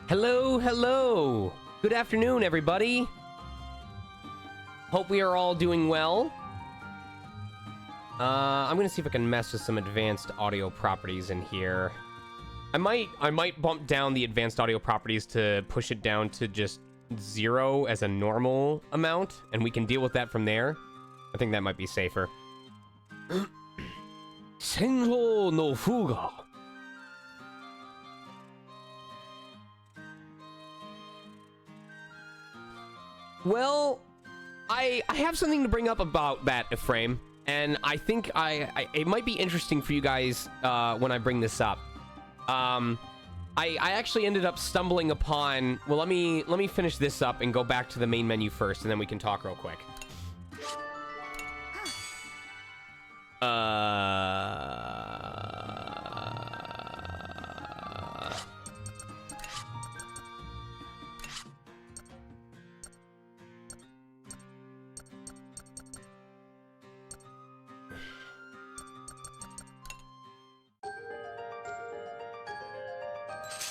Hello, hello. Good afternoon, everybody. Hope we are all doing well. I'm gonna see if I can mess with some advanced audio properties in here. I might bump down the advanced audio properties to push it down to just 0 as a normal amount, and we can deal with that from there. I think that might be safer. Senjo no Fuga. Well, I have something to bring up about that, Ephraim, and I think it might be interesting for you guys when I bring this up. I actually ended up stumbling upon... Well, let me finish this up and go back to the main menu first, and then we can talk real quick.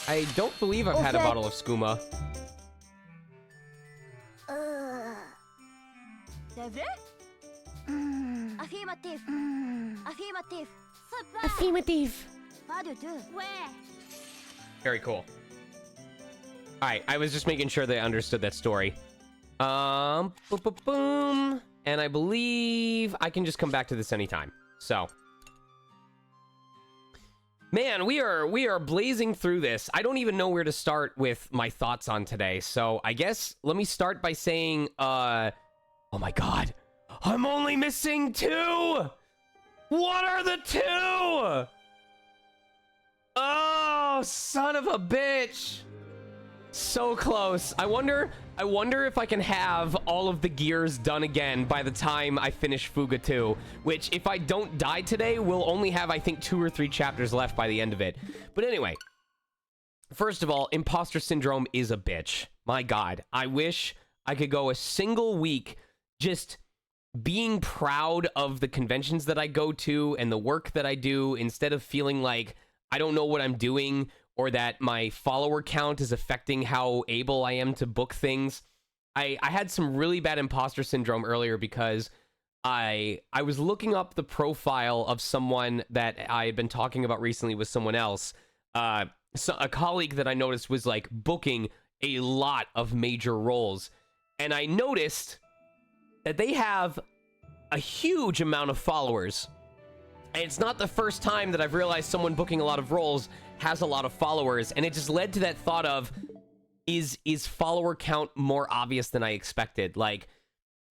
I don't believe I've had a bottle of skooma. Affirmative. Affirmative. Affirmative. Very cool. Alright, I was just making sure they understood that story. Boom, boom, boom. And I believe I can just come back to this anytime. So... Man, we are blazing through this. I don't even know where to start with my thoughts on today. So I guess let me start by saying, oh my god, I'm only missing 2. What are the 2? Oh, son of a bitch. So close. I wonder if I can have all of the gears done again by the time I finish Fuga 2, which if I don't die today, we'll only have, I think, 2 or 3 chapters left by the end of it. But anyway, first of all, imposter syndrome is a bitch. My god, I wish I could go a single week just being proud of the conventions that I go to and the work that I do instead of feeling like I don't know what I'm doing or that my follower count is affecting how able I am to book things. I had some really bad imposter syndrome earlier because I was looking up the profile of someone that I had been talking about recently with someone else. So a colleague that I noticed was like booking a lot of major roles. And I noticed that they have a huge amount of followers. And it's not the first time that I've realized someone booking a lot of roles has a lot of followers, and it just led to that thought of, is follower count more obvious than I expected? Like,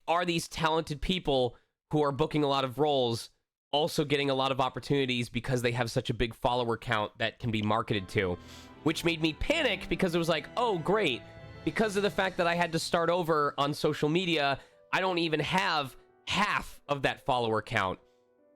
are these talented people who are booking a lot of roles also getting a lot of opportunities because they have such a big follower count that can be marketed to? Which made me panic because it was like, oh, great. Because of the fact that I had to start over on social media, I don't even have half of that follower count.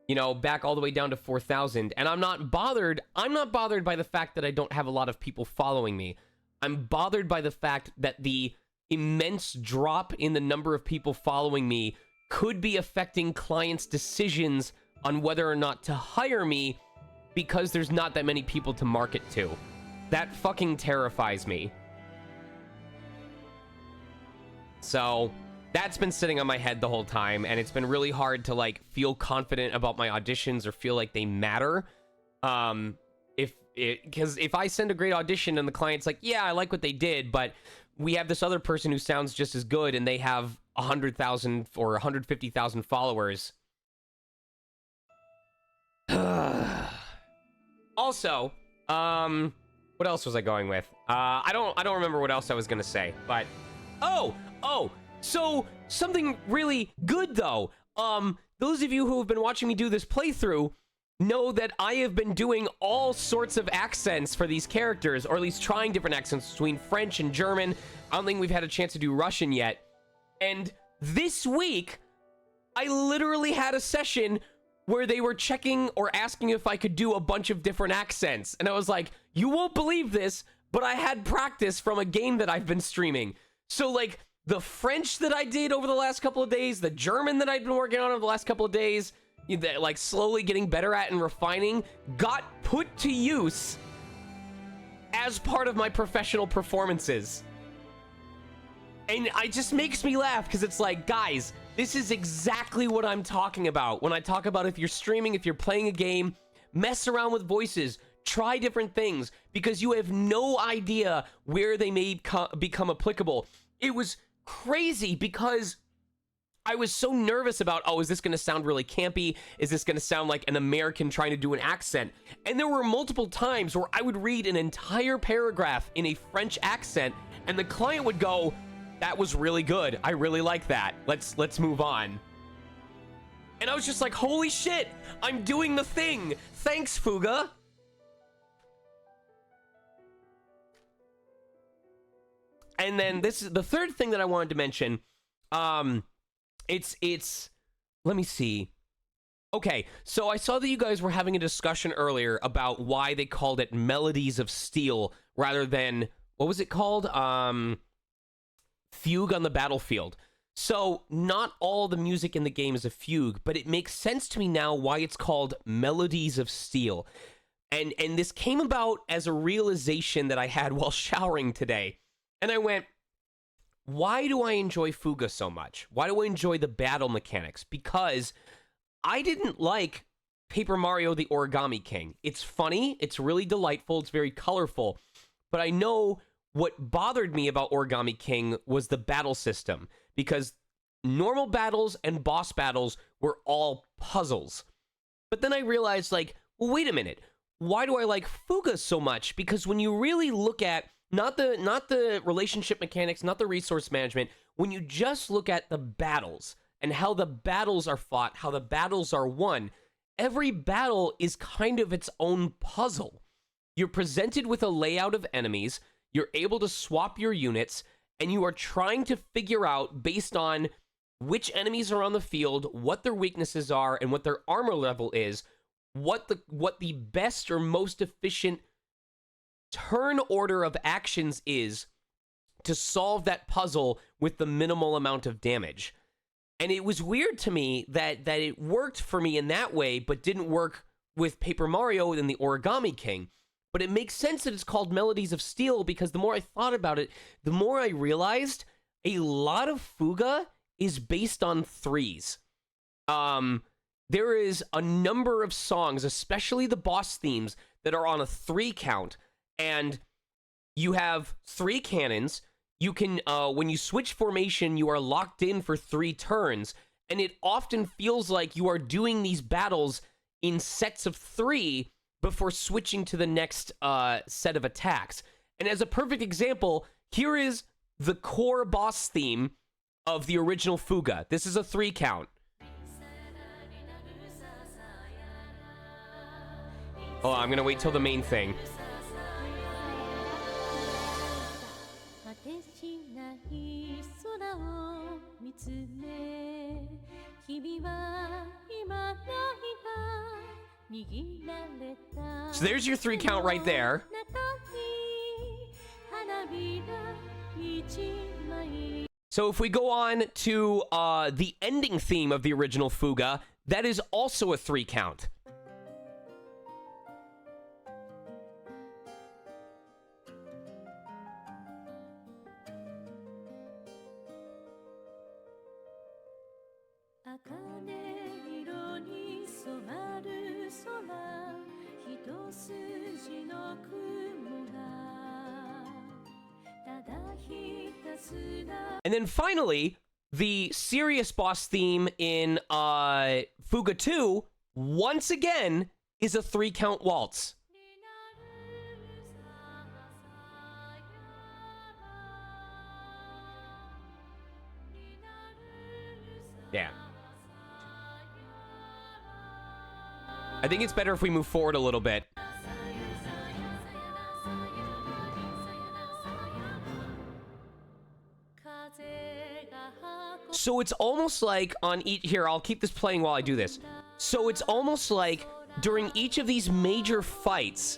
You know, back all the way down to 4,000. And I'm not bothered by the fact that I don't have a lot of people following me. I'm bothered by the fact that the immense drop in the number of people following me could be affecting clients' decisions on whether or not to hire me because there's not that many people to market to. That fucking terrifies me. So... that's been sitting on my head the whole time, and it's been really hard to, like, feel confident about my auditions or feel like they matter. Because if I send a great audition and the client's like, yeah, I like what they did, but we have this other person who sounds just as good and they have 100,000 or 150,000 followers. Also, what else was I going with? I don't remember what else I was gonna say, but... Oh! So, something really good, though. Those of you who have been watching me do this playthrough know that I have been doing all sorts of accents for these characters, or at least trying different accents between French and German. I don't think we've had a chance to do Russian yet. And this week, I literally had a session where they were checking or asking if I could do a bunch of different accents. And I was like, you won't believe this, but I had practice from a game that I've been streaming. So, like... the French that I did over the last couple of days, the German that I've been working on over the last couple of days, that, like, slowly getting better at and refining, got put to use as part of my professional performances. And it just makes me laugh because it's like, guys, this is exactly what I'm talking about. When I talk about if you're streaming, if you're playing a game, mess around with voices, try different things because you have no idea where they may become applicable. It was crazy because I was so nervous about, oh, is this going to sound really campy? Is this going to sound like an American trying to do an accent? And there were multiple times where I would read an entire paragraph in a French accent and the client would go, that was really good. I really like that. Let's move on. And I was just like, holy shit, I'm doing the thing. Thanks, Fuga. And then this is the third thing that I wanted to mention. It's let me see. Okay, so I saw that you guys were having a discussion earlier about why they called it Melodies of Steel rather than, what was it called? Fugue on the Battlefield. So not all the music in the game is a fugue, but it makes sense to me now why it's called Melodies of Steel. And this came about as a realization that I had while showering today. And I went, why do I enjoy Fuga so much? Why do I enjoy the battle mechanics? Because I didn't like Paper Mario the Origami King. It's funny, it's really delightful, it's very colorful, but I know what bothered me about Origami King was the battle system, because normal battles and boss battles were all puzzles. But then I realized, like, well, wait a minute, why do I like Fuga so much? Because when you really look at not the relationship mechanics, not the resource management, when you just look at the battles and how the battles are fought, how the battles are won, every battle is kind of its own puzzle. You're presented with a layout of enemies, you're able to swap your units, and you are trying to figure out, based on which enemies are on the field, what their weaknesses are, and what their armor level is, what the best or most efficient turn order of actions is to solve that puzzle with the minimal amount of damage. And it was weird to me that it worked for me in that way, but didn't work with Paper Mario and the Origami King. But it makes sense that it's called Melodies of Steel, because the more I thought about it, the more I realized a lot of Fuga is based on threes. There is a number of songs, especially the boss themes, that are on a 3 count. And you have 3 cannons. You can, when you switch formation, you are locked in for 3 turns. And it often feels like you are doing these battles in sets of 3 before switching to the next set of attacks. And as a perfect example, here is the core boss theme of the original Fuga. This is a 3 count. Oh, I'm gonna wait till the main thing. So there's your 3 count right there. So if we go on to the ending theme of the original Fuga, that is also a 3 count. And then finally, the serious boss theme in Fuga 2, once again, is a 3 count waltz. Yeah. I think it's better if we move forward a little bit. So it's almost like on each... Here, I'll keep this playing while I do this. So it's almost like during each of these major fights,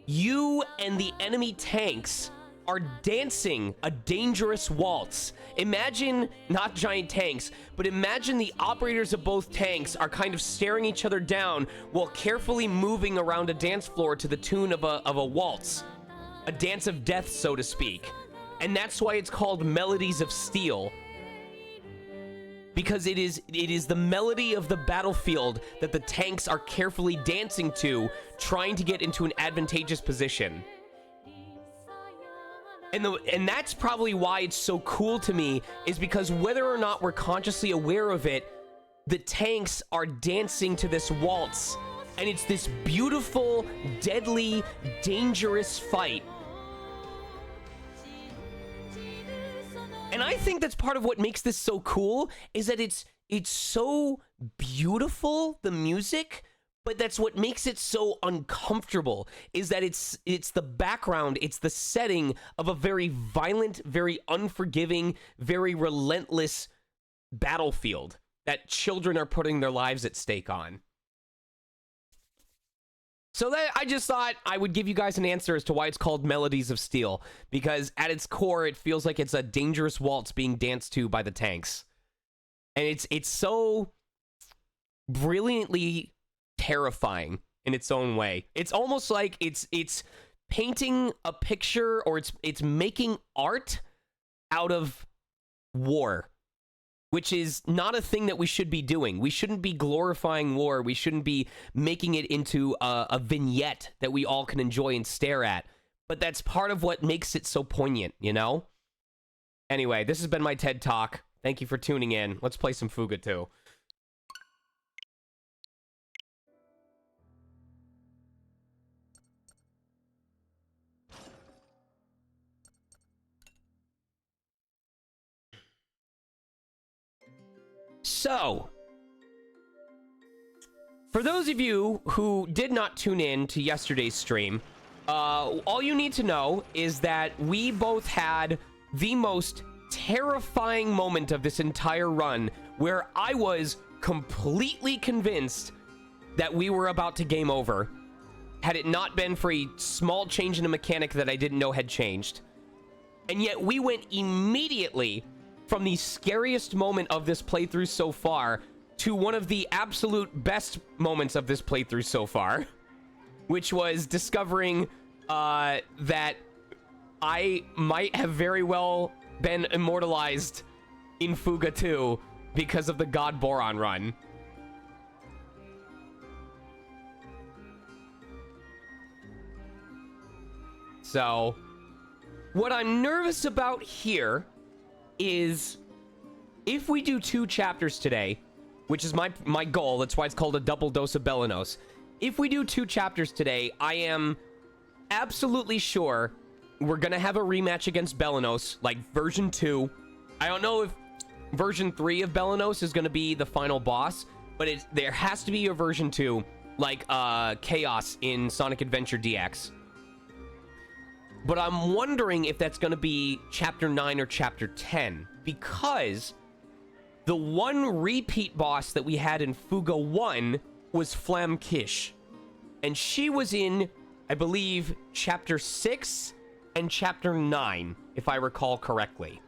you and the enemy tanks are dancing a dangerous waltz. Imagine, not giant tanks, but imagine the operators of both tanks are kind of staring each other down while carefully moving around a dance floor to the tune of a waltz. a dance of death, so to speak. And that's why it's called Melodies of Steel. Because it is the melody of the battlefield that the tanks are carefully dancing to, trying to get into an advantageous position. And that's probably why it's so cool to me, is because whether or not we're consciously aware of it, the tanks are dancing to this waltz. And it's this beautiful, deadly, dangerous fight. And I think that's part of what makes this so cool, is that it's so beautiful, the music, but that's what makes it so uncomfortable, is that it's the background, it's the setting of a very violent, very unforgiving, very relentless battlefield that children are putting their lives at stake on. So that, I just thought I would give you guys an answer as to why it's called Melodies of Steel, because at its core, it feels like it's a dangerous waltz being danced to by the tanks. And it's so brilliantly terrifying in its own way. It's almost like it's painting a picture, or it's making art out of war, which is not a thing that we should be doing. We shouldn't be glorifying war. We shouldn't be making it into a vignette that we all can enjoy and stare at. But that's part of what makes it so poignant, you know? Anyway, this has been my TED Talk. Thank you for tuning in. Let's play some Fuga 2. So, for those of you who did not tune in to yesterday's stream, all you need to know is that we both had the most terrifying moment of this entire run, where I was completely convinced that we were about to game over, had it not been for a small change in a mechanic that I didn't know had changed. And yet we went immediately from the scariest moment of this playthrough so far to one of the absolute best moments of this playthrough so far, which was discovering that I might have very well been immortalized in Fuga 2 because of the God Boron run. So, what I'm nervous about here is, if we do 2 chapters today, which is my goal, that's why it's called a double dose of Belenos. If we do 2 chapters today, I am absolutely sure we're gonna have a rematch against Belenos, like version 2. I don't know if version 3 of Belenos is gonna be the final boss, but there has to be a version 2, like Chaos in Sonic Adventure DX. But I'm wondering if that's going to be Chapter 9 or Chapter 10, because the one repeat boss that we had in Fuga 1 was Flam Kish. And she was in, I believe, Chapter 6 and Chapter 9, if I recall correctly.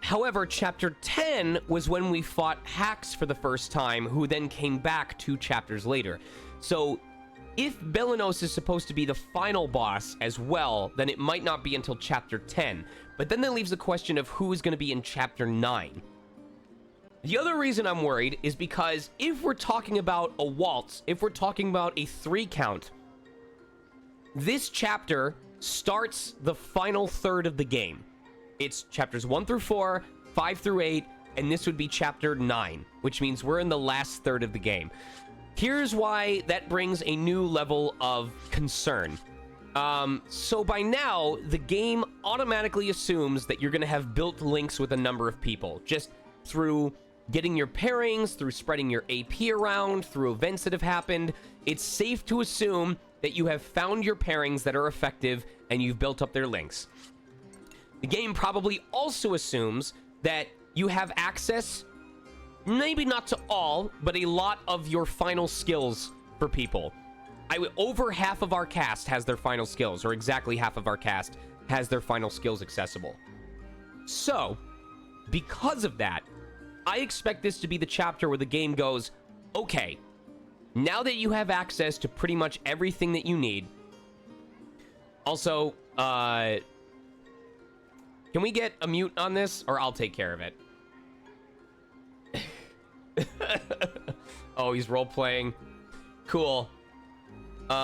However, Chapter 10 was when we fought Hax for the first time, who then came back 2 chapters later. So if Belenos is supposed to be the final boss as well, then it might not be until Chapter 10. But then that leaves the question of who is going to be in Chapter 9. The other reason I'm worried is because if we're talking about a waltz, if we're talking about a 3 count, this chapter starts the final third of the game. It's chapters 1 through 4, 5 through 8, and this would be Chapter 9, which means we're in the last third of the game. Here's why that brings a new level of concern. So by now, the game automatically assumes that you're going to have built links with a number of people, just through getting your pairings, through spreading your AP around, through events that have happened. It's safe to assume that you have found your pairings that are effective and you've built up their links. The game probably also assumes that you have access, maybe not to all, but a lot of your final skills for people. Over half of our cast has their final skills, or exactly half of our cast has their final skills accessible. So, because of that, I expect this to be the chapter where the game goes, okay, Now that you have access to pretty much everything that you need. Also, can we get a mute on this, or I'll take care of it? Oh, he's role-playing. Cool. I'm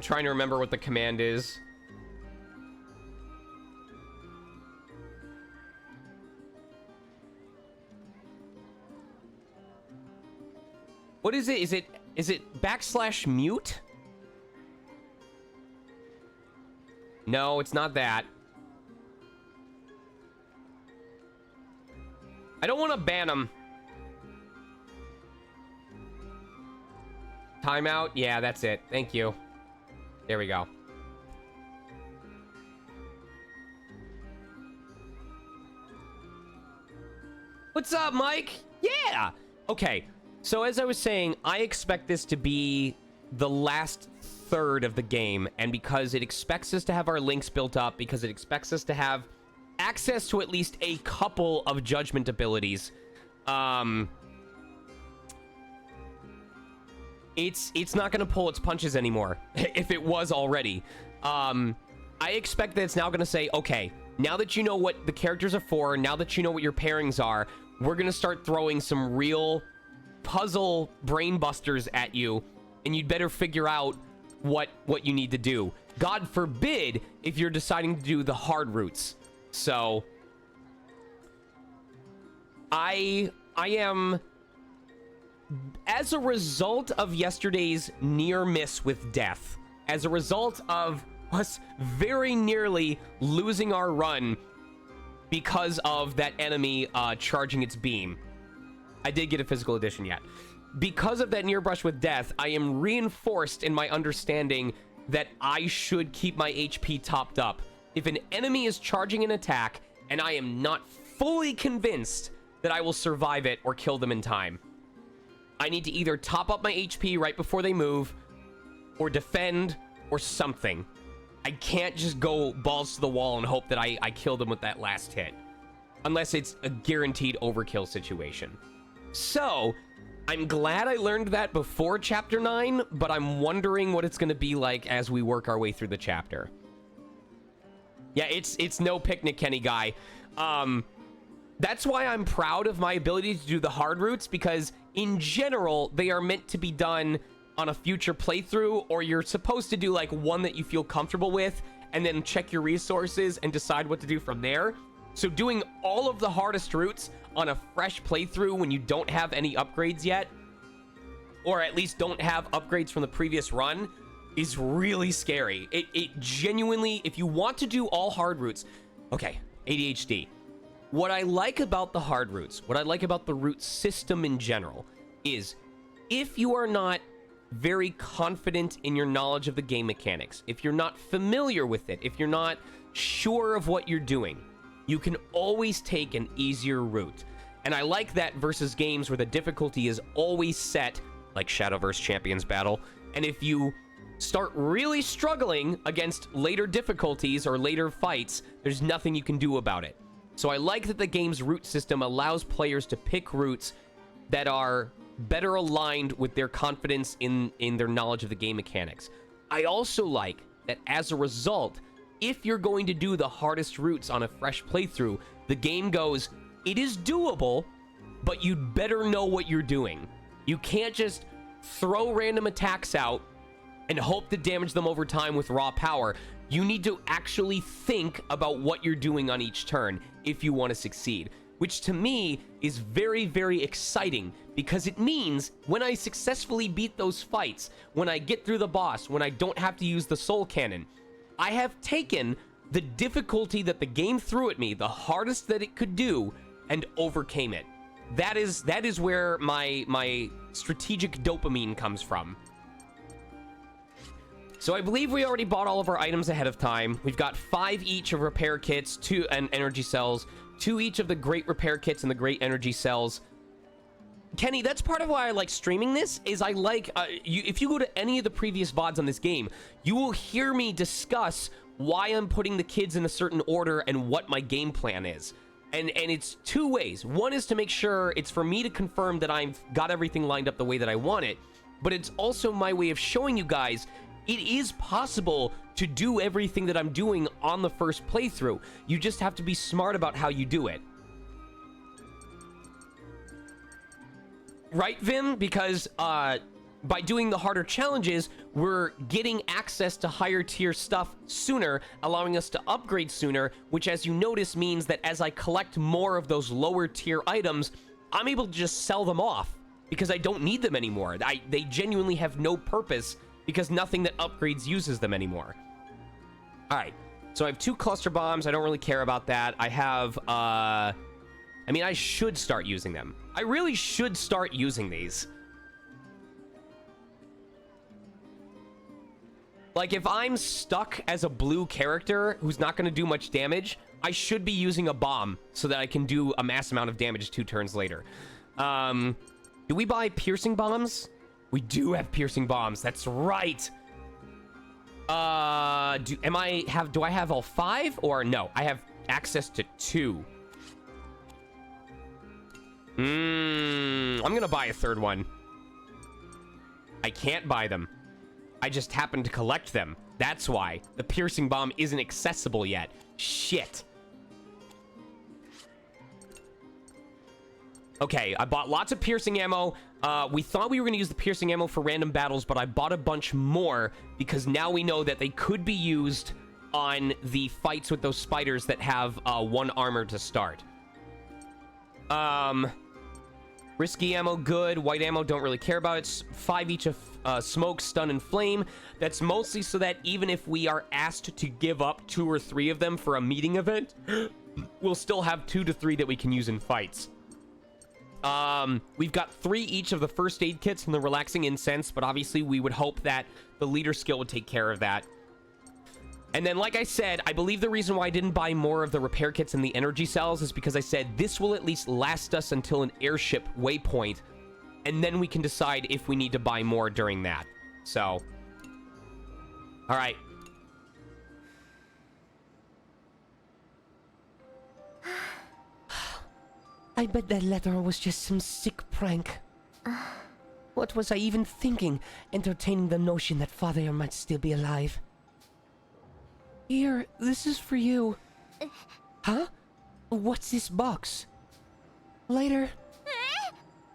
trying to remember what the command is. What is it? Is it /mute? No, it's not that. I don't want to ban him. Timeout? Yeah, that's it. Thank you. There we go. What's up, Mike? Yeah! Okay, so as I was saying, I expect this to be the last third of the game, and because it expects us to have our links built up, because it expects us to have access to at least a couple of judgment abilities, it's not gonna pull its punches anymore, if it was already. I expect that it's now gonna say, okay, now that you know what the characters are for, now that you know what your pairings are, we're gonna start throwing some real puzzle brain busters at you, and you'd better figure out what you need to do. God forbid if you're deciding to do the hard routes. So I am, as a result of yesterday's near miss with death, as a result of us very nearly losing our run because of that enemy charging its beam. I did get a physical edition yet. Because of that near brush with death, I am reinforced in my understanding that I should keep my HP topped up. If an enemy is charging an attack and I am not fully convinced that I will survive it or kill them in time, I need to either top up my HP right before they move, or defend, or something. I can't just go balls to the wall and hope that I kill them with that last hit, unless it's a guaranteed overkill situation. So I'm glad I learned that before chapter 9, but I'm wondering what it's going to be like as we work our way through the chapter. Yeah, it's no picnic, Kenny guy. That's why I'm proud of my ability to do the hard routes, because in general, they are meant to be done on a future playthrough, or you're supposed to do like one that you feel comfortable with and then check your resources and decide what to do from there. So doing all of the hardest routes on a fresh playthrough when you don't have any upgrades yet, or at least don't have upgrades from the previous run, is really scary. It genuinely, if you want to do all hard routes, okay, ADHD. What I like about the hard routes, what I like about the route system in general, is if you are not very confident in your knowledge of the game mechanics, if you're not familiar with it, if you're not sure of what you're doing, you can always take an easier route. And I like that versus games where the difficulty is always set, like Shadowverse Champions Battle, and if you start really struggling against later difficulties or later fights, there's nothing you can do about it. So I like that the game's route system allows players to pick routes that are better aligned with their confidence in their knowledge of the game mechanics. I also like that as a result, if you're going to do the hardest routes on a fresh playthrough, the game goes, it is doable, but you'd better know what you're doing. You can't just throw random attacks out and hope to damage them over time with raw power. You need to actually think about what you're doing on each turn if you want to succeed, which to me is very, very exciting, because it means when I successfully beat those fights, when I get through the boss, when I don't have to use the soul cannon, I have taken the difficulty that the game threw at me, the hardest that it could do, and overcame it. That is where my strategic dopamine comes from. So I believe we already bought all of our items ahead of time. We've got 5 each of repair kits, 2 and energy cells, 2 each of the great repair kits and the great energy cells. Kenny, that's part of why I like streaming this, is I like, if you go to any of the previous VODs on this game, you will hear me discuss why I'm putting the kids in a certain order and what my game plan is. And it's two ways. One is to make sure it's for me to confirm that I've got everything lined up the way that I want it, but it's also my way of showing you guys it is possible to do everything that I'm doing on the first playthrough. You just have to be smart about how you do it. Right, Vim? Because by doing the harder challenges, we're getting access to higher tier stuff sooner, allowing us to upgrade sooner, which, as you notice, means that as I collect more of those lower tier items, I'm able to just sell them off because I don't need them anymore. They genuinely have no purpose because nothing that upgrades uses them anymore. All right, so I have 2 cluster bombs. I don't really care about that. I have, I mean, I should start using them. I really should start using these. Like, if I'm stuck as a blue character who's not going to do much damage, I should be using a bomb so that I can do a mass amount of damage 2 turns later. Do we buy piercing bombs? We do have piercing bombs. That's right. Do I have all 5 or no? I have access to 2. I'm gonna buy a 3rd one. I can't buy them. I just happen to collect them. That's why the piercing bomb isn't accessible yet. Shit. Okay, I bought lots of piercing ammo. We thought we were going to use the piercing ammo for random battles, but I bought a bunch more because now we know that they could be used on the fights with those spiders that have 1 armor to start. Risky ammo, good. White ammo, don't really care about. It's 5 each of smoke, stun, and flame. That's mostly so that even if we are asked to give up 2 or 3 of them for a meeting event, we'll still have 2 to 3 that we can use in fights. We've got 3 each of the first aid kits and the relaxing incense, but obviously we would hope that the leader skill would take care of that. And then, like I said, I believe the reason why I didn't buy more of the repair kits and the energy cells is because I said this will at least last us until an airship waypoint, and then we can decide if we need to buy more during that. So, all right. I bet that letter was just some sick prank. What was I even thinking, entertaining the notion that Father might still be alive? Here, this is for you. Huh? What's this box? Later.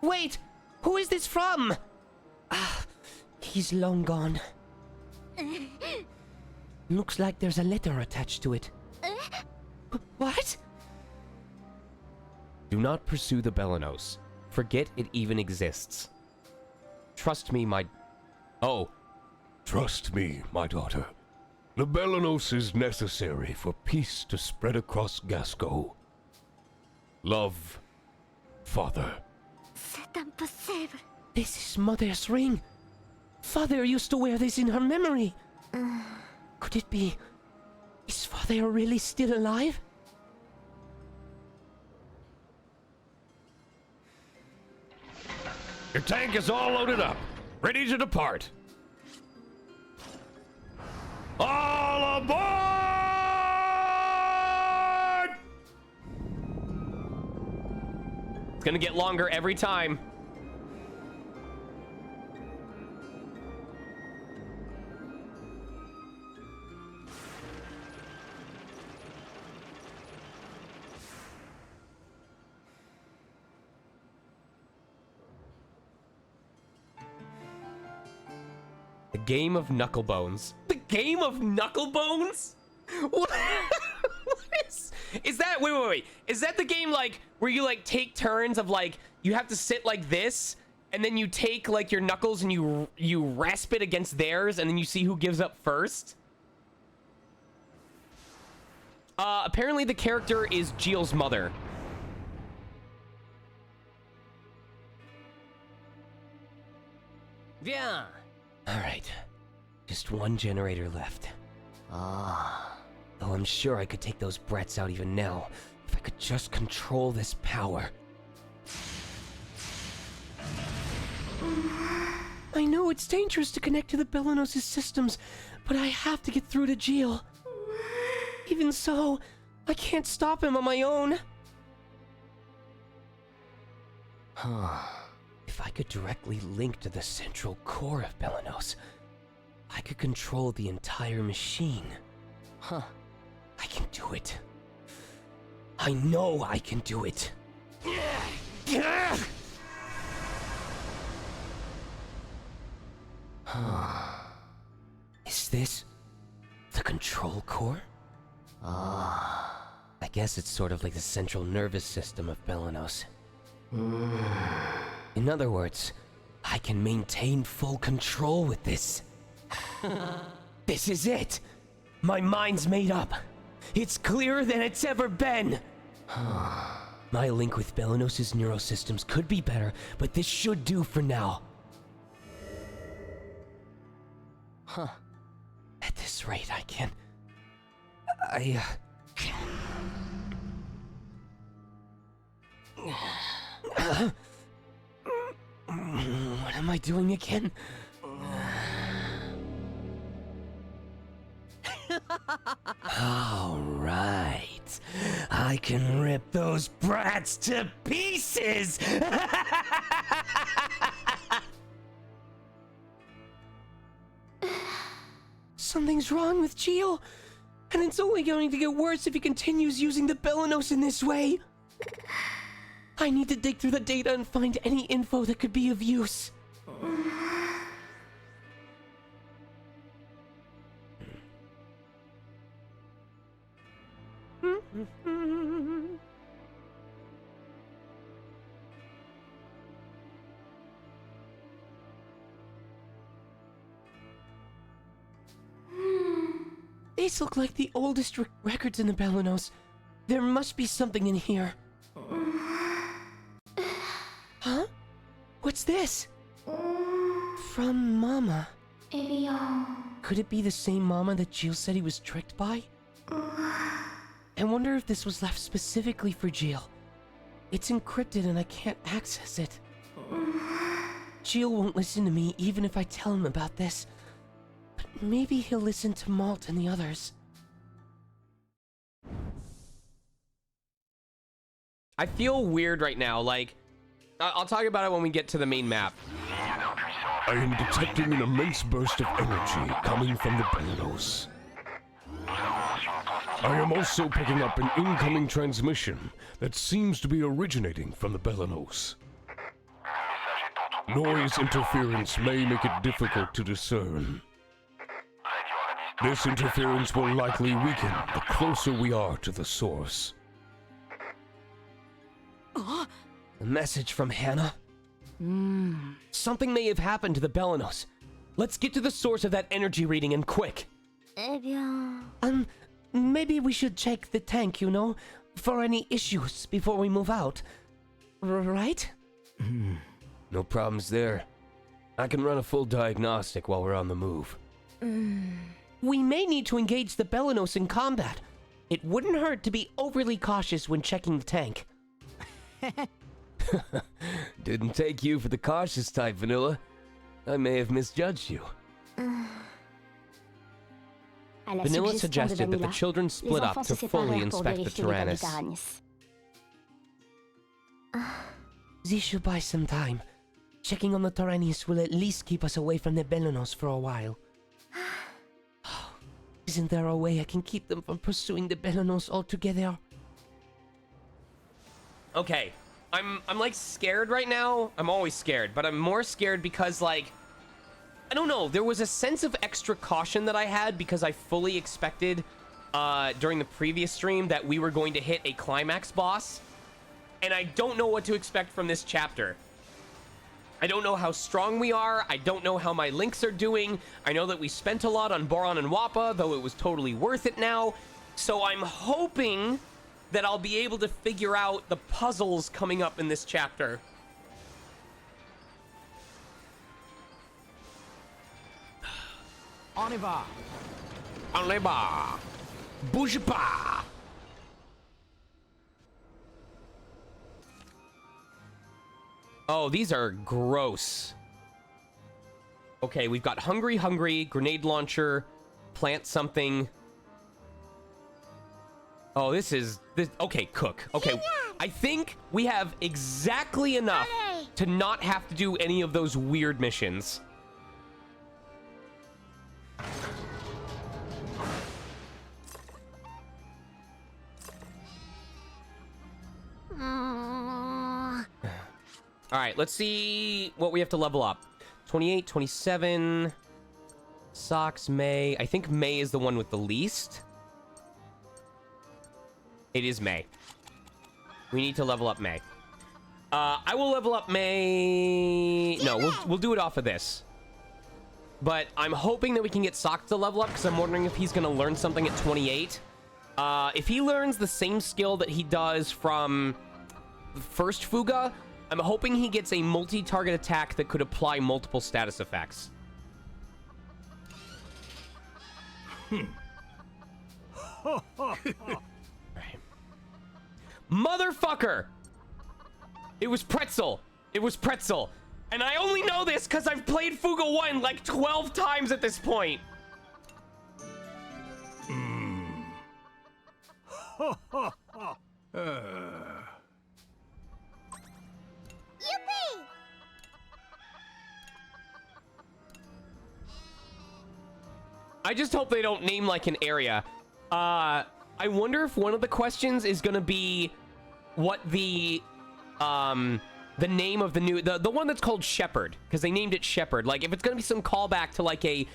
Wait! Who is this from? Ah, he's long gone. Looks like there's a letter attached to it. What? Do not pursue the Belenos. Forget it even exists. Trust me, my... Oh. Trust me, my daughter. The Belenos is necessary for peace to spread across Gasco. Love, Father. C'est impossible. This is Mother's ring. Father used to wear this in her memory. Could it be... Is Father really still alive? Your tank is all loaded up, ready to depart. All aboard! It's gonna get longer every time. The game of Knucklebones. The game of Knucklebones? What? What is that? Wait. Is that the game like where you like take turns of like you have to sit like this and then you take like your knuckles and you rasp it against theirs and then you see who gives up first? Apparently the character is Jill's mother. Yeah. All right. Just 1 generator left. Ah. Though I'm sure I could take those brats out even now, if I could just control this power. I know it's dangerous to connect to the Belenos' systems, but I have to get through to Jill. Even so, I can't stop him on my own. If I could directly link to the central core of Belenos, I could control the entire machine. I can do it. I know I can do it. Is this the control core? I guess it's sort of like the central nervous system of Belenos. In other words, I can maintain full control with this. This is it! My mind's made up. It's clearer than it's ever been! My link with Belenos' neurosystems could be better, but this should do for now. At this rate, I can... What am I doing again? All right. I can rip those brats to pieces! Something's wrong with Gio, and it's only going to get worse if he continues using the Belenos in this way. I need to dig through the data and find any info that could be of use. These look like the oldest records in the Belenos. There must be something in here. Huh? What's this? From Mama. Could it be the same Mama that Jill said he was tricked by? I wonder if this was left specifically for Jill. It's encrypted and I can't access it. Jill won't listen to me even if I tell him about this. But maybe he'll listen to Malt and the others. I feel weird right now, like... I'll talk about it when we get to the main map. I am detecting an immense burst of energy coming from the Belenos. I am also picking up an incoming transmission that seems to be originating from the Belenos. Noise interference may make it difficult to discern. This interference will likely weaken the closer we are to the source. A message from Hannah? Something may have happened to the Belenos. Let's get to the source of that energy reading and quick. Maybe we should check the tank, you know, for any issues before we move out. Right? No problems there. I can run a full diagnostic while we're on the move. We may need to engage the Belenos in combat. It wouldn't hurt to be overly cautious when checking the tank. Didn't take you for the cautious type, Vanilla. I may have misjudged you. Vanilla suggested that the children split up to fully inspect the Tyrannus. This should buy some time. Checking on the Tyrannus will at least keep us away from the Belenos for a while. Isn't there a way I can keep them from pursuing the Belenos altogether? Okay, I'm like scared right now. I'm always scared, but I'm more scared because like, I don't know, there was a sense of extra caution that I had because I fully expected during the previous stream that we were going to hit a climax boss, and I don't know what to expect from this chapter. I don't know how strong we are. I don't know how my links are doing. I know that we spent a lot on Boron and Wappa, though it was totally worth it now. So I'm hoping that I'll be able to figure out the puzzles coming up in this chapter. On y va. On y va. Bouge pas. Oh, these are gross. Okay, we've got Hungry, Grenade Launcher, Plant Something. Oh, this is... Okay, Cook. Okay, I think we have exactly enough to not have to do any of those weird missions. All right, let's see what we have to level up. 28, 27. Socks, May. I think May is the one with the least. It is May. We need to level up May. I will level up May. No, we'll do it off of this. But I'm hoping that we can get Socks to level up because I'm wondering if he's going to learn something at 28. If he learns the same skill that he does from the first Fuga, I'm hoping he gets a multi-target attack that could apply multiple status effects. Right. Motherfucker! It was Pretzel. It was Pretzel. And I only know this because I've played Fuga 1 like 12 times at this point. Yippee! I just hope they don't name like an area. I wonder if one of the questions is gonna be what the name of the new the one that's called Shepherd, because they named it Shepherd. Like if it's gonna be some callback to like a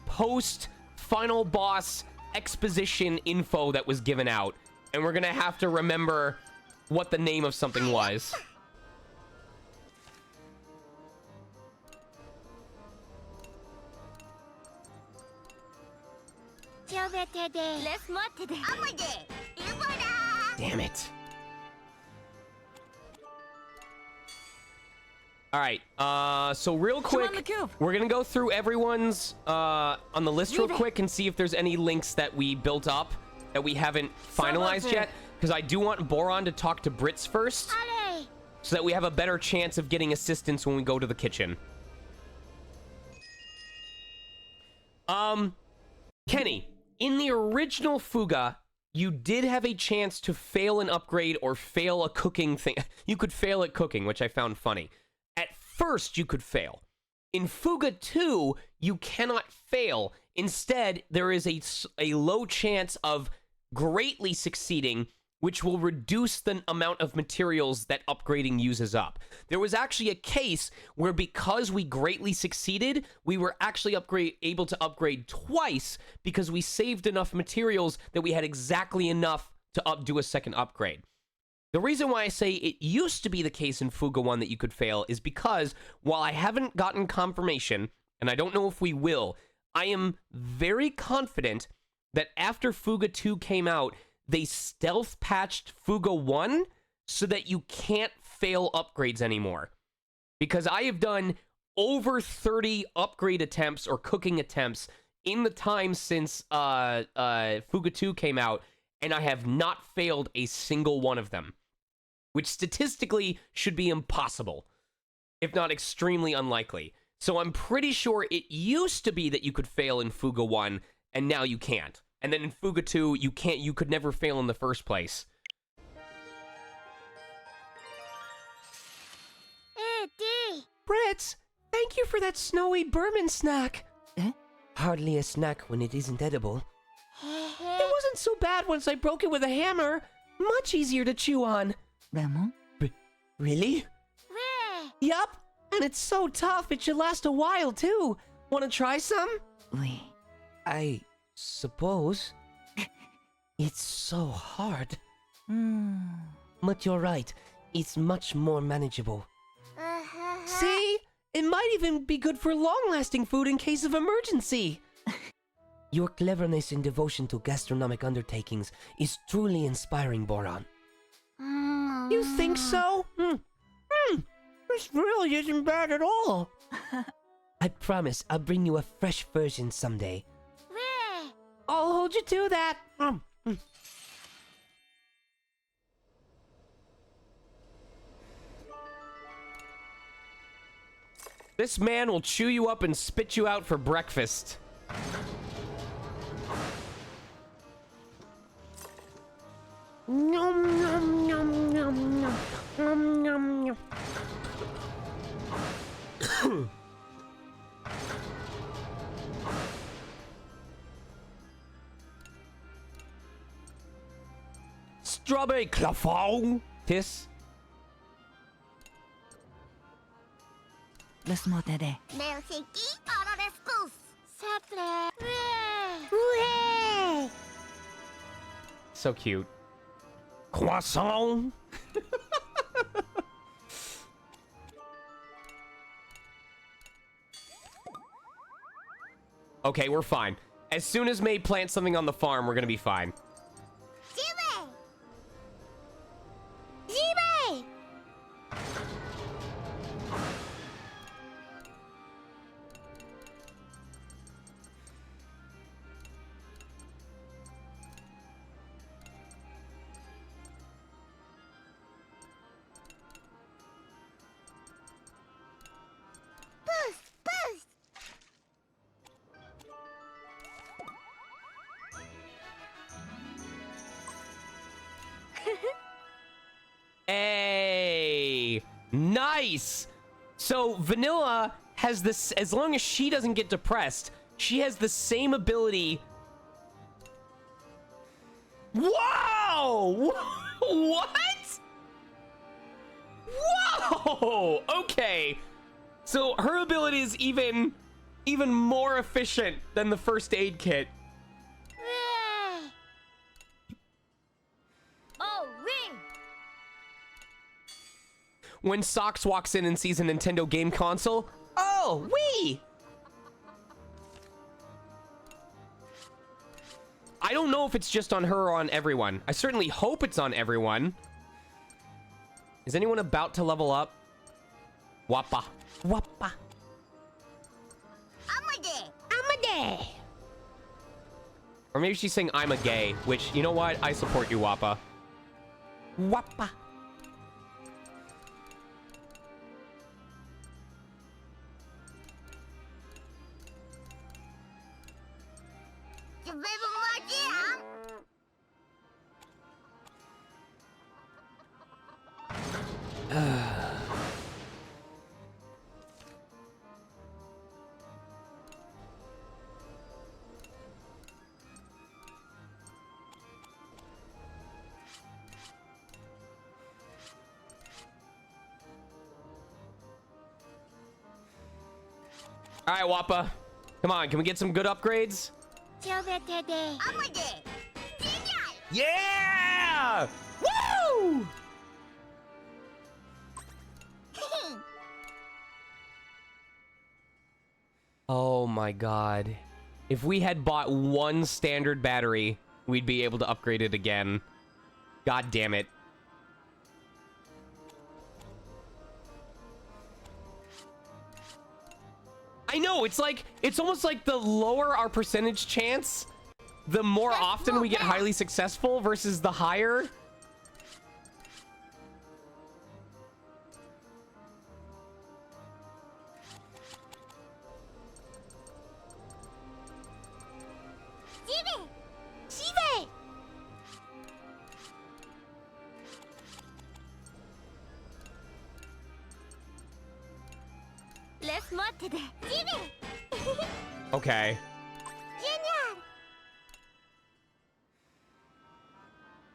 post final boss exposition info that was given out, and we're gonna have to remember what the name of something was. Damn it. All right, so real quick, we're gonna go through everyone's on the list real quick and see if there's any links that we built up that we haven't finalized yet, because I do want Boron to talk to Brits first, so that we have a better chance of getting assistance when we go to the kitchen. Kenny, in the original Fuga, you did have a chance to fail an upgrade or fail a cooking thing. You could fail at cooking, which I found funny. At first, you could fail. In Fuga 2, you cannot fail. Instead, there is a low chance of greatly succeeding, which will reduce the amount of materials that upgrading uses up. There was actually a case where because we greatly succeeded, we were actually able to upgrade twice because we saved enough materials that we had exactly enough to do a second upgrade. The reason why I say it used to be the case in Fuga 1 that you could fail is because while I haven't gotten confirmation, and I don't know if we will, I am very confident that after Fuga 2 came out, they stealth patched Fuga 1 so that you can't fail upgrades anymore. Because I have done over 30 upgrade attempts or cooking attempts in the time since Fuga 2 came out, and I have not failed a single one of them, which statistically should be impossible, if not extremely unlikely. So I'm pretty sure it used to be that you could fail in Fuga 1, and now you can't. And then in Fuga 2, you could never fail in the first place. Brits, thank you for that snowy Berman snack. Hardly a snack when it isn't edible. It wasn't so bad once I broke it with a hammer. Much easier to chew on. Really? Yup, and it's so tough it should last a while too. Want to try some? I suppose. It's so hard. But you're right, it's much more manageable. See? It might even be good for long-lasting food in case of emergency. Your cleverness and devotion to gastronomic undertakings is truly inspiring, Boron. You think so? This really isn't bad at all. I promise I'll bring you a fresh version someday. I'll hold you to that. This man will chew you up and spit you out for breakfast. Nom nom nom nom nom nom nom nom. strawberry clafon. Tis. Merci. Arabescus. Sapre. Hooray! So cute. Croissant. Okay, we're fine. As soon as May plants something on the farm, we're gonna be fine. Jibe! Jibe! Boost! Boost! Hey, nice. So Vanilla has this, as long as she doesn't get depressed, she has the same ability. Wow! What? Whoa! Okay. So her ability is even more efficient than the first aid kit. Hooray! Oh, win! When Socks walks in and sees a Nintendo game console, oh, Wii! I don't know if it's just on her or on everyone. I certainly hope it's on everyone. Is anyone about to level up? Wappa. Wappa. Amade! Or maybe she's saying I'm a gay, which, you know what? I support you, Wappa. Wappa. All right, Wappa. Come on, can we get some good upgrades? Amade! Yeah! Woo! Oh my god. If we had bought one standard battery, we'd be able to upgrade it again. God damn it. I know, it's like, it's almost like the lower our percentage chance, the more often we get highly successful versus the higher. Jibe! Jibe! Let's mod today. Jibe! Okay. Genial!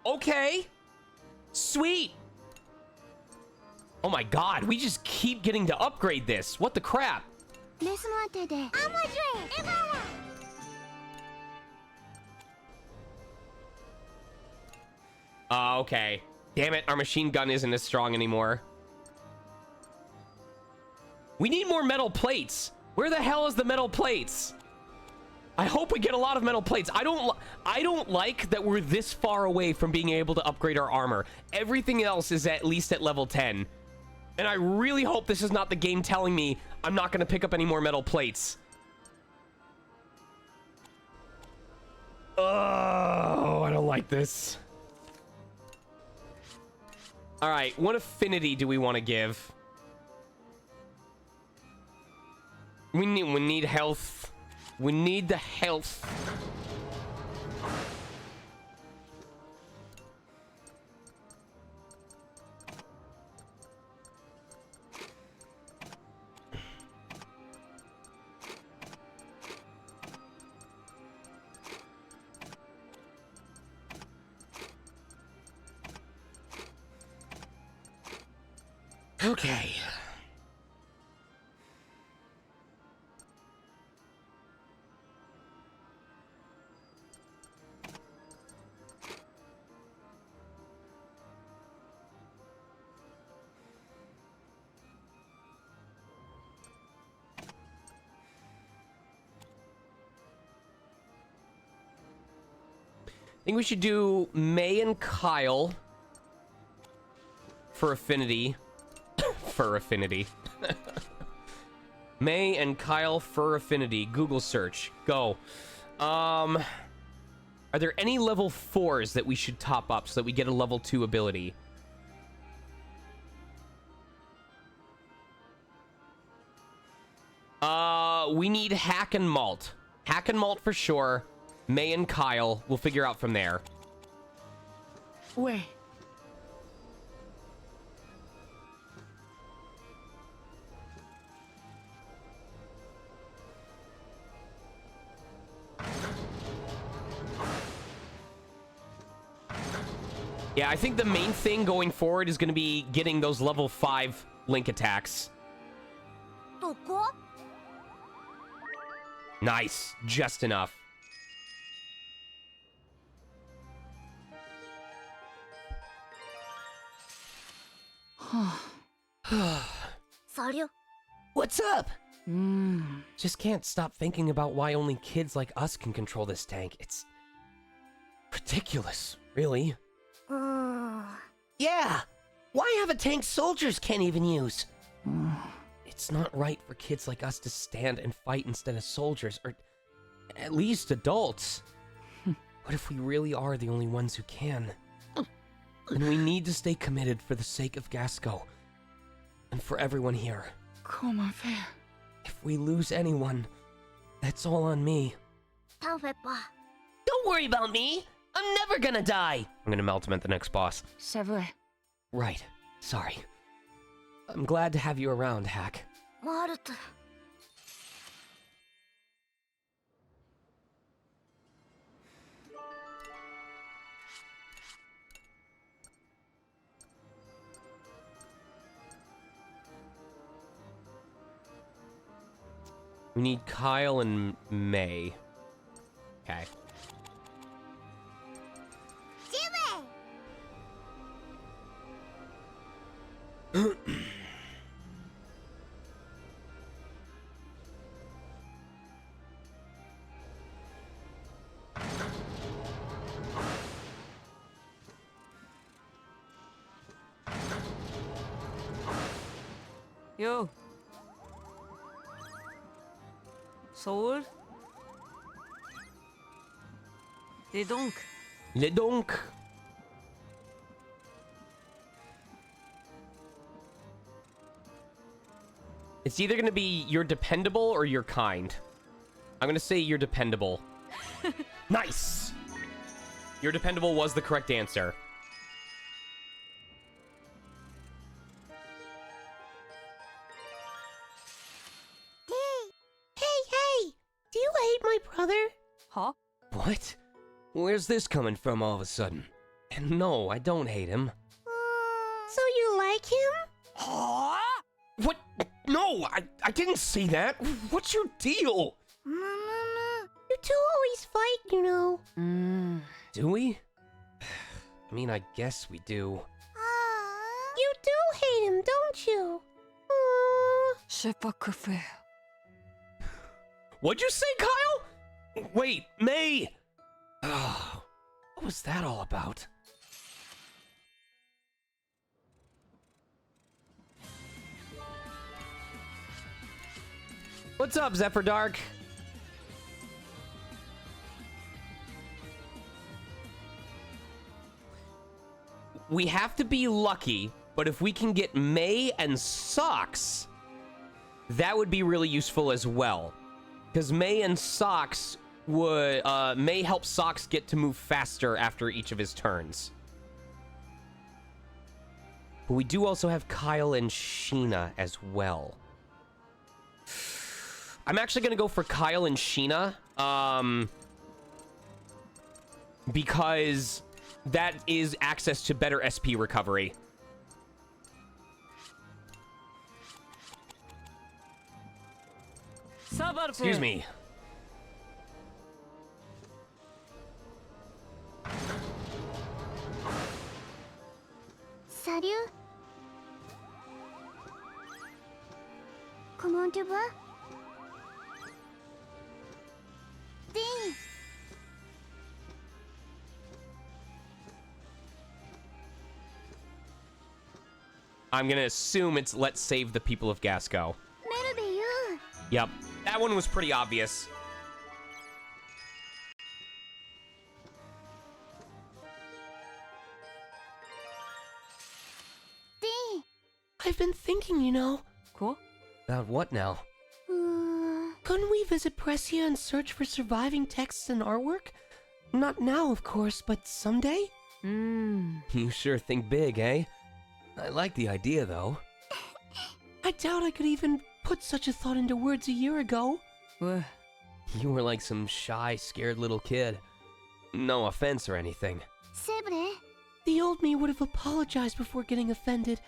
Okay. Sweet. Oh my god, we just keep getting to upgrade this. What the crap? Let's mod today. Amade! Ebara! Okay. Damn it, our machine gun isn't as strong anymore. We need more metal plates. Where the hell is the metal plates? I hope we get a lot of metal plates. I don't like that we're this far away from being able to upgrade our armor. Everything else is at least at level 10. And I really hope this is not the game telling me I'm not going to pick up any more metal plates. Oh, I don't like this. All right, what affinity do we want to give? We need health. We need the health. Okay. I think we should do May and Kyle for affinity. For affinity. May and Kyle for affinity. Google search. Go. Are there any level 4s that we should top up so that we get a level 2 ability? We need Hack and Malt. Hack and Malt for sure. May and Kyle. We'll figure out from there. Wait. Yeah, I think the main thing going forward is going to be getting those level 5 Link attacks. どこ Nice. Just enough. そりゃ What's up? Just can't stop thinking about why only kids like us can control this tank. It's ridiculous, really. うーん Yeah. Why have a tank soldiers can't even use? It's not right for kids like us to stand and fight instead of soldiers, or at least adults. What if we really are the only ones who can? And we need to stay committed for the sake of Gasco. And for everyone here. Comment faire? If we lose anyone, that's all on me. タンフェッパー Don't worry about me. I'm never gonna die. I'm gonna melt him at the next boss. C'est vrai. Right. Sorry. I'm glad to have you around, Hack. マルト We need Kyle and May. Okay. ジム Yo. Soul. Dis donc. Les donc. It's either going to be you're dependable or you're kind. I'm going to say you're dependable. Nice! You're dependable was the correct answer. Hey, do you hate my brother? Huh? What? Where's this coming from all of a sudden? And no, I don't hate him. So you like him? What? No, I didn't say that. What's your deal? むむむ You two always fight, you know. Do we? I mean, I guess we do. あー You do hate him, don't you? Aw. C'est pas que faire. What'd you say, Kyle? Wait, May! Oh, what was that all about? What's up, Zephyr Dark? We have to be lucky, but if we can get May and Socks, that would be really useful as well. Because May and Socks would, May help Socks get to move faster after each of his turns. But we do also have Kyle and Sheena as well. I'm actually going to go for Kyle and Sheena, because that is access to better SP recovery. Excuse me. Salut. Comment tu vas? Ding. I'm gonna assume it's let's save the people of Gasco. Merveilleux. Yep. That one was pretty obvious. Ding. I've been thinking, you know. Cool. About what now? Couldn't we visit Brescia and search for surviving texts and artwork? Not now, of course, but someday? You sure think big, eh? I like the idea, though. I doubt I could even put such a thought into words a year ago. Well, You were like some shy, scared little kid. No offense or anything. C'est vrai. The old me would have apologized before getting offended,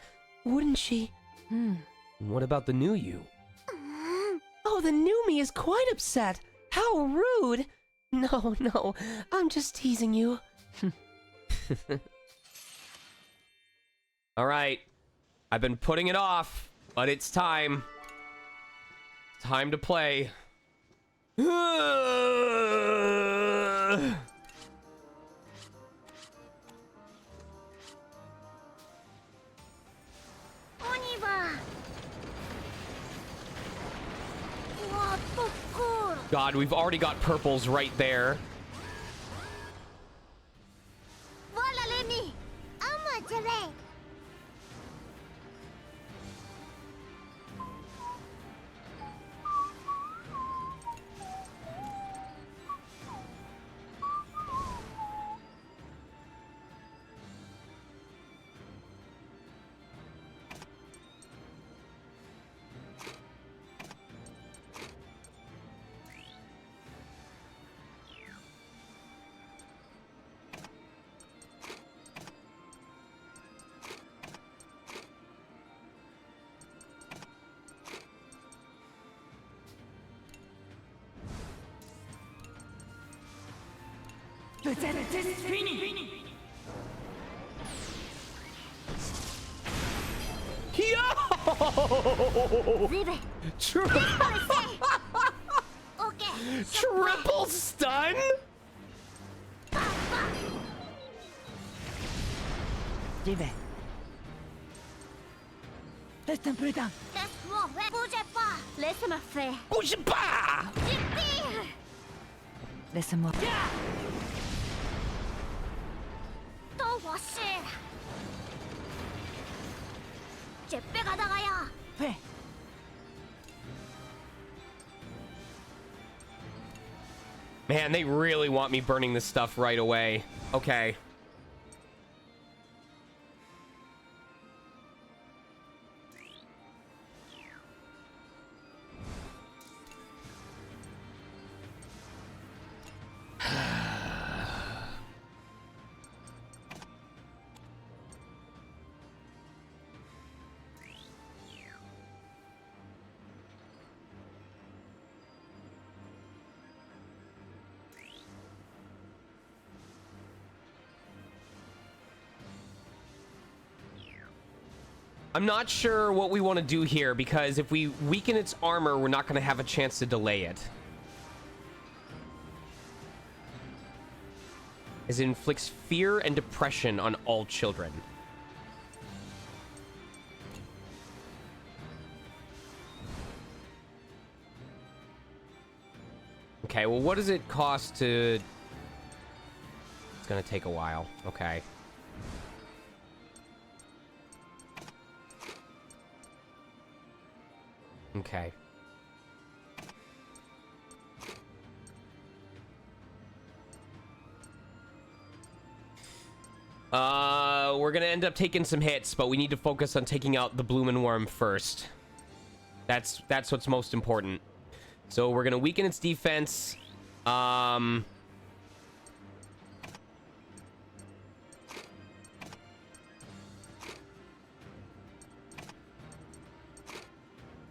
wouldn't she? What about the new you? Oh, the new me is quite upset. How rude. No, I'm just teasing you. All right. I've been putting it off, but it's time. Time to play. On y va. Wow, trop cool. God, we've already got purples right there. Voilà l'ennemi. À moi, je vais. the test is finished. Yo! Vive. Ok. Triple stun? J'y vais. Reste imprudent. Laisse-moi. Bougez pas. Laisse-moi faire. Bouge pas! Je tire. Laisse-moi. 都我是。这别个大个呀。 Fais. Man, they really want me burning this stuff right away. Okay. I'm not sure what we want to do here, because if we weaken its armor, we're not going to have a chance to delay it. As it inflicts fear and depression on all children. Okay, well, what does it cost to... It's going to take a while. Okay. Okay. We're gonna end up taking some hits, but we need to focus on taking out the Bloomin' Worm first. That's what's most important. So we're gonna weaken its defense.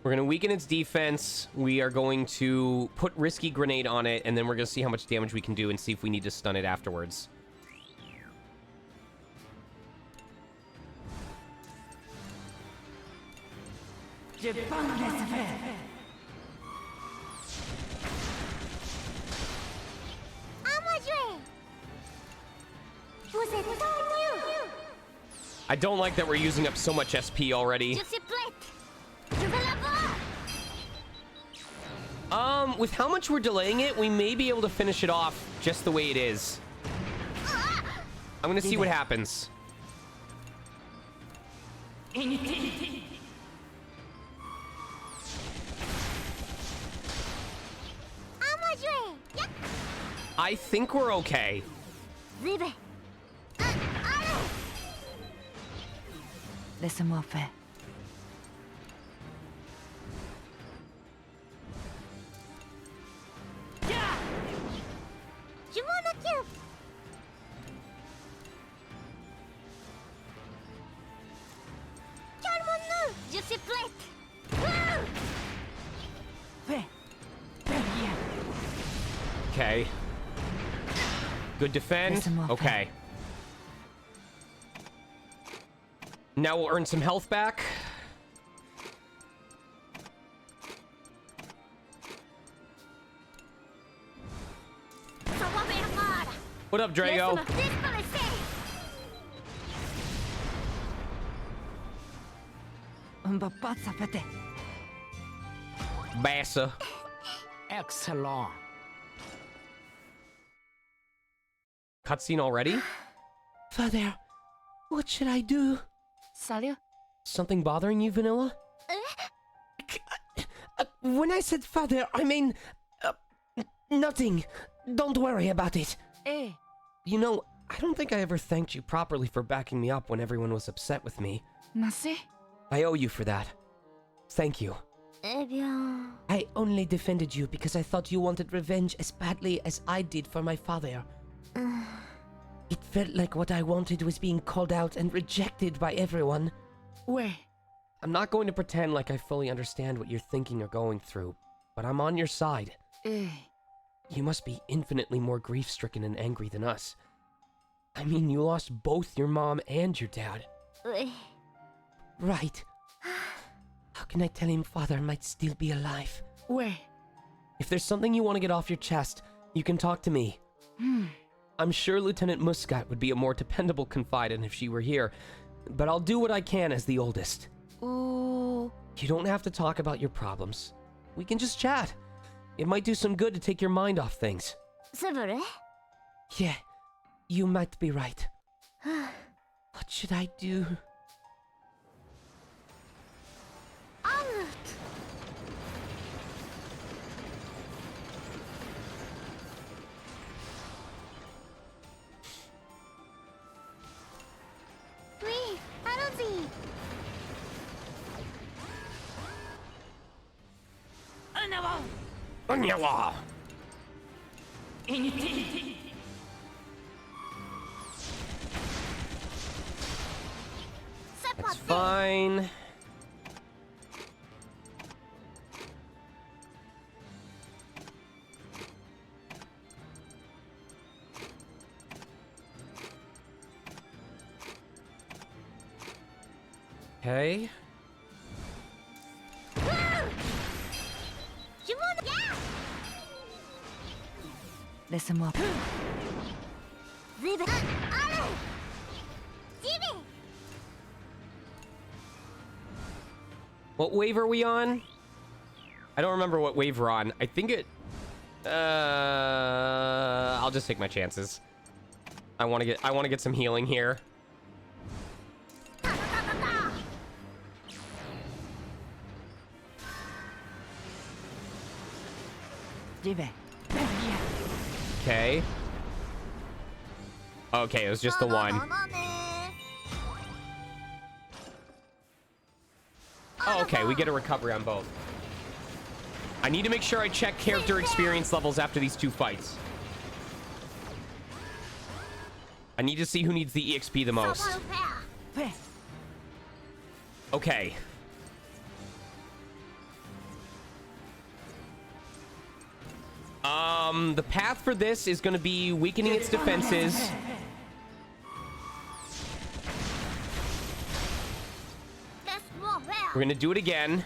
We're going to weaken its defense. We are going to put Risky Grenade on it, and then we're going to see how much damage we can do and see if we need to stun it afterwards. Je prends les affaires. Amadoué. Vous êtes tendu. I don't like that we're using up so much SP already. Je suis prête. Je vais la voir. With how much we're delaying it, we may be able to finish it off just the way it is. I'm gonna see what happens. Inutile. Amadoué. Ya. I think we're okay. J'y vais. Allez. Laisse-moi faire. Je m'en occupe. Calmons-nous. Je suis prête. Wouh. Fais. Fais bien. Okay. Good defend. Laisse-moi Okay. Now we'll earn some health back. Ça va bien mal. What up, Drago? Laisse-moi disparaître. On va pas s'affêter. Bassa. Excellent. Cutscene already? Father, what should I do? Salut. Something bothering you, Vanilla? When I said father, I mean... nothing. Don't worry about it. Eh. You know, I don't think I ever thanked you properly for backing me up when everyone was upset with me. Merci. I owe you for that. Thank you. Eh bien. I only defended you because I thought you wanted revenge as badly as I did for my father. It felt like what I wanted was being called out and rejected by everyone. Ouais. I'm not going to pretend like I fully understand what you're thinking or going through, but I'm on your side. Eh. You must be infinitely more grief-stricken and angry than us. I mean, you lost both your mom and your dad. Oui. Right. How can I tell him father might still be alive? Ouais. If there's something you want to get off your chest, you can talk to me. I'm sure Lieutenant Muscat would be a more dependable confidant if she were here, but I'll do what I can as the oldest. Ou. You don't have to talk about your problems. We can just chat. It might do some good to take your mind off things. C'est vrai? Yeah, you might be right. What should I do? En route. Oui, allons-y. En avant. Anyawa! Inutile. C'est That's parti. fine. Okay. Je m'en yeah. Laisse-moi. J'y vais. Allez. J'y vais. What wave are we on? I don't remember what wave we're on. I think it... I'll just take my chances. I want to get some healing here. Ta, ta, ta, ta, ta. J'y vais. Fais bien. Okay. Okay, it was just the one. Oh, okay, we get a recovery on both. I need to make sure I check character experience levels after these two fights. I need to see who needs the EXP the most. Fais. Okay. The path for this is going to be weakening its defenses. We're going to do it again.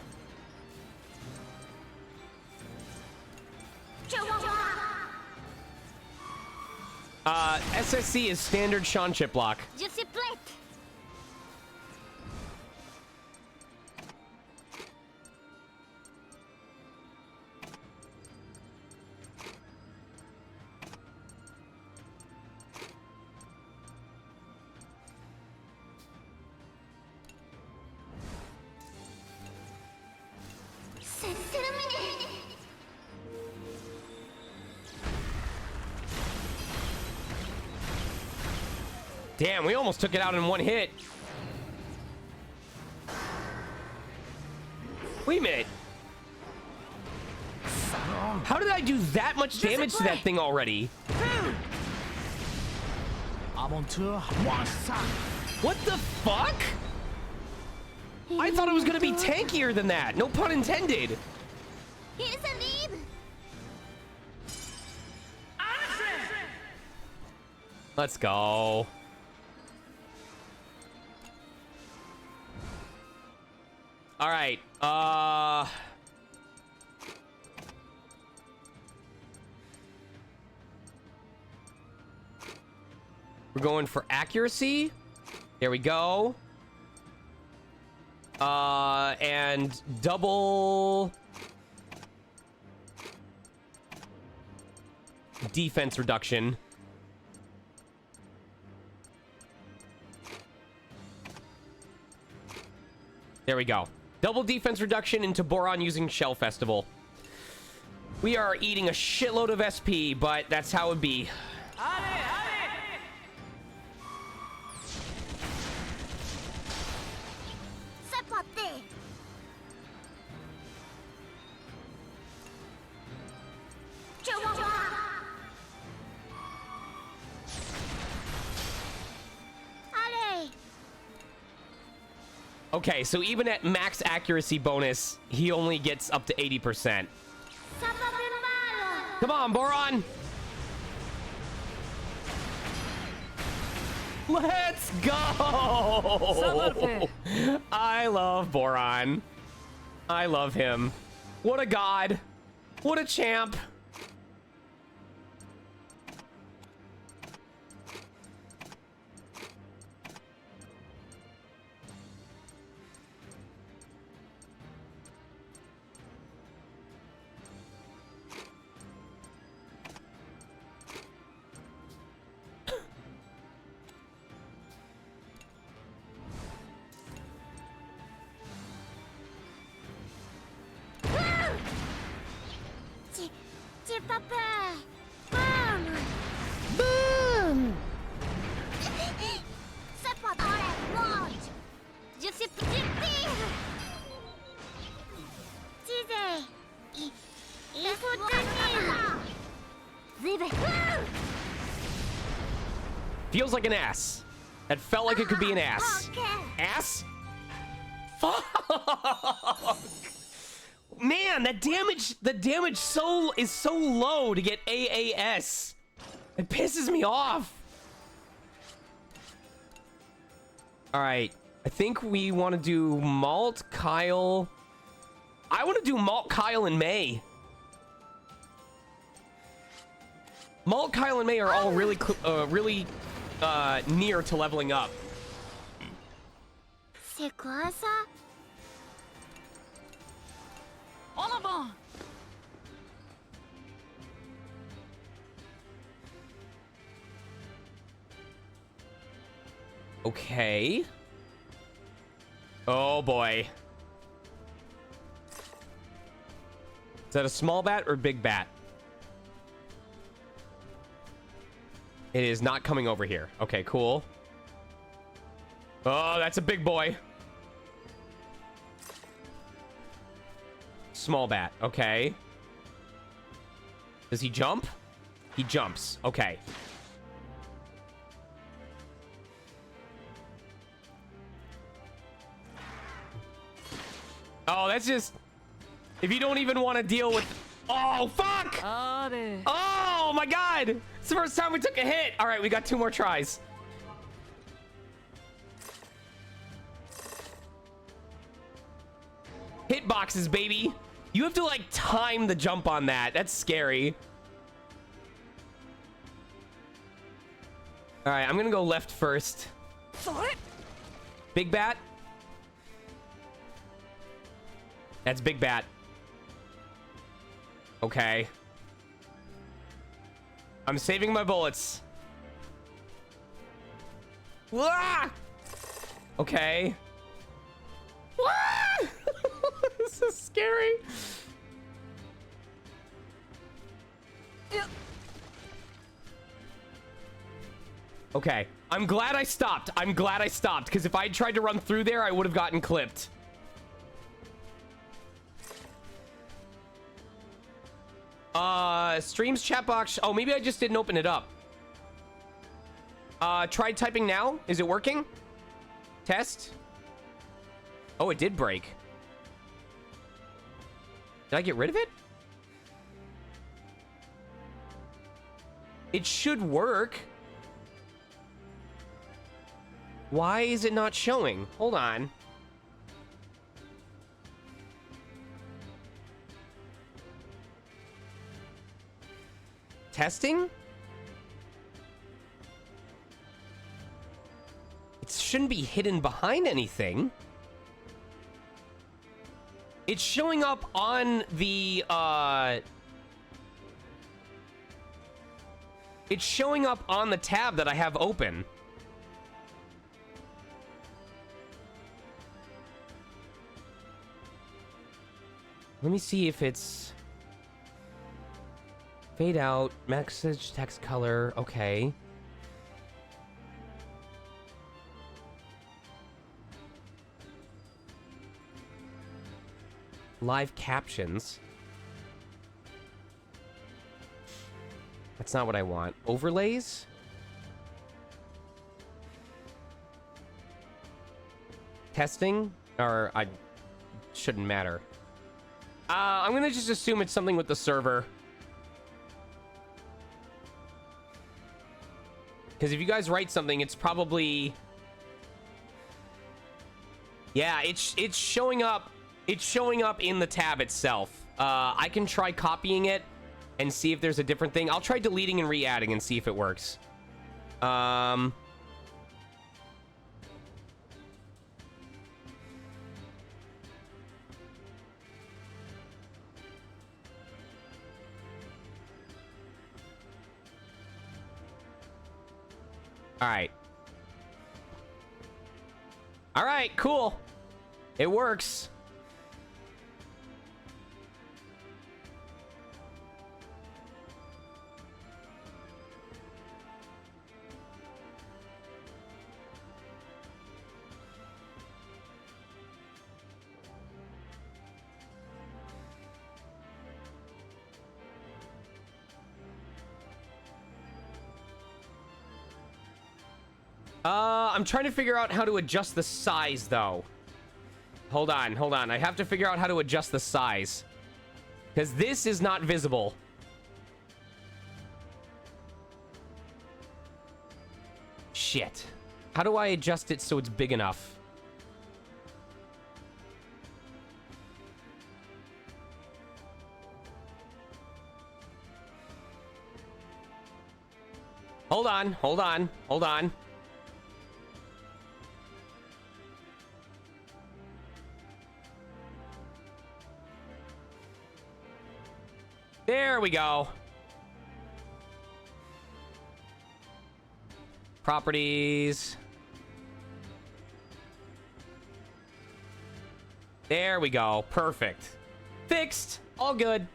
SSC is standard Sean-Chip block. Damn, we almost took it out in one hit. Wait a minute. How did I do that much damage to that thing already? What the fuck? I thought it was gonna be tankier than that. No pun intended. Here's a lead. Let's go. All right. We're going for accuracy. There we go. And double defense reduction. There we go. Double defense reduction into Boron using Shell Festival. We are eating a shitload of SP, but that's how it be. Okay, so even at max accuracy bonus, he only gets up to 80%. Come on, Boron! Let's go! I love Boron. I love him. What a god. What a champ. Boom! Feels like an ass. That felt like it could be an ass. Ass? Fuck! Man, that damage, the damage is so low to get AAS. It pisses me off. All right, I think we want to do Malt, Kyle. I want to do Malt, Kyle, and May. Malt, Kyle, and May are all really near to leveling up. Okay. Oh boy. Is that a small bat or big bat? It is not coming over here. Okay, cool. Oh, that's a big boy. Small bat. Okay. Does he jump? He jumps. Okay. Oh, that's just... If you don't even want to deal with... Oh, fuck! Oh! Oh my god! It's the first time we took a hit. All right, we got 2 more tries. Hitboxes, baby. You have to like time the jump on that. That's scary. All right, I'm gonna go left first. Big bat. That's big bat. Okay. I'm saving my bullets. Wah! Okay. Wah! This is scary. Okay. I'm glad I stopped. I'm glad I stopped, because if I had tried to run through there, I would have gotten clipped. Streams chat box. Oh, maybe I just didn't open it up. Try typing now. Is it working? Test. Oh, it did break. Did I get rid of it? It should work. Why is it not showing? Hold on. Testing? It shouldn't be hidden behind anything. It's showing up on the, it's showing up on the tab that I have open. Let me see if it's... Fade out, message, text color, okay. Live captions. That's not what I want. Overlays? Testing? Or I shouldn't matter. I'm gonna just assume it's something with the server. Because if you guys write something, it's probably... Yeah, it's showing up. It's showing up in the tab itself. I can try copying it and see if there's a different thing. I'll try deleting and re-adding and see if it works. All right. All right, cool. It works. I'm trying to figure out how to adjust the size, though. Hold on, hold on. I have to figure out how to adjust the size. Because this is not visible. Shit. How do I adjust it so it's big enough? Hold on, hold on, hold on. There we go. Properties. There we go. Perfect. Fixed. All good.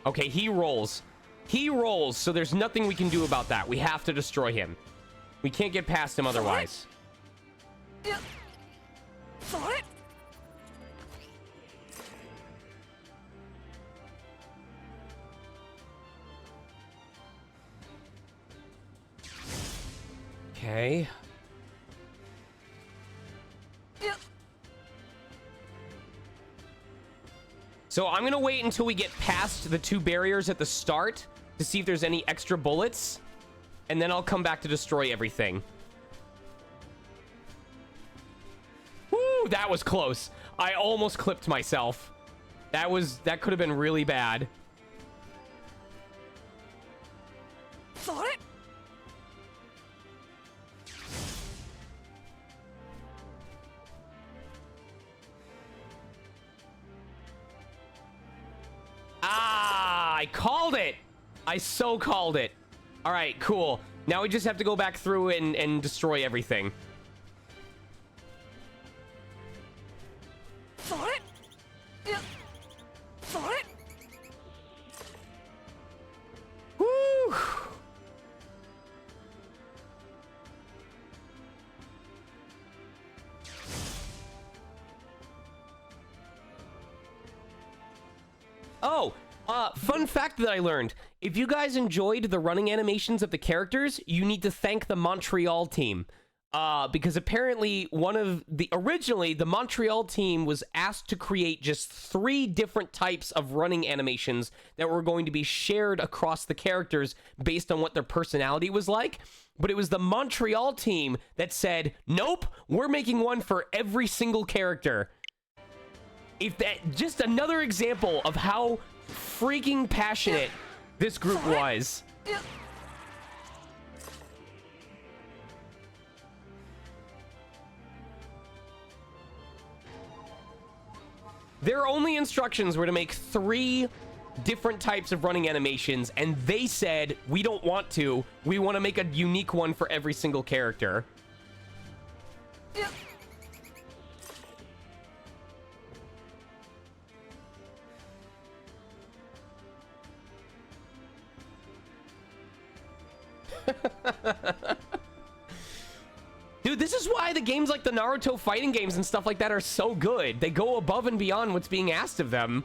Okay, he rolls. He rolls, so there's nothing we can do about that. We have to destroy him. We can't get past him otherwise. Okay. So I'm gonna wait until we get past the 2 barriers at the start to see if there's any extra bullets, and then I'll come back to destroy everything. Woo, that was close. I almost clipped myself. That could have been really bad. Ah, I called it. I so called it. All right, cool. Now we just have to go back through and destroy everything. Woo. Oh, fun fact that I learned. If you guys enjoyed the running animations of the characters, you need to thank the Montreal team. Because apparently originally the Montreal team was asked to create just 3 different types of running animations that were going to be shared across the characters based on what their personality was like. But it was the Montreal team that said, nope, we're making one for every single character. Just another example of how freaking passionate this group was. Their only instructions were to make 3 different types of running animations, and they said, we don't want to. We want to make a unique one for every single character. Dude, this is why the games like the Naruto fighting games and stuff like that are so good. They go above and beyond what's being asked of them.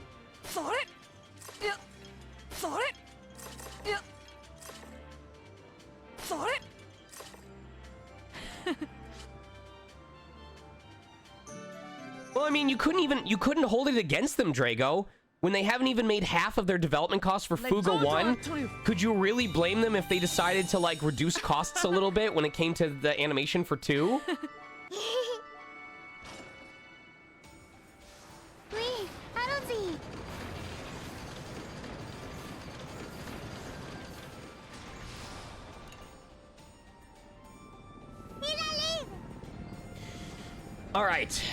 Well, I mean, you couldn't hold it against them, Drago. When they haven't even made half of their development costs for Fuga 1, could you really blame them if they decided to, like, reduce costs a little bit when it came to the animation for 2? Wait, I don't see. All right.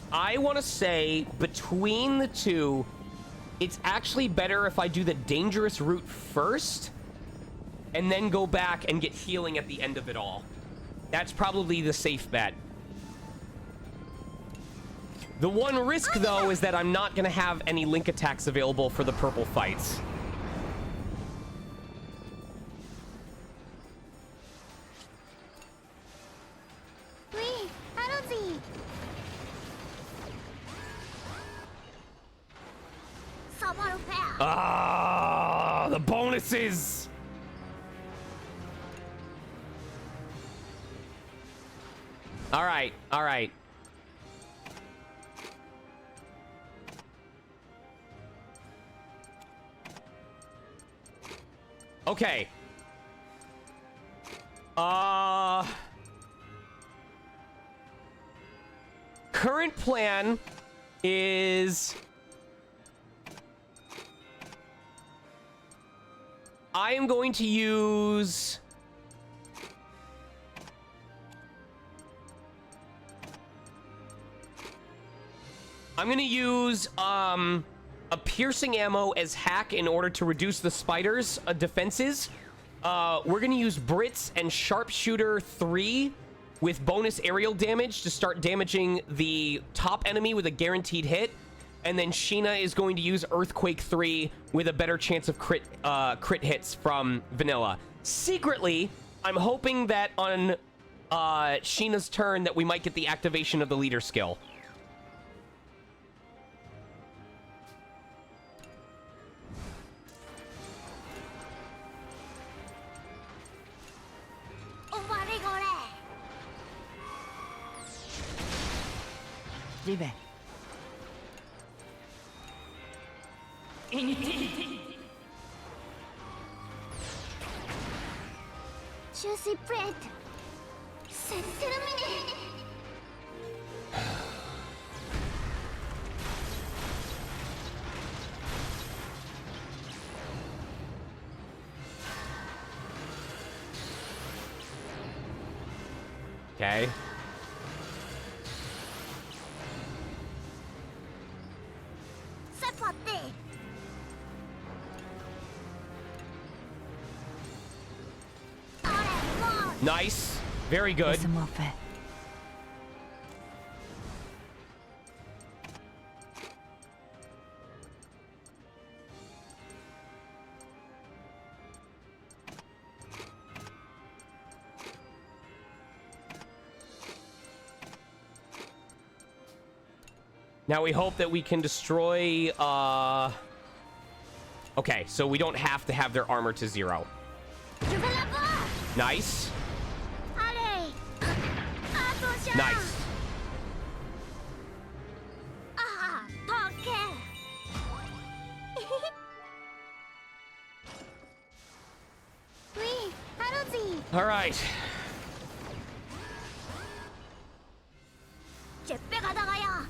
I want to say, between the 2, it's actually better if I do the dangerous route first, and then go back and get healing at the end of it all. That's probably the safe bet. The one risk, though, is that I'm not going to have any link attacks available for the purple fights. Wait, I don't see. Ah, the bonuses! All right, all right. Okay. Current plan is I am going to use a piercing ammo as hack in order to reduce the spiders' defenses. We're gonna use Brits and Sharpshooter 3 with bonus aerial damage to start damaging the top enemy with a guaranteed hit. And then Sheena is going to use Earthquake 3 with a better chance of crit hits from Vanilla. Secretly, I'm hoping that on Sheena's turn that we might get the activation of the leader skill. J'y vais. Inutile. Je suis prête. C'est terminé. Okay. C'est parti. Allez, mort. Nice. Very good. Laisse-moi faire. Now we hope that we can destroy, okay, so we don't have to have their armor to 0. Je vais là-bas. Nice. Allez. Attention. Nice. Ah, tanker. Oui, allons-y. All right. Je perdrai rien.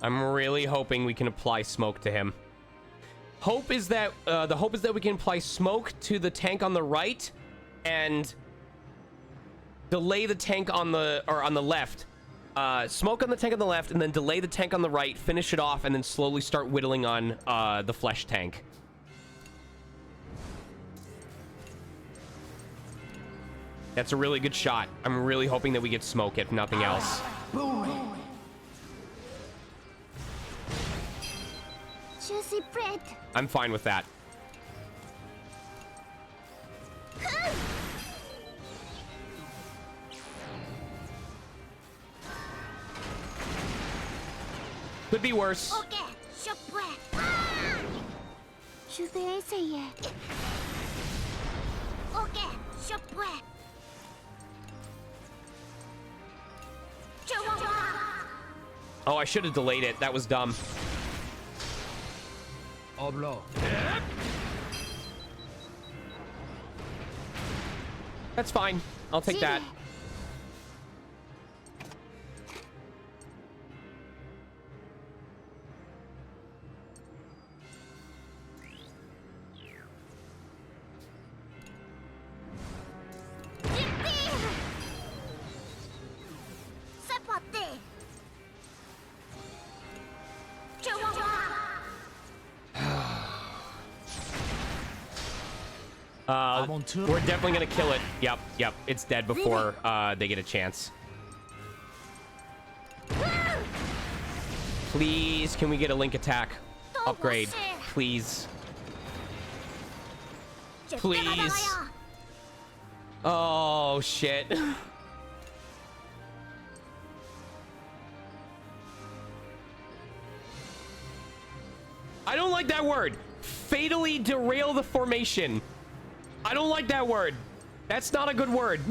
I'm really hoping we can apply smoke to him. Hope is that the hope is that we can apply smoke to the tank on the right and delay the tank on the left. Smoke on the tank on the left and then delay the tank on the right, finish it off, and then slowly start whittling on the flesh tank. That's a really good shot. I'm really hoping that we get smoke, if nothing else. Je suis prête. I'm fine with that. Could be worse. Ok, je suis prête. Ah! Je vais essayer. Ok, je suis prête. Je vais voir. Oh, I should have delayed it. That was dumb. Oblo. That's fine. I'll take that. C'est parti. Je vais voir. We're definitely gonna kill it. Yep. It's dead before they get a chance. Please, can we get a link attack upgrade? Please. Je Please. perdrai rien. Oh, shit. I don't like that word. Fatally derail the formation. I don't like that word. That's not a good word.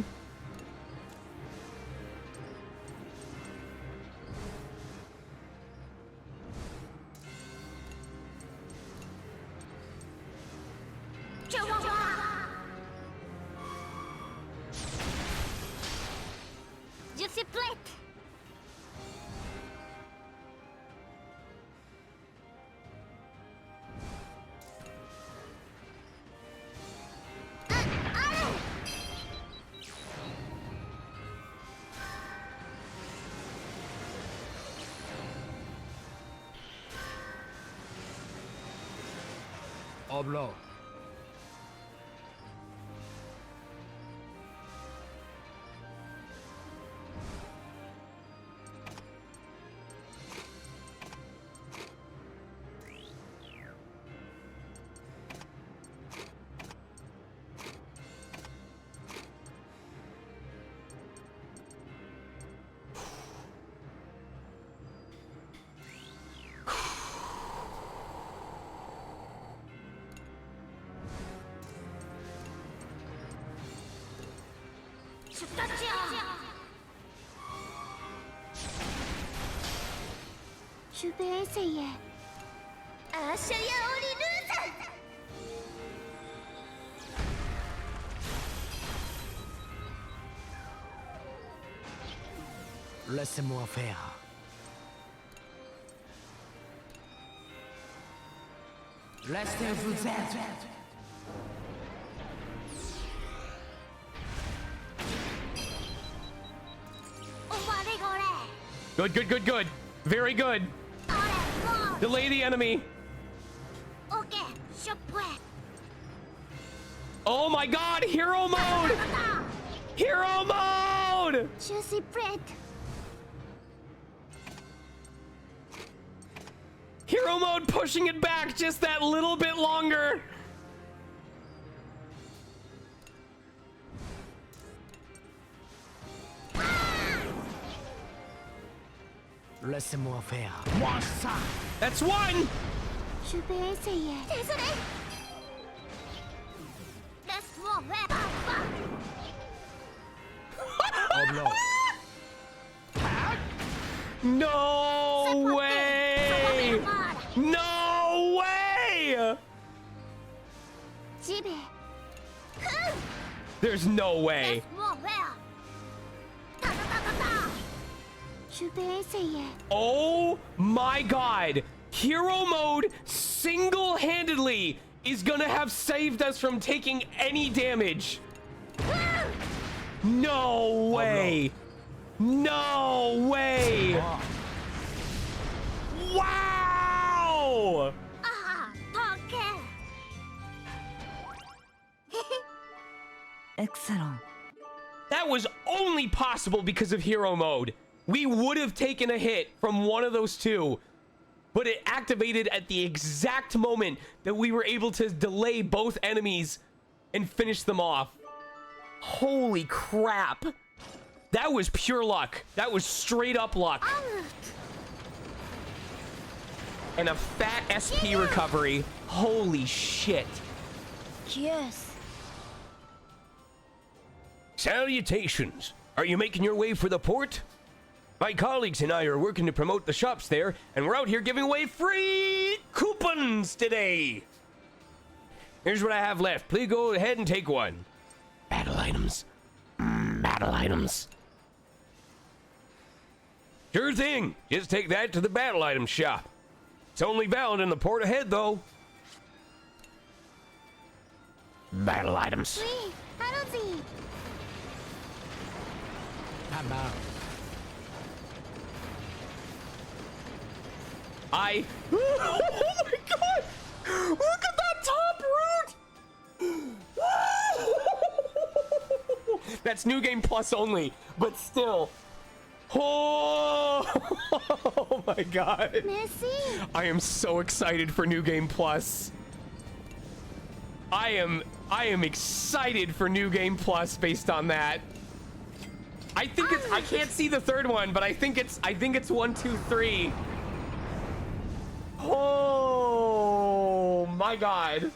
Je vais voir. Je suis prête. Allez. Oblo. Je vais essayer. Ashaya Orirusa! Laissez-moi faire. Laissez-vous être. On va rigoler. Good, good, good, good. Very good. Allez, go. Delay the enemy. Ok, je peux. Oh my god, hero mode! Hero mode! Je suis prête. Hero mode pushing it back just that little bit longer. Laissez-moi faire. Moi ça. That's one! Je vais essayer. Désolé. Laisse-moi faire. Oh non. No way! No way! J'y vais. There's no way. Laisse-moi faire. Ta ta ta ta ta. Je vais essayer. Oh my god. Hero mode single-handedly is gonna have saved us from taking any damage. No way. No way. Wow. Ah, ok. Excellent. That was only possible because of hero mode. We would have taken a hit from one of those two, but it activated at the exact moment that we were able to delay both enemies and finish them off. Holy crap. That was pure luck. That was straight up luck. And a fat SP recovery. Holy shit. Yes. Salutations! Are you making your way for the port? My colleagues and I are working to promote the shops there, and we're out here giving away free coupons today! Here's what I have left. Please go ahead and take one. Battle items. Battle items. Sure thing. Just take that to the battle item shop. It's only valid in the port ahead, though. Battle items. Oui, allons-y. Pas mal. Oh my god! Look at that top root! That's New Game Plus only, but still. Oh, oh my god. Merci. I am so excited for New Game Plus. I am excited for New Game Plus based on that. I think it's I can't see the third one, but I think it's 1, 2, 3. Oh my god.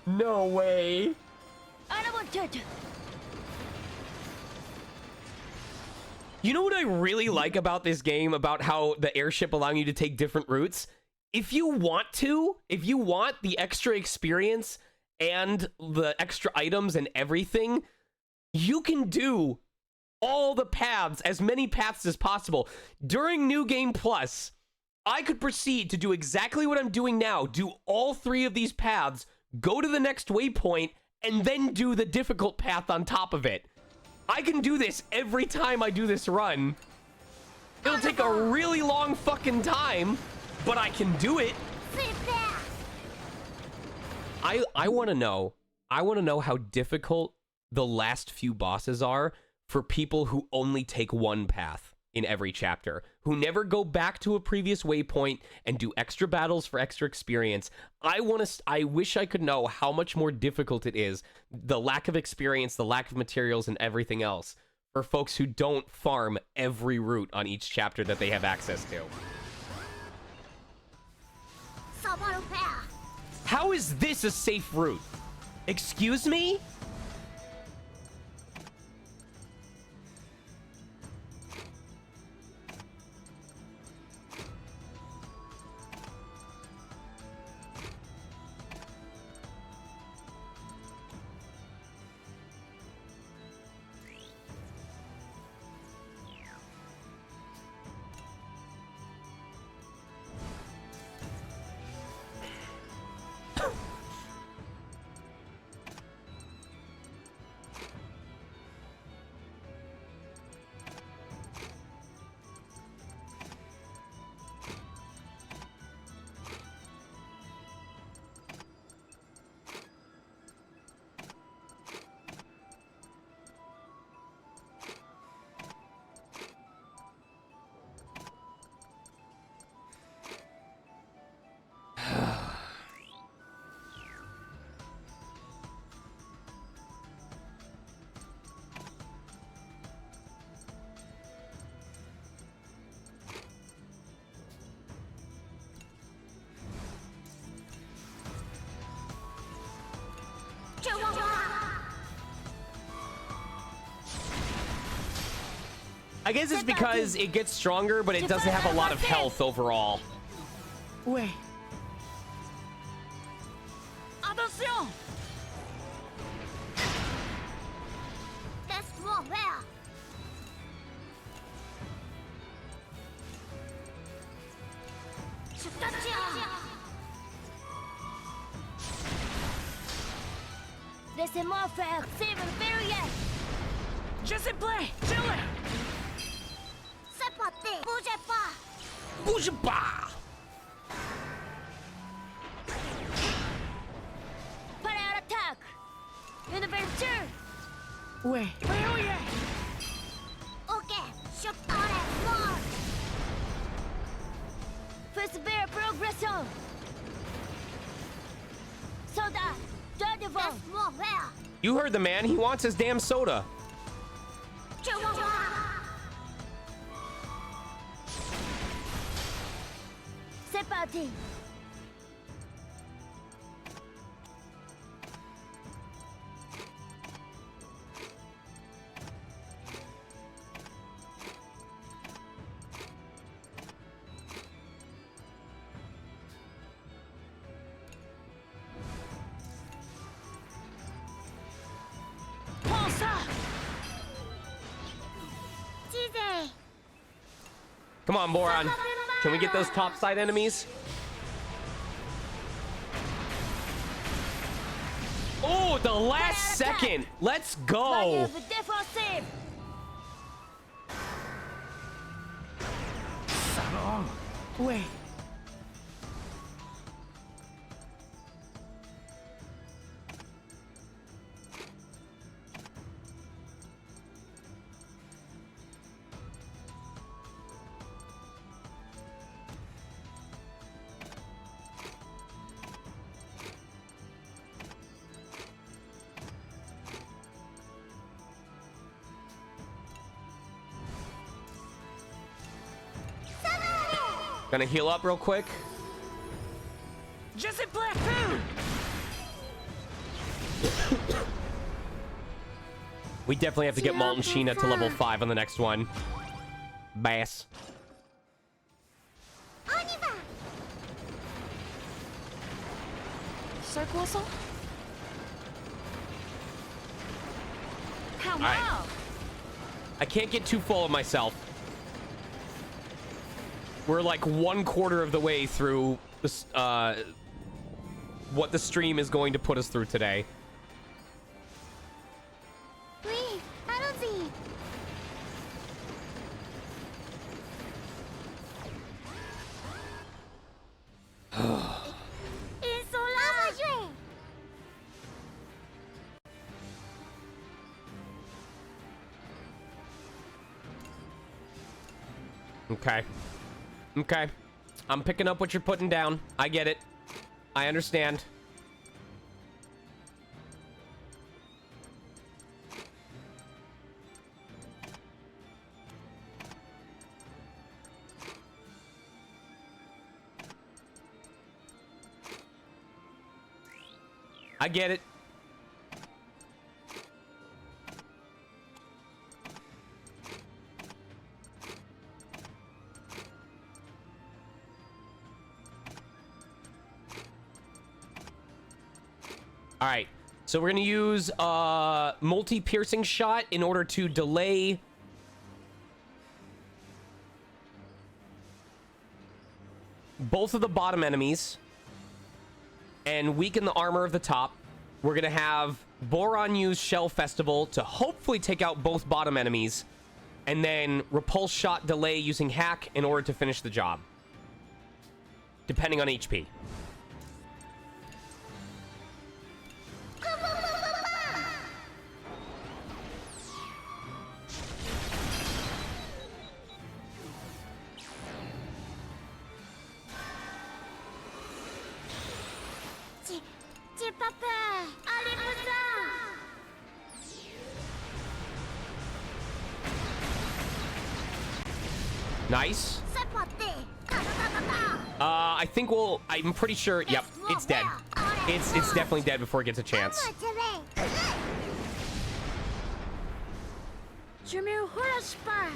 No way. You know what I really like about this game, about how the airship allowing you to take different routes? If you want the extra experience and the extra items and everything, you can do all the paths, as many paths as possible. During New Game Plus, I could proceed to do exactly what I'm doing now, do all 3 of these paths, go to the next waypoint, and then do the difficult path on top of it. I can do this every time I do this run. It'll take a really long fucking time, but I can do it. I want to know how difficult the last few bosses are for people who only take one path in every chapter, who never go back to a previous waypoint and do extra battles for extra experience. I wish I could know how much more difficult it is, the lack of experience, the lack of materials, and everything else, for folks who don't farm every route on each chapter that they have access to. How is this a safe route? Excuse me? I guess it's because it gets stronger, but it doesn't have a lot of health overall. Ouais. Attention! Laisse-moi faire. Je t'attire. Laissez-moi faire. C'est le verrouillé. Je suis prêt! Chiller! C'est parti. Bougez pas. Bouge pas! Prêt à l'attaque. Une ouverture. Ouais. Verrouillé! Ok. Je t'arrête. Mort. Persévère progression. Soldat. De devant. Laisse-moi faire. You heard the man. He wants his damn soda. Tu vas voir. C'est parti. Prends ça! Teasé. Come on, Boron. Can we get those top side enemies? Oh, the last second. Let's go. Manœuvre défensive. Ouais. Gonna heal up real quick. Je suis prêt! Feu! We definitely have to get Malt and Sheena to level 5 on the next one. Bass. On y va. C'est quoi ça? Come right. on! I can't get too full of myself. We're like 1/4 of the way through this, what the stream is going to put us through today. Oui, allons-y. Ils sont là. On va jouer. Okay. Okay. I'm picking up what you're putting down. I get it. I understand. I get it. All right, so we're gonna use multi-piercing shot in order to delay both of the bottom enemies and weaken the armor of the top. We're gonna have Boron use Shell Festival to hopefully take out both bottom enemies, and then repulse shot delay using hack in order to finish the job, depending on HP. J'ai pas peur. Allez, vous-en. Nice. C'est parti. I think we'll. I'm pretty sure. Yep, it's dead. It's definitely dead before it gets a chance. Je me relâche pas.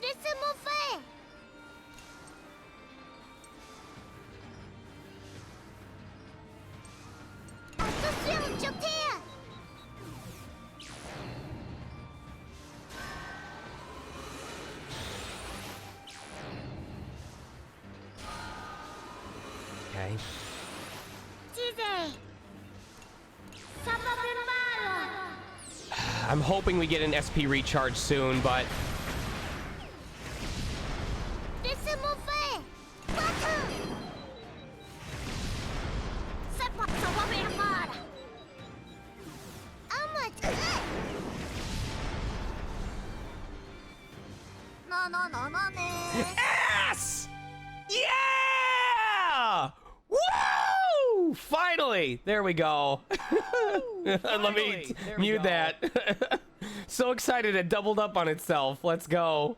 Laissez-moi faire. Attention, je tire. Okay. Teasez. Ça m'a fait mal. I'm hoping we get an SP recharge soon, but Laissez-moi faire. Battre. C'est pas ça va faire mal. Un mètre. Non, non, non, non, non. yes! Yeah! Woo! Finally! There we go. Let me mute that. So excited it doubled up on itself. Let's go.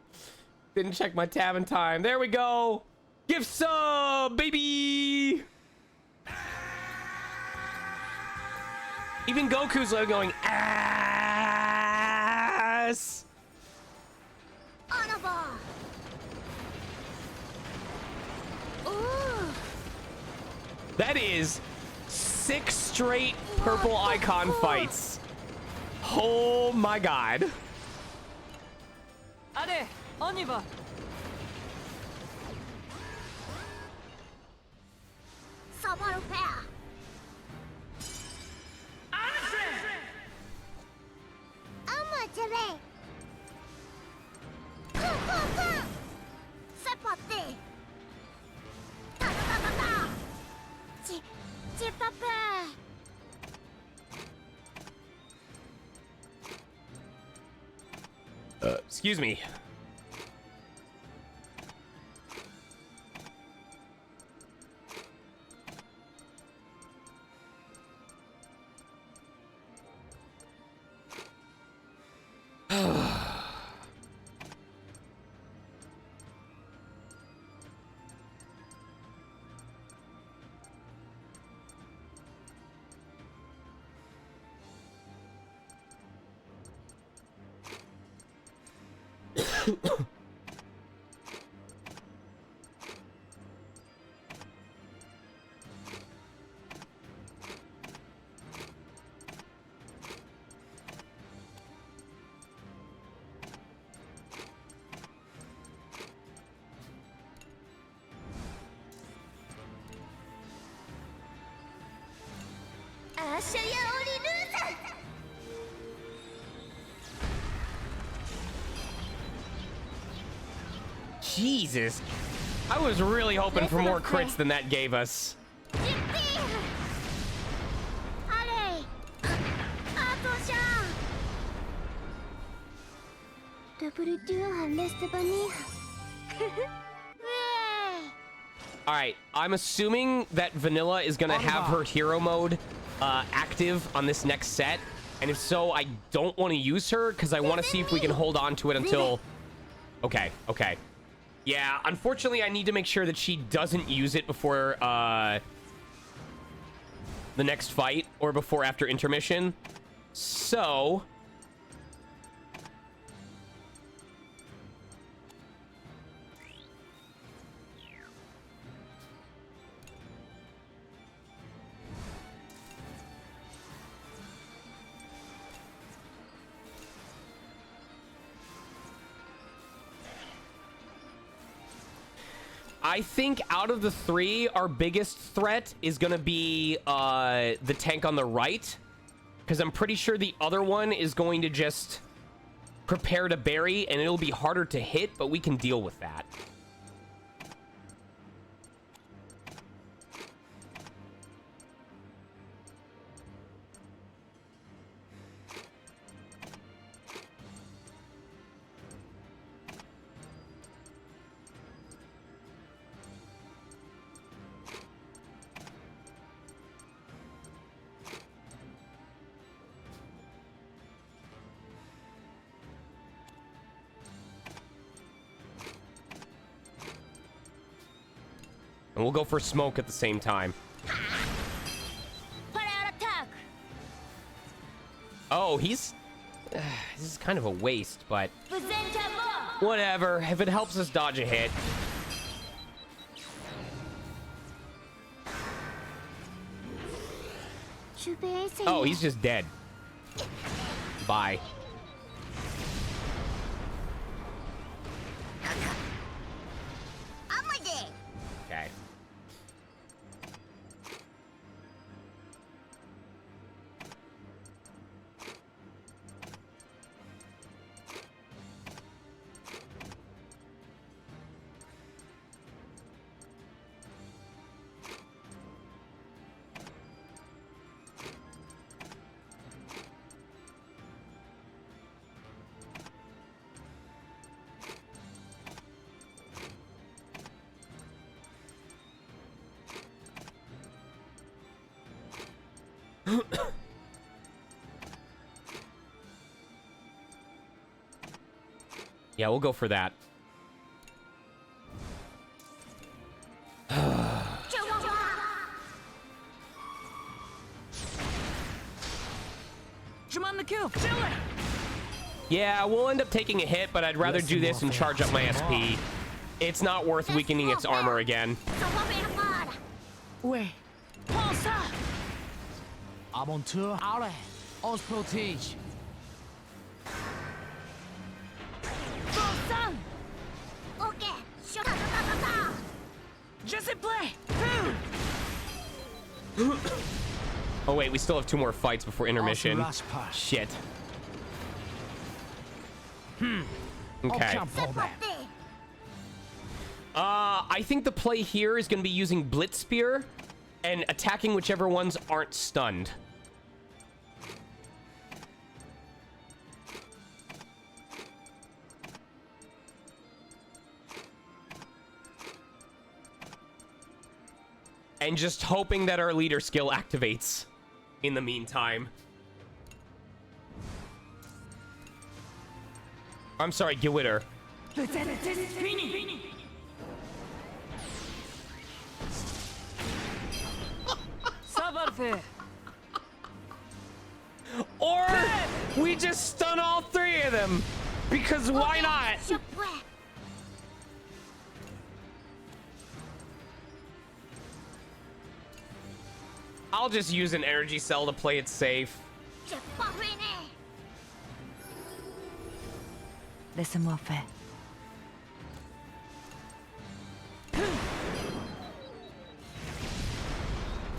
Didn't check my tab in time. There we go. Give sub, baby! Even Goku's going ass. En avant. Ooh. That is 6 straight purple icon fights. Oh my god. Allez, on y va. Ça va le faire. Un mètre. C'est parti. Ta ta ta ta ta. J'ai pas peur. Excuse me. Asha Yaori lose. Jesus. I was really hoping for more crits than that gave us. Allez. Attention. Double tour reste bonnie. All right, I'm assuming that Vanilla is gonna have her hero mode active on this next set, and if so, I don't want to use her because I want to see if we can hold on to it until. Okay, okay, yeah. Unfortunately, I need to make sure that she doesn't use it before the next fight or before after intermission. So. I think out of the three, our biggest threat is going to be the tank on the right. Because I'm pretty sure the other one is going to just prepare to bury, and it'll be harder to hit, but we can deal with that. And we'll go for smoke at the same time. Fire attack. Oh, he's... this is kind of a waste, but... Presenter bomb. whatever. If it helps us dodge a hit. Oh, he's just dead. Bye. Okay. Yeah, we'll go for that. Shimon the kill. Chill it. Yeah, we'll end up taking a hit, but I'd rather do this and charge up my SP. It's not worth weakening its armor again. Ouais. Prends ça. Aventure, allez, on se protège. Prends ça. Je sais play. Oh wait, we still have 2 more fights before intermission. Last part. Shit. Okay. Aucun problème. I think the play here is going to be using Blitz Spear and attacking whichever ones aren't stunned. And just hoping that our leader skill activates in the meantime. I'm sorry, Gewitter. Ça va le faire. Or we just stun all 3 of them. Because why not? I'll just use an energy cell to play it safe. Laissez-moi faire.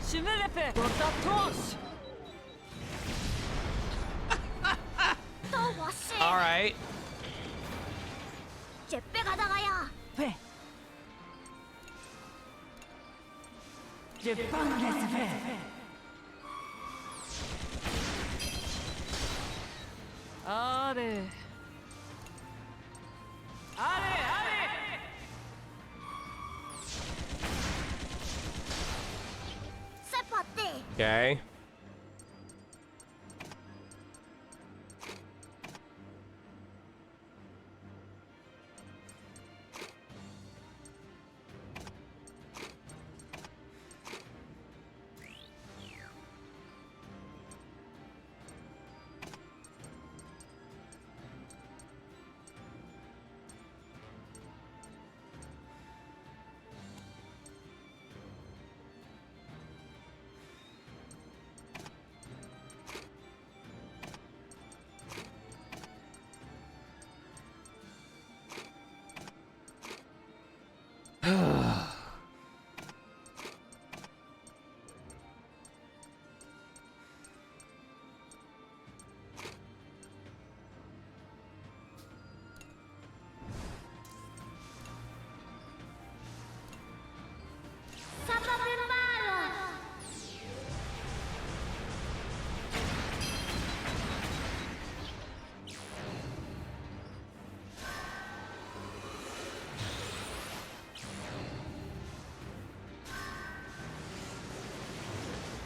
Je vais le faire. Pour ta torche. All right. Fais. Je pas me laisser faire. Allez. Allez, allez. Okay.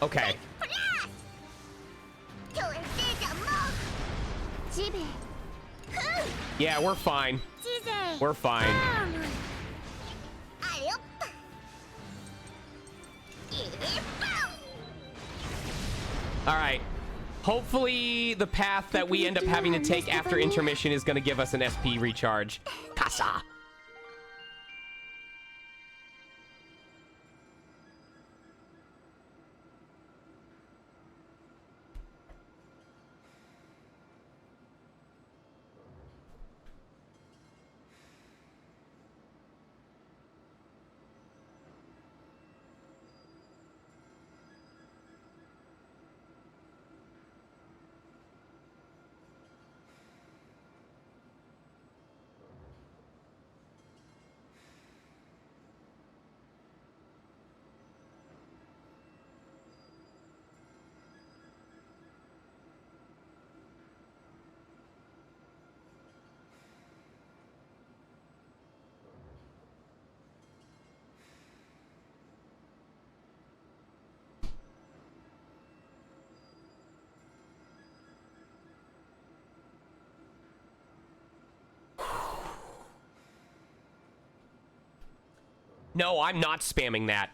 Okay. Yeah, we're fine. We're fine. All right. Hopefully the path that we end up having to take after intermission is going to give us an SP recharge. Casa. No, I'm not spamming that.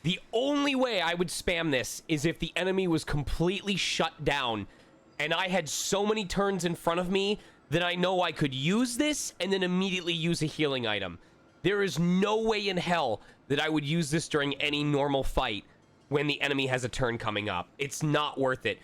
The only way I would spam this is if the enemy was completely shut down and I had so many turns in front of me that I know I could use this and then immediately use a healing item. There is no way in hell that I would use this during any normal fight when the enemy has a turn coming up. It's not worth it.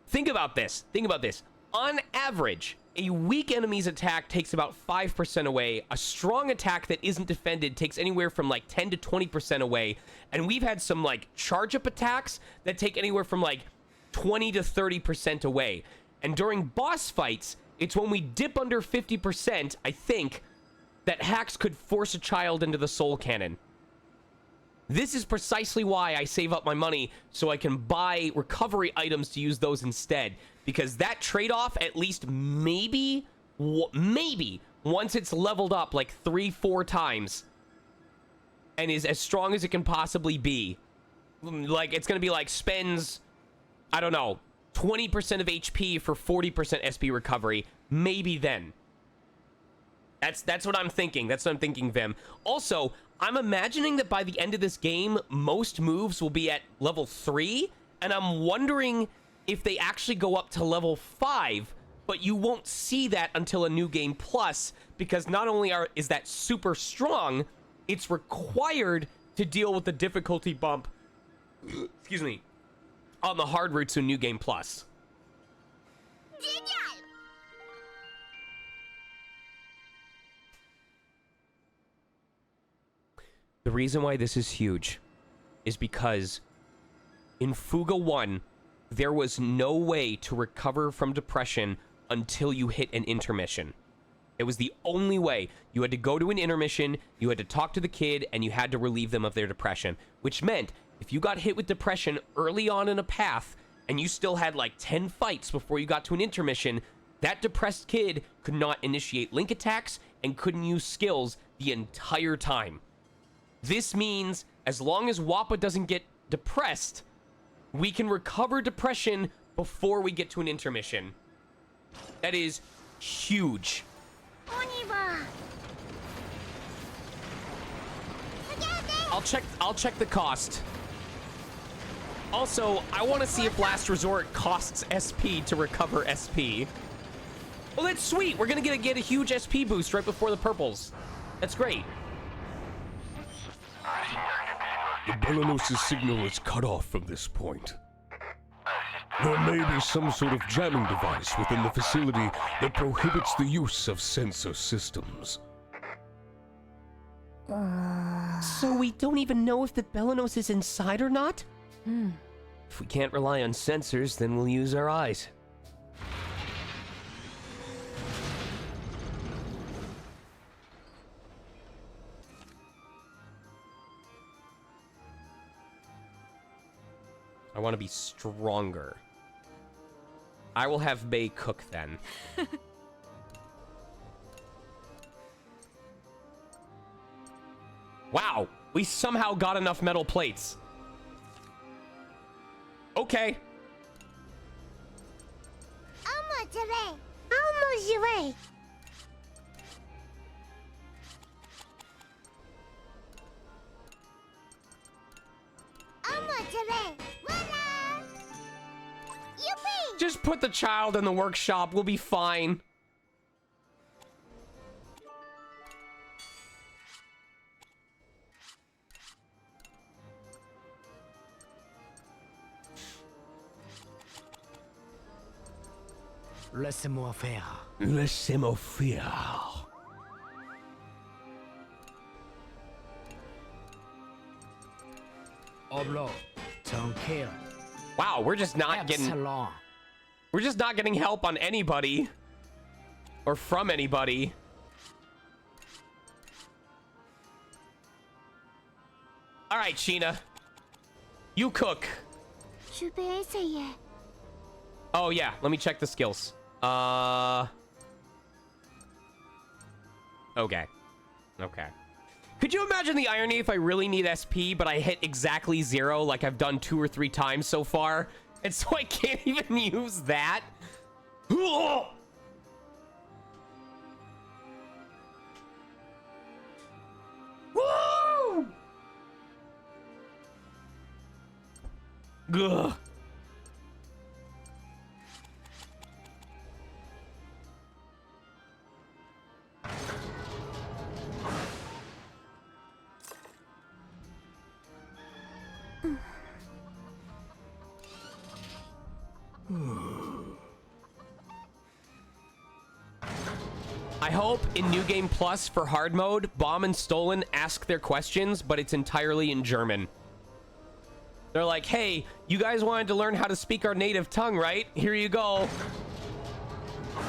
Think about this. Think about this. On average, a weak enemy's attack takes about 5% away. A strong attack that isn't defended takes anywhere from like 10 to 20% away. And we've had some like charge up attacks that take anywhere from like 20 to 30% away. And during boss fights, it's when we dip under 50%, I think, that hacks could force a child into the soul cannon. This is precisely why I save up my money so I can buy recovery items to use those instead. Because that trade-off, at least maybe once it's leveled up like 3-4 times and is as strong as it can possibly be, like it's gonna be like spends, I don't know, 20% of HP for 40% SP recovery. Maybe then. That's what I'm thinking. That's what I'm thinking, Vim. Also, I'm imagining that by the end of this game, most moves will be at level 3, and I'm wondering if they actually go up to level 5, but you won't see that until a New Game Plus, because not only is that super strong, it's required to deal with the difficulty bump, excuse me, on the hard routes to New Game Plus. The reason why this is huge is because in Fuga 1, there was no way to recover from depression until you hit an intermission. It was the only way. You had to go to an intermission, you had to talk to the kid, and you had to relieve them of their depression, which meant if you got hit with depression early on in a path and you still had like 10 fights before you got to an intermission, that depressed kid could not initiate link attacks and couldn't use skills the entire time. This means as long as Wappa doesn't get depressed, we can recover depression before we get to an intermission. That is huge. I'll check the cost. Also, I want to see if Last Resort costs SP to recover SP. Well, that's sweet. We're gonna get a huge SP boost right before the purples. That's great. The Belenos' signal is cut off from this point. There may be some sort of jamming device within the facility that prohibits the use of sensor systems. So we don't even know if the Belenos is inside or not? If we can't rely on sensors, then we'll use our eyes. I want to be stronger. I will have Bay cook then. Wow, we somehow got enough metal plates. Okay. Just put the child in the workshop. We'll be fine. Laissez-moi faire. Laissez-moi faire. Oblo. Tranquille. Wow, we're just not getting Epsilon. help on anybody or from anybody. All right, Sheena. You cook. Je vais essayer. Oh yeah, let me check the skills. Okay. Okay. Could you imagine the irony if I really need SP, but I hit exactly 0 like I've done 2 or 3 times so far? And so I can't even use that? Woo! Ugh. I hope in New Game Plus for hard mode, Bomb and Stolen ask their questions, but it's entirely in German. They're like, hey, you guys wanted to learn how to speak our native tongue, right? Here you go.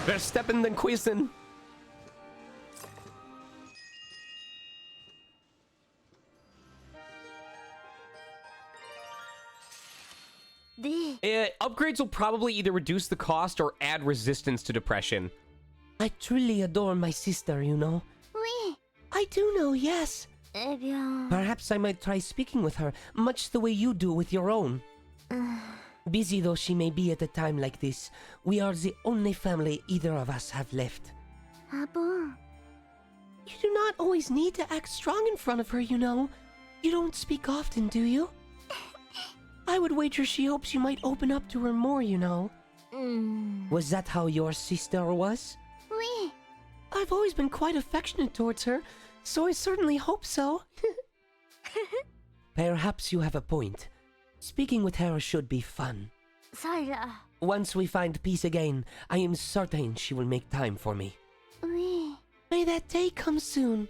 Versteppen den Quizen. Upgrades will probably either reduce the cost or add resistance to depression. I truly adore my sister, you know. Oui. I do know, yes. Eh bien. Perhaps I might try speaking with her, much the way you do with your own. Busy though she may be at a time like this, we are the only family either of us have left. Ah bon? You do not always need to act strong in front of her, you know. You don't speak often, do you? I would wager she hopes you might open up to her more, you know. Was that how your sister was? Oui. I've always been quite affectionate towards her, so I certainly hope so. Perhaps you have a point. Speaking with her should be fun. Ça Once we find peace again, I am certain she will make time for me. Oui. May that day come soon.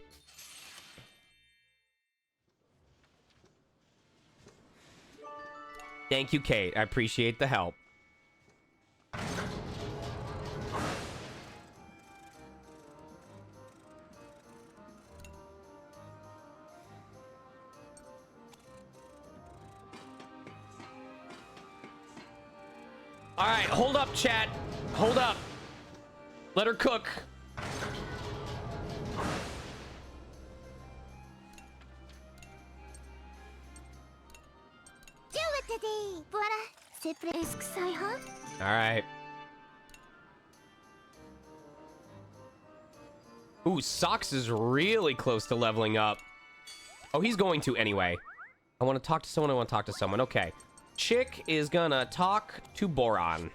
Thank you, Kate. I appreciate the help. All right, hold up, chat. Hold up. Let her cook. Do it today. Voilà. C'est presque ça, huh? All right. Ooh, Socks is really close to leveling up. Oh, he's going to anyway. I want to talk to someone. Okay. Chick is gonna talk to Boron.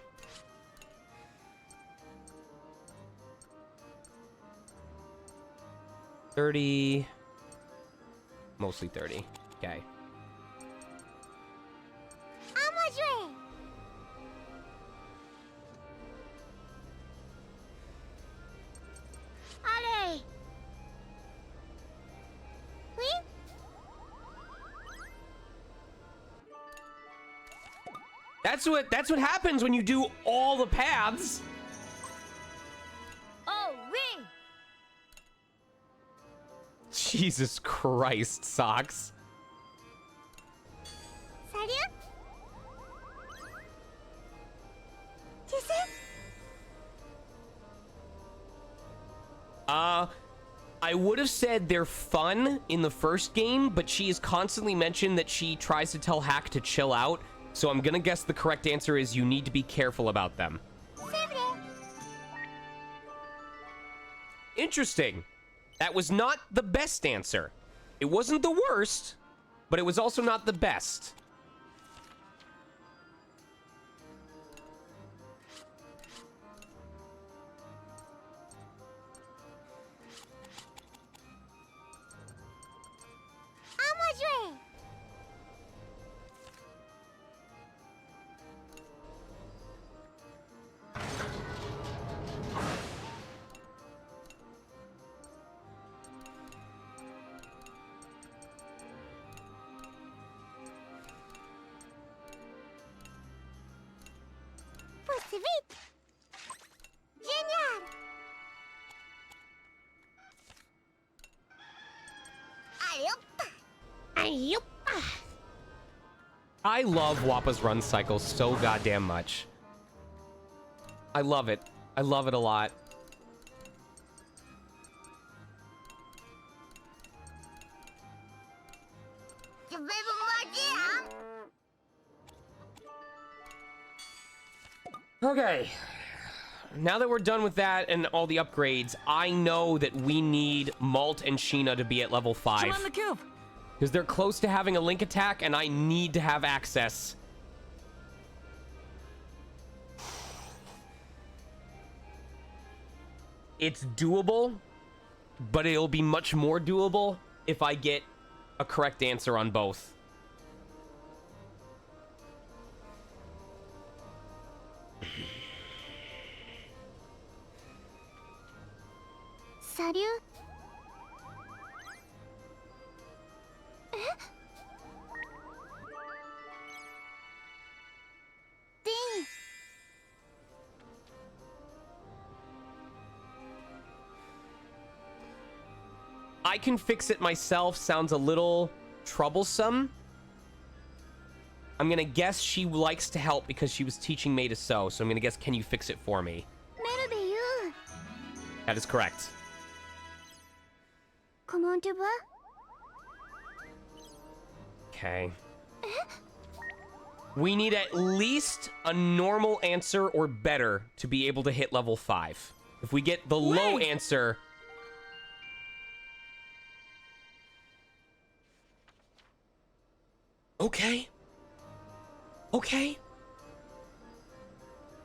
$30. Mostly 30. Okay. Allez. Oui? That's what happens when you do all the paths. Oh, oui. Jesus Christ, Socks. Salut. Tu sais? I would have said they're fun in the first game, but she has constantly mentioned that she tries to tell Hack to chill out. So I'm gonna guess the correct answer is you need to be careful about them. C'est vrai. Interesting. That was not the best answer. It wasn't the worst, but it was also not the best. C'est vite. Génial. Allez hop. Allez, hop. I love Wappa's run cycle so goddamn much. I love it. I love it a lot. Je vais vous manger, hein. Okay. Now that we're done with that and all the upgrades, I know that we need Malt and Sheena to be at level 5. Je m'en occupe. Because they're close to having a link attack, and I need to have access. It's doable, but it'll be much more doable if I get a correct answer on both. Salut. Ding. I can fix it myself sounds a little troublesome. I'm gonna guess she likes to help because she was teaching May to sew, so I'm gonna guess, can you fix it for me? Merveilleux. That is correct. Comment tu vas? Okay. We need at least a normal answer or better to be able to hit level 5. If we get the low answer... Okay. Okay.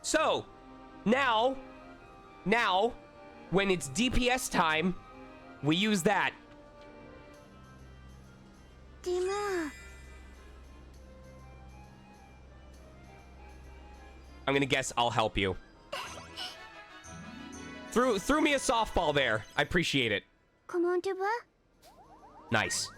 So, now, when it's DPS time, we use that. Dis-moi. I'm gonna guess I'll help you. Threw me a softball there. I appreciate it. Comment tu vas? Nice.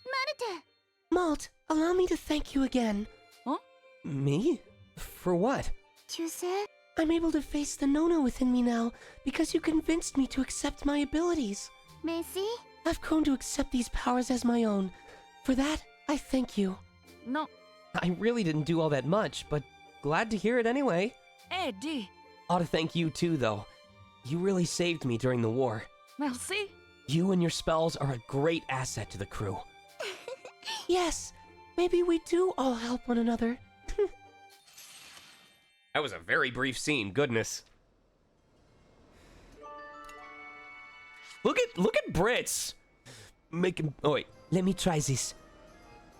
Marthe. Malt, allow me to thank you again. Huh? Me? For what? Tu sais, I'm able to face the Nona within me now because you convinced me to accept my abilities. merci. I've grown to accept these powers as my own. For that, I thank you. Non. I really didn't do all that much, but glad to hear it anyway. Eh, dis. Ought to thank you too, though. You really saved me during the war. Merci. You and your spells are a great asset to the crew. Yes, maybe we do all help one another. That was a very brief scene, goodness. Look at Brits. Making, oh wait. Let me try this.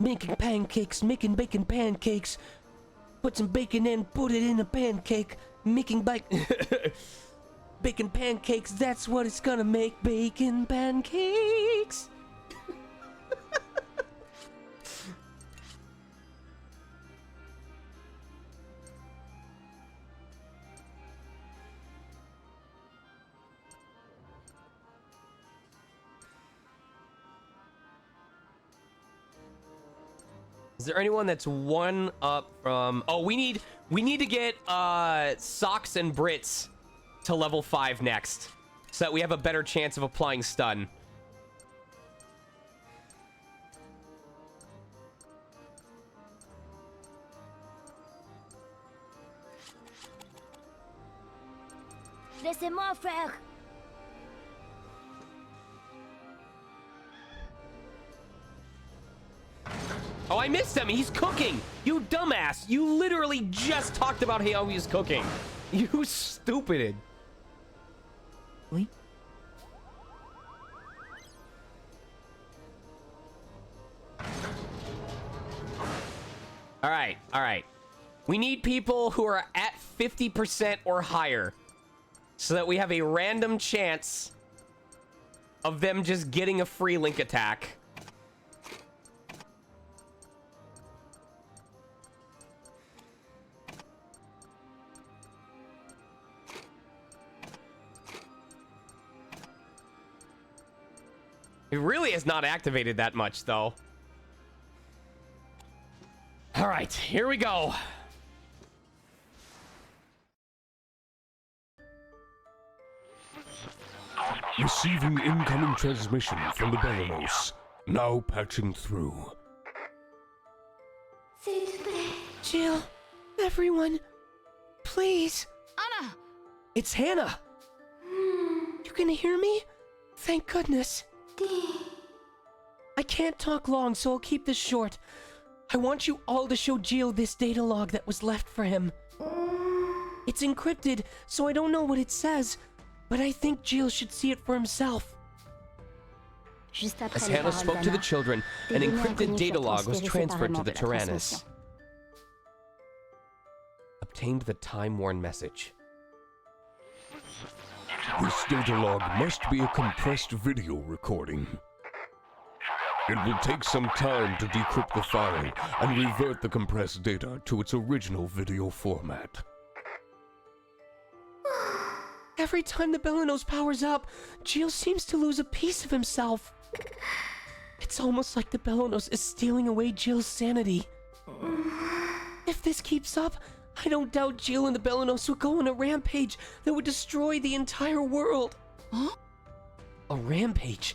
Making pancakes, making bacon pancakes. Put some bacon in, put it in a pancake. Making bacon pancakes, that's what it's gonna make. Bacon pancakes. Is there anyone that's one up from... Oh, we need to get Socks and Brits to level 5 next, so that we have a better chance of applying stun. Laissez-moi faire. Oh, I missed him. He's cooking. You dumbass. You literally just talked about how he was cooking. You stupid. Oui. All right. We need people who are at 50% or higher, so that we have a random chance of them just getting a free link attack. It really has not activated that much, though. All right, here we go. Receiving incoming transmission from the Belenos. Now patching through. Jill, everyone, please. Anna! It's Hannah. You can hear me? Thank goodness. I can't talk long, so I'll keep this short. I want you all to show Jill this data log that was left for him. It's encrypted, so I don't know what it says, but I think Jill should see it for himself. As Hannah spoke to the children, an encrypted data log was transferred to the Tyrannus. Obtained the time-worn message. This data log must be a compressed video recording. It will take some time to decrypt the file and revert the compressed data to its original video format. Every time the Belenos powers up, Jill seems to lose a piece of himself. It's almost like the Belenos is stealing away Jill's sanity. If this keeps up, I don't doubt Jill and the Belenos will go on a rampage that would destroy the entire world. Huh? A rampage?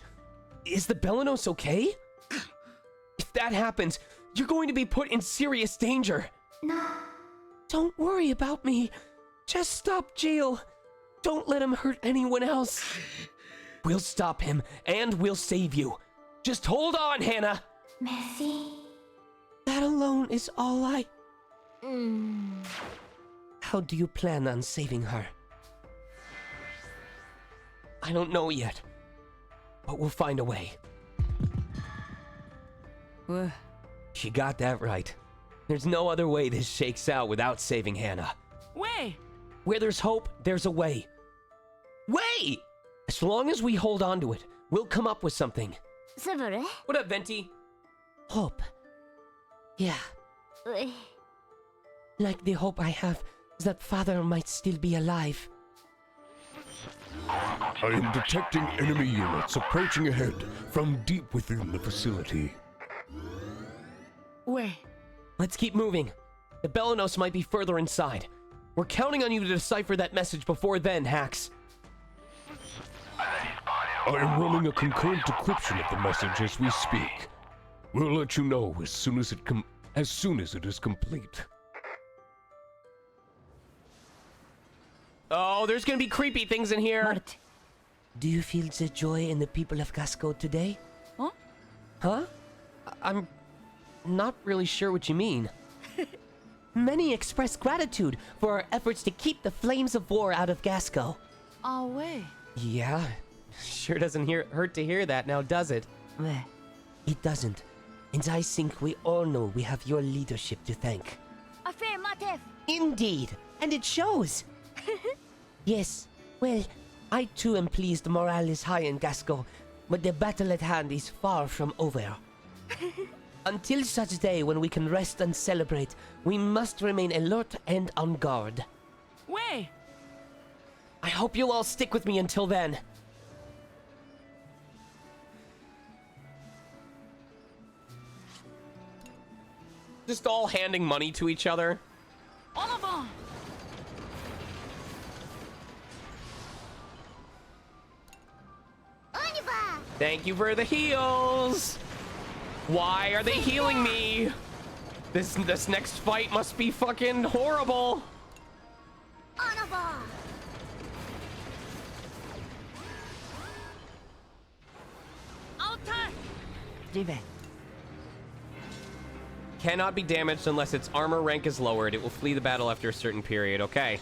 Is the Belenos okay? If that happens, you're going to be put in serious danger. No. Don't worry about me. Just stop Jill. Don't let him hurt anyone else. We'll stop him, and we'll save you. Just hold on, Hannah. Merci. That alone is all I... How do you plan on saving her? I don't know yet, but we'll find a way. She got that right. There's no other way this shakes out without saving Hannah. Way! Where there's hope, there's a way. Way! As long as we hold on to it, we'll come up with something. Suvuru? What up, Venti? Hope. Yeah. Like the hope I have that Father might still be alive. I am detecting enemy units approaching ahead from deep within the facility. Way. Let's keep moving. The Belenos might be further inside. We're counting on you to decipher that message before then, Hax. I am running a concurrent decryption of the message as we speak. We'll let you know as soon as it is complete. Oh, there's gonna be creepy things in here. Mart. Do you feel the joy in the people of Gasco today? Huh? Huh? I'm not really sure what you mean. Many express gratitude for our efforts to keep the flames of war out of Gasco. Oh, way. Yeah, sure doesn't hurt to hear that now, does it? Way. It doesn't. And I think we all know we have your leadership to thank. Affirmative. Indeed. And it shows. Yes. Well, I too am pleased morale is high in Gasco, but the battle at hand is far from over. Until such day when we can rest and celebrate, we must remain alert and on guard. Way. I hope you'll all stick with me until then. Just all handing money to each other. En avant. On y va. Thank you for the heals. Why are they healing me? This next fight must be fucking horrible. En avant. Alta. Driven. Cannot be damaged unless its armor rank is lowered. It will flee the battle after a certain period. Okay.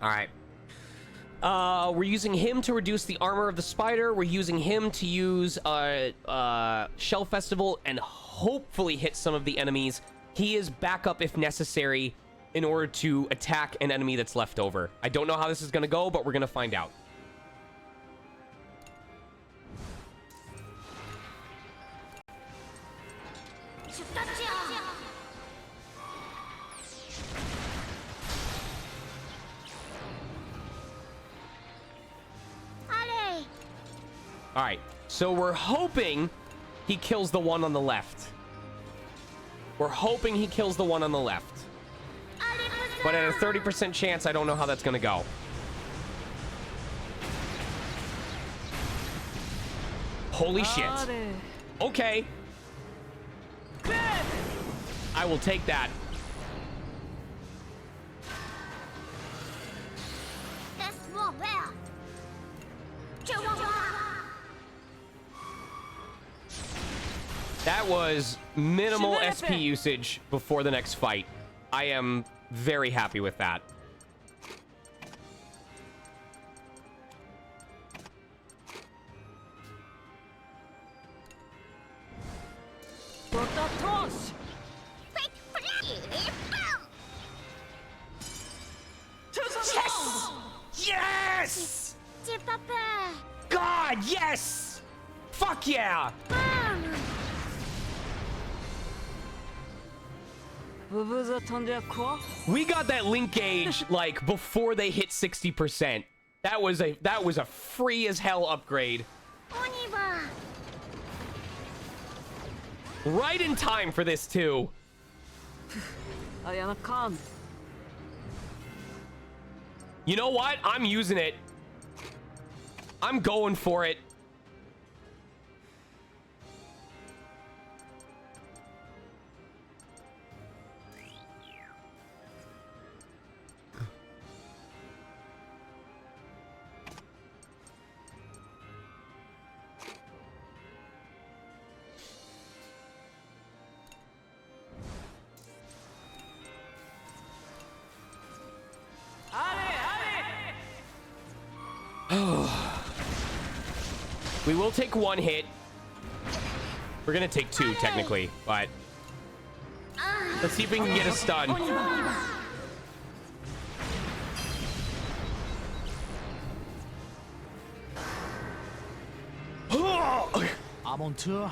All right. We're using him to reduce the armor of the spider. We're using him to use Shell Festival and hopefully hit some of the enemies. He is backup if necessary in order to attack an enemy that's left over. I don't know how this is going to go, but we're going to find out. All right, so we're hoping he kills the one on the left. We're hoping he kills the one on the left. But at a 30% chance, I don't know how that's gonna go. Holy shit. Okay. I will take that. That was minimal SP usage before the next fight. I am very happy with that. Yes! God, yes! Fuck yeah! We got that link gauge like before they hit 60%. That was a free as hell upgrade. Right in time for this too. You know what? I'm using it. I'm going for it. We will take one hit. We're gonna take two technically, but let's see if we can get a stun. I'm on tour.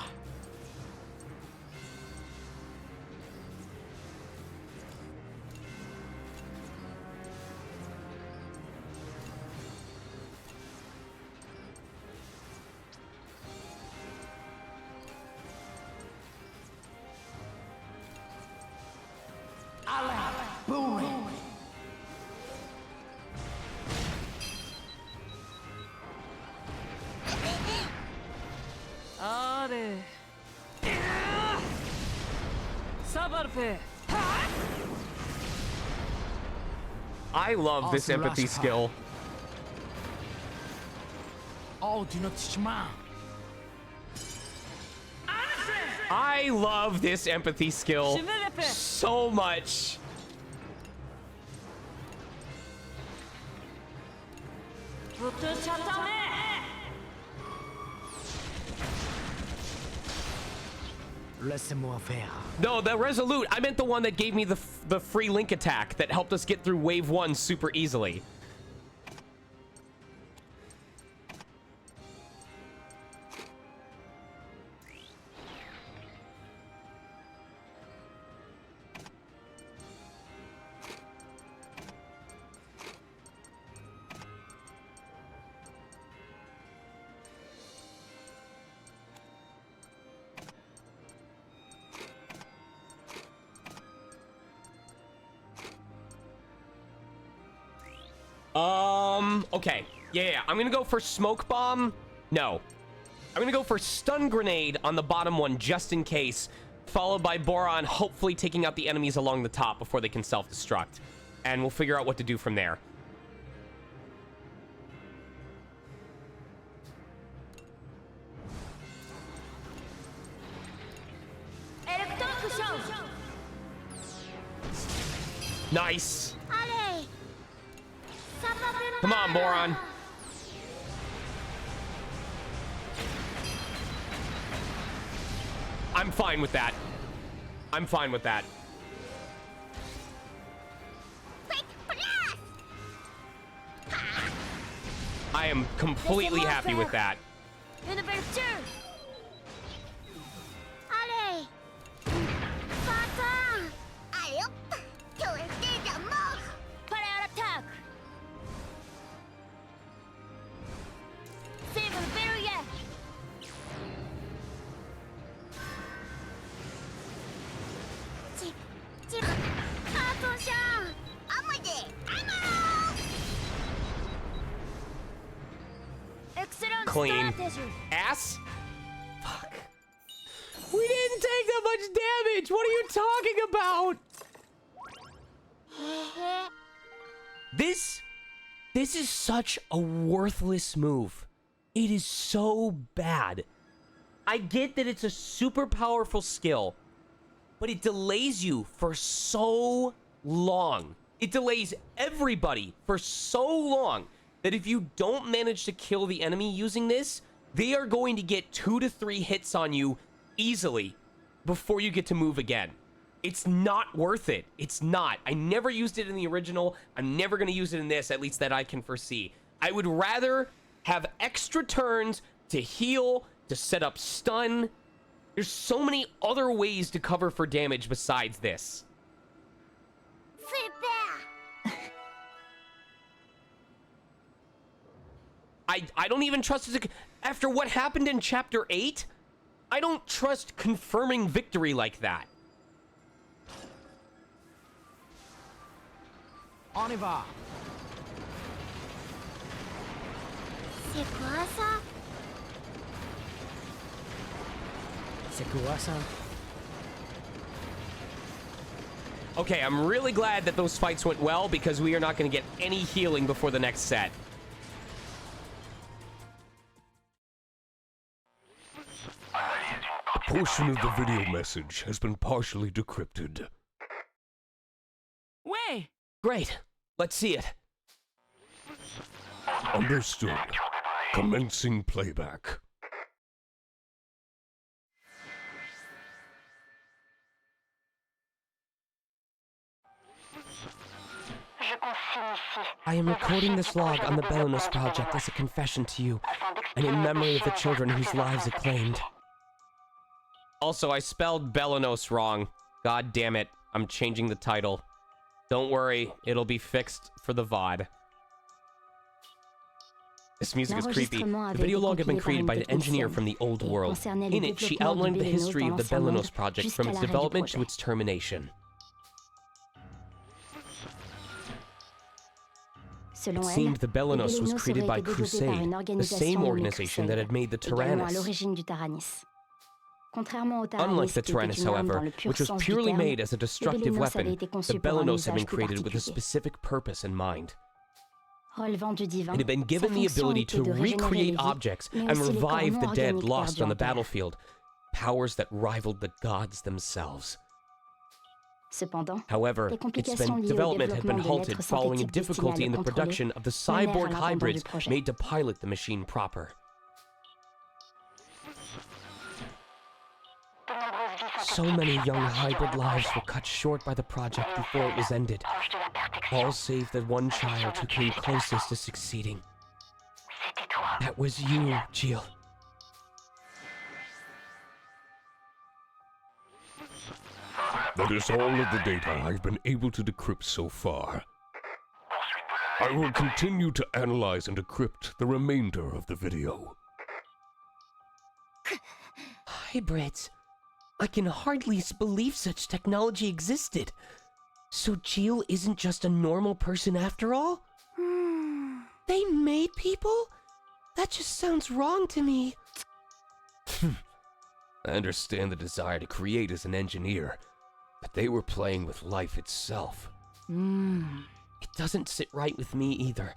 I love this empathy skill. Oh, do not touch man. I love this empathy skill so much. Laissez-moi faire. No, the Resolute. I meant the one that gave me the free link attack that helped us get through wave 1 super easily. Okay. Yeah. I'm gonna go for Smoke Bomb. No. I'm gonna go for Stun Grenade on the bottom one, just in case. Followed by Boron, hopefully taking out the enemies along the top before they can self-destruct. And we'll figure out what to do from there. Nice. Come on, moron. I'm fine with that. I'm fine with that. Quick blast! I am completely happy with that. Univerture! Allez! Pas-temps! Allez hop! Tourner de mort! Prêt à l'attaque! C'est le verrouillé! Attention! Amade! Ammo! Excellent Clean. strategy! Ass? Fuck. We didn't take that much damage. What are you talking about? This is such a worthless move. It is so bad. I get that it's a super powerful skill, but it delays you for so long. It delays everybody for so long that if you don't manage to kill the enemy using this, they are going to get 2 to 3 hits on you easily before you get to move again. It's not worth it. It's not. I never used it in the original. I'm never going to use it in this, at least that I can foresee. I would rather have extra turns to heal, to set up stun. There's so many other ways to cover for damage besides this. Super! I don't even trust it. After what happened in Chapter 8, I don't trust confirming victory like that. On y va. C'est quoi ça? C'est quoi ça? Okay, I'm really glad that those fights went well because we are not going to get any healing before the next set. A portion of the video message has been partially decrypted. Ouais. Great. Let's see it. Understood. Commencing playback. I am recording this log on the Belenos project as a confession to you, and in memory of the children whose lives it claimed. Also, I spelled Belenos wrong. God damn it. I'm changing the title. Don't worry, it'll be fixed for the VOD. This music is creepy. The video log had been created by an engineer from the old world. In it, she outlined the history of the Belenos project from its development to its termination. It seemed the Belenos was created by Crusade, the same organization that had made the Tyrannus. Unlike the Tyrannus, however, which was purely made as a destructive weapon, the Belenos had been created with a specific purpose in mind. It had been given the ability to recreate objects and revive the dead lost on the battlefield, powers that rivaled the gods themselves. However, its development had been halted following a difficulty in the production of the cyborg hybrids made to pilot the machine proper. So many young hybrid lives were cut short by the project before it was ended, all save the one child who came closest to succeeding. That was you, Jill. That is all of the data I've been able to decrypt so far. I will continue to analyze and decrypt the remainder of the video. Hybrids. I can hardly believe such technology existed. So Jill isn't just a normal person after all? They made people? That just sounds wrong to me. I understand the desire to create as an engineer, but they were playing with life itself. It doesn't sit right with me either.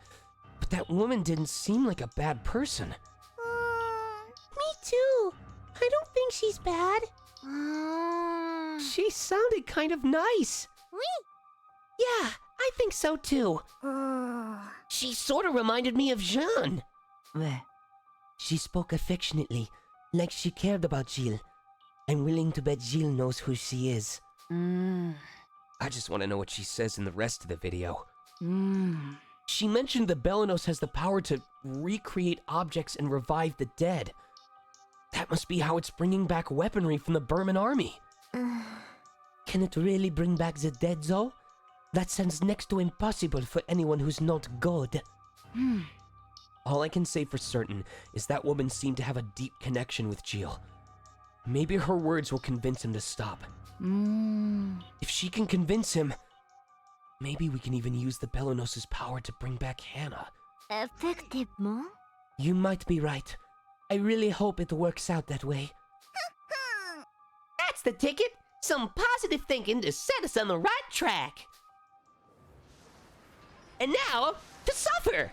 But that woman didn't seem like a bad person. Me too. I don't think she's bad. She sounded kind of nice. Oui. Yeah, I think so too. She sort of reminded me of Jeanne. Ouais. She spoke affectionately, like she cared about Gilles. I'm willing to bet Gilles knows who she is. I just want to know what she says in the rest of the video. She mentioned the Belenos has the power to recreate objects and revive the dead. That must be how it's bringing back weaponry from the Burman army. Can it really bring back the dead, though? That sounds next to impossible for anyone who's not God. All I can say for certain is that woman seemed to have a deep connection with Gilles. Maybe her words will convince him to stop. If she can convince him, maybe we can even use the Belenos' power to bring back Hannah. Effectivement? You might be right. I really hope it works out that way. That's the ticket! Some positive thinking to set us on the right track! And now, to suffer!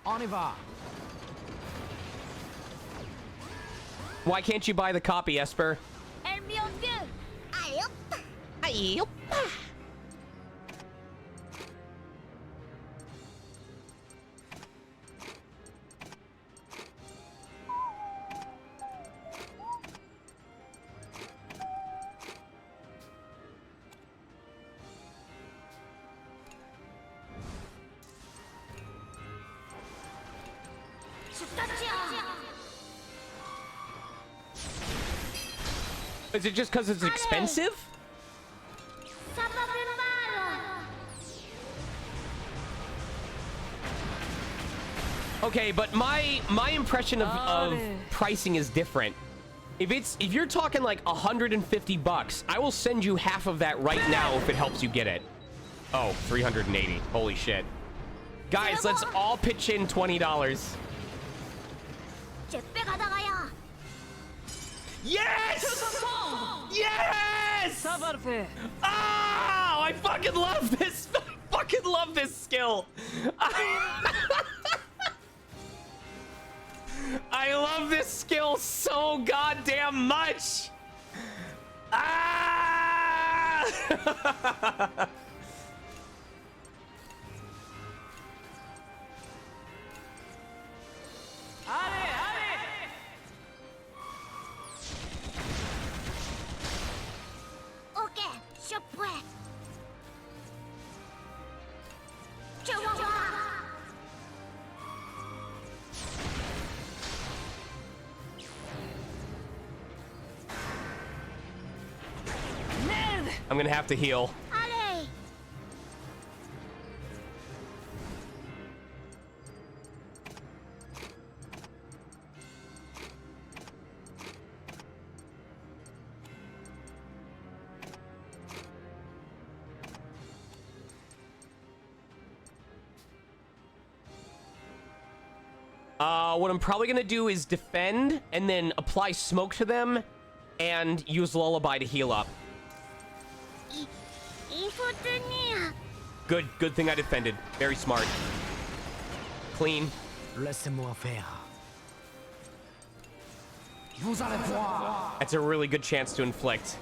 On y va. Why can't you buy the copy, Esper? Hermione! Ayop! Ayop. Is it just because it's expensive? Okay, but my impression of pricing is different. If you're talking like $150, I will send you half of that right now if it helps you get it. Oh, 380. Holy shit. Guys, let's all pitch in $20. Yes! Yes! Parfait. Oh, I fucking love this. I fucking love this skill. I love this skill so goddamn much. Ah! Ok, je prêt. Je vois. I'm gonna have to heal. Allez. What I'm probably gonna do is defend and then apply smoke to them and use Lullaby to heal up. Il faut tenir. Good thing I defended. Very smart. Clean. Laissez-moi faire. Vous allez voir. That's a really good chance to inflict.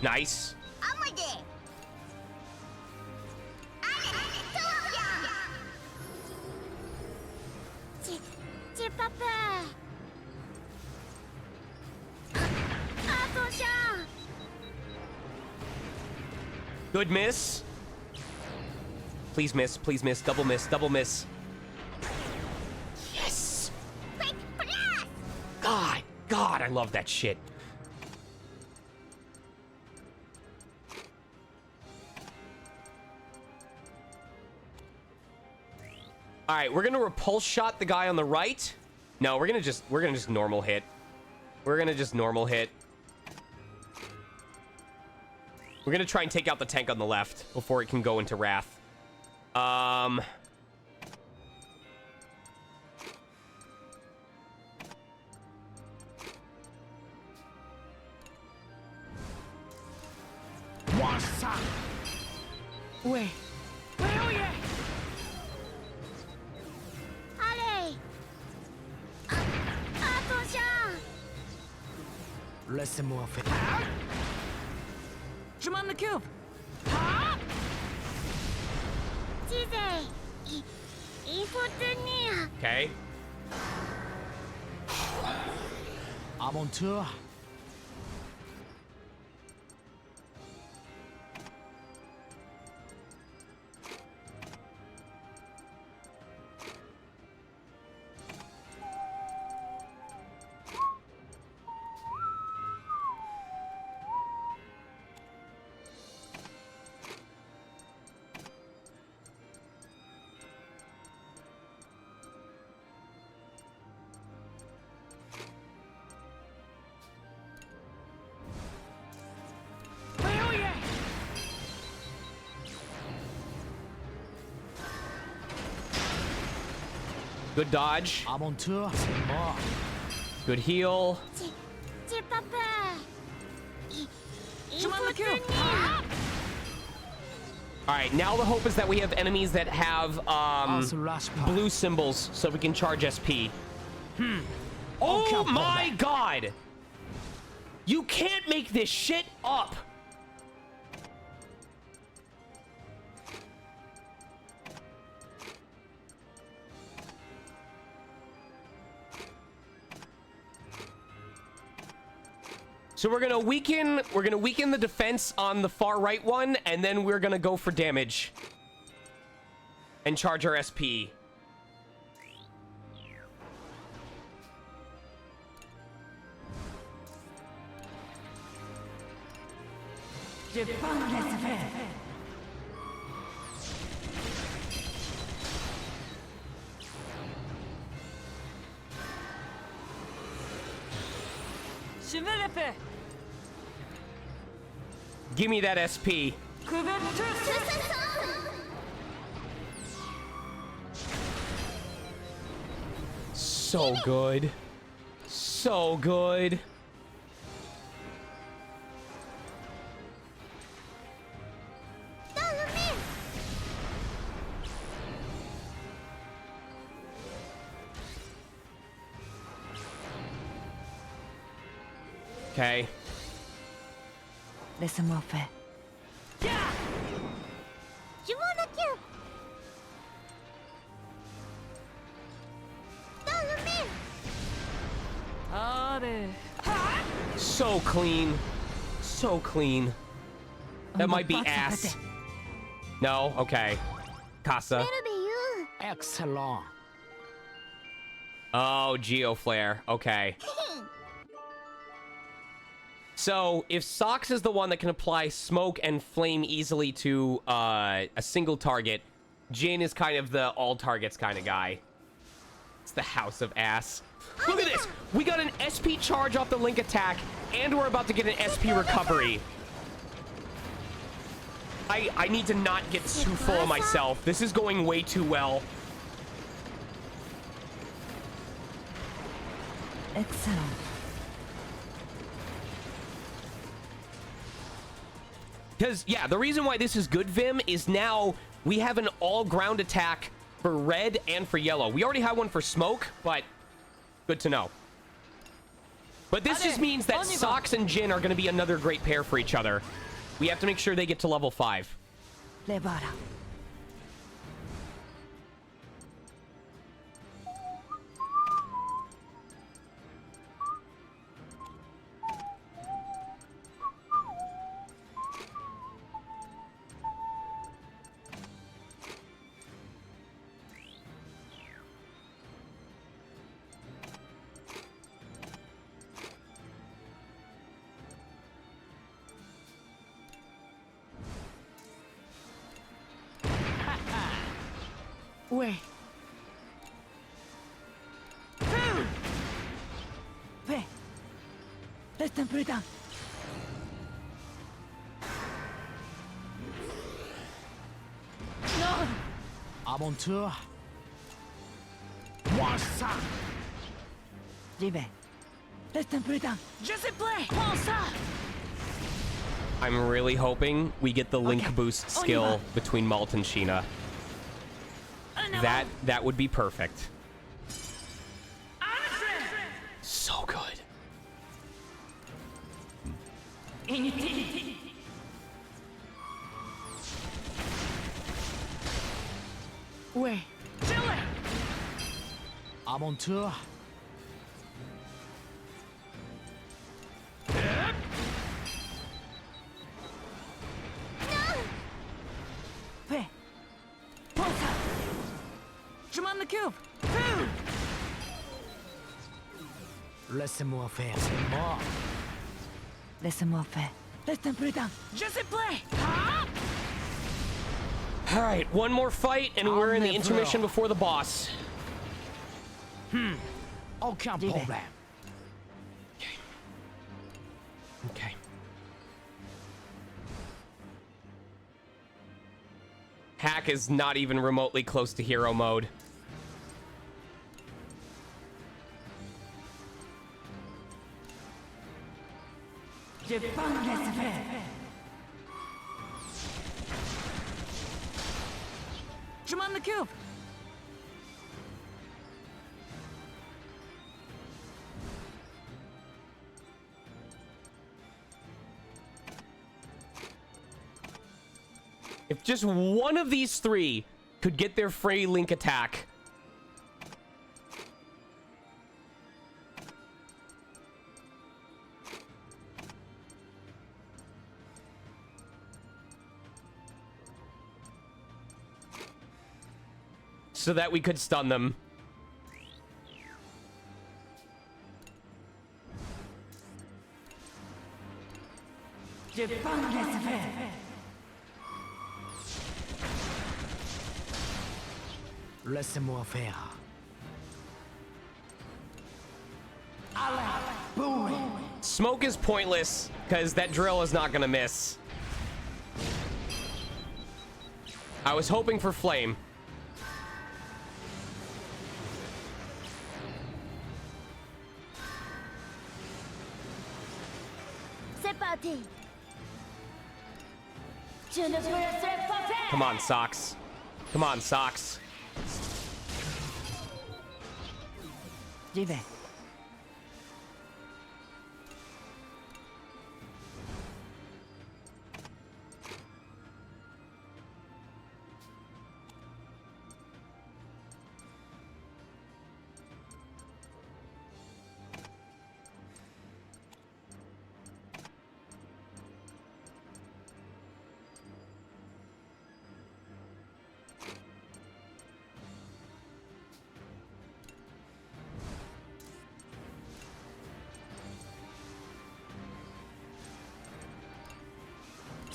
Nice. Amade. Allez, tout va bien. J'ai pas peur. Attention. Good miss. Please miss, please miss. Double miss, double miss. Yes! Quick, blast. God, I love that shit. All right, we're gonna repulse shot the guy on the right. No, we're gonna just normal hit. We're gonna just normal hit. We're gonna try and take out the tank on the left before it can go into Wrath. Ouais. Ouais, oh yeah. Allez. Attention. Laissez-moi faire. Je m'en occupe. 勢インフォトニア Okay. Aventure. Good dodge. Aventure, c'est mort. Good heal. チパパインフォトニア All right, now the hope is that we have enemies that have Also rush power. blue symbols so we can charge SP. Oh count my combat. god! You can't make this shit up! So we're gonna weaken the defense on the far right one, and then we're gonna go for damage. And charge our SP. Je prends les affaires. Je me le fais. Give me that SP. Couverture. So good. So good. Okay. Laisse-moi faire. You wanna kill Allez. So clean. So clean. That might be Pas ass. tapoter. No? Okay. Casa. ベルビュ Excellent. Oh, Geoflare. Okay. So, if Sox is the one that can apply smoke and flame easily to a single target, Jin is kind of the all targets kind of guy. It's the house of ass. Look at this! We got an SP charge off the Link attack, and we're about to get an SP recovery. I need to not get too full of myself. This is going way too well. Excellent. Because, yeah, the reason why this is good, Vim, is now we have an all-ground attack for red and for yellow. We already have one for smoke, but good to know. But this just means that Sox and Jin are going to be another great pair for each other. We have to make sure they get to level 5. Les voilà. Ouais. Fais. Laisse un peu de temps. Non. Aventure. Moi ça. J'y vais. Laisse un peu de temps. Je suis prêt. Prends ça. I'm really hoping we get the Link Okay, boost on y skill va. between Malt and Sheena. That would be perfect. So good. Inutile. À mon tour. Fais. Prends ça. Je m'en occupe. Feu. Laissez-moi faire, c'est mort. Laisse-moi faire. Reste un peu de temps. Je suis prêt. Ah! All right, one more fight, and we're in the never- intermission before the boss. Aucun J'y vais. problème. Okay. Hack is not even remotely close to hero mode. Je pas me laisser faire. Je m'en occupe. If just one of these three could get their Frey Link attack. So that we could stun them. Je pas me laisser faire. Laissez-moi faire. Smoke is pointless, because that drill is not gonna miss. I was hoping for flame. C'est parti. Je ne me laisserai pas faire. Come on, Socks. Come on, Socks. J'y vais.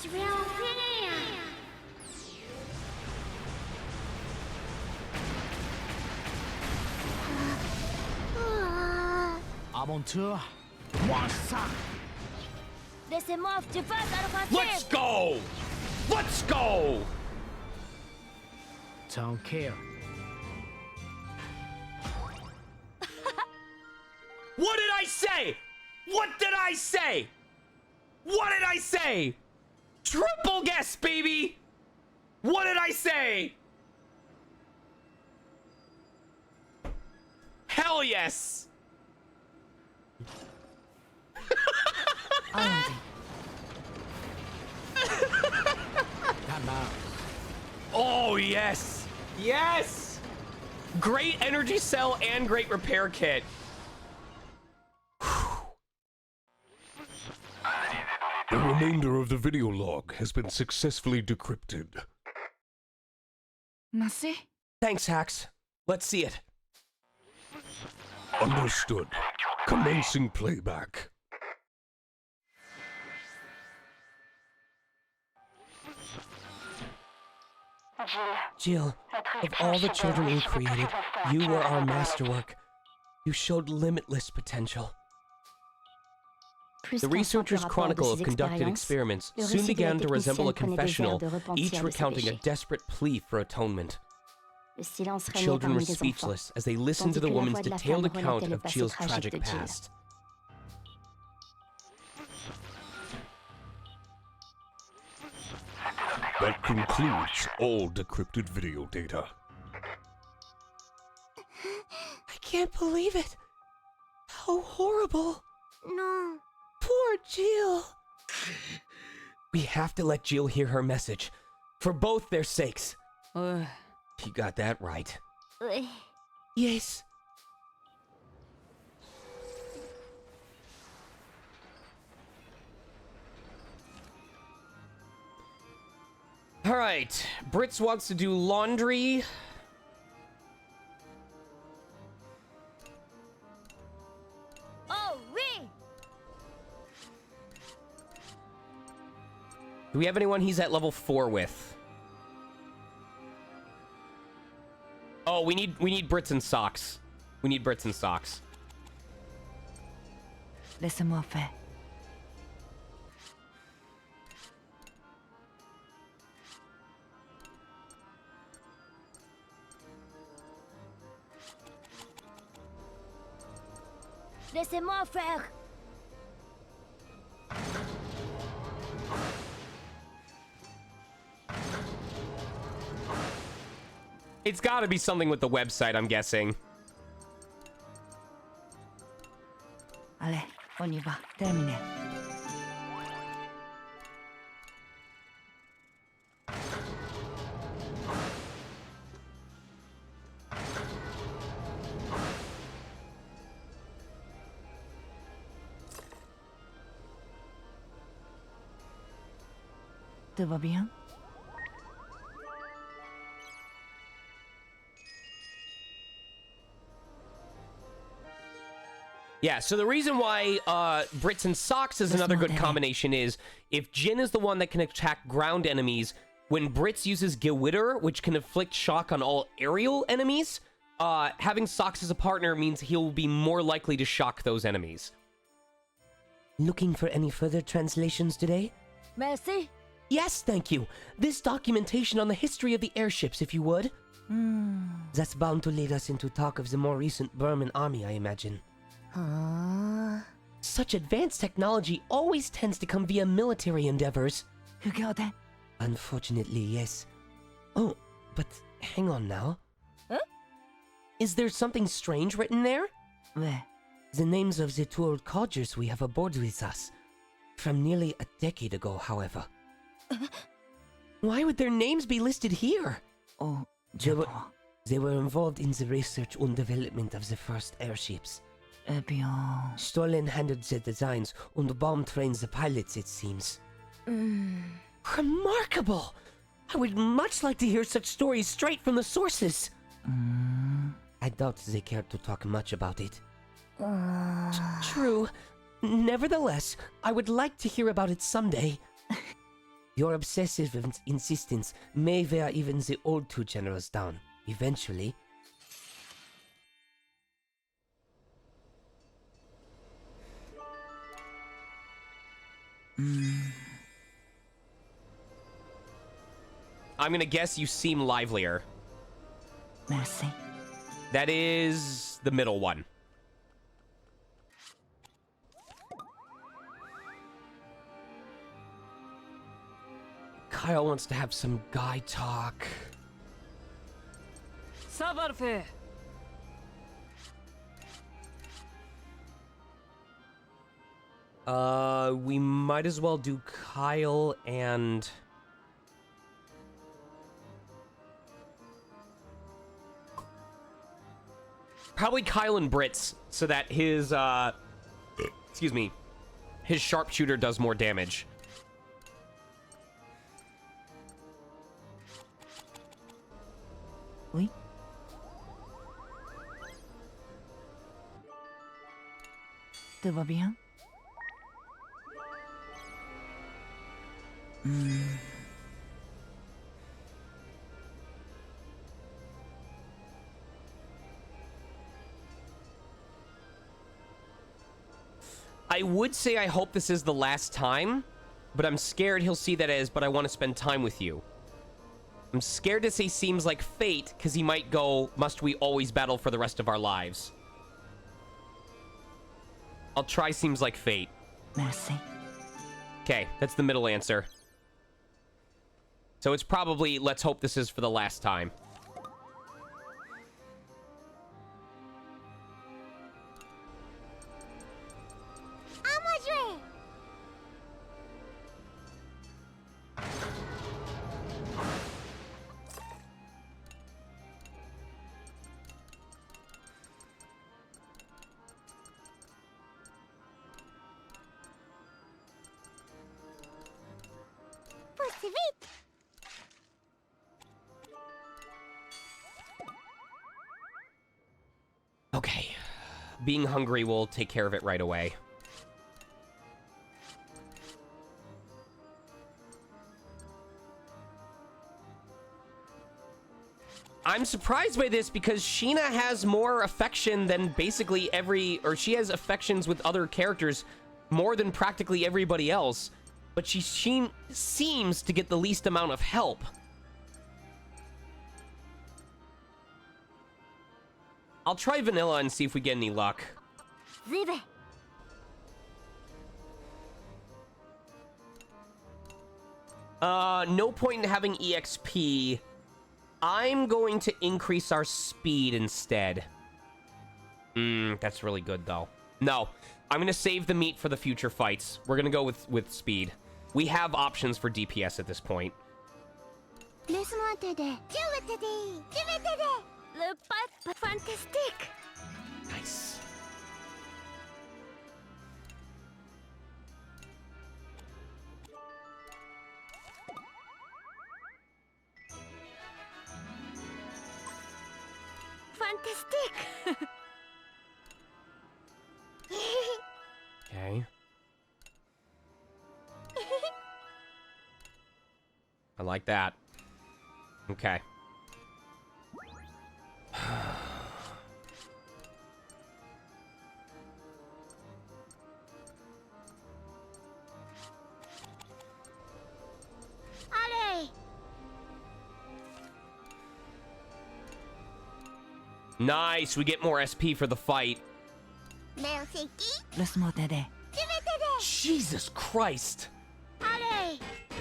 Je vais en finir. À mon tour. Moi ça. Laissez-moi tu passes à Let's l'offensive. go! Let's go! Don't care. What did I say? What did I say? What did I say? Triple guess, baby! What did I say? Hell yes! Allons-y. Come out. Oh, yes! Yes! Great energy cell and great repair kit. The remainder of the video log has been successfully decrypted. Merci. Thanks, Hax. Let's see it. Understood. Commencing playback. Jill, of all the children you created, you were our masterwork. You showed limitless potential. The researchers' chronicle of conducted experiments soon began to resemble a confessional, each recounting a desperate plea for atonement. The children were speechless as they listened to the woman's detailed account of Jill's tragic past. That concludes all decrypted video data. I can't believe it. How horrible. Non. Poor Jill. We have to let Jill hear her message, for both their sakes. Ouais. You got that right. Oui. Yes. right. Brits wants to do laundry. Oh oui. Do we have anyone he's at level 4 with? Oh, we need Brits and socks. We need Brits and socks. Laisse-moi faire. Laissez-moi faire. It's got to be something with the website, I'm guessing. Allez, on y va. Terminé. Tout va bien? Yeah, so the reason why Brits and Socks is another good combination is if Jin is the one that can attack ground enemies, when Brits uses Gewitter, which can inflict shock on all aerial enemies, having Socks as a partner means he'll be more likely to shock those enemies. Looking for any further translations today? Merci. Yes, thank you. This documentation on the history of the airships, if you would. That's bound to lead us into talk of the more recent Burman army, I imagine. Such advanced technology always tends to come via military endeavors. Regarde. Unfortunately, yes. Oh, but hang on now. Huh? Is there something strange written there? Where? The names of the two old codgers we have aboard with us. From nearly a decade ago, however. Why would their names be listed here? Oh, They were, Japan. they were involved in the research and development of the first airships. Eh bien. Stalin handled the designs and Baum trained the pilots, it seems. Remarkable! I would much like to hear such stories straight from the sources. I doubt they cared to talk much about it. True. Nevertheless, I would like to hear about it someday. Your obsessive insistence may wear even the old two generals down, eventually. I'm gonna guess you seem livelier. Merci. That is the middle one. Kyle wants to have some guy talk. Ça va le faire. We might as well do Kyle and... Probably Kyle and Brits, so that his, excuse me, his sharpshooter does more damage. Oui. Tout va bien? I would say I hope this is the last time, but I'm scared he'll see that as, but I want to spend time with you. I'm scared to say seems like fate, because he might go, must we always battle for the rest of our lives? I'll try seems like fate. Merci. Okay, that's the middle answer. So it's probably, let's hope this is for the last time. À moi jouer. Poussez vite. being hungry will take care of it right away. I'm surprised by this because Sheena has more affection than basically she has affections with other characters more than practically everybody else, but she seems to get the least amount of help. I'll try vanilla and see if we get any luck. ズベ No point in having EXP. I'm going to increase our speed instead. That's really good, though. No, I'm going to save the meat for the future fights. We're going to go with speed. We have options for DPS at this point. レスモアテでジュベテでジュベテでルパッファンタスティック Nice. Fantastic! Okay. I like that. Okay. Allez! Nice, we get more SP for the fight. レオセキ Laisse-moi t'aider. ジュベテで Jesus Christ. Allez! Ouais!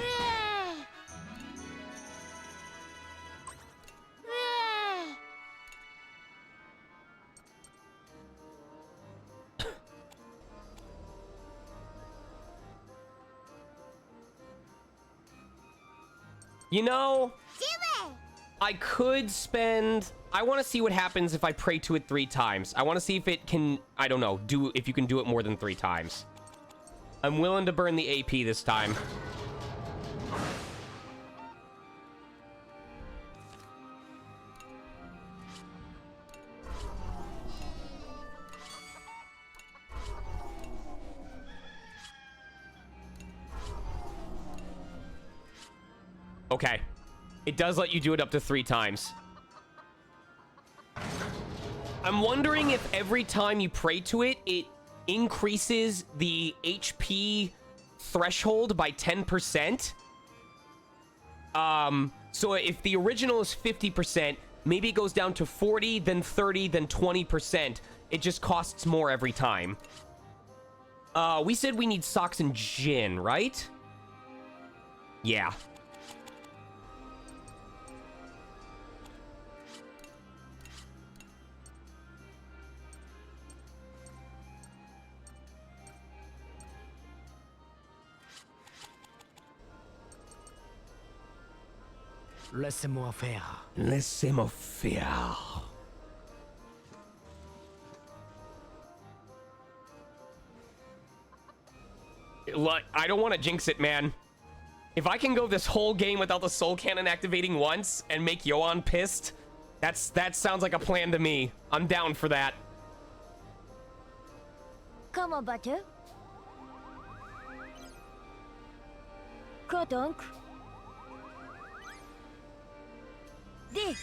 Ouais! You know, ジュベ I could spend... I want to see what happens if I pray to it 3 times. I want to see if it can, I don't know, if you can do it more than 3 times. I'm willing to burn the AP this time. Okay. It does let you do it up to 3 times. I'm wondering if every time you pray to it, it increases the HP threshold by 10%. So if the original is 50%, maybe it goes down to 40, then 30, then 20%. It just costs more every time. We said we need socks and gin, right? Yeah. Laissez-moi faire. Laissez-moi faire. Look, I don't want to jinx it, man. If I can go this whole game without the soul cannon activating once and make Yoan pissed, that sounds like a plan to me. I'm down for that. Comment vas-tu? Quoi donc? Dis!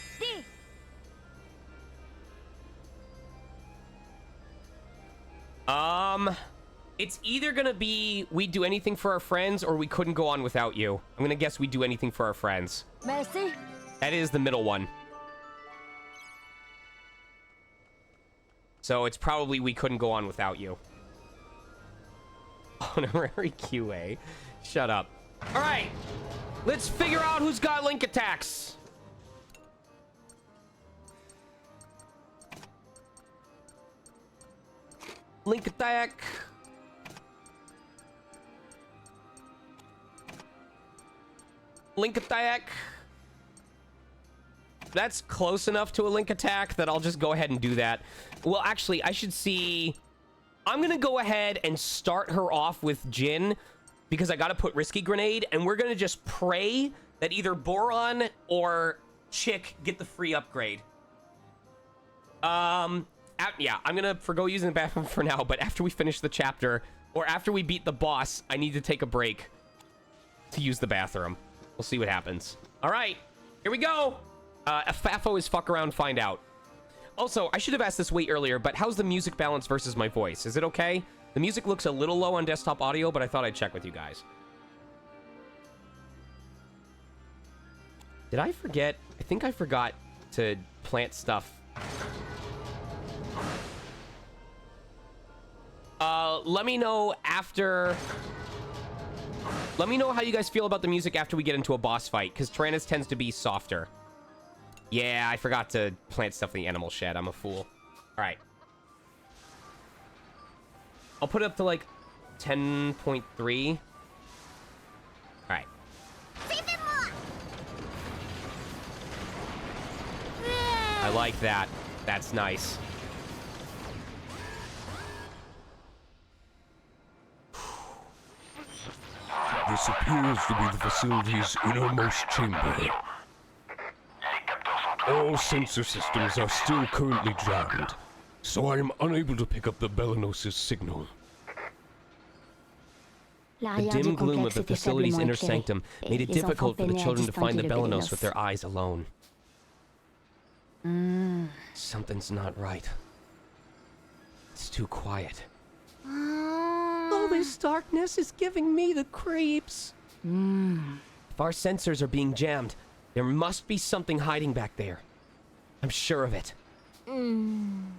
It's either gonna be we do anything for our friends or we couldn't go on without you. I'm gonna guess we do anything for our friends. Merci! That is the middle one. So it's probably we couldn't go on without you. Honorary QA. Shut up. All right. Let's figure out who's got link attacks. Link attack. Link attack. That's close enough to a link attack that I'll just go ahead and do that. Well, actually, I should see... I'm going to go ahead and start her off with Jin because I got to put Risky Grenade, and we're going to just pray that either Boron or Chick get the free upgrade. Yeah, I'm gonna forgo using the bathroom for now, but after we finish the chapter, or after we beat the boss, I need to take a break to use the bathroom. We'll see what happens. All right, here we go. FAFO is fuck around, find out. Also, I should have asked this way earlier, but how's the music balance versus my voice? Is it okay? The music looks a little low on desktop audio, but I thought I'd check with you guys. Did I forget? I think I forgot to plant stuff. Let me know after... Let me know how you guys feel about the music after we get into a boss fight, because Tyrannus tends to be softer. Yeah, I forgot to plant stuff in the animal shed. I'm a fool. All right. I'll put it up to, like, 10.3. All right. I like that. That's nice. This appears to be the facility's innermost chamber. All sensor systems are still currently jammed, so I am unable to pick up the Belenos' signal. The dim gloom of the facility's inner sanctum made it difficult for the children to find the Belenos with their eyes alone. Something's not right. It's too quiet. All this darkness is giving me the creeps. If our sensors are being jammed, there must be something hiding back there. I'm sure of it.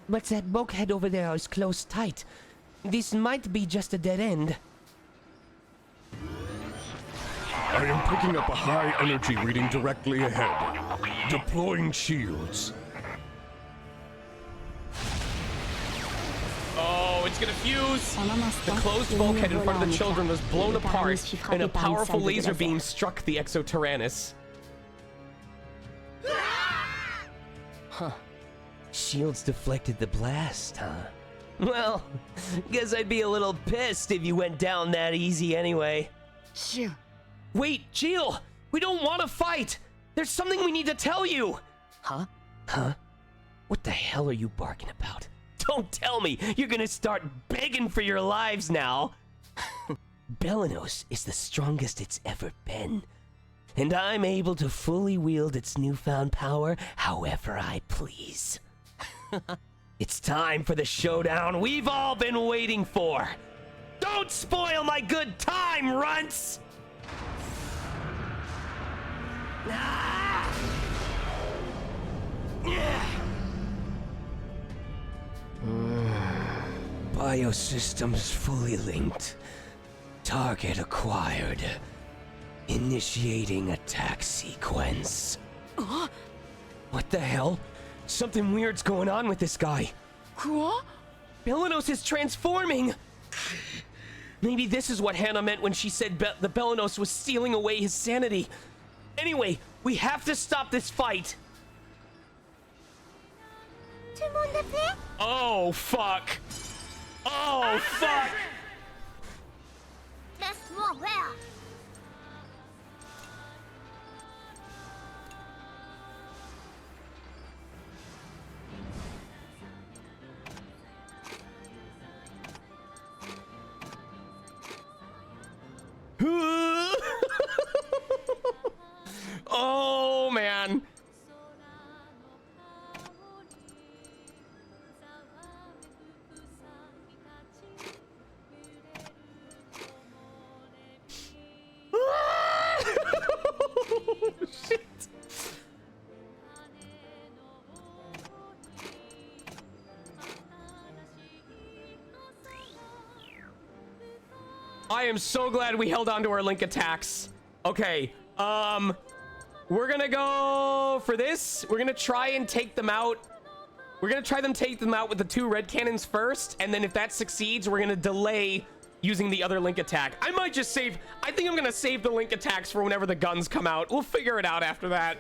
But that bulkhead over there is closed tight. This might be just a dead end. I am picking up a high energy reading directly ahead. Deploying shields. Oh, it's gonna fuse! The closed bulkhead in front of the children was blown apart, and a powerful laser beam struck the Exo-Tyrannus. Huh. Shields deflected the blast, huh? Well, guess I'd be a little pissed if you went down that easy anyway. Shoo. Wait, Jill! We don't want to fight! There's something we need to tell you! Huh? Huh? What the hell are you barking about? Don't tell me you're gonna start begging for your lives now! Belenos is the strongest it's ever been. And I'm able to fully wield its newfound power however I please. It's time for the showdown we've all been waiting for! Don't spoil my good time, runts! Ah! Biosystems fully linked. Target acquired. Initiating attack sequence. What the hell? Something weird's going on with this guy. Belenos is transforming! Maybe this is what Hannah meant when she said the Belenos was stealing away his sanity. Anyway, we have to stop this fight. Oh, fuck. Oh, fuck. Oh, man. Shit. I am so glad we held on to our link attacks. Okay, we're gonna go for this. We're gonna try and take them out. We're gonna try take them out with the 2 red cannons first, and then if that succeeds, we're gonna delay using the other link attack. I might just save, I think I'm gonna save the link attacks for whenever the guns come out. We'll figure it out after that.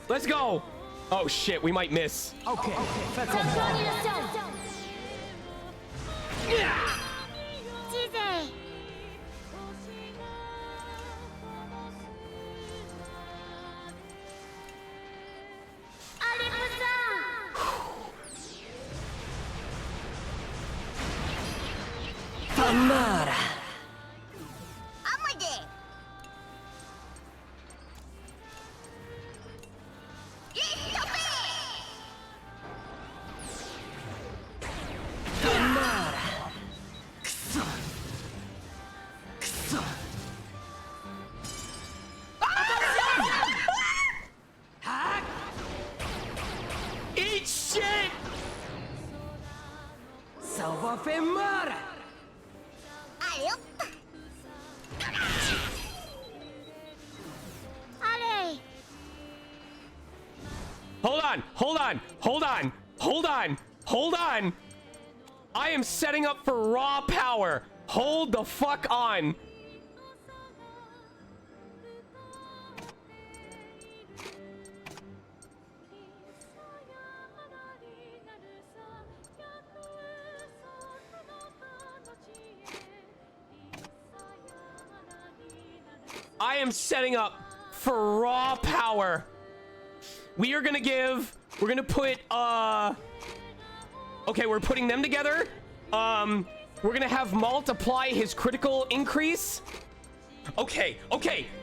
Let's go. Oh shit, we might miss. Okay, fais comme moi. Amara. Amade. Amara. Kuso. Kuso. Eat shit! Savoir-faire-mort. Ayoppa. Allez. Hold on, hold on, hold on, hold on, hold on. I am setting up for raw power. Hold the fuck on. I am setting up for raw power. We're gonna put, okay, we're putting them together. We're gonna have Malt apply his critical increase. Okay,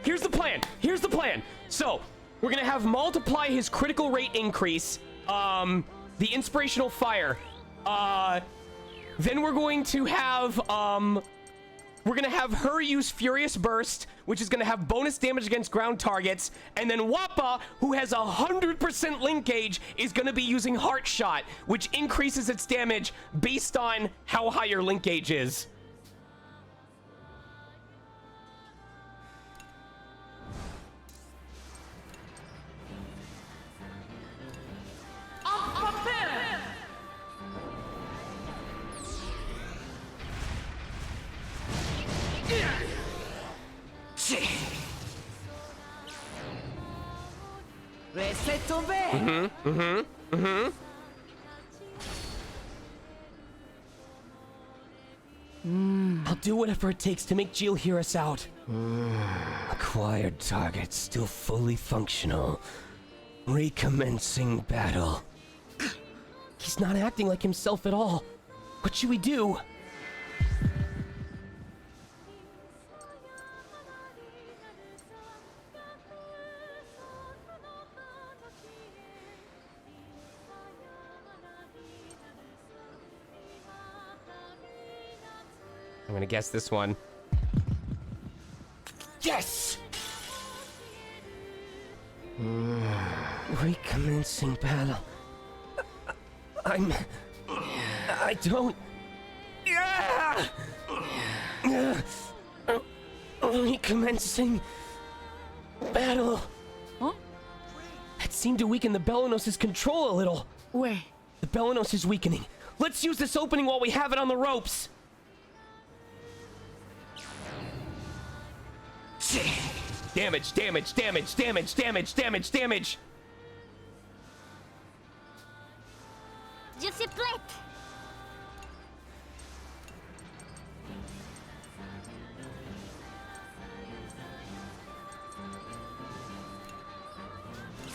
here's the plan. So, we're gonna have Malt apply his critical rate increase. The inspirational fire. Then we're going to have, we're gonna have her use Furious Burst, which is gonna have bonus damage against ground targets, and then Wappa, who has 100% link gauge, is gonna be using Heart Shot, which increases its damage based on how high your link gauge is. Laissez tomber. I'll do whatever it takes to make Jill hear us out. Acquired target still fully functional. Recommencing battle. He's not acting like himself at all. What should we do? I'm gonna guess this one. Yes! Recommencing battle. I don't. Recommencing battle. Huh? That seemed to weaken the Belenos' control a little. Ouais. The Belenos is weakening. Let's use this opening while we have it on the ropes. Damage. Je suis prête.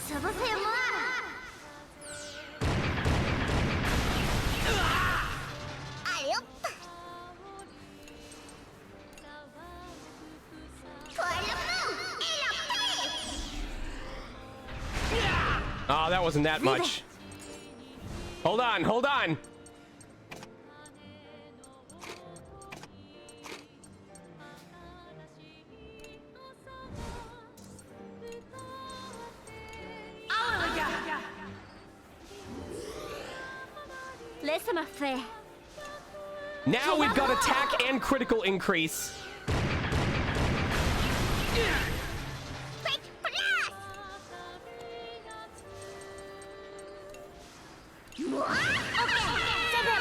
Sauvez-moi. Allez hop. Pour le mot et la paix. Oh, that wasn't that much. Hold on. Laisse-moi faire. Now we've got attack and critical increase. Quick, place. Moi? Ok, c'est bon.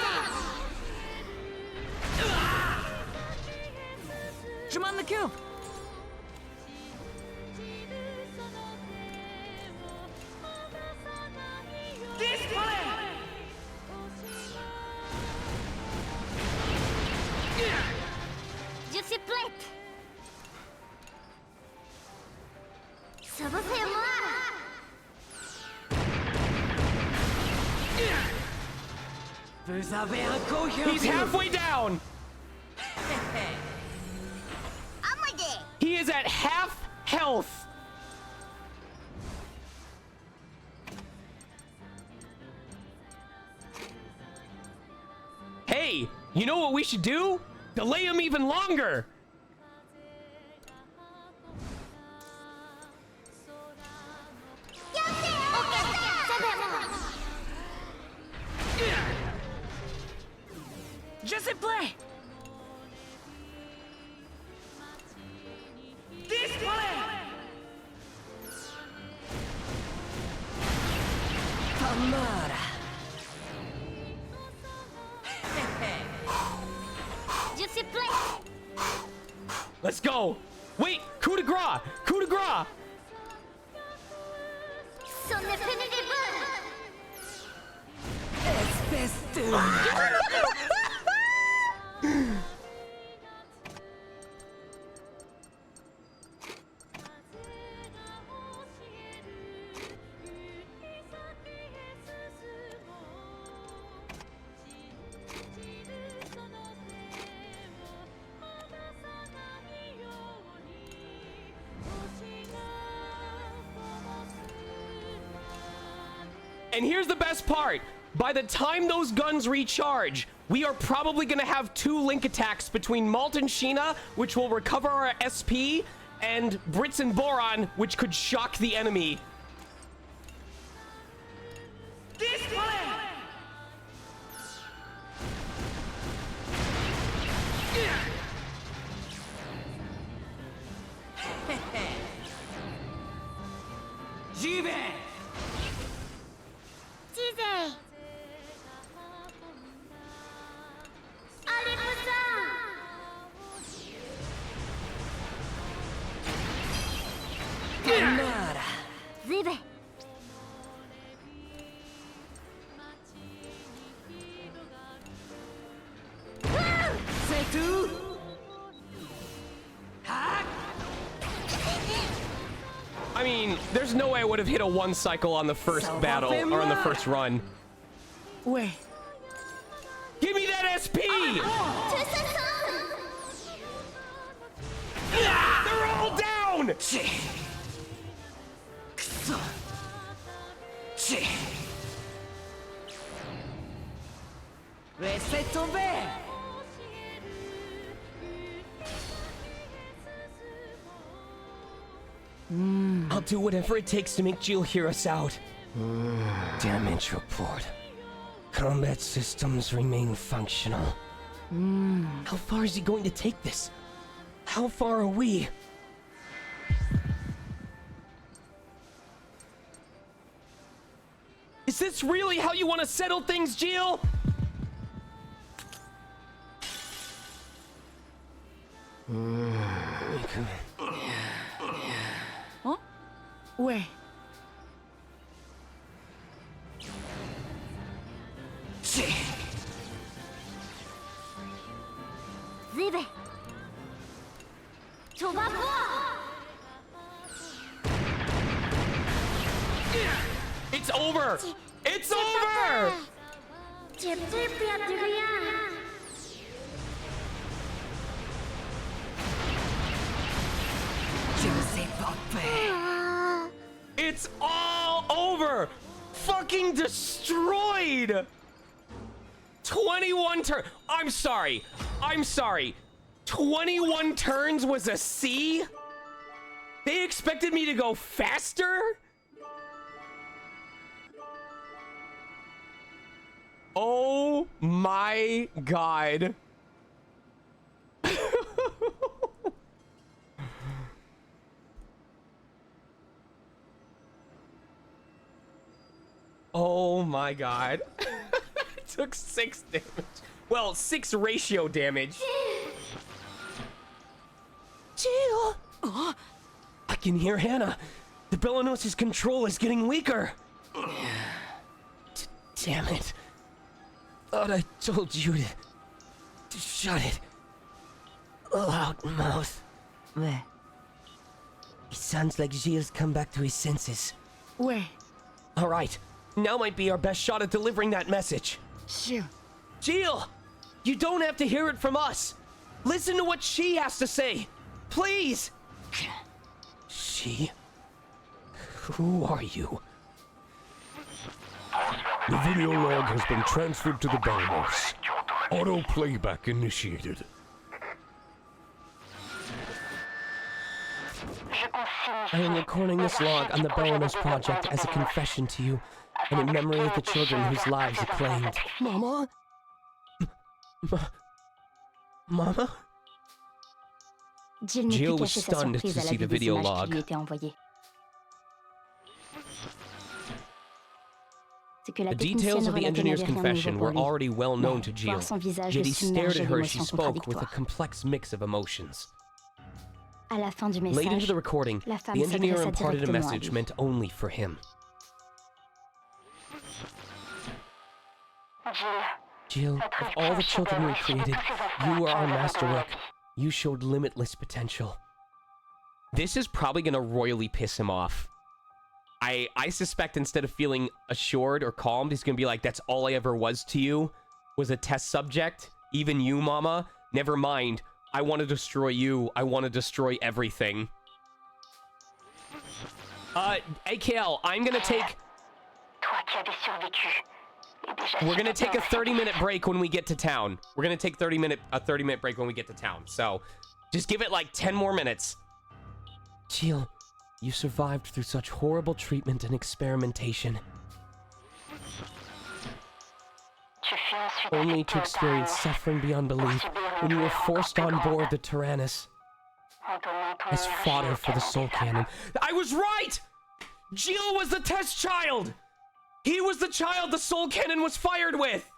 Je m'en occupe. Je suis prête. Sauvez-moi. Vous avez un cohérent. He's halfway down. He is at half health. Hey, you know what we should do? Delay him even longer. Je sais play! Display! Tamara! Je sais play. Let's go. Wait, coup de grace. Coup de grace. Son définitive. Espèce de... And here's the best part. By the time those guns recharge, we are probably going to have 2 link attacks between Malt and Sheena, which will recover our SP, and Brits and Boron, which could shock the enemy. J'y vais! Cheesy. Allez-vous-en. Tamara! J'y vais. C'est tout? I mean, there's no way I would have hit a 1 cycle on the first battle, or on the first run. Ouais. Give me that SP! Tu sais ça. They're all down! Laissez tomber! I'll do whatever it takes to make Jill hear us out. Damage report. Combat systems remain functional. How far is he going to take this? How far are we? Is this really how you want to settle things, Jill? Hein? Ouais. J'y vais. Tu vas voir. It's over! It's over! Tu es plus près de rien. Je ne sais pas faire. It's all over! Fucking destroyed! 21 turns. I'm sorry. 21 turns was a C? They expected me to go faster? Oh my god. Oh my god. I took 6 damage. Well, 6 ratio damage. Jill! I can hear Hannah. The Bellanos' control is getting weaker. Damn it. Thought I told you to shut it. Loud mouth. Ouais. It sounds like Gilles come back to his senses. Ouais. All right. Now might be our best shot at delivering that message. Sure. Jill, you don't have to hear it from us. Listen to what she has to say. Please. She? Who are you? The video log has been transferred to the Baroness. Auto playback initiated. I am recording this log on the Baroness Project as a confession to you, and in memory of the children whose lives it claimed. Mama? Mama? Jill n'est Jill plus was cachée sa stunned surprise to à la see vue the des video images log. qui lui étaient envoyées. C'est que la The details of the technicienne engineer's relatait n'avait rien de confession nouveau were pour lui. already well known to Jill, Voir son visage yet le he stared submergeait at her as she d'émotions spoke with a contradictoires. complex mix of emotions. À la fin du Late into message, the recording, la femme the engineer s'adressa imparted a directement à message lui. meant only for him. Jill, of all the children we created, you were our masterwork. You showed limitless potential. This is probably gonna royally piss him off. I suspect instead of feeling assured or calmed, he's gonna be like, that's all I ever was to you, was a test subject. Even you, mama. Never mind. I want to destroy you. I want to destroy everything. AKL, I'm gonna take... We're gonna take a 30-minute break when we get to town. We're gonna take a 30-minute break when we get to town. So, just give it like 10 more minutes. Jill, you survived through such horrible treatment and experimentation, only to experience suffering beyond belief when you were forced on board the Tyrannus as fodder for the Soul Cannon. I was right! Jill was the test child! He was the child the Soul Cannon was fired with!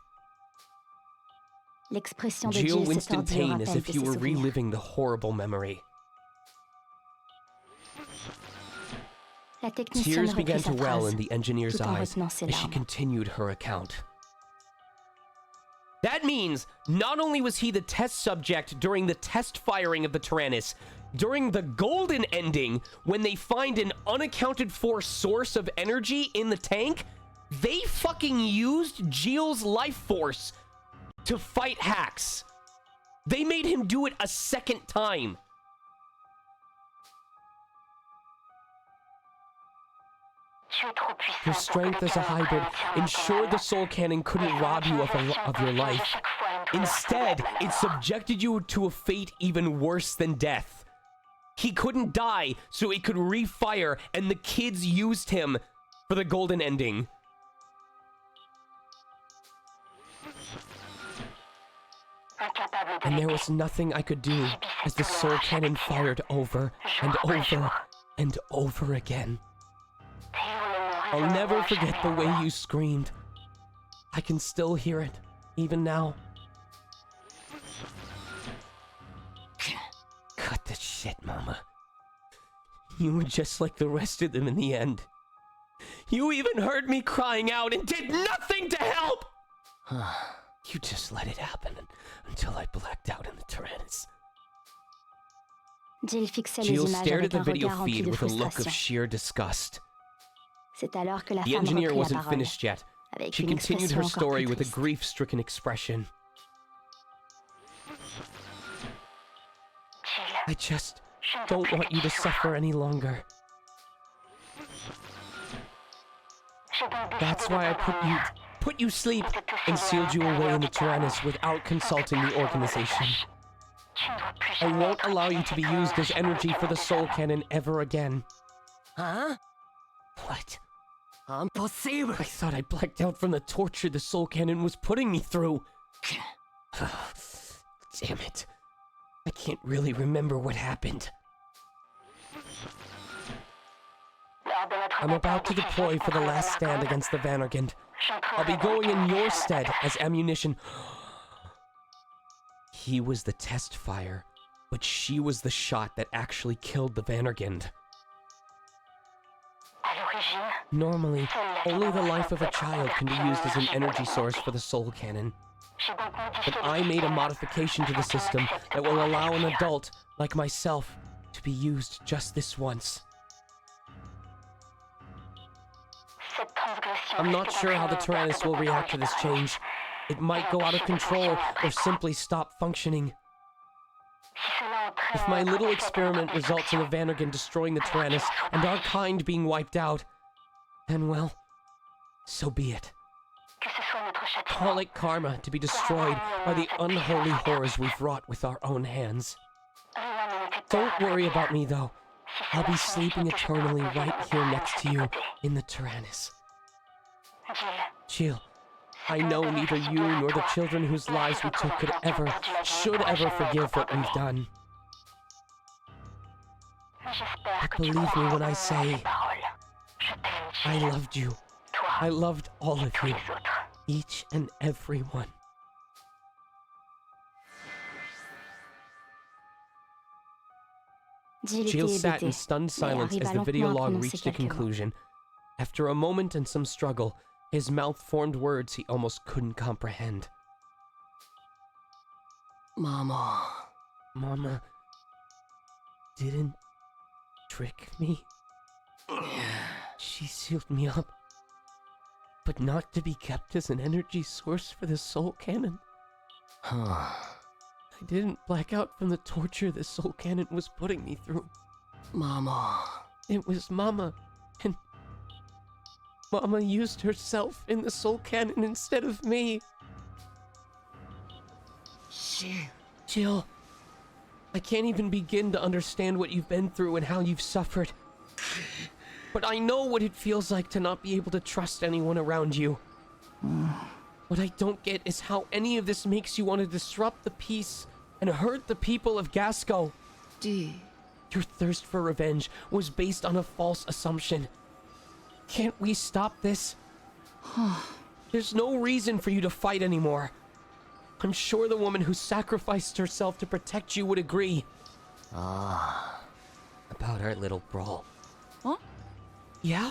l'expression de Jill Jill winced in s'étendit au pain as rappel if de you ses were souvenirs. reliving the horrible memory. La technicienne Tears reprit began sa to well phrase, in the engineer's tout en eyes retenant ses as she larmes. continued her account. That means not only was he the test subject during the test firing of the Tyrannus, during the golden ending, when they find an unaccounted for source of energy in the tank, they fucking used Jill's life force to fight Hax. They made him do it a second time. Your strength as a hybrid ensured the Soul Cannon couldn't rob you of your life. Instead, it subjected you to a fate even worse than death. He couldn't die, so it could refire, and the kids used him for the golden ending. And there was nothing I could do as the Soul Cannon fired over and over and over again. I'll never forget the way you screamed. I can still hear it, even now. Cut the shit, Mama. You were just like the rest of them in the end. You even heard me crying out and did nothing to help! You just let it happen until I blacked out in the Tyrannus. Jill fixait les Jill images stared at avec the un video regard rempli feed de with a look of frustration. sheer disgust. C'est alors que la The femme engineer reprit la wasn't parole, finished yet. avec She une continued her expression encore story plus with a triste. grief-stricken expression. I just don't want you to suffer any longer. That's why I put you sleep and sealed you away in the Tyrannus without consulting the organization. I won't allow you to be used as energy for the Soul Cannon ever again. Huh? What? Impossible! I thought I blacked out from the torture the Soul Cannon was putting me through. Damn it. I can't really remember what happened. I'm about to deploy for the last stand against the Vanargand. I'll be going in your stead as ammunition. He was the test fire, but she was the shot that actually killed the Vanargand. Normally, only the life of a child can be used as an energy source for the Soul Cannon. But I made a modification to the system that will allow an adult, like myself, to be used just this once. I'm not sure how the Tyrannus will react to this change. It might go out of control or simply stop functioning. If my little experiment results in the Vandergen destroying the Tyrannus and our kind being wiped out, then well, so be it. Call it karma to be destroyed by the unholy horrors we've wrought with our own hands. Don't worry about me, though. I'll be sleeping eternally right here next to you in the Tyrannus. Jill, I know neither you nor the children whose lives we took should ever forgive what we've done. But believe me when I say, I loved you. I loved all of you. Each and every one. Jill sat in stunned silence as the video log reached a conclusion. After a moment and some struggle, his mouth formed words he almost couldn't comprehend. Mama. Mama didn't trick me. She sealed me up, but not to be kept as an energy source for the soul cannon. I didn't black out from the torture the soul cannon was putting me through. Mama. It was Mama, and Mama used herself in the soul cannon instead of me. Jill, I can't even begin to understand what you've been through and how you've suffered. But I know what it feels like to not be able to trust anyone around you. What I don't get is how any of this makes you want to disrupt the peace and hurt the people of Gasco. Your thirst for revenge was based on a false assumption. Can't we stop this? There's no reason for you to fight anymore. I'm sure the woman who sacrificed herself to protect you would agree. About our little brawl. Huh? Yeah?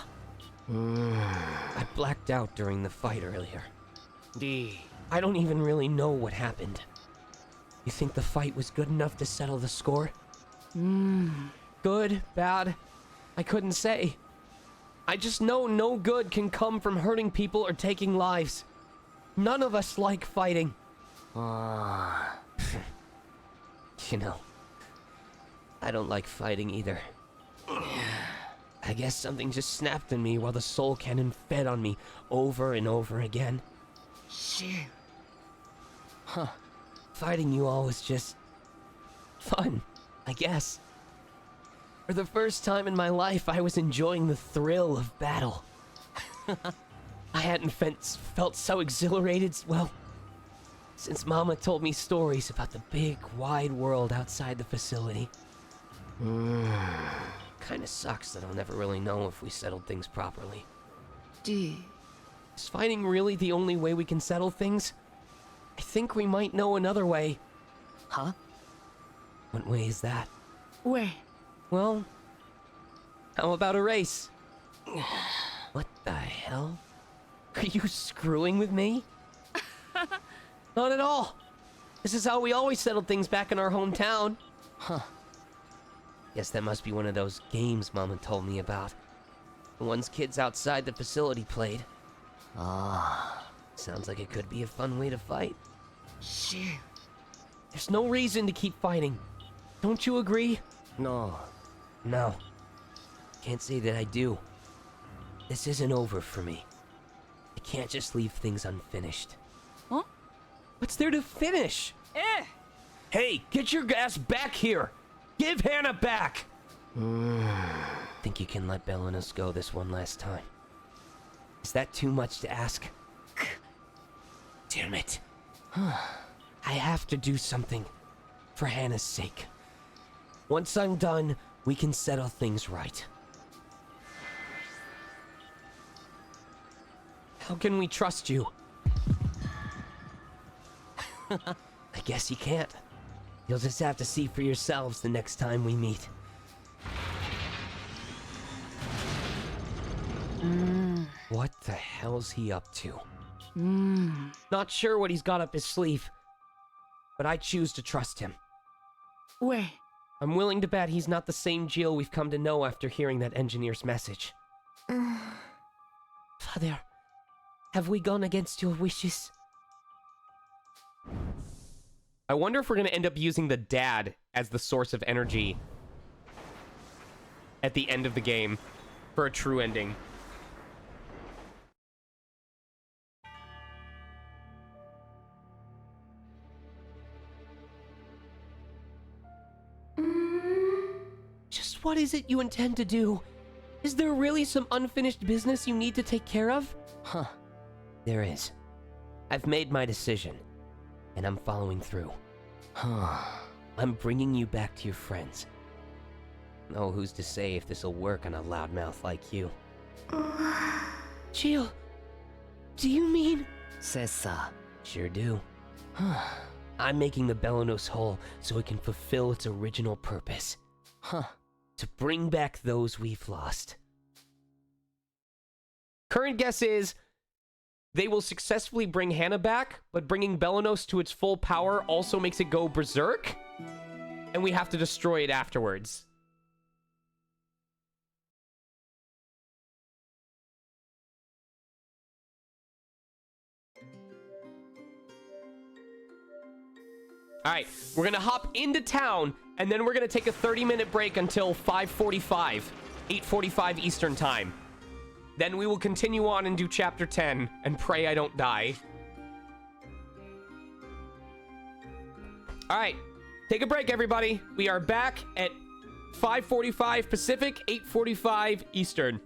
I blacked out during the fight earlier. I don't even really know what happened. You think the fight was good enough to settle the score? Good, bad, I couldn't say. I just know no good can come from hurting people or taking lives. None of us like fighting. You know, I don't like fighting either. I guess something just snapped in me while the soul cannon fed on me over and over again. Fighting you all was just fun, I guess. For the first time in my life, I was enjoying the thrill of battle. I hadn't felt so exhilarated, well, since Mama told me stories about the big, wide world outside the facility. Kinda sucks that I'll never really know if we settled things properly. Is fighting really the only way we can settle things? I think we might know another way. Huh? What way is that? Where? Well, how about a race? What the hell? Are you screwing with me? Not at all. This is how we always settled things back in our hometown. Guess that must be one of those games Mama told me about. The ones kids outside the facility played. Sounds like it could be a fun way to fight. There's no reason to keep fighting. Don't you agree? No. No. Can't say that I do. This isn't over for me. I can't just leave things unfinished. Huh? What's there to finish? Hey, get your ass back here! Give Hannah back! Think you can let Belinus go this one last time? Is that too much to ask? Damn it. I have to do something for Hannah's sake. Once I'm done, we can settle things right. How can we trust you? I guess you can't. You'll just have to see for yourselves the next time we meet. What the hell's he up to? Not sure what he's got up his sleeve, but I choose to trust him. Where? I'm willing to bet he's not the same Jill we've come to know after hearing that engineer's message. Father, have we gone against your wishes? I I wonder if we're going to end up using the dad as the source of energy at the end of the game for a true ending. Just what is it you intend to do? Is there really some unfinished business you need to take care of? Huh. There is. I've made my decision, and I'm following through. I'm bringing you back to your friends. Oh, who's to say if this'll work on a loudmouth like you? Jill, do you mean... C'est ça. Sure do. I'm making the Belenos whole so it can fulfill its original purpose. To bring back those we've lost. Current guess is they will successfully bring Hannah back, but bringing Belenos to its full power also makes it go berserk, and we have to destroy it afterwards. All right, we're gonna hop into town, and then we're gonna take a 30-minute break until 5:45, 8:45 Eastern time. Then we will continue on and do chapter 10 and pray I don't die. All right, take a break, everybody. We are back at 5:45 Pacific, 8:45 Eastern.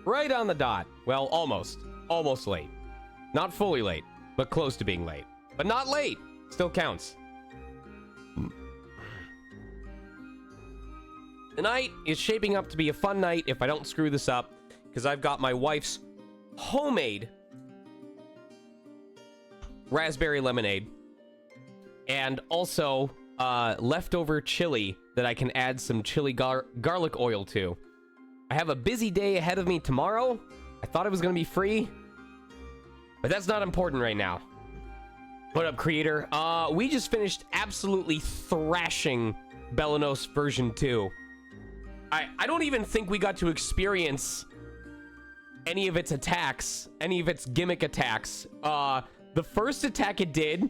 Right on the dot. Well, almost. Almost late. Not fully late, but close to being late. But not late. Still counts. Tonight is shaping up to be a fun night if I don't screw this up, because I've got my wife's homemade raspberry lemonade and also leftover chili that I can add some chili garlic oil to. I have a busy day ahead of me tomorrow. I thought it was going to be free, but that's not important right now. What up, creator? We just finished absolutely thrashing Belenos version 2. I don't even think we got to experience any of its attacks, any of its gimmick attacks. The first attack it did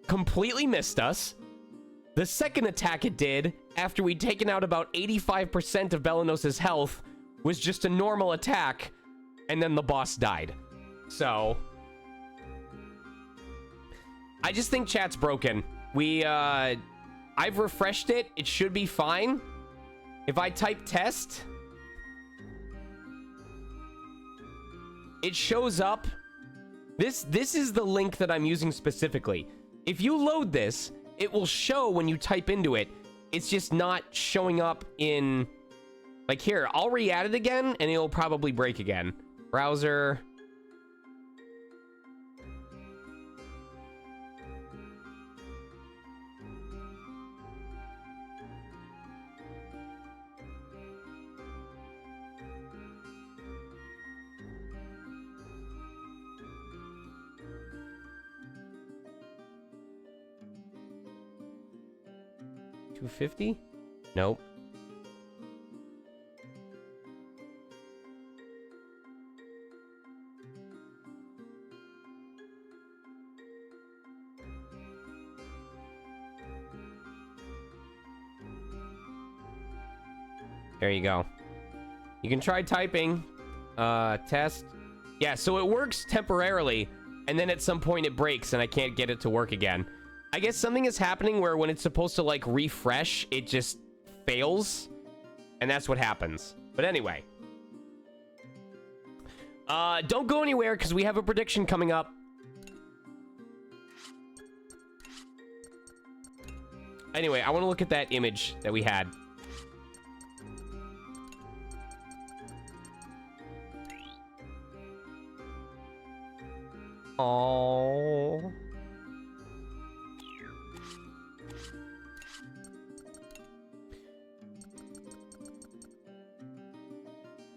completely missed us. The second attack it did, after we'd taken out about 85% of Belenos' health, was just a normal attack, and then the boss died. So I just think chat's broken. I've refreshed it. It should be fine. If I type test, it shows up. This is the link that I'm using specifically. If you load this, it will show when you type into it. It's just not showing up in... Like here, I'll re-add it again, and it'll probably break again. Browser... $250? Nope. There you go. You can try typing. Test. Yeah, so it works temporarily, and then at some point it breaks and I can't get it to work again. I guess something is happening where when it's supposed to, like, refresh, it just fails. And that's what happens. But anyway. Don't go anywhere, because we have a prediction coming up. Anyway, I want to look at that image that we had. Aww.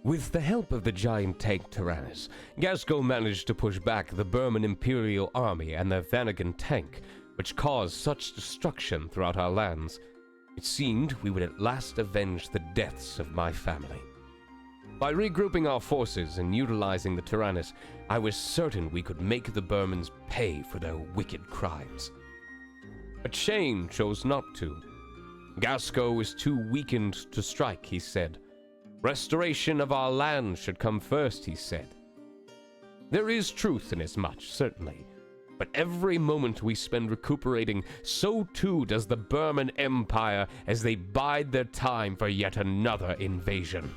With the help of the giant tank Tyrannus, Gasco managed to push back the Burman Imperial Army and their Vanagon tank, which caused such destruction throughout our lands. It seemed we would at last avenge the deaths of my family. By regrouping our forces and utilizing the Tyrannus, I was certain we could make the Burmans pay for their wicked crimes. But Shane chose not to. Gasco is too weakened to strike, he said. Restoration of our land should come first, he said. There is truth in as much, certainly. But every moment we spend recuperating, so too does the Burman Empire as they bide their time for yet another invasion.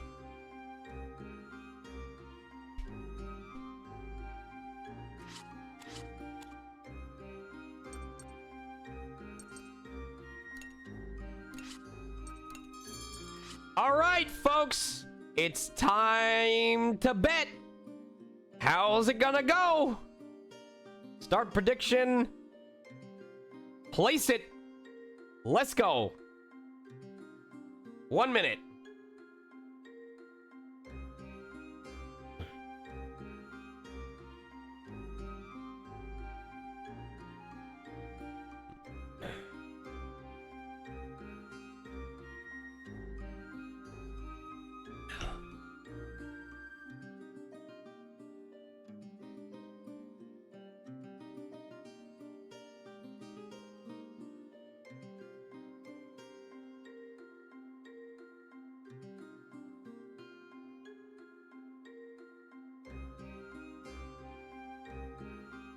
All right, folks, it's time to bet. How's it gonna go? Start prediction. Place it. Let's go. 1 minute.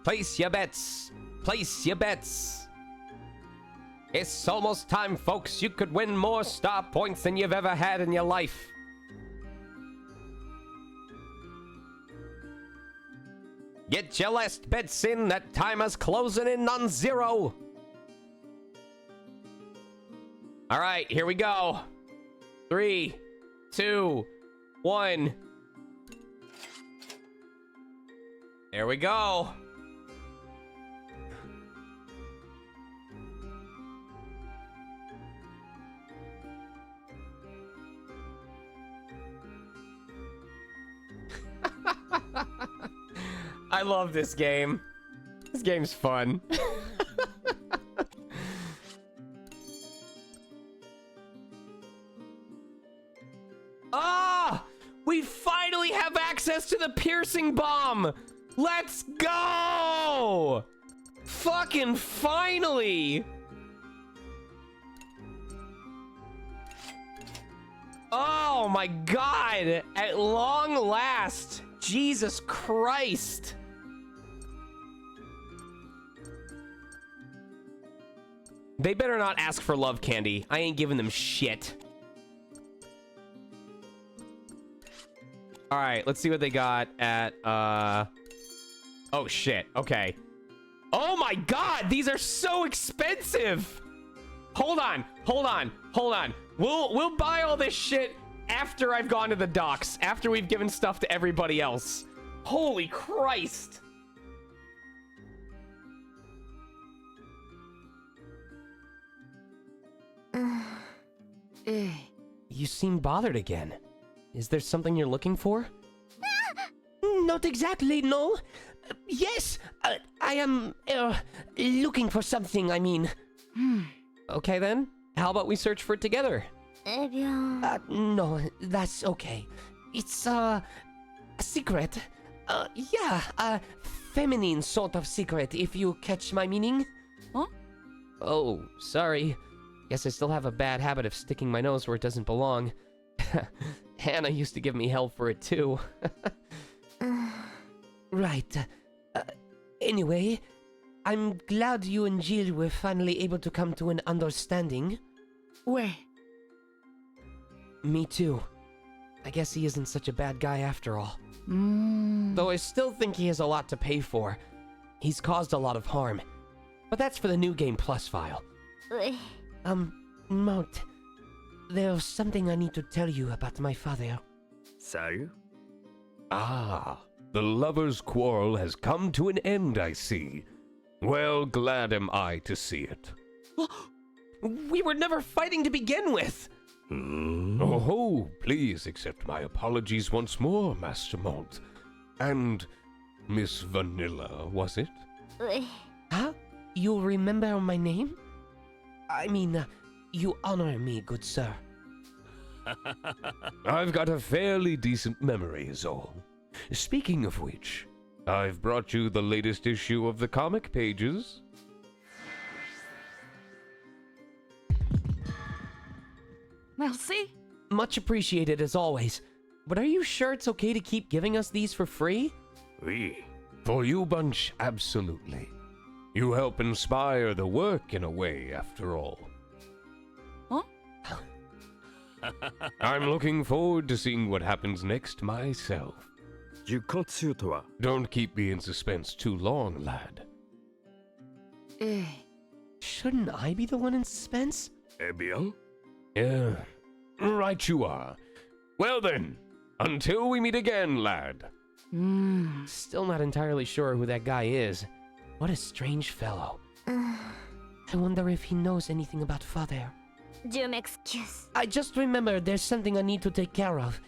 Place your bets. Place your bets. It's almost time, folks. You could win more star points than you've ever had in your life. Get your last bets in. That timer's closing in on 0. All right, here we go. 3, 2, 1. There we go. I love this game. This game's fun. Ah! We finally have access to the piercing bomb! Let's go! Fucking finally! Oh my god! At long last! Jesus Christ! They better not ask for love candy. I ain't giving them shit. All right, let's see what they got at, oh shit, okay. Oh my god, these are so expensive! Hold on. We'll buy all this shit after I've gone to the docks, after we've given stuff to everybody else. Holy Christ! You seem bothered again. Is there something you're looking for? Not exactly, no. Yes, I am looking for something, I mean. Okay then, how about we search for it together? No, that's okay. It's a secret. Yeah, a feminine sort of secret, if you catch my meaning. Huh? Oh, sorry. Guess I still have a bad habit of sticking my nose where it doesn't belong. Hannah used to give me hell for it too. Right. Anyway, I'm glad you and Jill were finally able to come to an understanding. Where? Me too. I guess he isn't such a bad guy after all. Though I still think he has a lot to pay for. He's caused a lot of harm. But that's for the New Game Plus file. Mount, there's something I need to tell you about my father. So? Ah, the lovers' quarrel has come to an end, I see. Well, glad am I to see it. We were never fighting to begin with! Oh, please accept my apologies once more, Master Malt. And Miss Vanilla, was it? Huh? You remember my name? I mean, you honor me, good sir. I've got a fairly decent memory, is all. Speaking of which, I've brought you the latest issue of the comic pages. Merci. Much appreciated as always. But are you sure it's okay to keep giving us these for free? Oui. For you bunch, absolutely. You help inspire the work in a way, after all. Huh? I'm looking forward to seeing what happens next myself. Don't keep me in suspense too long, lad. Shouldn't I be the one in suspense? Eh bien? Yeah, right you are. Well then, until we meet again, lad. Still not entirely sure who that guy is. What a strange fellow. I wonder if he knows anything about father. Je m'excuse. I just remembered there's something I need to take care of.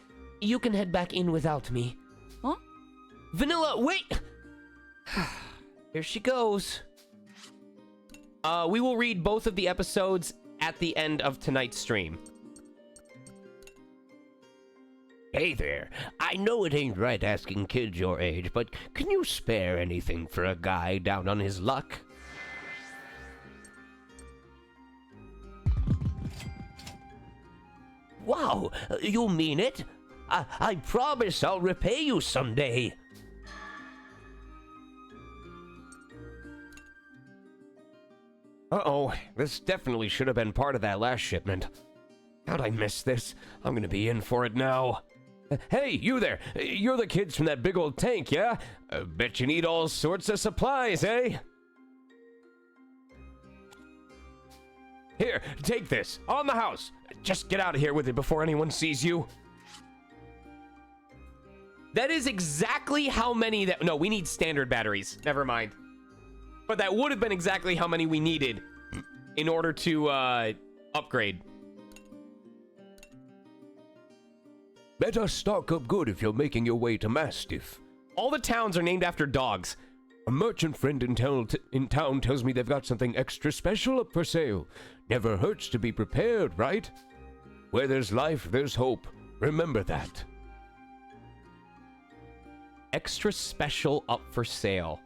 You can head back in without me. Huh? Vanilla, wait! Here she goes. We will read both of the episodes at the end of tonight's stream. Hey there. I know it ain't right asking kids your age, but can you spare anything for a guy down on his luck? Wow, you mean it? I promise I'll repay you someday. Uh-oh, this definitely should have been part of that last shipment. How'd I miss this? I'm gonna be in for it now. Hey, you there. You're the kids from that big old tank, yeah? Bet you need all sorts of supplies, eh? Here, take this. On the house. Just get out of here with it before anyone sees you. That is exactly how many that... No, we need standard batteries. Never mind. But that would have been exactly how many we needed in order to upgrade. Better stock up good if you're making your way to Mastiff. All the towns are named after dogs. A merchant friend in town tells me they've got something extra special up for sale. Never hurts to be prepared, right? Where there's life, there's hope. Remember that. Extra special up for sale.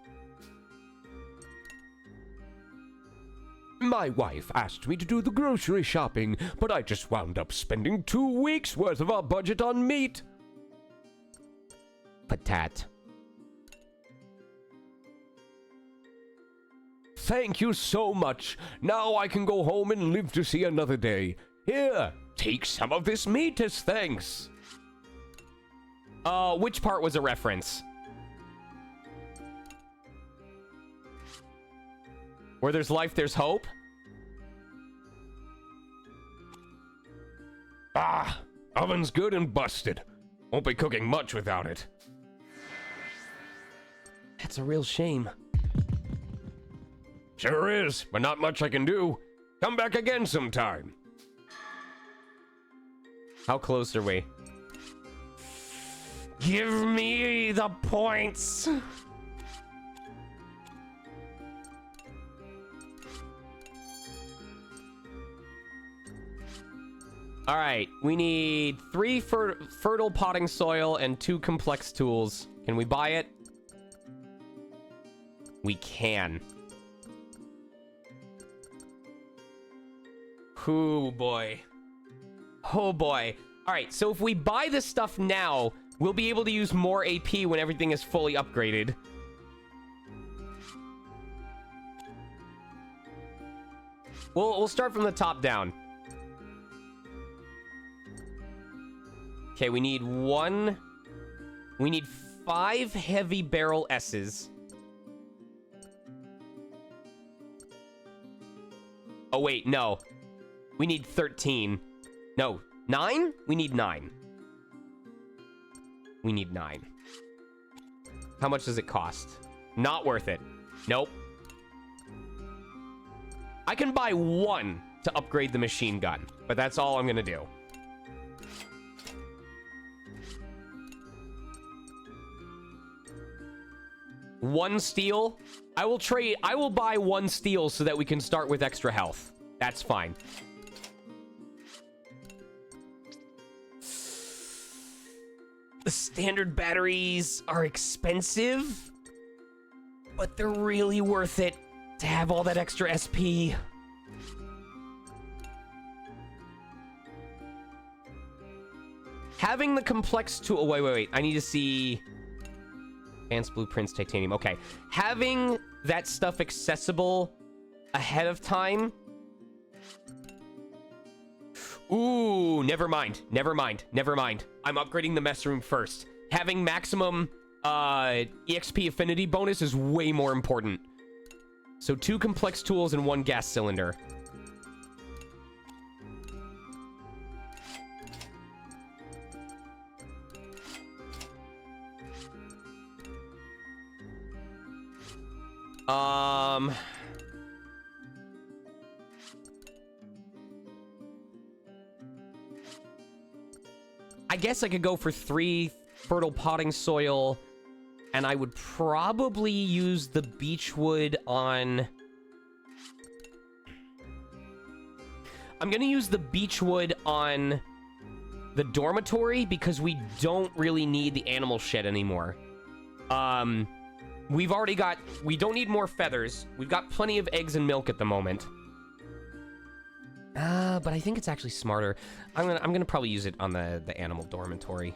My wife asked me to do the grocery shopping, but I just wound up spending 2 weeks worth of our budget on meat. Patat. Thank you so much. Now I can go home and live to see another day. Here, take some of this meat as thanks. Which part was a reference? Where there's life, there's hope? Ah, oven's good and busted. Won't be cooking much without it. That's a real shame. Sure is, but not much I can do. Come back again sometime. How close are we? Give me the points! All right, we need 3 fertile potting soil and 2 complex tools. Can we buy it? We can. Oh boy. Oh boy. All right, so if we buy this stuff now, we'll be able to use more AP when everything is fully upgraded. We'll start from the top down. Okay, we need 5 heavy barrel S's. Oh, wait, no. We need 13. No, 9? We need 9. We need 9. How much does it cost? Not worth it. Nope. I can buy 1 to upgrade the machine gun, but that's all I'm gonna do. One steel. I will buy 1 steel so that we can start with extra health. That's fine. The standard batteries are expensive, but they're really worth it to have all that extra SP. Having the complex tool... Wait. I need to see... Advanced Blueprints, Titanium. Okay. Having that stuff accessible ahead of time... Ooh, never mind. I'm upgrading the mess room first. Having maximum EXP affinity bonus is way more important. So 2 complex tools and 1 gas cylinder. I guess I could go for 3 fertile potting soil, and I would probably use the beechwood on... I'm gonna use the beechwood on the dormitory because we don't really need the animal shed anymore. We've already got... We don't need more feathers. We've got plenty of eggs and milk at the moment. But I think it's actually smarter. I'm gonna probably use it on the animal dormitory.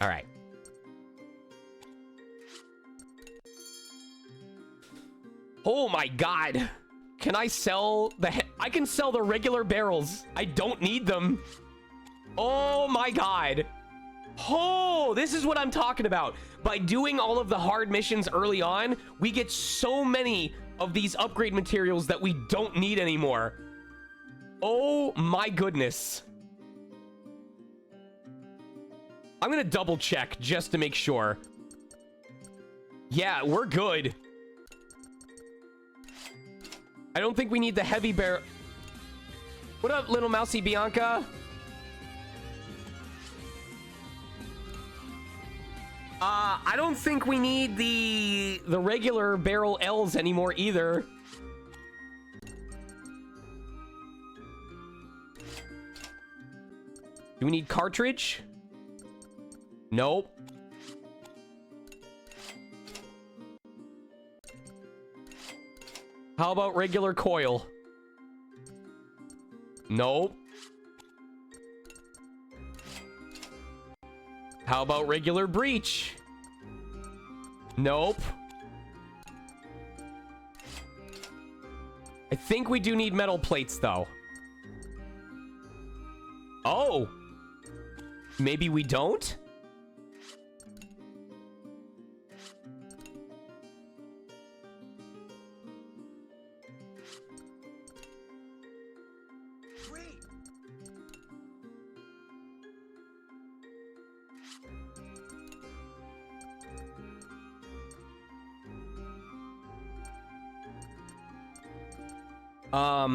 All right. Oh my god. Can I sell the... I can sell the regular barrels. I don't need them. Oh my god. Oh, this is what I'm talking about. By doing all of the hard missions early on, we get so many of these upgrade materials that we don't need anymore. Oh my goodness. I'm gonna double check just to make sure. Yeah, we're good. I don't think we need the heavy barrel. What up, little mousy Bianca? I don't think we need the regular barrel L's anymore either. Do we need cartridge? Nope. How about regular coil? Nope. How about regular breach? Nope. I think we do need metal plates, though. Oh. Maybe we don't?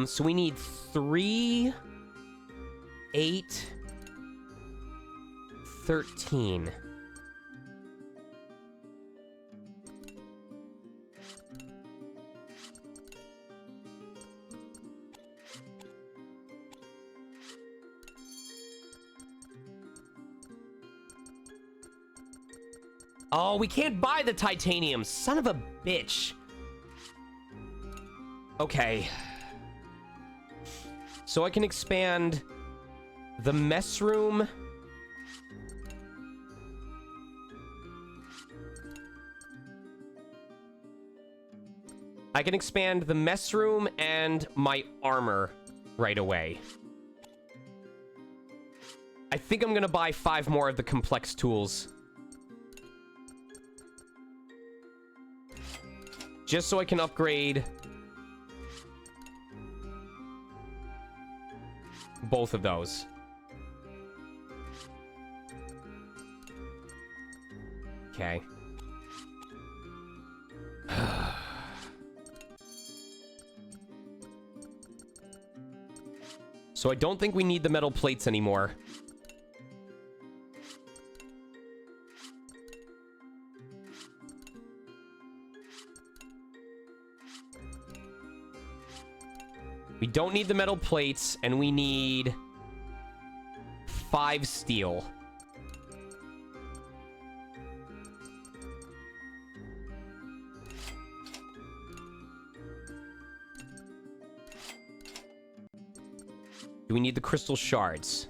So we need 3, 8, 13. Oh, we can't buy the titanium. Son of a bitch. Okay. So I can expand the mess room. I can expand the mess room and my armor right away. I think I'm gonna buy 5 more of the complex tools. Just so I can upgrade both of those. Okay. So I don't think we need the metal plates anymore. We don't need the metal plates, and we need 5 steel. Do we need the crystal shards?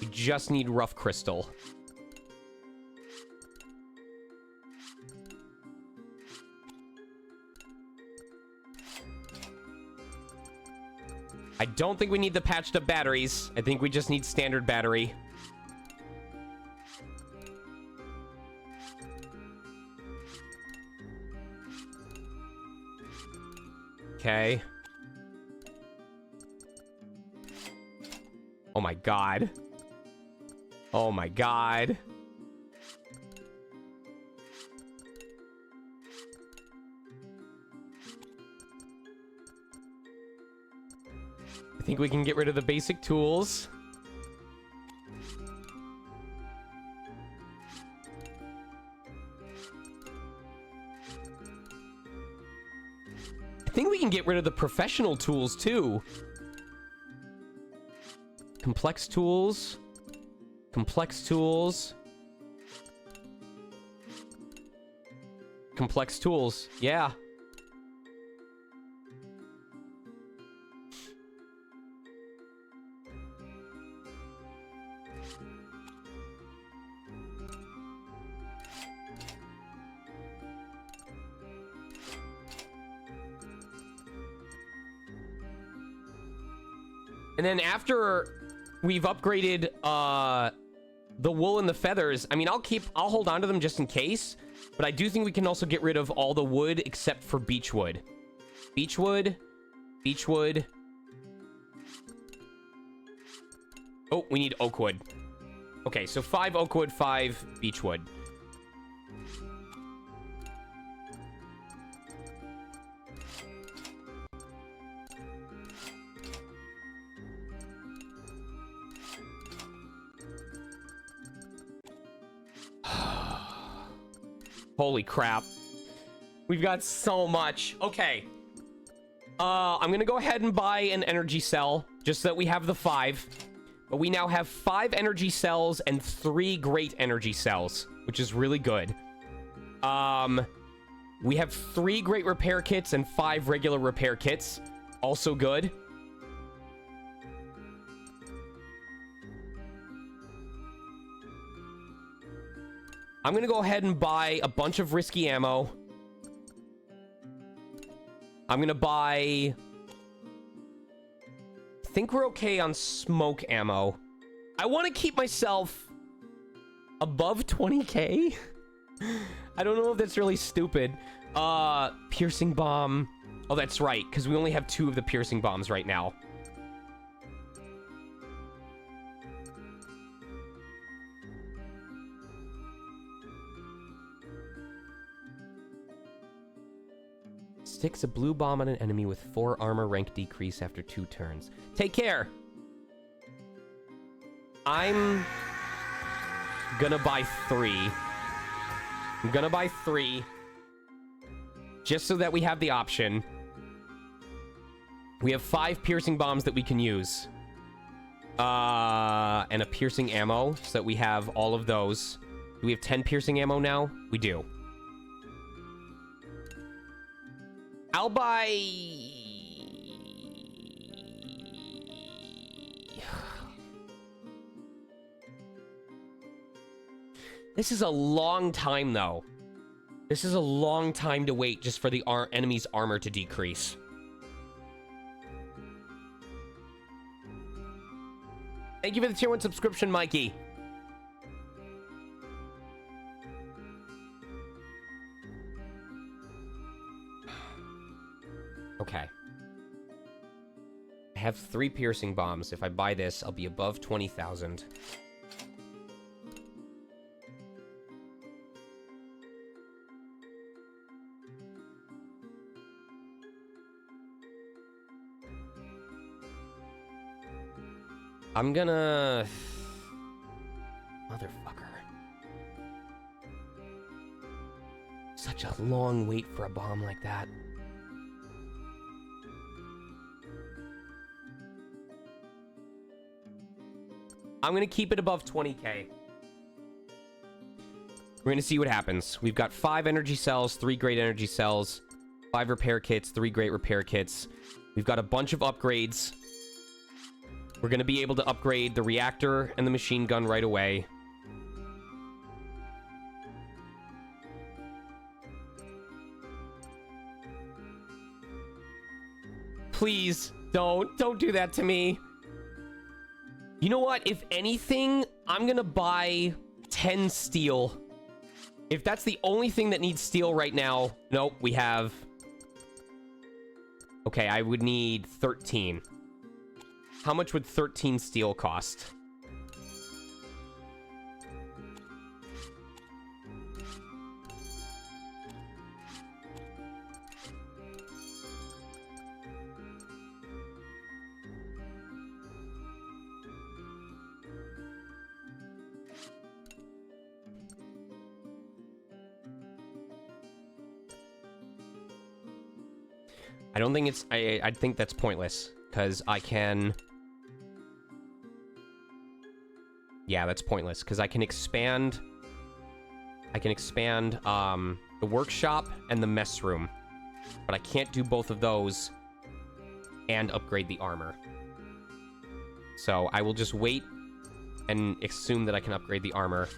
We just need rough crystal. I don't think we need the patched up batteries. I think we just need standard battery. Okay. Oh my god. Oh my god. I think we can get rid of the basic tools. I think we can get rid of the professional tools too. Complex tools. Complex tools. Complex tools. Yeah. And then after we've upgraded the wool and the feathers. I mean, I'll hold on to them just in case, but I do think we can also get rid of all the wood except for beechwood. Beechwood. Oh, we need oakwood. Okay, so 5 oakwood, 5 beechwood. Holy crap. We've got so much. Okay. I'm gonna go ahead and buy an energy cell, just so that we have the 5. But we now have 5 energy cells and 3 great energy cells, which is really good. We have 3 great repair kits and 5 regular repair kits. Also good. I'm gonna go ahead and buy a bunch of risky ammo. I'm gonna buy... I think we're okay on smoke ammo. I want to keep myself above 20k. I don't know if that's really stupid. Piercing bomb. Oh, that's right, because we only have 2 of the piercing bombs right now. Sticks a blue bomb on an enemy with 4 armor rank decrease after 2 turns. Take care. I'm gonna buy 3. I'm gonna buy 3. Just so that we have the option. We have 5 piercing bombs that we can use. And a piercing ammo, so that we have all of those. Do we have 10 piercing ammo now? We do. I'll buy... This is a long time, though. This is a long time to wait just for the enemy's armor to decrease. Thank you for the tier 1 subscription, Mikey. Okay. I have 3 piercing bombs. If I buy this, I'll be above 20,000. I'm gonna... Motherfucker. Such a long wait for a bomb like that. I'm gonna keep it above 20k. We're gonna see what happens. We've got 5 energy cells, 3 great energy cells, 5 repair kits, 3 great repair kits. We've got a bunch of upgrades. We're gonna be able to upgrade the reactor and the machine gun right away. Please, don't do that to me. You know what? If anything, I'm gonna buy 10 steel. If that's the only thing that needs steel right now... Nope, we have... Okay, I would need 13. How much would 13 steel cost? I don't think it's... I think that's pointless, because I can... Yeah, that's pointless, because I can expand... the workshop and the mess room. But I can't do both of those and upgrade the armor. So I will just wait and assume that I can upgrade the armor.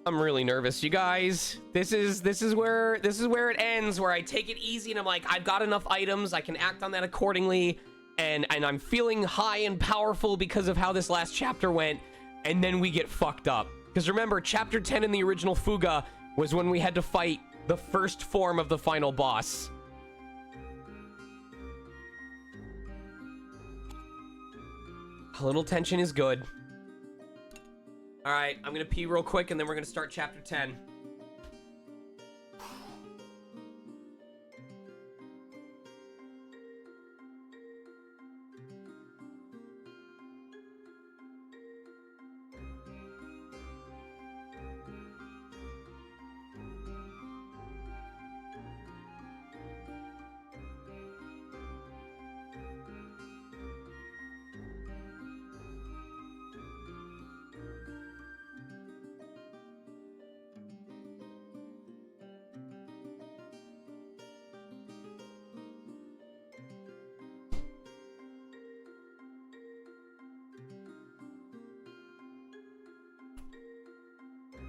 I'm really nervous, you guys. This is where it ends, where I take it easy and I'm like, I've got enough items, I can act on that accordingly, and I'm feeling high and powerful because of how this last chapter went, and then we get fucked up. Because remember, chapter 10 in the original Fuga was when we had to fight the first form of the final boss. A little tension is good. All right, I'm gonna pee real quick and then we're gonna start chapter 10.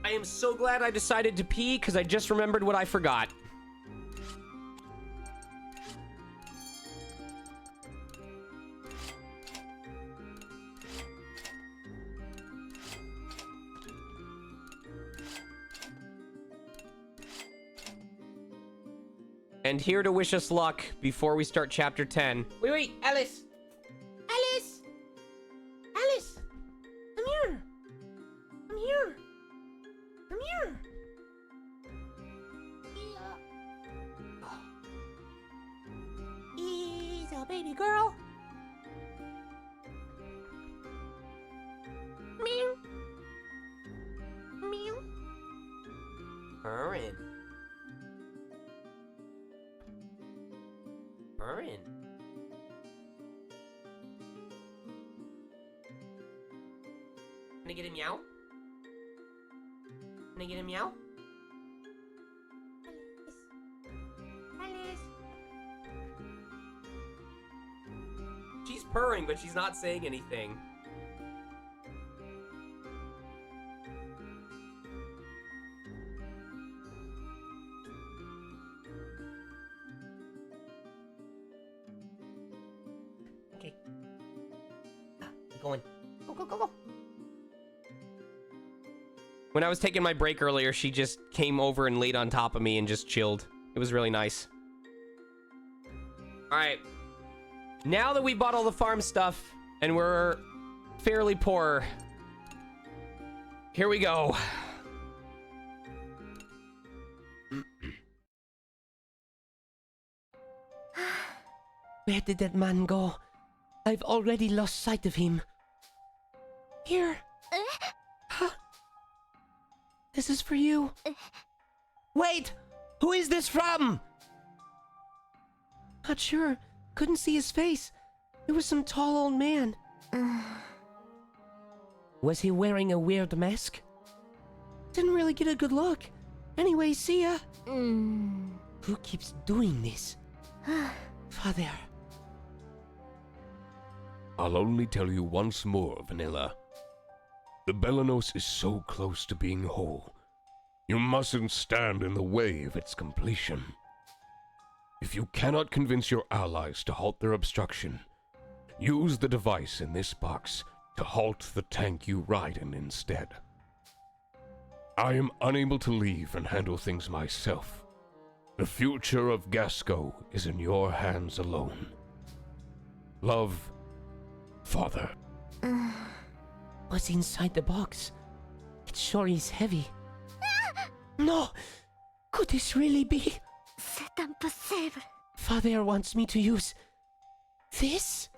I am so glad I decided to pee because I just remembered what I forgot. And here to wish us luck before we start chapter 10. Wait, Alice! Alice! Alice! Come here! Come here! Come here! He's a baby girl. Meow. Meow. Purrin. Purrin. Can I get a meow? Can I get a meow? Alice. She's purring, but she's not saying anything. Okay. Keep going. Go, go, go, go. When I was taking my break earlier, she just came over and laid on top of me and just chilled. It was really nice. All right. Now that we bought all the farm stuff and we're fairly poor, here we go. Where did that man go? I've already lost sight of him. Here. Huh? This is for you. Wait! Who is this from? Not sure. Couldn't see his face. It was some tall old man. Was he wearing a weird mask? Didn't really get a good look. Anyway, see ya. Who keeps doing this? Father. I'll only tell you once more, Vanilla. The Belenos is so close to being whole. You mustn't stand in the way of its completion. If you cannot convince your allies to halt their obstruction, use the device in this box to halt the tank you ride in instead. I am unable to leave and handle things myself. The future of Gasco is in your hands alone. Love, Father. What's inside the box? It sure is heavy. No! Could this really be? C'est impossible. Father wants me to use this?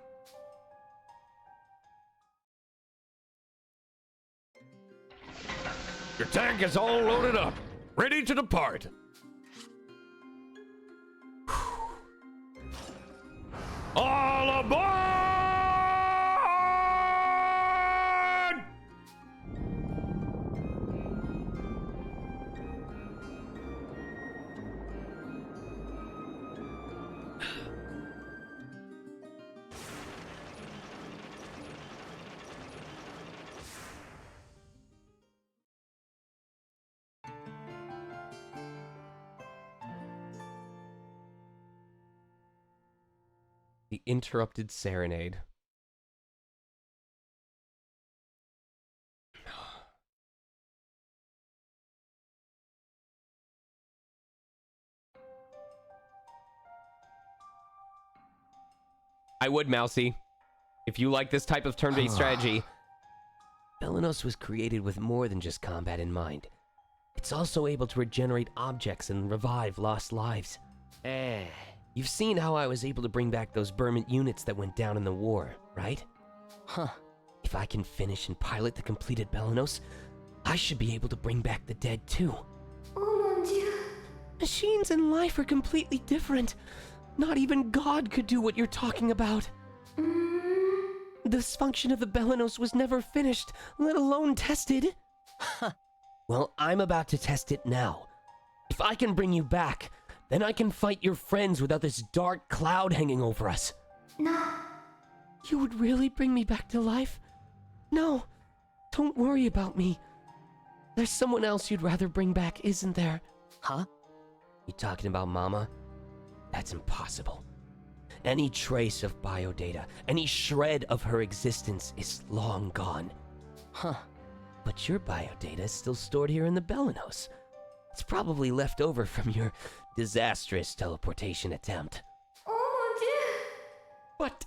Your tank is all loaded up, ready to depart. All aboard! The Interrupted Serenade. I would, Mousy. If you like this type of turn-based strategy. Belenos was created with more than just combat in mind. It's also able to regenerate objects and revive lost lives. You've seen how I was able to bring back those Burman units that went down in the war, right? If I can finish and pilot the completed Belenos, I should be able to bring back the dead too. Oh mon dieu. Machines and life are completely different. Not even God could do what you're talking about. The dysfunction of the Belenos was never finished, let alone tested. Well, I'm about to test it now. If I can bring you back, then I can fight your friends without this dark cloud hanging over us. No. You would really bring me back to life? No, don't worry about me. There's someone else you'd rather bring back, isn't there? Huh? You talking about Mama? That's impossible. Any trace of biodata, any shred of her existence is long gone. But your biodata is still stored here in the Belenos. It's probably left over from your disastrous teleportation attempt. Oh But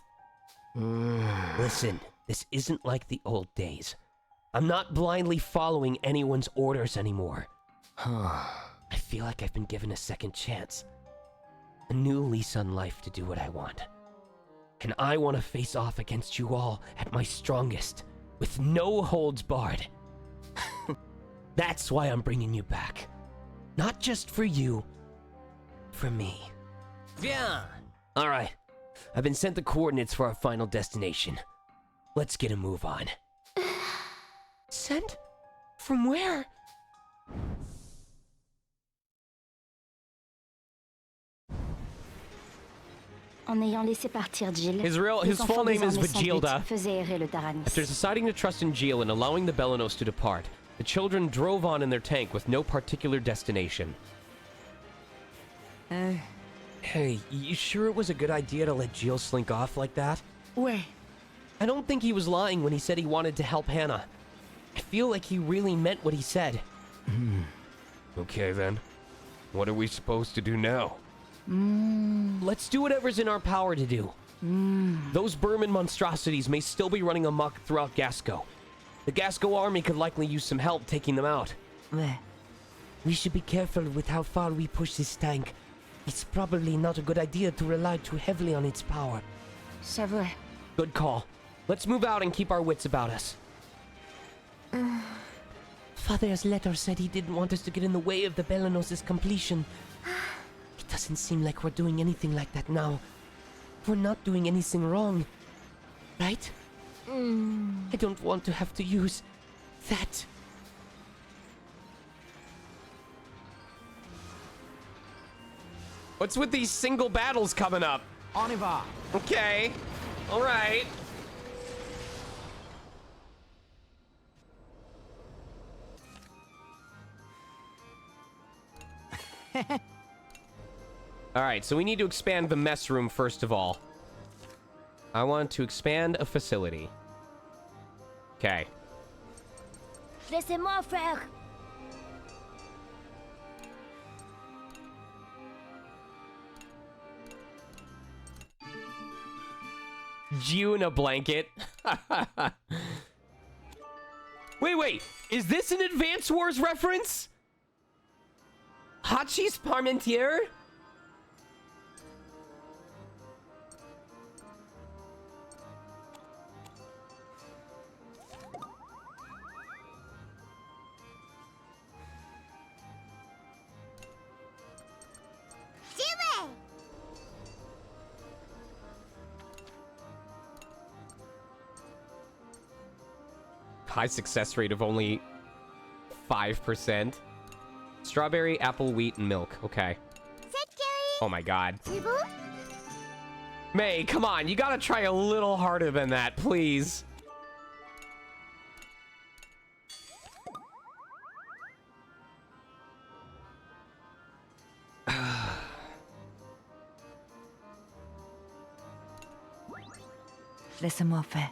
Listen, this isn't like the old days. I'm not blindly following anyone's orders anymore. I feel like I've been given a second chance. A new lease on life to do what I want. And I want to face off against you all at my strongest, with no holds barred. That's why I'm bringing you back. Not just for you, for me. Bien. Alright, I've been sent the coordinates for our final destination. Let's get a move on. sent? From where? En ayant laissé partir Jill, His les full enfants name is désormais sans Vegilda. but faisaient errer le Taranis. After deciding to trust in Gil and allowing the Belenos to depart, the children drove on in their tank with no particular destination. Hey, you sure it was a good idea to let Jill slink off like that? Ouais. I don't think he was lying when he said he wanted to help Hannah. I feel like he really meant what he said. Okay then. What are we supposed to do now? Let's do whatever's in our power to do. Those Burman monstrosities may still be running amok throughout Gasco. The Gasco army could likely use some help taking them out. Ouais. We should be careful with how far we push this tank. It's probably not a good idea to rely too heavily on its power. C'est vrai. Good call. Let's move out and keep our wits about us. Father's letter said he didn't want us to get in the way of the Belenos' completion. It doesn't seem like we're doing anything like that now. We're not doing anything wrong, right? I don't want to have to use that. What's with these single battles coming up? On y va. Okay. All right. All right, so we need to expand the mess room first of all. I want to expand a facility. Okay. Laissez-moi faire. You in a blanket. Wait. Is this an Advance Wars reference? Hachi's Parmentier? Jimmy! High success rate of only 5%. Strawberry, apple, wheat, and milk. Okay. Oh my god. C'est bon? May, come on. You gotta try a little harder than that, please. Laisse-moi faire.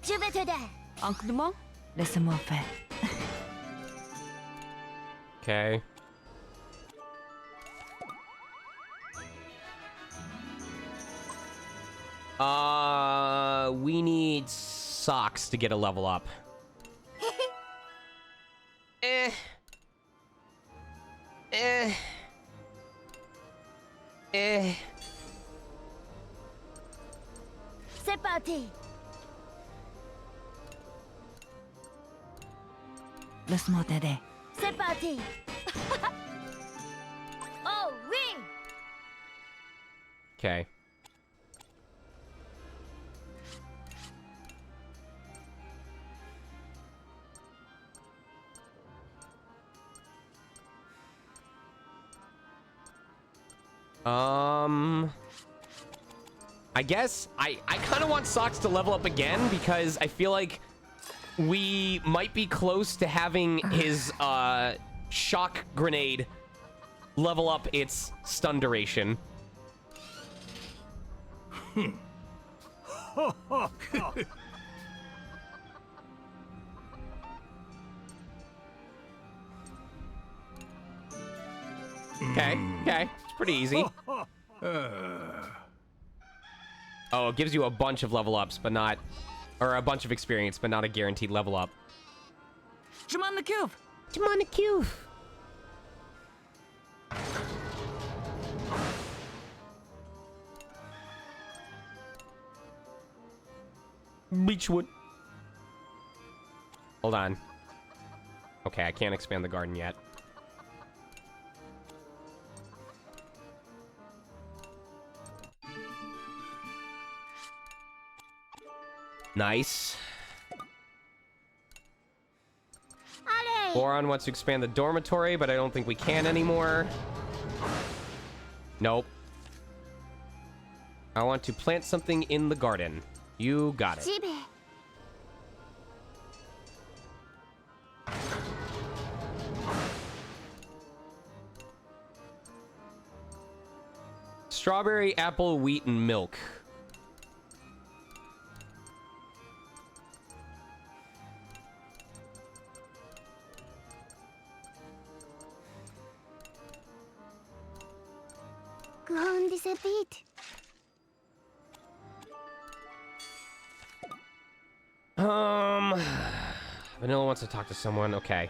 Je vais t'aider. Inclement? Laisse-moi faire. Okay. We need socks to get a level up. Eh. Eh. Eh. C'est parti. Laisse-moi t'aider. C'est parti. Oh oui. Okay. I guess I kind of want Socks to level up again because I feel like we might be close to having his shock grenade level up its stun duration. Okay, it's pretty easy. Oh, it gives you a bunch of level ups, but not, or a bunch of experience, but not a guaranteed level up. Je m'en occupe. Je m'en occupe. Beechwood. Hold on. Okay, I can't expand the garden yet. Nice. Allez. Boron wants to expand the dormitory, but I don't think we can anymore. Nope. I want to plant something in the garden. You got it. J'y vais. Strawberry, apple, wheat, and milk. Grandis a bit. Vanilla wants to talk to someone. Okay.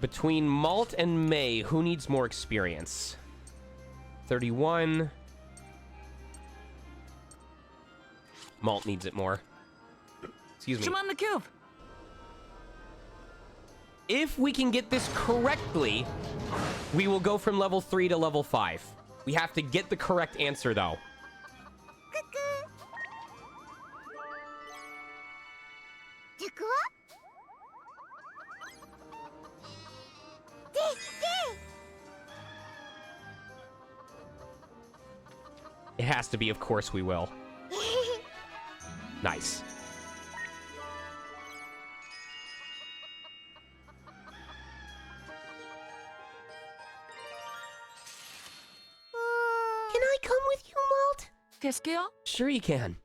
Between Malt and May, who needs more experience? 31. Malt needs it more. Excuse me. Je m'en occupe. If we can get this correctly, we will go from level 3 to level 5. We have to get the correct answer, though. Coucou. De quoi? It has to be, of course we will. Nice. Can I come with you, Malt? Qu'est-ce qu'il y a? Sure you can.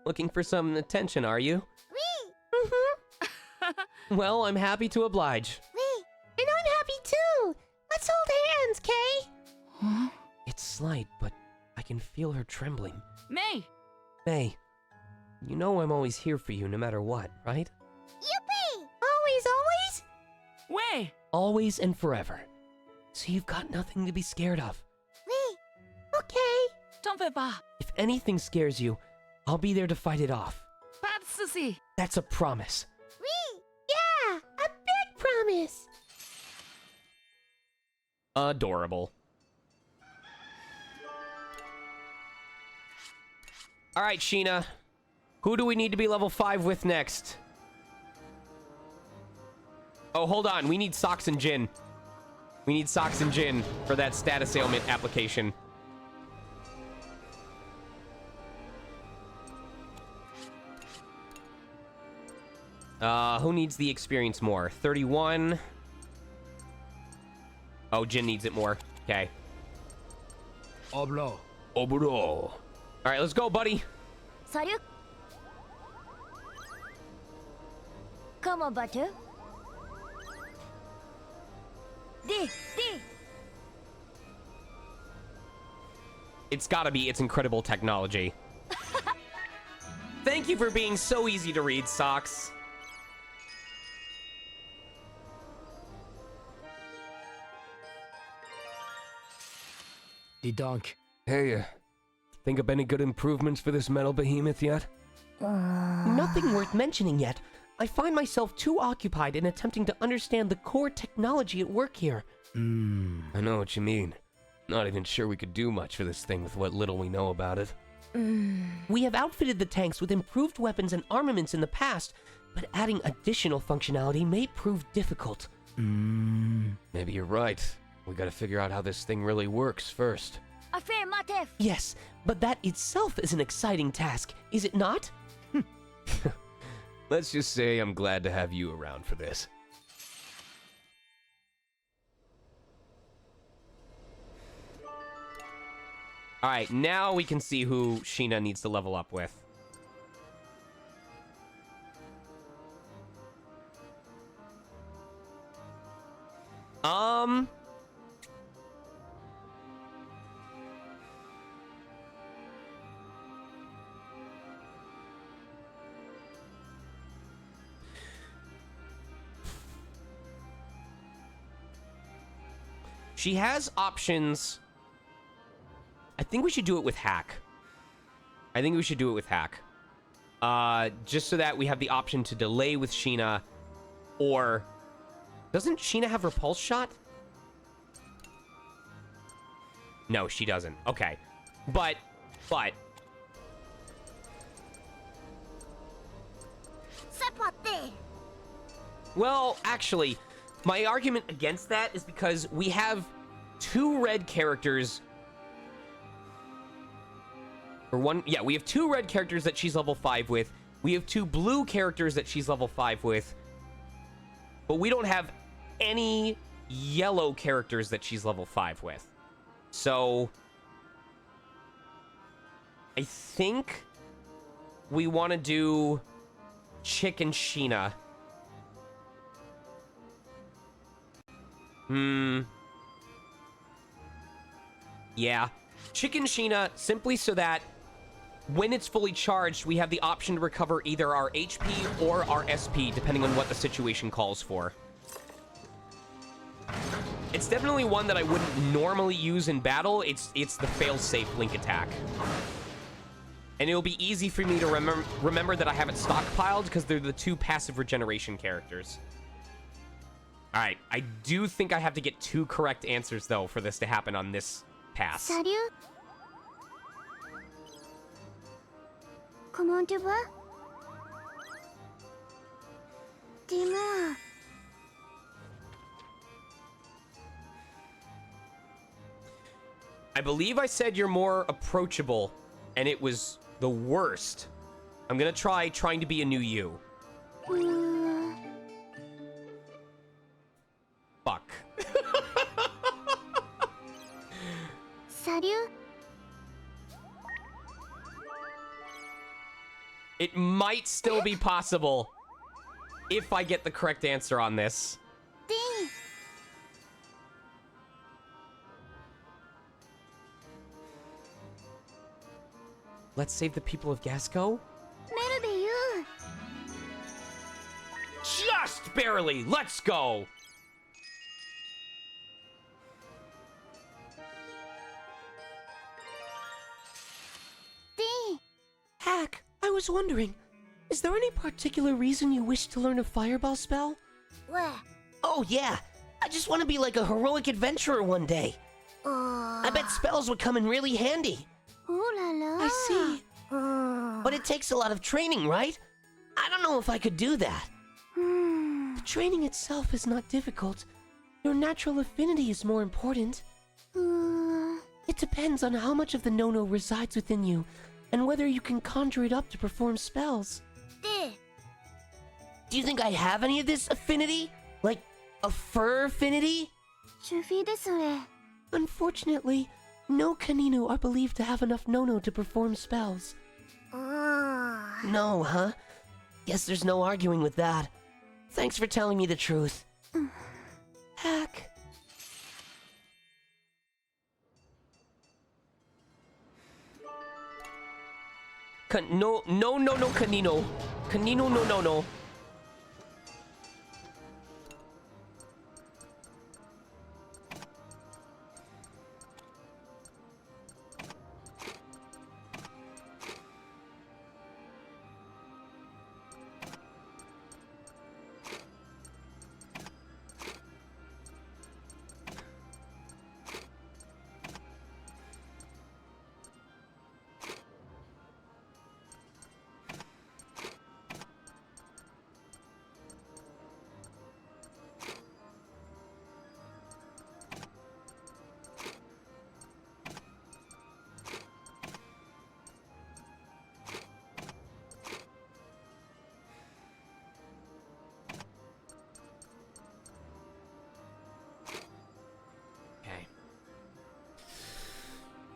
Looking for some attention, are you? Oui. Mm-hmm. Well, I'm happy to oblige. Oui. And I'm happy too. Let's hold hands, Kay. Huh? It's slight, but I can feel her trembling. May. May, you know I'm always here for you no matter what, right? Youpi. Always, always? Ouais. Always and forever. So you've got nothing to be scared of. Oui. Okay. T'en fais pas. If anything scares you, I'll be there to fight it off. Pas de souci. That's a promise. Oui. Yeah, a big promise. Adorable. All right, Sheena. Who do we need to be level 5 with next? Oh, hold on. We need Socks and Jin. We need Socks and Jin for that status ailment application. Who needs the experience more? 31. Oh, Jin needs it more. Okay. Oblo. All right, let's go, buddy. Salut. Comment vas-tu? D. It's gotta be its incredible technology. Thank you for being so easy to read, Socks. Dis donc. Hey, think of any good improvements for this metal behemoth yet? Nothing worth mentioning yet. I find myself too occupied in attempting to understand the core technology at work here. I know what you mean. Not even sure we could do much for this thing with what little we know about it. We have outfitted the tanks with improved weapons and armaments in the past, but adding additional functionality may prove difficult. Maybe you're right. We gotta figure out how this thing really works first. Affirmative. Yes, but that itself is an exciting task, is it not? Let's just say I'm glad to have you around for this. All right, now we can see who Sheena needs to level up with. She has options. I think we should do it with Hack. Just so that we have the option to delay with Sheena, or doesn't Sheena have Repulse Shot? No, she doesn't. Okay. But C'est parti. well, actually, my argument against that is because we have 2 red characters. We have 2 red characters that she's level 5 with. We have 2 blue characters that she's level 5 with. But we don't have any yellow characters that she's level 5 with. So I think we want to do Chick and Sheena. Yeah. Chick and Sheena, simply so that when it's fully charged, we have the option to recover either our HP or our SP, depending on what the situation calls for. It's definitely one that I wouldn't normally use in battle. It's the fail-safe Link attack. And it'll be easy for me to remember that I have it stockpiled because they're the 2 passive regeneration characters. Alright, I do think I have to get 2 correct answers, though, for this to happen on this pass. Salut. Comment tu vas? Dis-moi. I believe I said you're more approachable, and it was the worst. I'm gonna try trying to be a new you. Fuck. Salut. It might still be possible if I get the correct answer on this. Ding. Let's save the people of Gasco. Merveilleux. Just barely. Let's go. Ding. Hack, I was wondering, is there any particular reason you wish to learn a fireball spell? Ouais. Oh yeah, I just want to be like a heroic adventurer one day. I bet spells would come in really handy. Ooh la la. I see. But it takes a lot of training, right? I don't know if I could do that. The training itself is not difficult. Your natural affinity is more important. It depends on how much of the no-no resides within you, and whether you can conjure it up to perform spells. で、 Do you think I have any of this affinity? Like, a fur affinity? シュフィですね。 Unfortunately, no Kaninu are believed to have enough no-no to perform spells. うーん。 No, huh? Guess there's no arguing with that. Thanks for telling me the truth. Hack. No, Kanino. Kanino, no.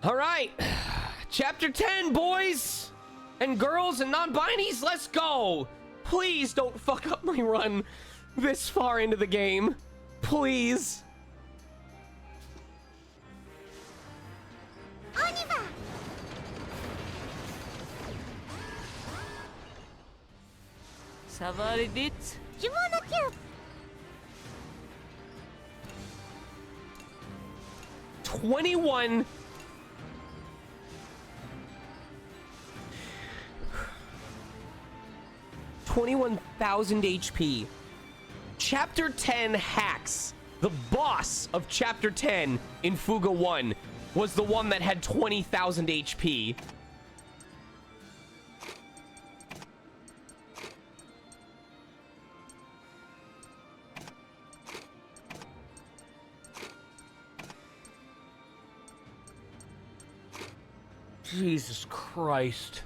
All right, chapter 10, boys and girls and non-binies, let's go. Please don't fuck up my run this far into the game. Please. オニバー。サバリディッツ。呪文のキューブ。 21,000 HP. Chapter 10 hacks. The boss of Chapter 10 in Fuga 1 was the one that had 20,000 HP. Jesus Christ.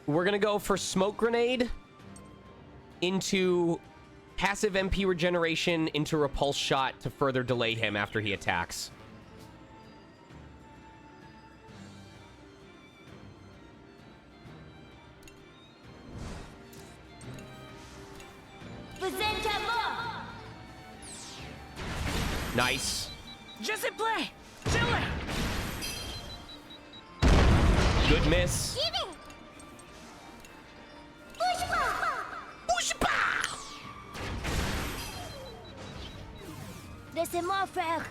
We're gonna go for Smoke Grenade into passive MP regeneration into Repulse Shot to further delay him after he attacks. Nice. Just play. Chile. Good miss. Laissez-moi faire.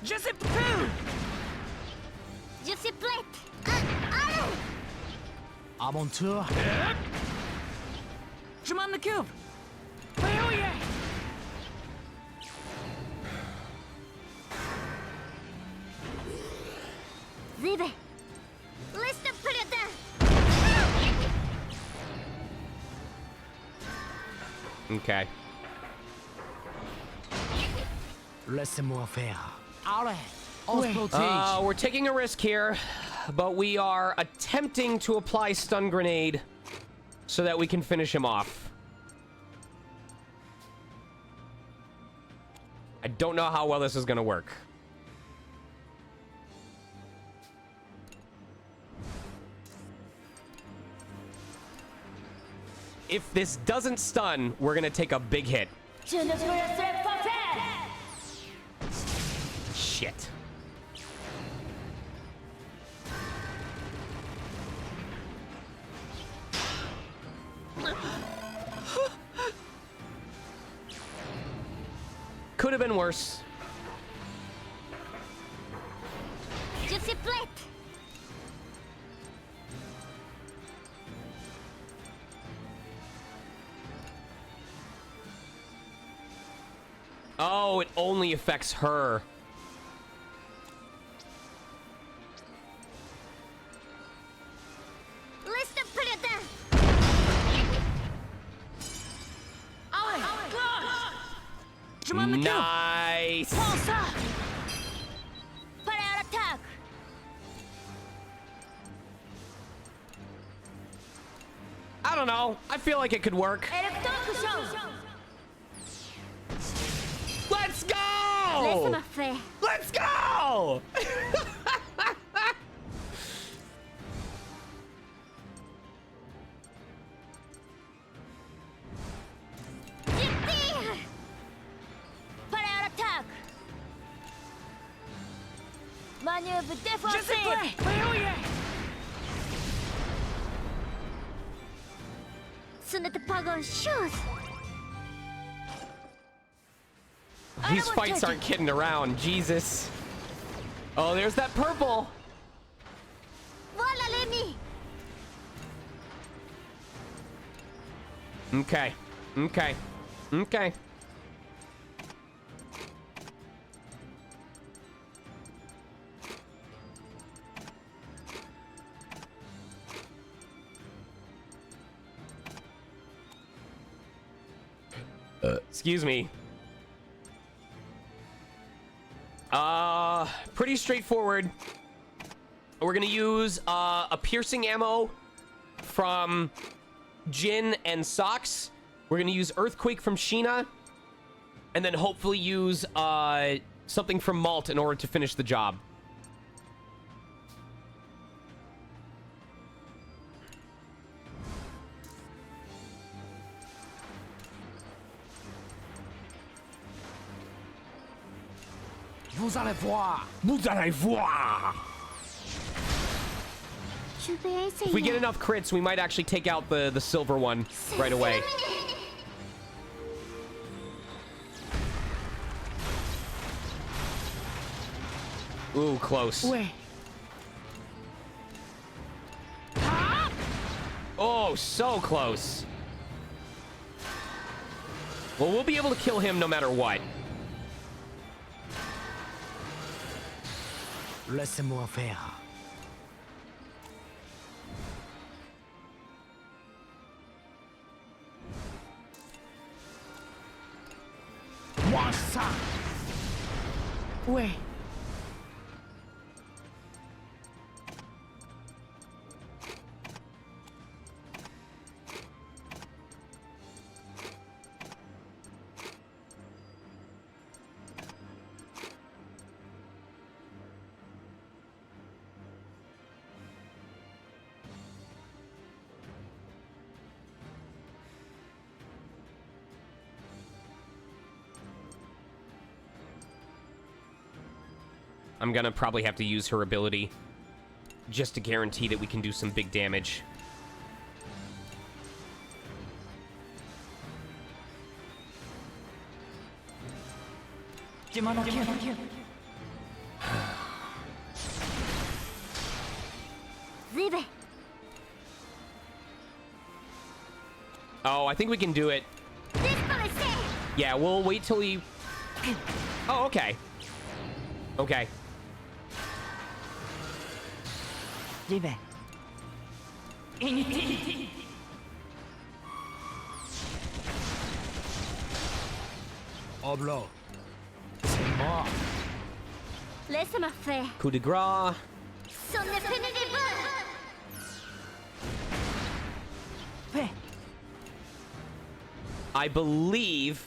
Je sais plus. Je suis prête. Allez. À mon tour. Je m'en occupe. Oh yeah. Zibe. Listen, Predator. Okay. Laissez-moi faire. Allez. On se protège. We're taking a risk here, but we are attempting to apply Stun Grenade so that we can finish him off. I don't know how well this is gonna work. If this doesn't stun, we're gonna take a big hit. Je ne peux laisser pas faire. Shit. Could have been worse. Juicy plate. Oh, it only affects her. Listen, Predator. Nice. Pulsar. Fire attack. I don't know. I feel like it could work. Electrocution. Let's go! Laisse-moi faire. Let's go! Tire. Fire attack. Maneuver défoncé. Ce n'était pas grand-chose. These fights aren't kidding around. Jesus. Oh, there's that purple. Voilà l'ennemi. Okay. Okay. Okay. Excuse me. Pretty straightforward. We're gonna use a piercing ammo from Jin and Socks. We're gonna use Earthquake from Sheena, and then hopefully use something from Malt in order to finish the job. Vous allez voir. Vous allez voir. Je vais essayer. If we get enough crits, we might actually take out the silver one right away. Ooh, close. Ouais. Oh, so close. Well, we'll be able to kill him no matter what. Laissez-moi faire. Moi ça. Ouais. I'm gonna probably have to use her ability just to guarantee that we can do some big damage. Zibe. Oh, I think we can do it. Dispolicé. Yeah, we'll wait till he... Oh, okay. Okay. J'y vais. Inutile. Oblo. C'est mort. Laisse-moi faire. Coup de grace. Son définitive. Fais. I believe...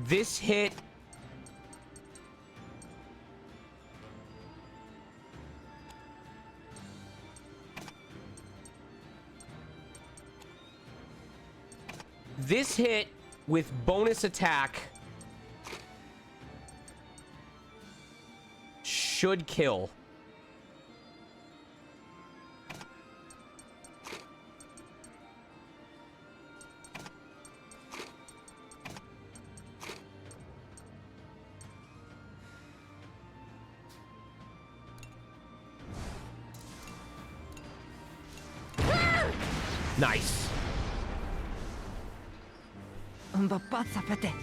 this hit... This hit with bonus attack should kill. Nice. On va pas s'appâter.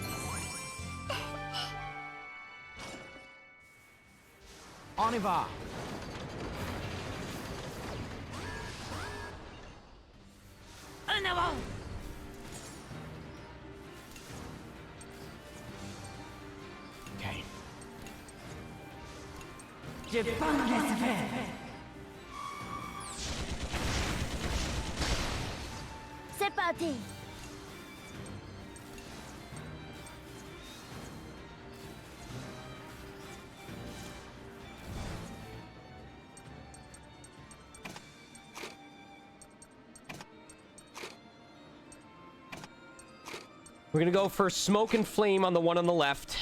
On y va. En avant. Okay. Je pas me laisser faire. C'est parti. We're gonna go for smoke and flame on the one on the left.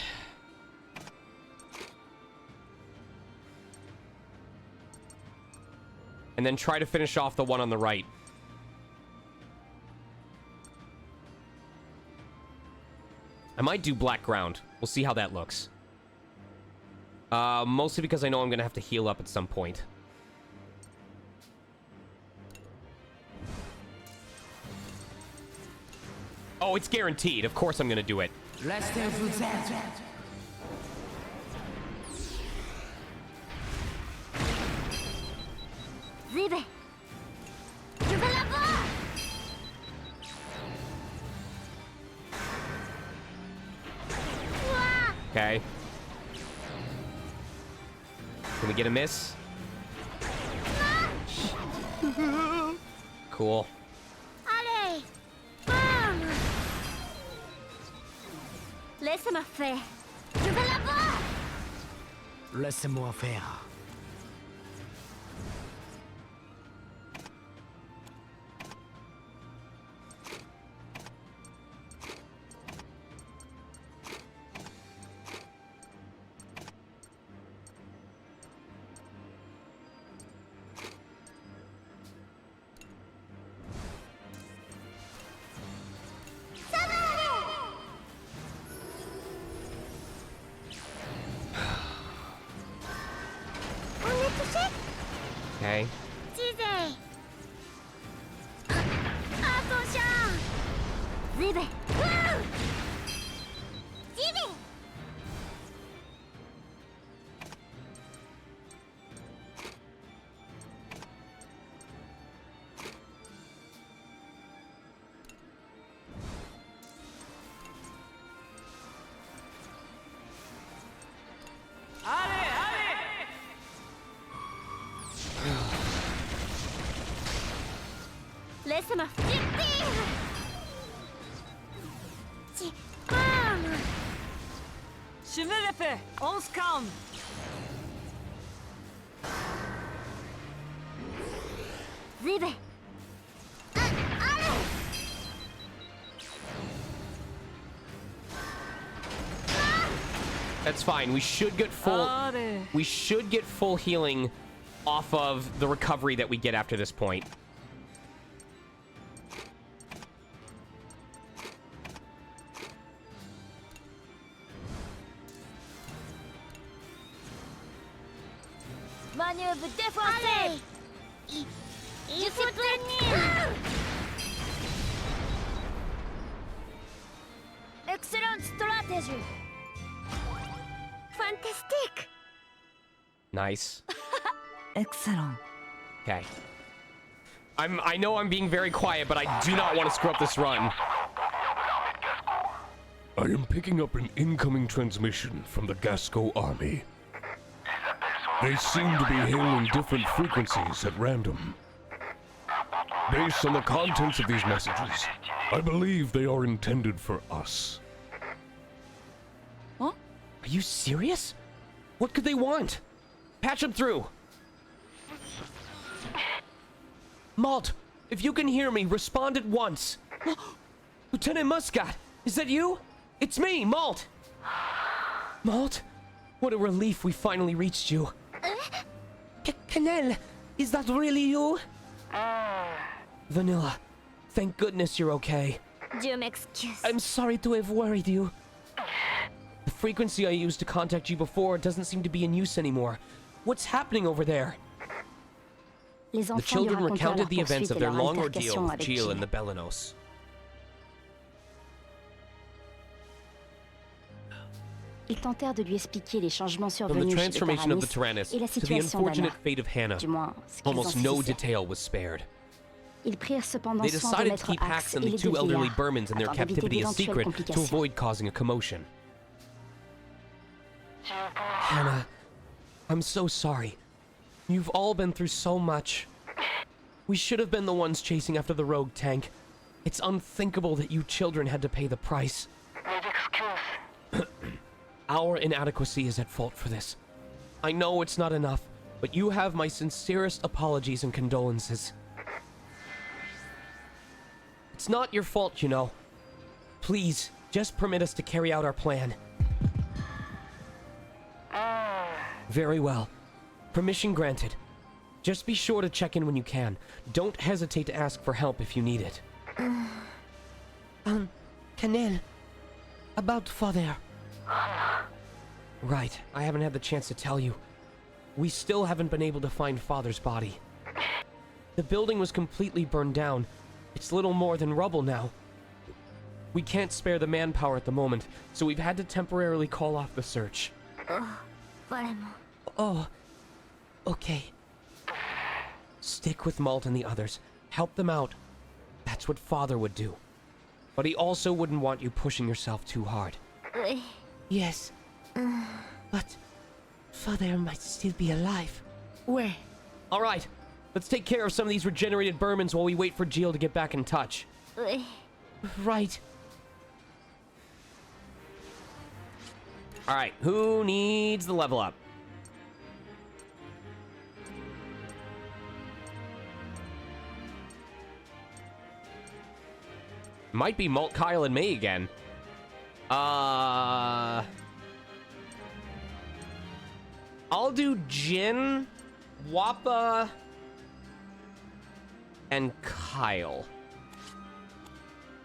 And then try to finish off the one on the right. I might do black ground. We'll see how that looks. Mostly because I know I'm gonna have to heal up at some point. Oh, it's guaranteed. Of course I'm gonna do it. Restez vous êtes. Ribe. Je vais la voir. Ouah. Okay. Can we get a miss? Cool. Allez. Boum. Laisse-moi faire. Je vais la voir. Laissez-moi faire. Okay. Cheesy. Attention. Ribe. Woo. Jimmy. Laisse-moi flipper. Boum. Je vais le faire. On se calme. Ribe. Allez. That's fine. We should get full. Allez. We should get full healing off of the recovery that we get after this point. Manœuvre défensive. Il faut tenir. Excellente stratégie. Fantastique. Nice. Excellent. Okay. I know I'm being very quiet, but I do not want to screw up this run. I am picking up an incoming transmission from the Gasco army. They seem to be hailing different frequencies at random. Based on the contents of these messages, I believe they are intended for us. Are you serious? What could they want? Patch them through. Malt, if you can hear me, respond at once. Lieutenant Muscat, Is that you? It's me, Malt! Malt? What a relief we finally reached you. Canel, is that really you? Vanilla, thank goodness you're okay. Je m'excuse. I'm sorry to have worried you. The frequency I used to contact you before doesn't seem to be in use anymore. What's happening over there? Les The enfants children lui racontèrent recounted the leur events poursuite of et their leur long altercation ordeal with avec Gilles Jill. and the Belenos. Ils tentèrent de lui expliquer les changements From the survenus chez les transformation of the Taranis Tyrannus et la to the situation unfortunate d'Anna. fate of Hannah, Du moins, ce qu'ils en almost no saisissaient. detail was spared. Ils prirent cependant They soin de decided to mettre keep Axe Hax et and the les two deux elderly vieillards Burmans in their afin d'éviter captivity a d'éventuelles secret to complications. avoid causing a commotion. Hannah, I'm so sorry. You've all been through so much. We should have been the ones chasing after the rogue tank. It's unthinkable that you children had to pay the price. Our inadequacy is at fault for this. I know it's not enough, but you have my sincerest apologies and condolences. It's not your fault, you know. Please, just permit us to carry out our plan. Very well. Permission granted. Just be sure to check in when you can. Don't hesitate to ask for help if you need it. Canel, about father. Right, I haven't had the chance to tell you. We still haven't been able to find Father's body. The building was completely burned down. It's little more than rubble now. We can't spare the manpower at the moment, so we've had to temporarily call off the search. Vraiment. Oh, okay. Stick with Malt and the others. Help them out. That's what Father would do. But he also wouldn't want you pushing yourself too hard. Oui. Yes. But father might still be alive. Ouais. All right, let's take care of some of these regenerated Burmans while we wait for Jill to get back in touch. Oui. Right. All right, who needs the level up? Might be Malt, Kyle, and May again. I'll do Jin, Wappa, and Kyle.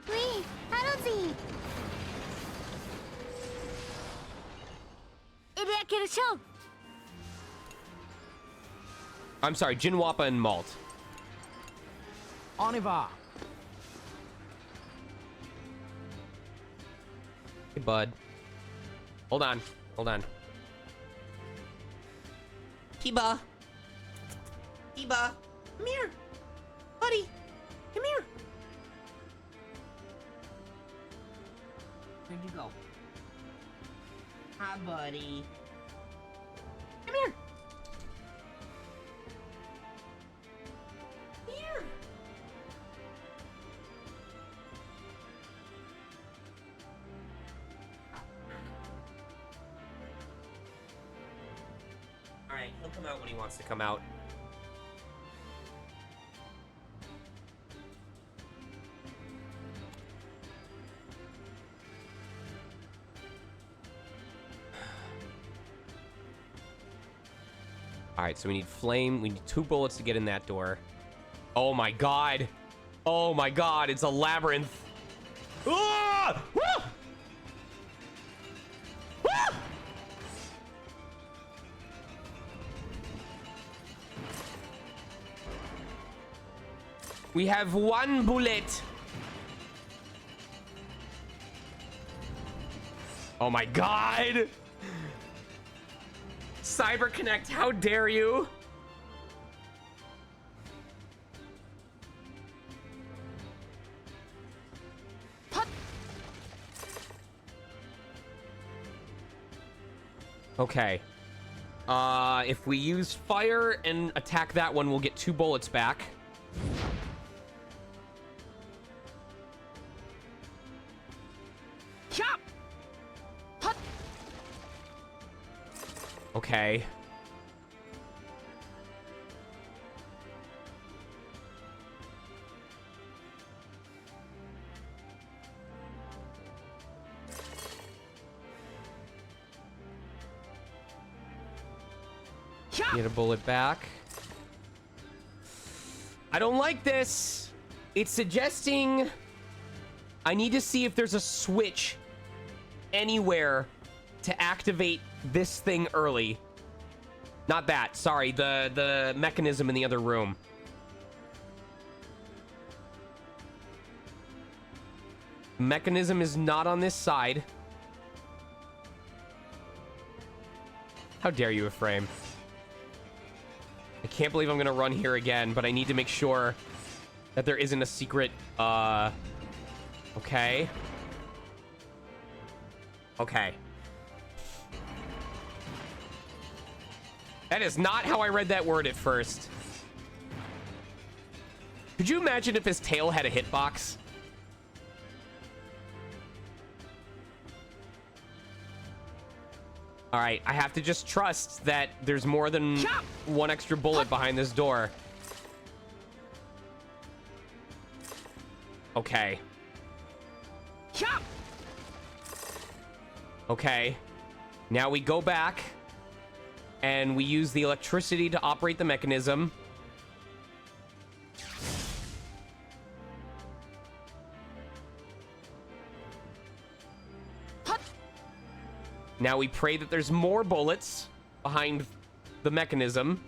Oui, allons-y. Il y a quelque chose. I'm sorry, Jin, Wappa, and Malt. On y va. Hey, bud. Hold on. Hold on. Kiba. Kiba. Come here. Buddy. Come here. Where'd you go? Hi, buddy. Come here. Here. All right, he'll come out when he wants to come out. All right, so we need flame. We need 2 bullets to get in that door. Oh my god. Oh my god, it's a labyrinth. Ah! Woo! Woo! We have 1 bullet. Oh my god. CyberConnect, how dare you? Okay. If we use fire and attack that one, we'll get 2 bullets back. Chop. Okay. Get a bullet back. I don't like this. It's suggesting I need to see if there's a switch anywhere to activate this thing early. Not that, sorry, the mechanism in the other room. Mechanism is not on this side. How dare you, Ephraim? I can't believe I'm gonna run here again, but I need to make sure that there isn't a secret, okay. Okay. That is not how I read that word at first. Could you imagine if his tail had a hitbox? All right, I have to just trust that there's more than one extra bullet behind this door. Okay. Okay. Now we go back and we use the electricity to operate the mechanism. Now we pray that there's more bullets behind the mechanism.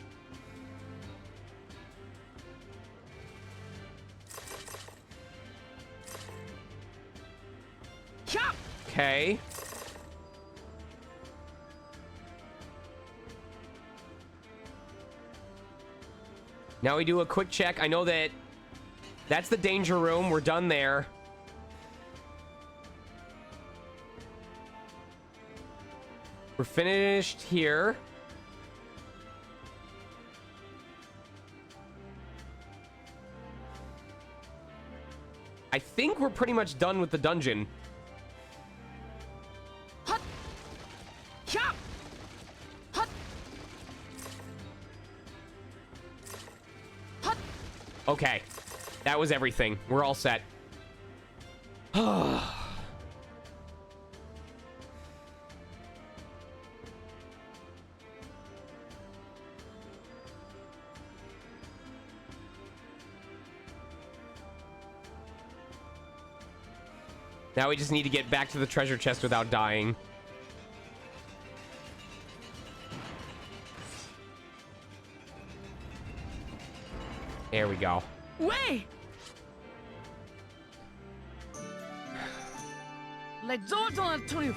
Okay. Now we do a quick check. I know that that's the danger room. We're done there. We're finished here. I think we're pretty much done with the dungeon. Okay, that was everything. We're all set. Now we just need to get back to the treasure chest without dying. There we go. Wait! Let's go to Antonio.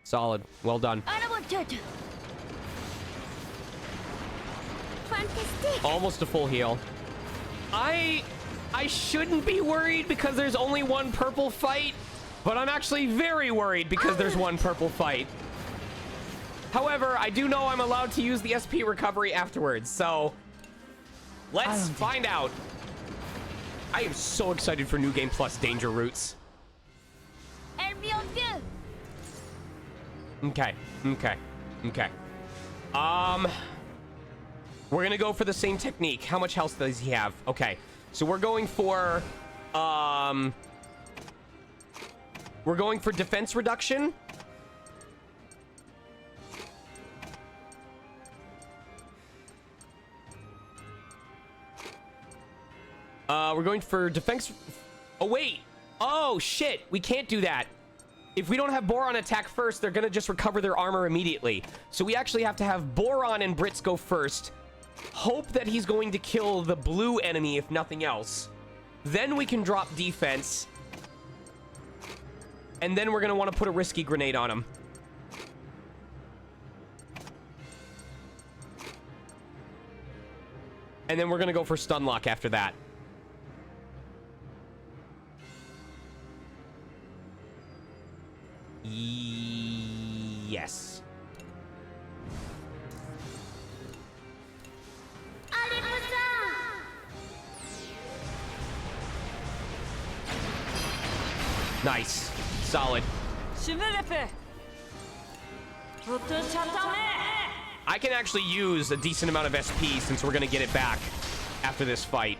Solid. Well done. Fantastic. Almost a full heal. I shouldn't be worried because there's only one purple fight, but I'm actually very worried because there's one purple fight. However, I do know I'm allowed to use the SP recovery afterwards, so let's find out. I am so excited for New Game Plus Danger Routes. Okay. We're gonna go for the same technique. How much health does he have? Okay, so we're going for defense reduction. We're going for defense. Oh, wait. Oh, shit. We can't do that. If we don't have Boron attack first, they're going to just recover their armor immediately. So we actually have to have Boron and Brits go first. Hope that he's going to kill the blue enemy, if nothing else. Then we can drop defense. And then we're going to want to put a risky grenade on him. And then we're going to go for stun lock after that. Yes. Nice. Solid. I can actually use a decent amount of SP since we're going to get it back after this fight.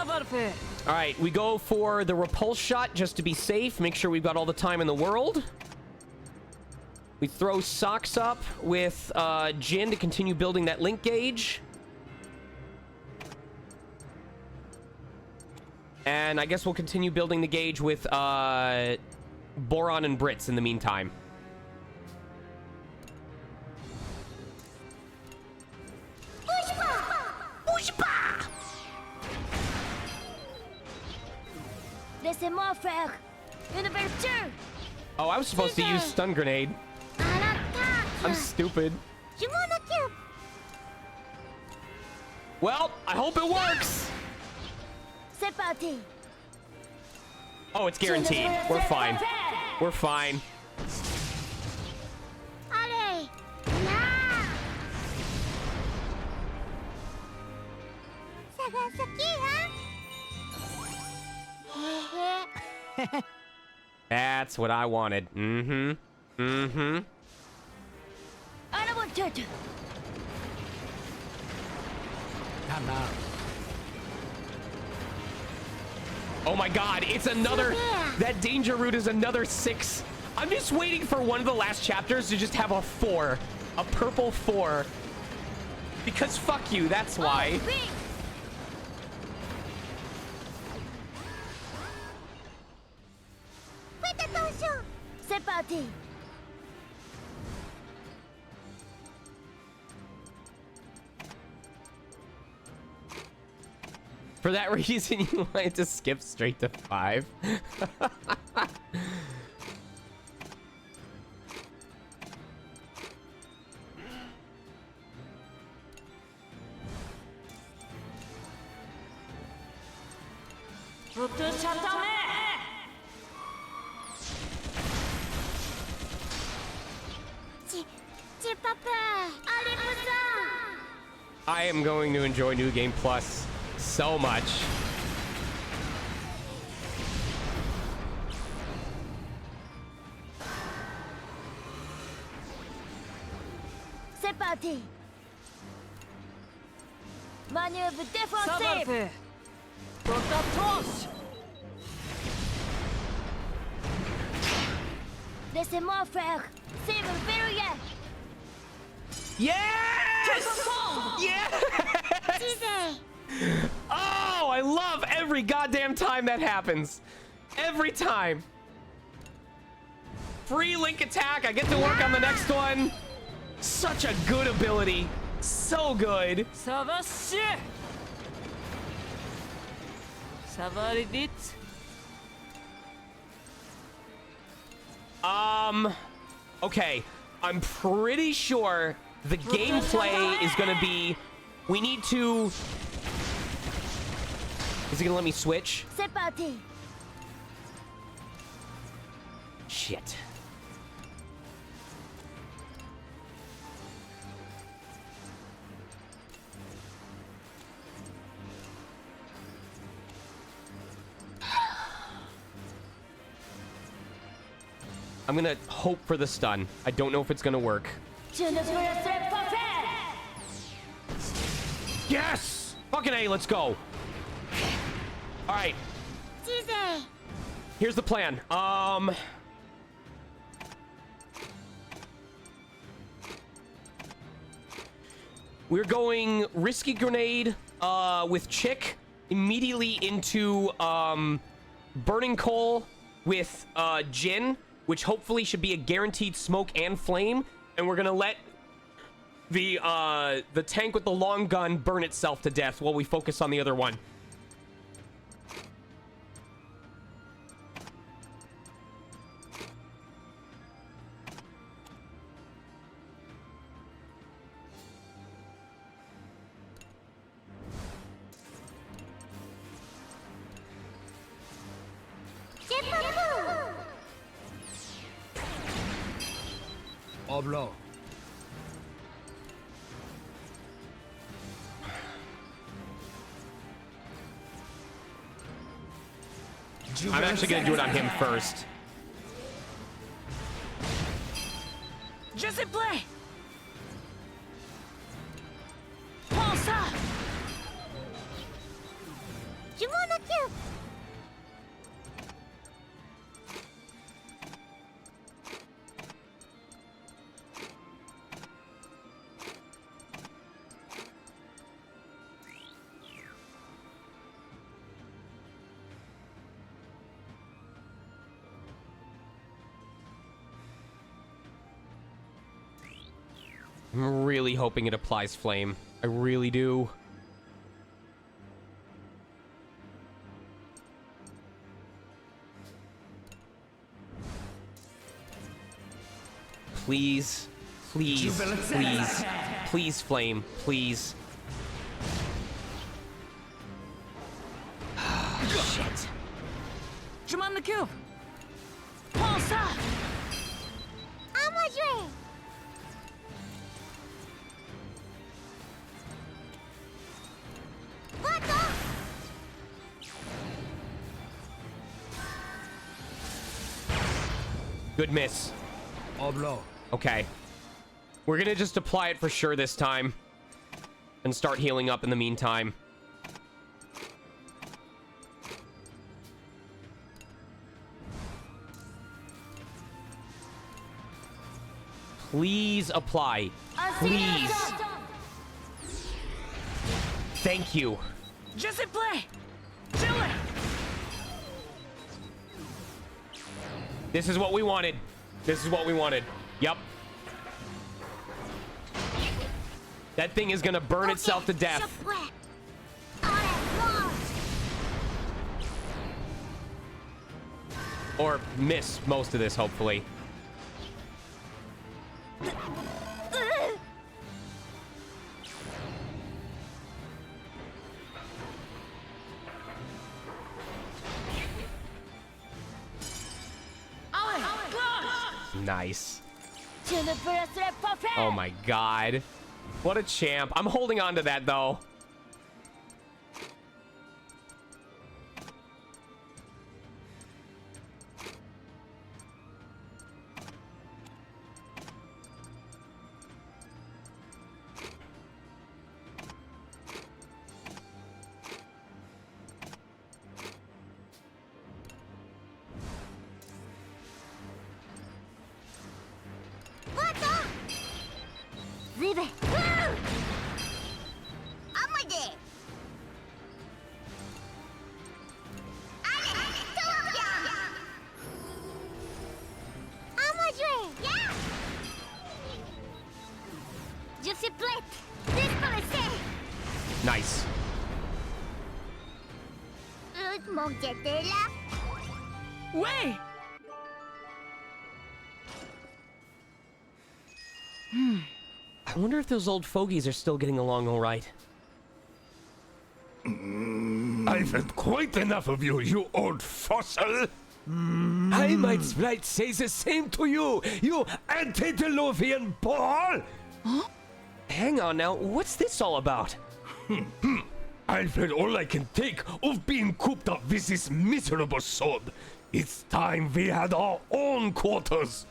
Savarfe. All right, we go for the repulse shot just to be safe. Make sure we've got all the time in the world. We throw Socks up with Jin to continue building that link gauge. And I guess we'll continue building the gauge with Boron and Brits in the meantime. Laissez-moi faire une ouverture. Oh, I was supposed to use stun grenade. À l'attaque. I'm stupid. Je m'en occupe. Well, I hope it works. C'est parti. Oh, it's guaranteed. We're fine. We're fine. Allez. Là. Sagasaki, hein? That's what I wanted. Mm-hmm. Mm-hmm. À la bonne tête. Oh my god, it's another... That danger route is another 6. I'm just waiting for one of the last chapters to just have a 4. A purple 4. Because fuck you, that's why. Bing. Faites attention. C'est parti. For that reason, you wanted to skip straight to 5. J'ai pas peur. Allez-vous-en. I am going to enjoy New Game Plus so much. C'est parti. Manœuvre défensive. Savarfe. Porte-à-torche. Laissez-moi faire. C'est mon verrouillé. Yes! Yes! Teasez. Oh, I love every goddamn time that happens. Every time. Free link attack. I get to work on the next one. Such a good ability. So good. Ça va chier. Ça va aller vite. Okay. I'm pretty sure the gameplay is gonna be... We need to... Is he gonna let me switch? C'est parti. Shit. I'm gonna hope for the stun. I don't know if it's gonna work. Je ne vous laisserai pas faire. Yes! Fucking A, let's go. All right, Teasez. here's the plan. We're going risky grenade with Chick immediately into burning coal with Jin, which hopefully should be a guaranteed smoke and flame, and we're gonna let the tank with the long gun burn itself to death while we focus on the other one. J'ai pas peur. Oblong. I'm actually gonna do it on him first. Je sais prêt. Prends ça. Je m'en cube! I'm really hoping it applies flame. I really do. Please, please, please, please, flame, please. Shit. Je m'en occupe. Prends ça. À moi jouer! Va-t'en! Good miss. Oblo. Okay. We're gonna just apply it for sure this time. And start healing up in the meantime. Please apply. Please. Thank you. Je sais play. Chiller. This is what we wanted. This is what we wanted. Yep. That thing is gonna burn itself to death. Je prêt. Allez, lance! Or miss most of this, hopefully. Nice. Je ne peux laisser pas faire! Oh my god. What a champ. I'm holding on to that, though. Va-t'en! J'y vais! À moi de! Allez, tout va bien! À moi jouer! Yeah! Je suis prête! Disparaissez! Nice. Mon guet est là! Ouais. I wonder if those old fogies are still getting along all right. I've had quite enough of you, you old fossil! I might right say the same to you, you antediluvian ball! Hang on now, what's this all about? I've had all I can take of being cooped up with this miserable sword. It's time we had our own quarters.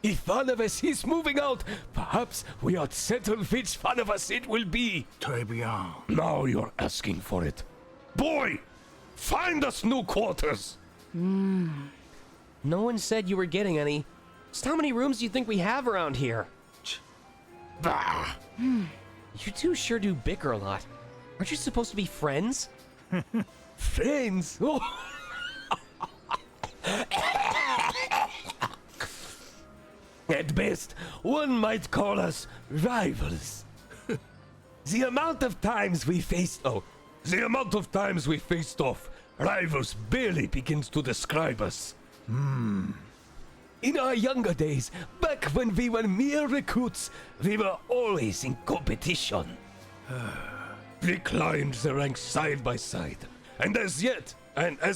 If one of us is moving out, perhaps we ought settle which one of us it will be. Très bien. Now you're asking for it. Boy, find us new quarters. No one said you were getting any. Just how many rooms do you think we have around here? Bah! You two sure do bicker a lot. Aren't you supposed to be friends? Friends? Oh. At best, one might call us rivals. The amount of times we faced off, rivals barely begins to describe us. In our younger days, back when we were mere recruits, we were always in competition. We climbed the ranks side by side, and as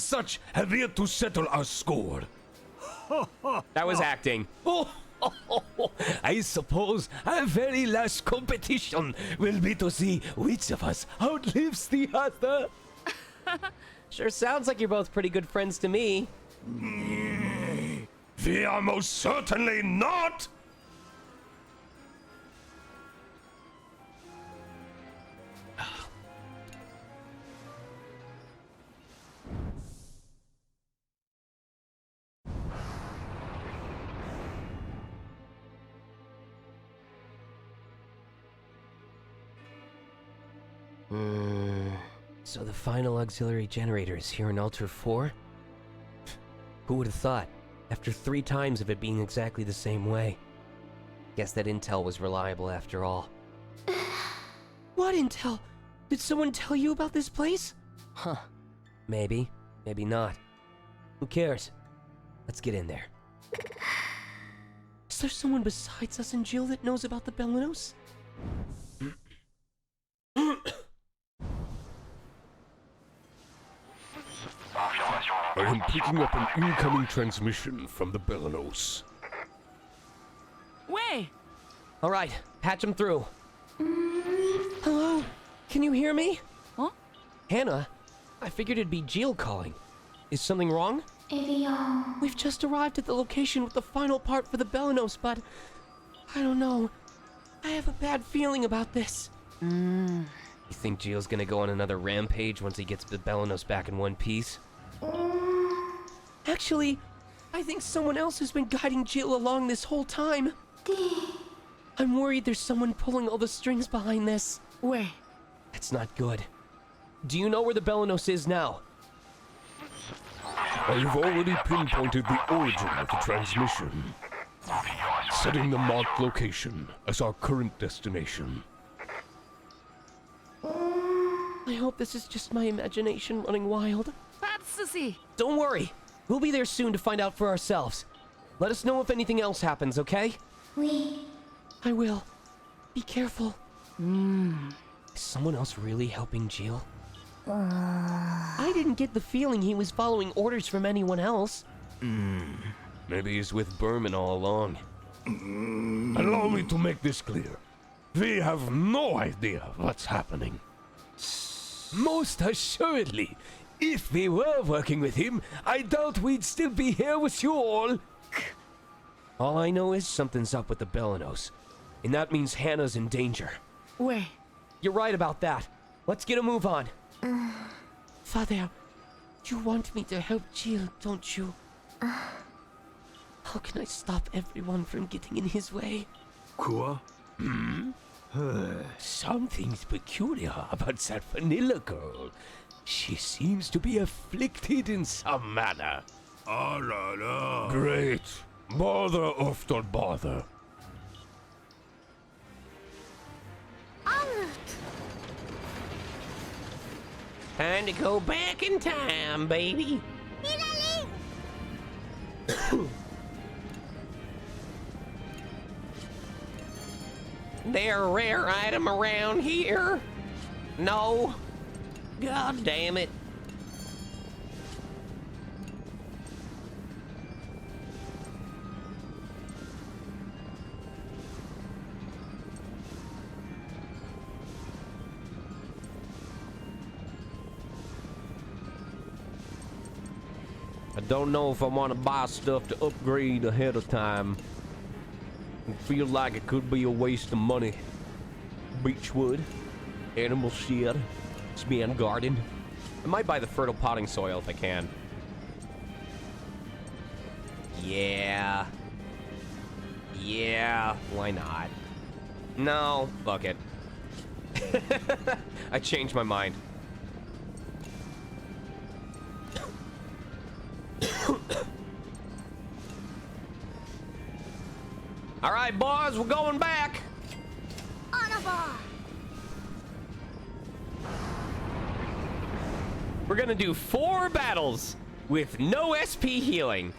such, have yet to settle our score. That was acting. I suppose our very last competition will be to see which of us outlives the other. Sure sounds like you're both pretty good friends to me. We are most certainly not. So the final auxiliary generator is here in Altar 4? Who would have thought? After 3 times of it being exactly the same way. Guess that intel was reliable after all. What intel? Did someone tell you about this place? Huh. Maybe. Maybe not. Who cares? Let's get in there. Is there someone besides us and Jill that knows about the Belenos? I am picking up an incoming transmission from the Belenos. Way! Alright, patch him through. Hello? Can you hear me? Huh? Hannah, I figured it'd be Jill calling. Is something wrong? We've just arrived at the location with the final part for the Belenos, but I don't know. I have a bad feeling about this. You think Jill's gonna go on another rampage once he gets the Belenos back in one piece? Actually, I think someone else has been guiding Jill along this whole time. I'm worried there's someone pulling all the strings behind this. Way! That's not good. Do you know where the Belenos is now? I have already pinpointed the origin of the transmission, setting the marked location as our current destination. I hope this is just my imagination running wild. That's to see! Don't worry. We'll be there soon to find out for ourselves. Let us know if anything else happens, okay? I will. Be careful. Is someone else really helping Jill? I didn't get the feeling he was following orders from anyone else. Maybe he's with Berman all along. Allow me to make this clear. We have no idea what's happening. Most assuredly. If we were working with him, I doubt we'd still be here with you all. All I know is something's up with the Belenos. And that means Hannah's in danger. Way! You're right about that. Let's get a move on. Father, you want me to help Jill, don't you? How can I stop everyone from getting in his way? Something's peculiar about that vanilla girl. She seems to be afflicted in some manner. Ah la la. Great. Bother after bother. Time to go back in time, baby. They're a rare item around here. No. God damn it. I don't know if I want to buy stuff to upgrade ahead of time. I feel like it could be a waste of money. Beechwood, animal shit, expand garden. I might buy the fertile potting soil if I can. Yeah. Yeah, why not? No, fuck it. I changed my mind. All right, boys, we're going back. We're gonna do 4 battles with no SP healing.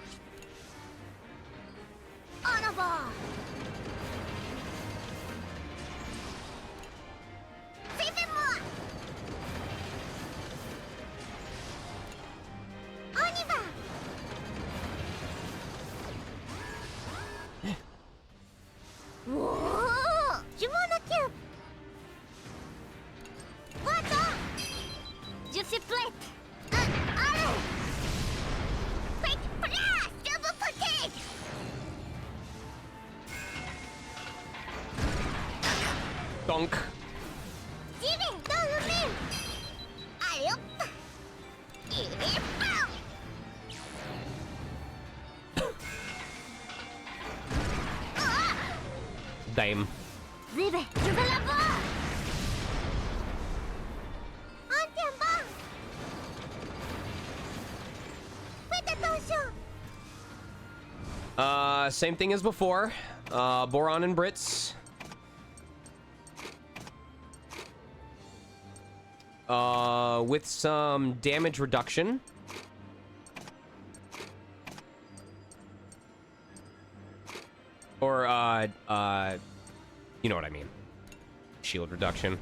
Dunk. Damn. Same thing as before. Boron and Brits. With some damage reduction. Or, you know what I mean. Shield reduction.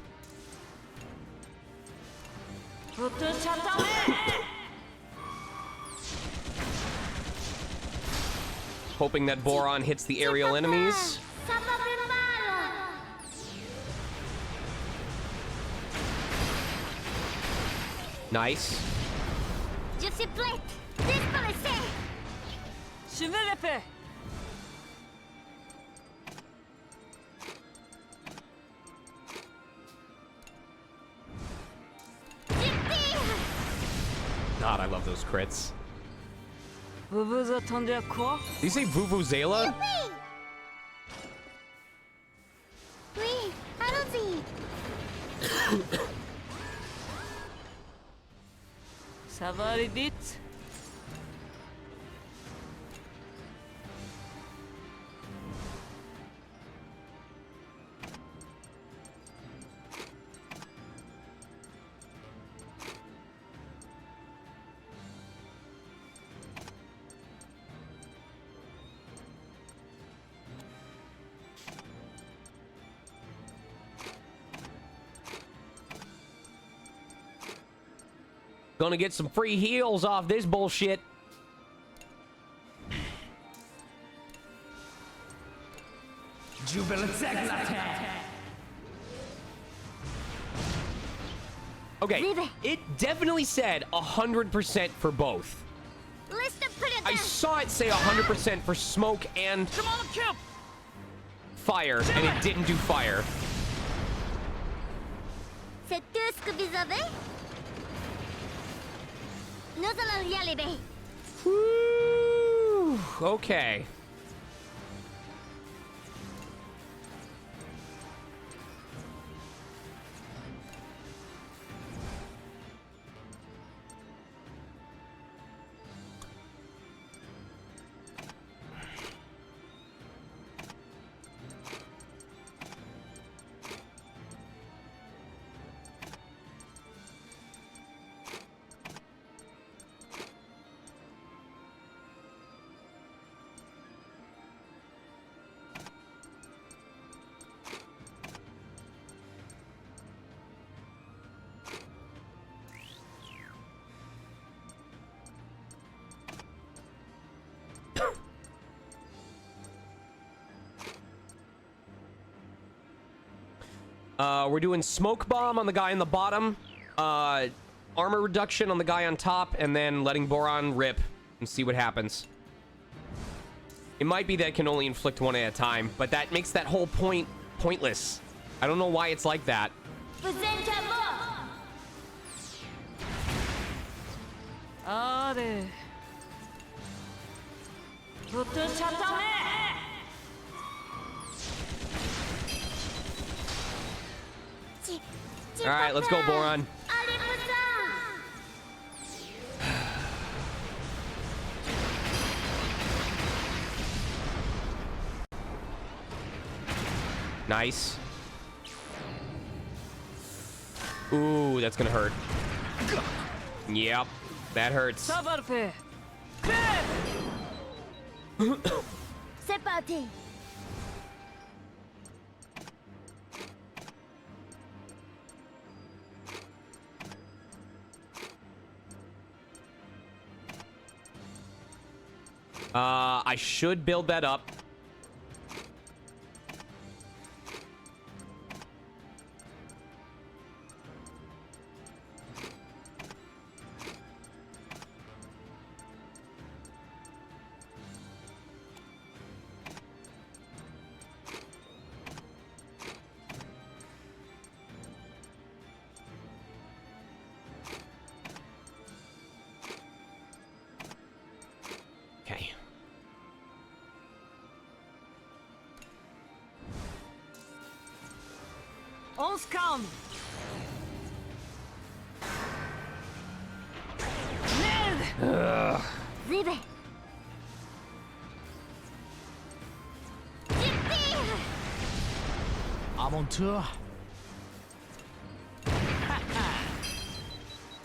Hoping that Boron hits the aerial enemies. Nice. Je suis prête. Disposer. Je vais le faire. God, I love those crits. Vous vous attendez à quoi? Did you say Vuvuzela? Oui, allons-y. Ça va aller vite? Gonna get some free heals off this bullshit. Jubilant attack. Okay, Leave it. it definitely said 100% for both. Let's put it I down. saw it say 100% for smoke and Come on, kill! fire, and it didn't do fire. C'est tout ce que vous avez? Nous allons y arriver. Woo! Okay. We're doing smoke bomb on the guy in the bottom, armor reduction on the guy on top, and then letting Boron rip and see what happens. It might be that it can only inflict one at a time, but that makes that whole point pointless. I don't know why it's like that. Vous êtes à bord. Allez. Vous tous attendez. All right, let's go, Boron. Allez, Boron. Nice. Ooh, that's gonna hurt. Yep, that hurts. Ça va le faire. C'est parti. I should build that up. Okay. On se calme. Merde. Vive. I'm on tour.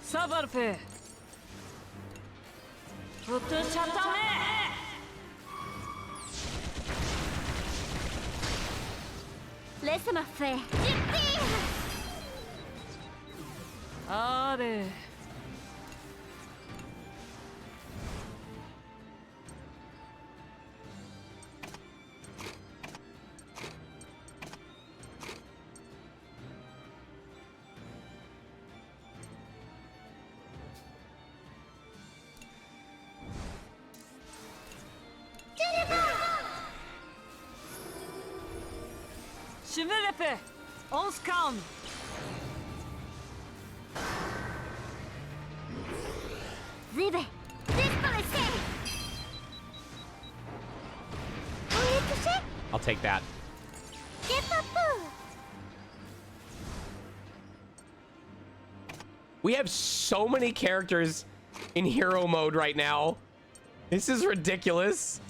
Savarfe. Tutu chatame. Laissez-moi faire. Yippee! Are. Shivelepe. On scan. Zibe, disparaissez! Vous les touchez? I'll take that. J'ai pas peur! We have so many characters in hero mode right now. This is ridiculous.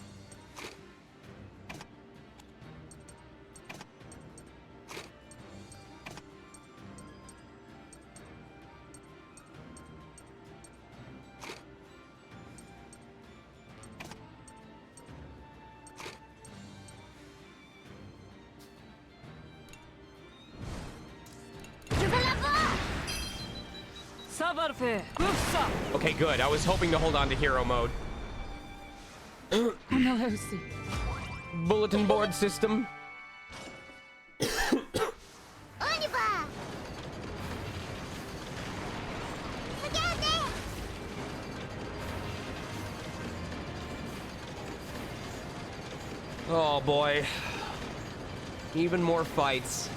Je veux la voir! Savarfe. Ufsa. Okay, good. I was hoping to hold on to hero mode. On a réussi. Bulletin board system. On y va! Regardez! Oh boy. Even more fights.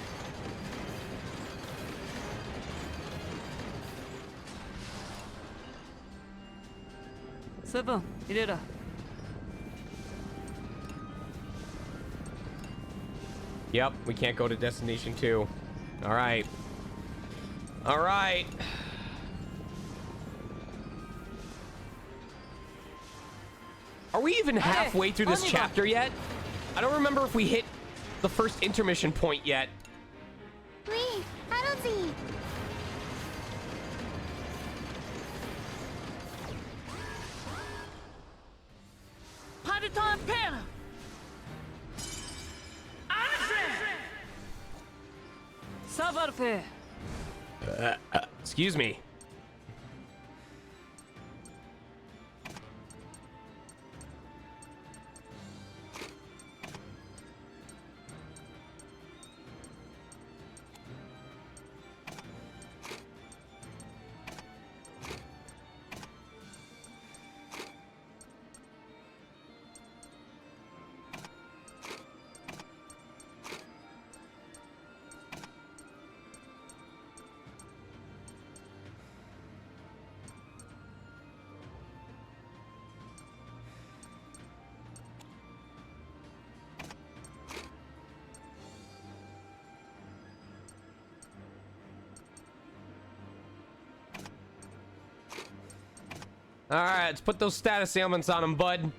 C'est bon, il est là. Yep, we can't go to Destination 2. Alright. Alright. Are we even halfway through this on y va. chapter yet? I don't remember if we hit the first intermission point yet. Oui, allons-y! Pas de temps à perdre. Savarfe. Excuse me. Alright, let's put those status ailments on him, bud.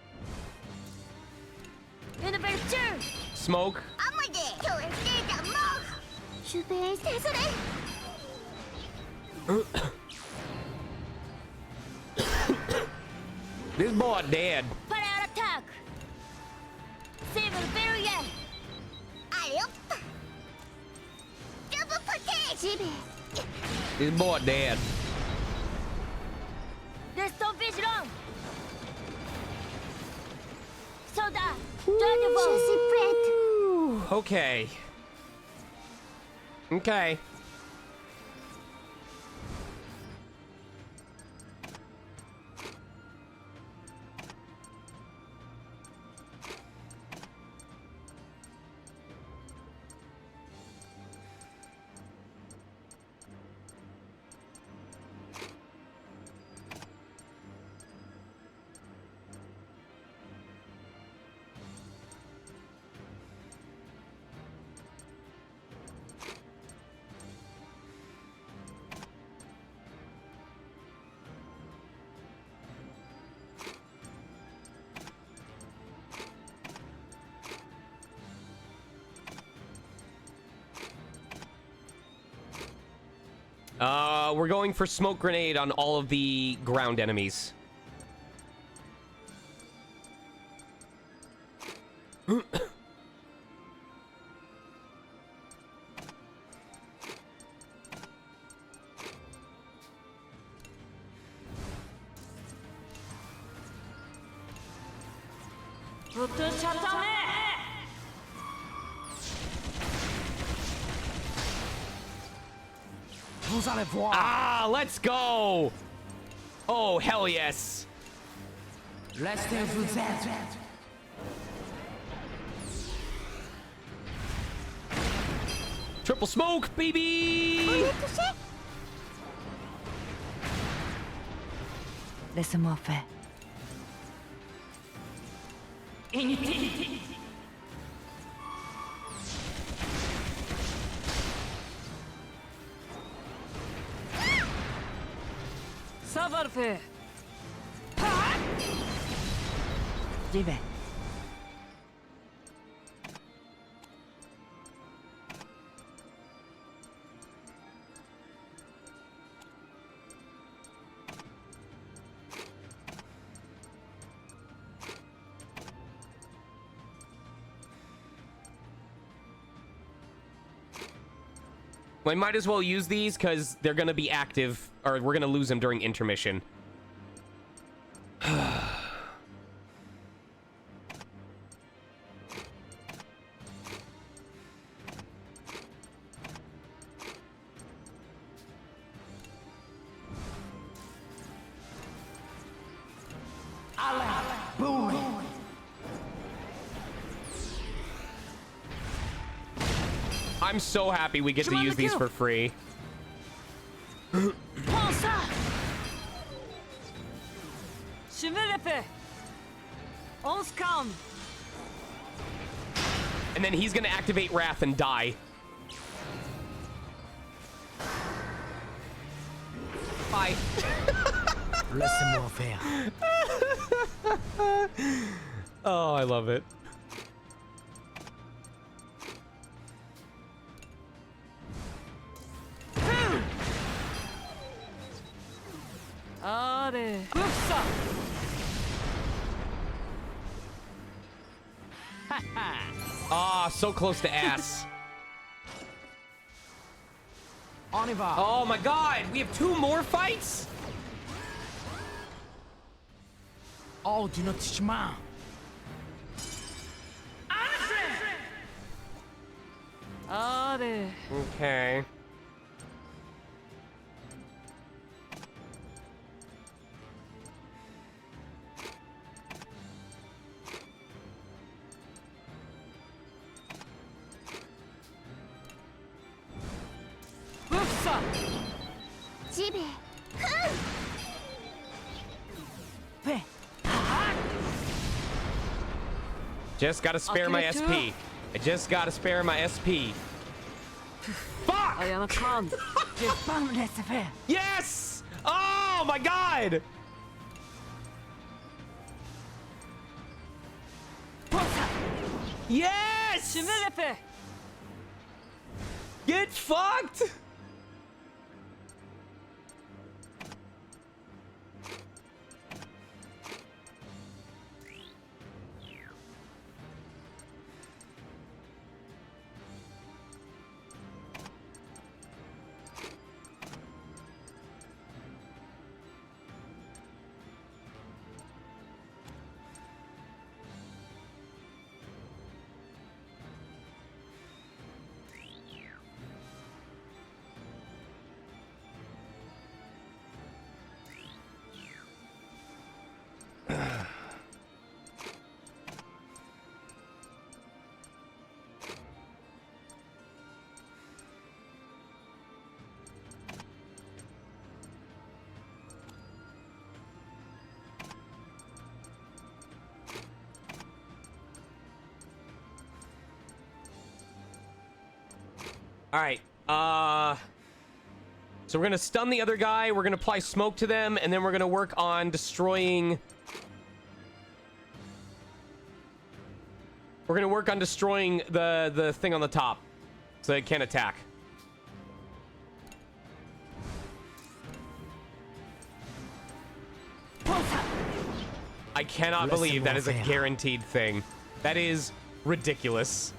Une ouverture! Smoke. À moi de tourner de mort! Je vais désolé! This boy dead. Para l'attaque! Civil barrier! Allez hop! Double protect! Jibe! This boy dead. Restons vigilants! Soldat! De nouveau! Je suis prête! Okay. Okay. We're going for smoke grenade on all of the ground enemies. Vous allez voir. Ah, let's go! Oh, hell yes. Restez où vous êtes. Triple smoke, baby! Laissez-moi faire. Inutile. Ça va le faire. J'y vais. We might as well use these because they're going to be active, or we're going to lose them during intermission. I'm so happy we get to use these for free. Prends ça. Je vais le faire. On se calme. And then he's gonna activate Wrath and die. Bye. Laissez-moi faire. Oh, I love it. Allez. Ouf ça. Ah, so close to ass. On y va. Oh my god, we have 2 more fights? Oh, du notre chemin. Allez. Okay. Ouf ça. ジベフン Fais. Just gotta spare my Okay, SP. I just gotta spare my SP. Fuck! I am calm. Je pas me laisser faire. Yes! Oh my god! Yes! Je vais le faire. Get fucked! All right. So we're gonna stun the other guy. We're gonna apply smoke to them, and then we're gonna work on destroying. We're gonna work on destroying the thing on the top, so it can't attack. I cannot believe that is a guaranteed thing. That is ridiculous.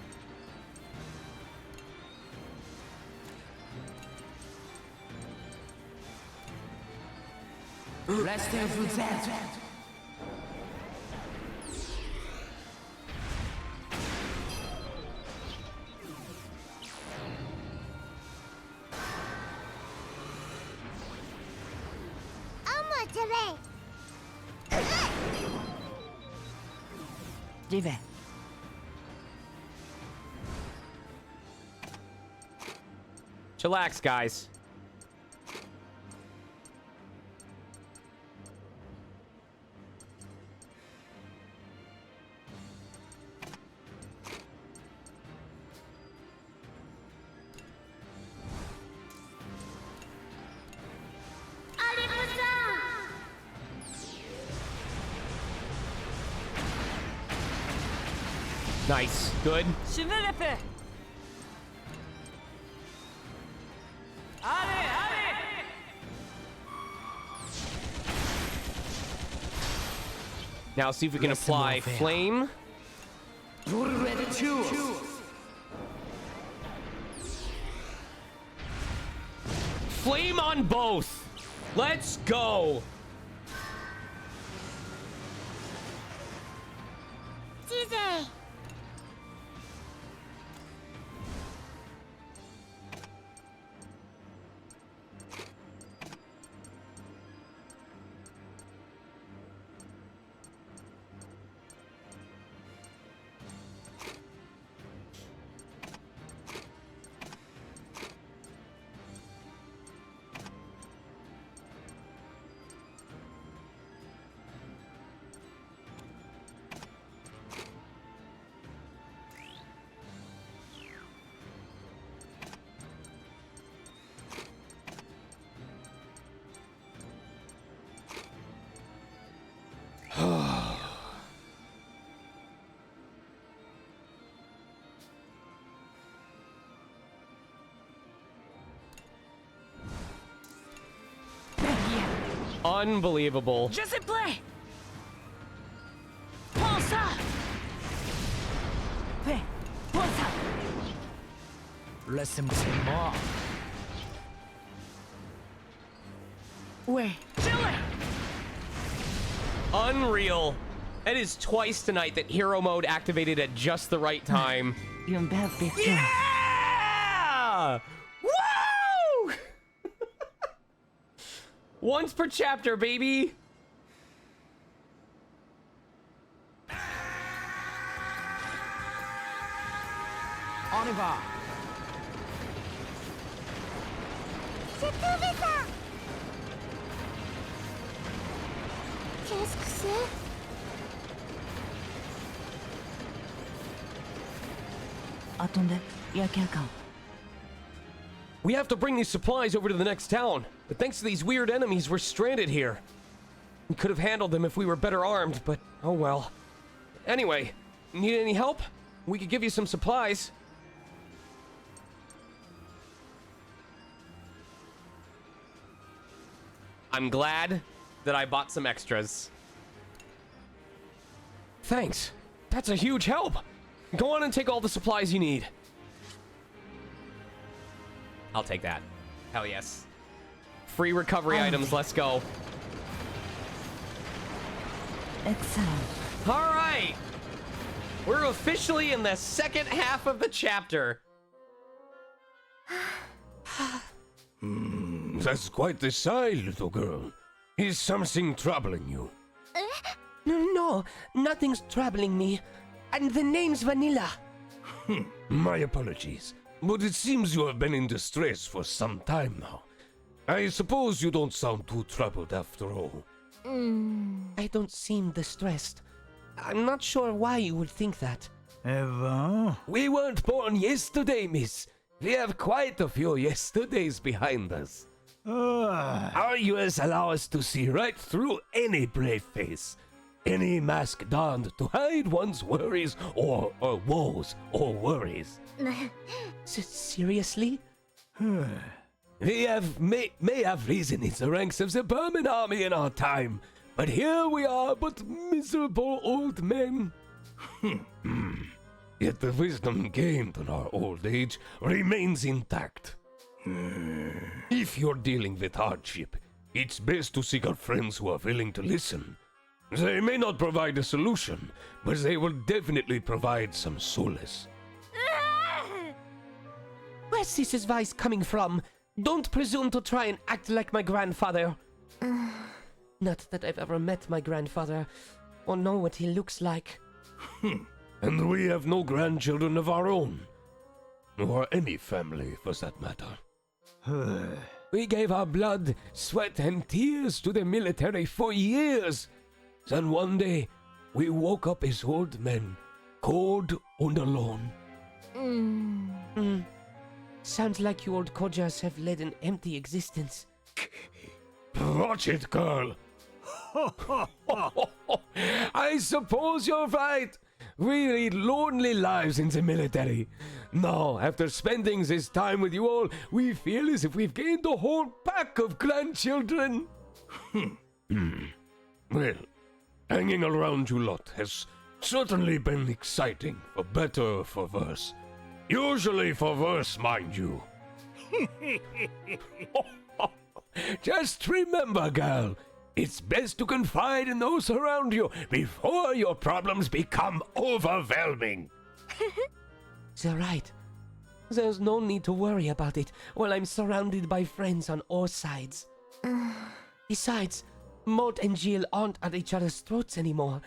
Restez-vous êtes. J'y vais. Chillax, guys. Nice. Good. Je vais le faire. Allez, allez. Now see if we can apply flame. Flame on both. Let's go. Unbelievable. Je suis prêt. Prends ça. Fais. Prends ça. Laisse-moi, c'est mort. Ouais. Unreal. It is twice tonight that hero mode activated at just the right time. You're bad picture. Yeah! Woo! Once per chapter, baby. On y va. J'ai trouvé ça. Qu'est-ce que c'est? Attendez, il y a quelqu'un. We have to bring these supplies over to the next town, but thanks to these weird enemies, we're stranded here. We could have handled them if we were better armed, but oh well. Anyway, need any help? We could give you some supplies. I'm glad that I bought some extras. Thanks. That's a huge help. Go on and take all the supplies you need. I'll take that. Hell yes. Free recovery items, let's go. Excellent. All right. We're officially in the second half of the chapter. That's quite the sigh, little girl. Is something troubling you? No, nothing's troubling me. And the name's Vanilla. My apologies, but it seems you have been in distress for some time now. I suppose you don't sound too troubled after all. I don't seem distressed. I'm not sure why you would think that. We weren't born yesterday, miss. We have quite a few yesterdays behind us. Our US allow us to see right through any brave face. Any mask donned to hide one's worries or woes or worries. Seriously? We may have risen in the ranks of the Burman army in our time, But here we are, but miserable old men. Yet the wisdom gained in our old age remains intact. If you're dealing with hardship, it's best to seek out friends who are willing to listen. They may not provide a solution, but they will definitely provide some solace. Where's this advice coming from? Don't presume to try and act like my grandfather. Not that I've ever met my grandfather, or know what he looks like. And we have no grandchildren of our own. Nor any family, for that matter. We gave our blood, sweat, and tears to the military for years. Then one day, we woke up as old men, cold and alone. Sounds like you old Kojas have led an empty existence. Watch it, girl. I suppose you're right. We lead lonely lives in the military. Now, after spending this time with you all, we feel as if we've gained a whole pack of grandchildren. Well, hanging around you lot has certainly been exciting, for better or for worse. Usually for worse, mind you. Just remember, girl, it's best to confide in those around you before your problems become overwhelming. They're right. There's no need to worry about it while I'm surrounded by friends on all sides. Besides, Mort and Jill aren't at each other's throats anymore.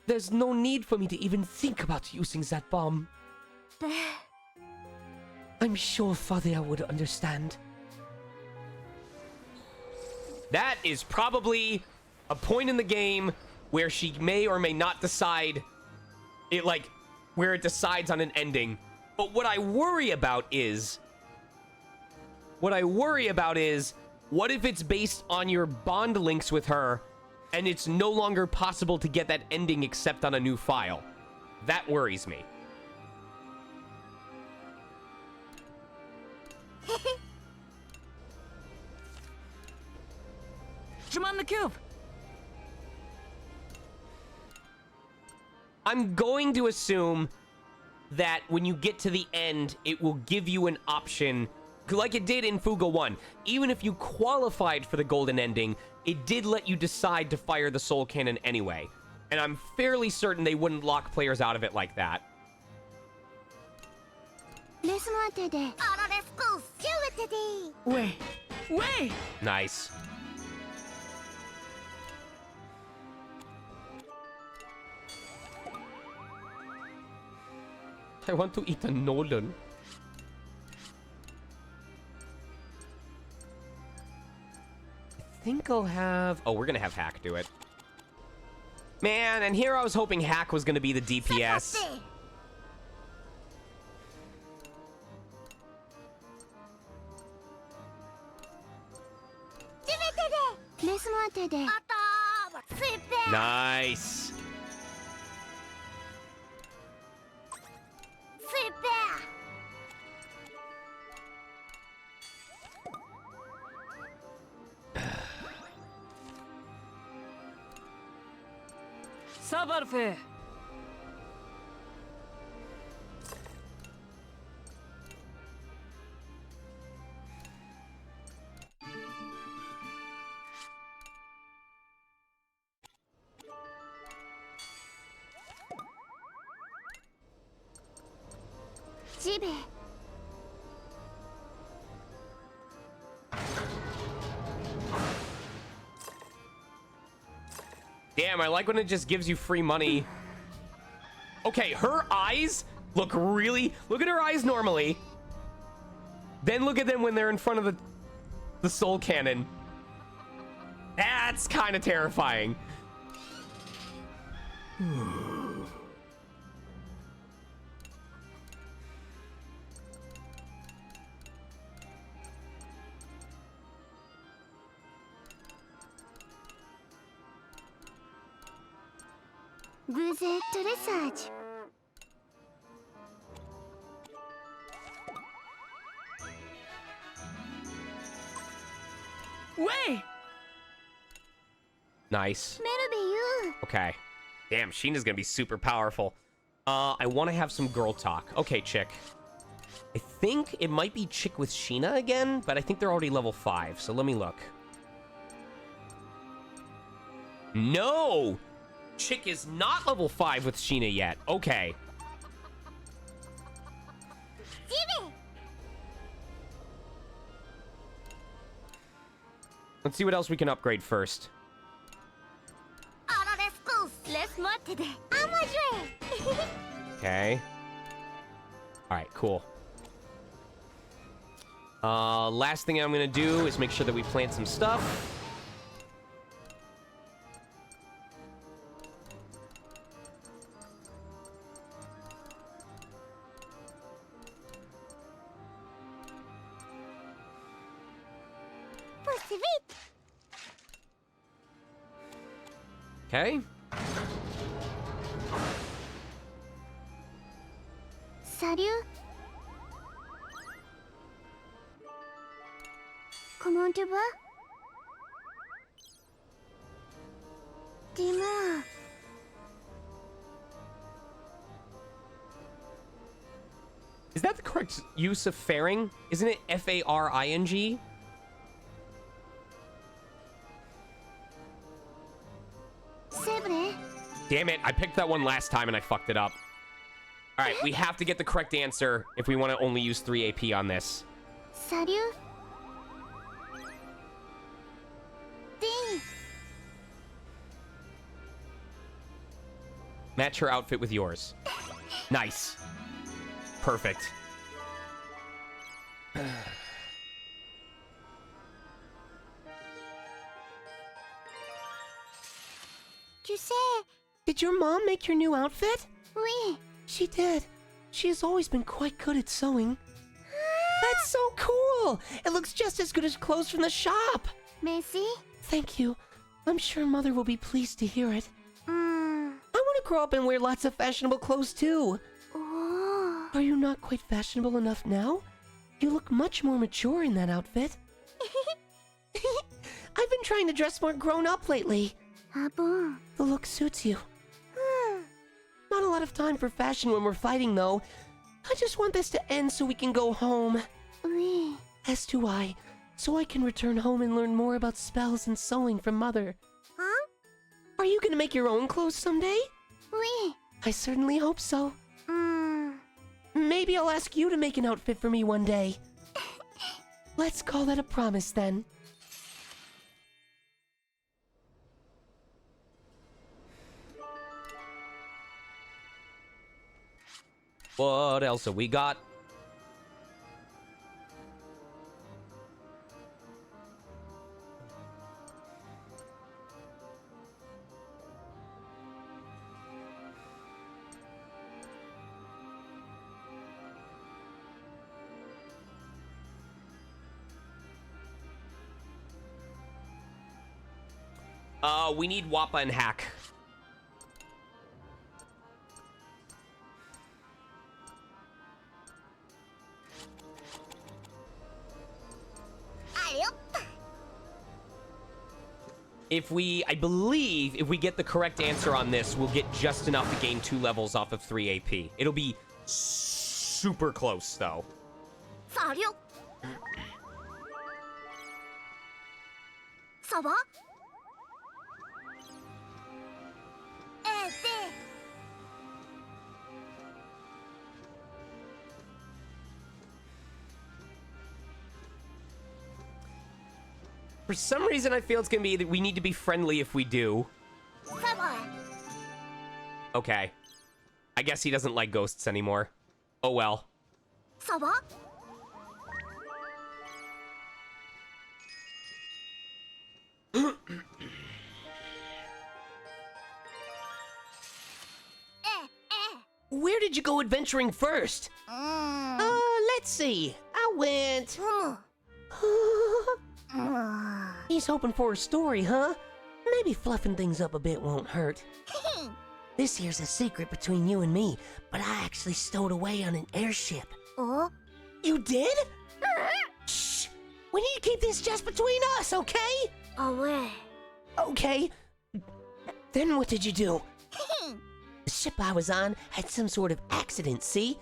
There's no need for me to even think about using that bomb. I'm sure Father would understand. That is probably a point in the game where she may or may not decide it, like, where it decides on an ending. But what I worry about is, what if it's based on your bond links with her and it's no longer possible to get that ending except on a new file? That worries me. Shimon the cube. I'm going to assume that when you get to the end, it will give you an option, like it did in Fuga 1. Even if you qualified for the golden ending, it did let you decide to fire the soul cannon anyway. And I'm fairly certain they wouldn't lock players out of it like that. Way. Way. Nice. I want to eat a Nolan. I think I'll have... Oh, we're gonna have Hack do it. Man, and here I was hoping Hack was gonna be the DPS. Nice. Sabarfe. Damn, I like when it just gives you free money. Okay, her eyes look really... Look at her eyes normally. Then look at them when they're in front of the soul cannon. That's kind of terrifying. Way. Nice. メルビユ Okay. Damn, Sheena's gonna be super powerful. I want to have some girl talk. Okay, chick. I think it might be chick with Sheena again, but I think they're already level 5, so let me look. No! Chick is not level 5 with Sheena yet. Okay. ジビ Let's see what else we can upgrade first. アラレスコースレス待っててアマジュエ Okay. Alright, cool. Last thing I'm gonna do is make sure that we plant some stuff. Okay. Salut. Comment tu vas? Dis-moi. Is that the correct use of faring? Isn't it F-A-R-I-N-G? C'est vrai. Damn it, I picked that one last time and I fucked it up. Alright, we have to get the correct answer if we want to only use 3 AP on this. Salut. Ding. Match her outfit with yours. Nice. Perfect. Tu sais, Did your mom make your new outfit? oui. She did. She has always been quite good at sewing. That's so cool! It looks just as good as clothes from the shop. Merci. Thank you. I'm sure Mother will be pleased to hear it. I want to grow up and wear lots of fashionable clothes too. Oh. Are you not quite fashionable enough now? You look much more mature in that outfit. I've been trying to dress more grown up lately. Ah bon? The look suits you. Not a lot of time for fashion when we're fighting, though. I just want this to end so we can go home. Oui. As do I, so I can return home and learn more about spells and sewing from Mother. Huh? Are you gonna make your own clothes someday? Oui. I certainly hope so. Maybe I'll ask you to make an outfit for me one day. Let's call that a promise then. What else have we got? We need Wappa and Hack. I believe, if we get the correct answer on this, we'll get just enough to gain 2 levels off of 3 AP. It'll be super close, though. Salut. Ça va? For some reason, I feel it's gonna be that we need to be friendly if we do. Ça va. Okay. I guess he doesn't like ghosts anymore. Oh well. Ça va? Where did you go adventuring first? Let's see. I went... He's hoping for a story, huh? Maybe fluffing things up a bit won't hurt. This here's a secret between you and me, but I actually stowed away on an airship. Oh? You did? Shh! We need to keep this just between us, okay? Ah ouais. Okay, Then what did you do? The ship I was on had some sort of accident, see?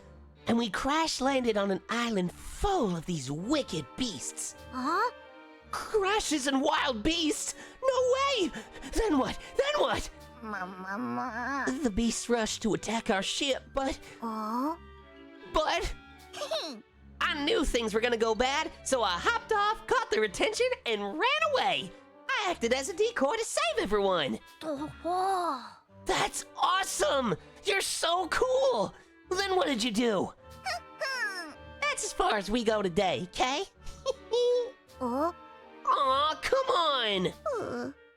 And we crash landed on an island full of these wicked beasts. Huh? Crashes and wild beasts? No way! Then what? Then what? Mama. The beasts rushed to attack our ship, but Oh? I knew things were gonna go bad, so I hopped off, caught their attention, and ran away. I acted as a decoy to save everyone. Oh. That's awesome! You're so cool! Then what did you do? That's as far as we go today, okay? Oh? Aw, come on!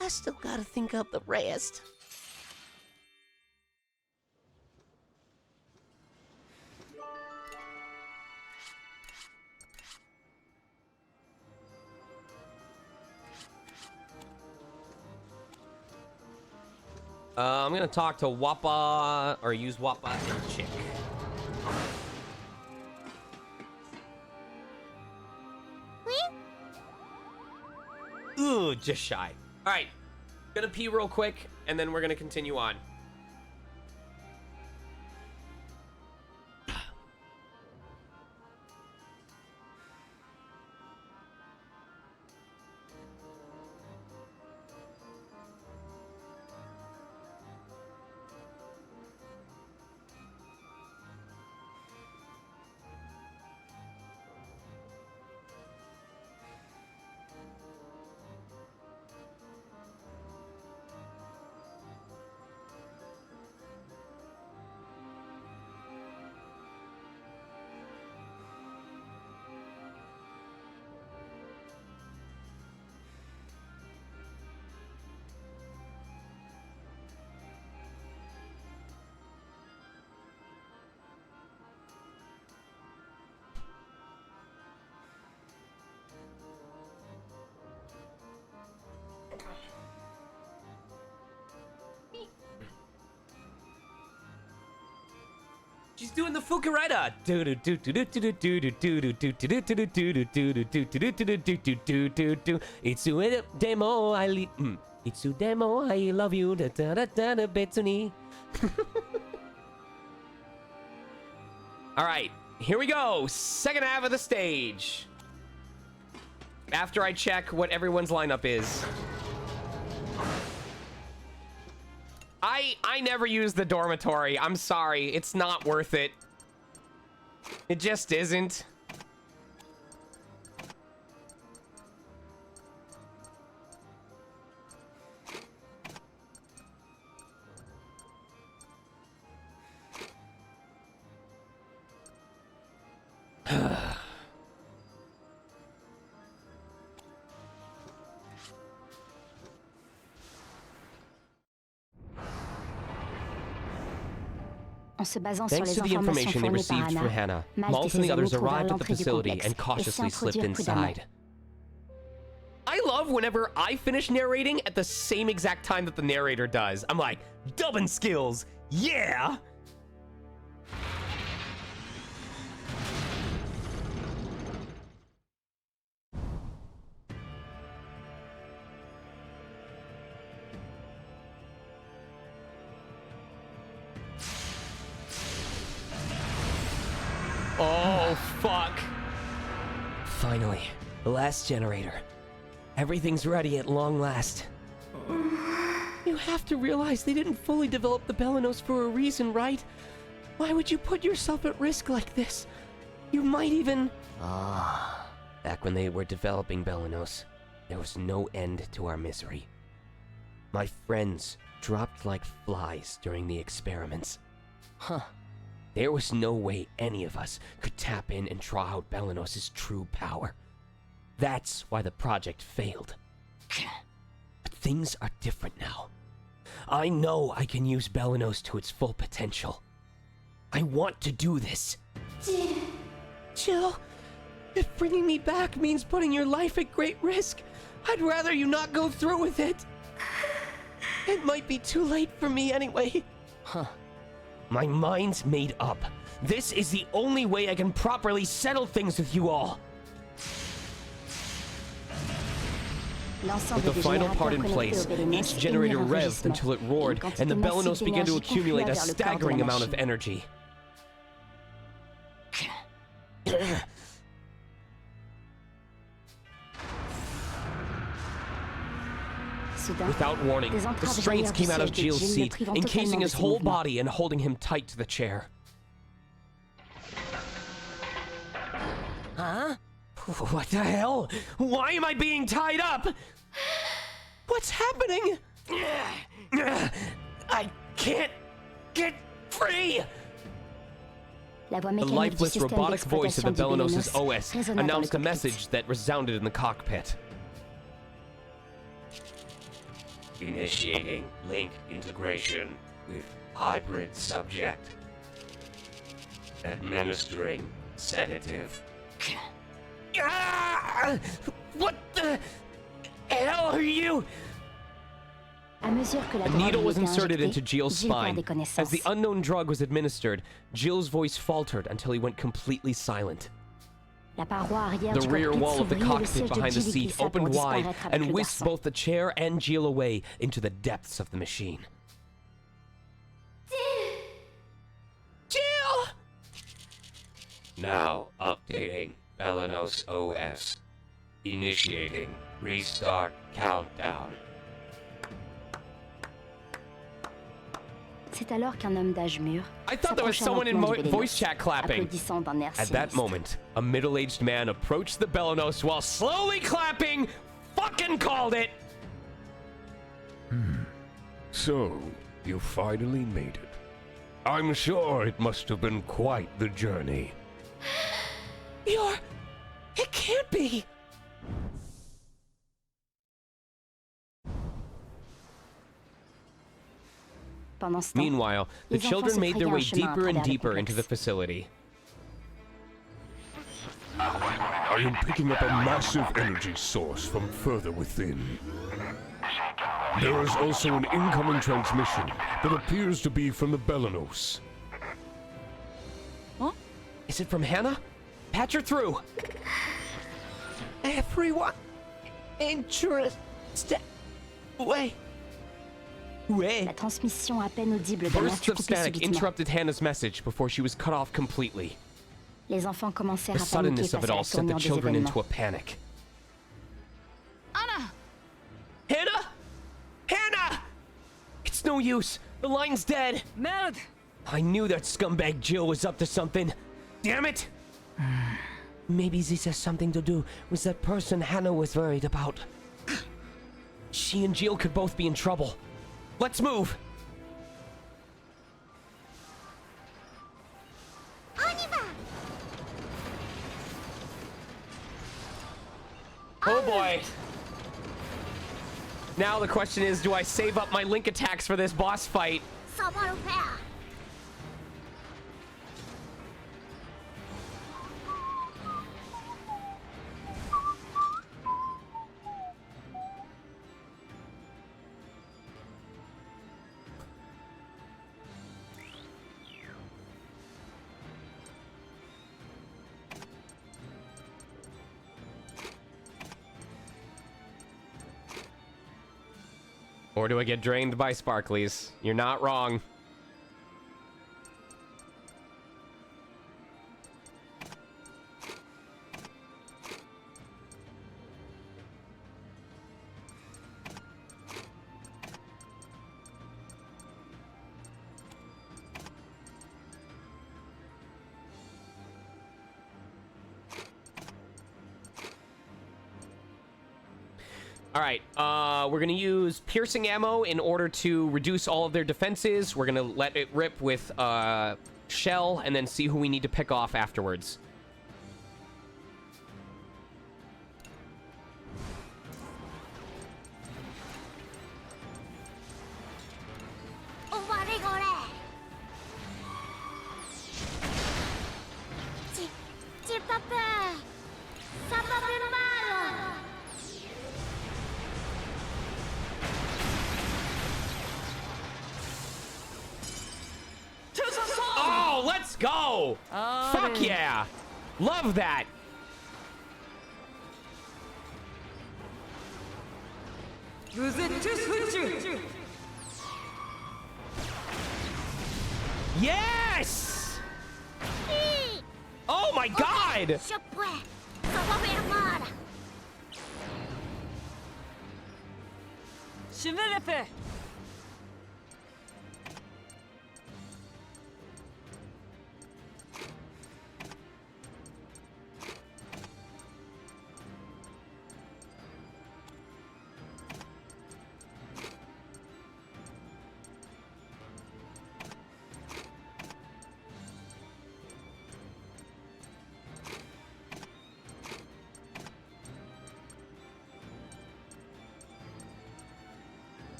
I still gotta think up the rest. I'm gonna talk to Wappa, or use Wappa and Chick. Ooh, just shy. All right, gonna pee real quick, and then we're gonna continue on. She's doing the Fukareta. Itsu demo Itsu demo I love you. Betsuni. All right, here we go. Second half of the stage. After I check what everyone's lineup is. I never use the dormitory. I'm sorry. It's not worth it. It just isn't. En se basant sur Thanks les to the information they informations fournies received par from Hannah, Hannah, Malte Malt and et the ses others amis trouvèrent arrived at the l'entrée du facility complexe and et cautiously slipped s'introduirent prudemment. inside. I love whenever I finish narrating at the same exact time that the narrator does. I'm like, dubbing skills, yeah! Oh, fuck. Finally, the last generator. Everything's ready at long last. You have to realize they didn't fully develop the Belenos for a reason, right? Why would you put yourself at risk like this? You might even... Back when they were developing Belenos, there was no end to our misery. My friends dropped like flies during the experiments. There was no way any of us could tap in and draw out Belenos' true power. That's why the project failed. But things are different now. I know I can use Belenos to its full potential. I want to do this. Jill, if bringing me back means putting your life at great risk, I'd rather you not go through with it. It might be too late for me anyway. My mind's made up. This is the only way I can properly settle things with you all. L'ensemble With the des final part in générateurs place, connectés au Belenos each generator émet un revved rugissement. until it roared, Une and the quantité Belenos massive began to d'énergie accumulate a conflua vers le corps de la staggering amount of machine. energy. Soudain, Without warning, des the entraves strains jaillirent came du out of siège de Jill's Jill, le seat, privant encasing totalement his de ses whole mouvements. body and holding him tight to the chair. Huh? What the hell? Why am I being tied up? What's happening? I can't get free! La voix The mécanique du lifeless système robotic voice of the d'exploitation du Belenos' Belenos OS résonna dans le announced a cockpit. message that resounded in the cockpit. Initiating link integration with hybrid subject. Administering sedative. Ah! What the hell are you? À mesure que la A drogue needle lui was était inserted injectée, into Jill's Jill spine. perdait connaissance. As the unknown drug was administered, Jill's voice faltered until he went completely silent. La paroi arrière The du rear cockpit wall of the s'ouvrit et le cockpit siège de behind the Jill seat glissa pour opened wide disparaître avec and le whisked garçon. both the chair and Jill away into the depths of the machine. Jill! Now updating Belenos OS. Initiating restart countdown. C'est alors qu'un homme d'âge mûr I thought there was s'approcha someone in lentement du voice Belenos, chat clapping. applaudissant d'un air At that sinistre. moment, a middle-aged man approached the Belenos while slowly clapping. Fucking called it! So, you finally made it. I'm sure it must have been quite the journey. It can't be! Pendant ce temps, Meanwhile, the les enfants children se made their frayaient un way chemin à deeper and travers le deeper into the complexe. facility. I am picking up a massive energy source from further within. There is also an incoming transmission that appears to be from the Belenos. Is it from Hannah? Patch her through! Everyone interested. Wait. La transmission à peine audible de Bursts fut of coupée static subitement. interrupted Hannah's message before she was cut off completely. Les enfants commencèrent The à paniquer suddenness face of it à all la sent the tournure des children événements. into a panic. Anna! Hannah! Hannah! It's no use. The line's dead. Merde! I knew that scumbag Jill was up to something. Damn it! Maybe this has something to do with that person Hannah was worried about. She and Jill could both be in trouble. Let's move! Oh boy! Now the question is, do I save up my link attacks for this boss fight? Savoir-faire. Or do I get drained by Sparklies? You're not wrong. All right, we're gonna use piercing ammo in order to reduce all of their defenses. We're gonna let it rip with shell and then see who we need to pick off afterwards. On va rigoler. J'ai pas peur. Ça m'a fait mal. Oh, let's go! Fuck yeah! Love that! Vous êtes tous foutus. Yes! Hi! Oh my god! Je peux. Ça va faire mal. Chemin de fer.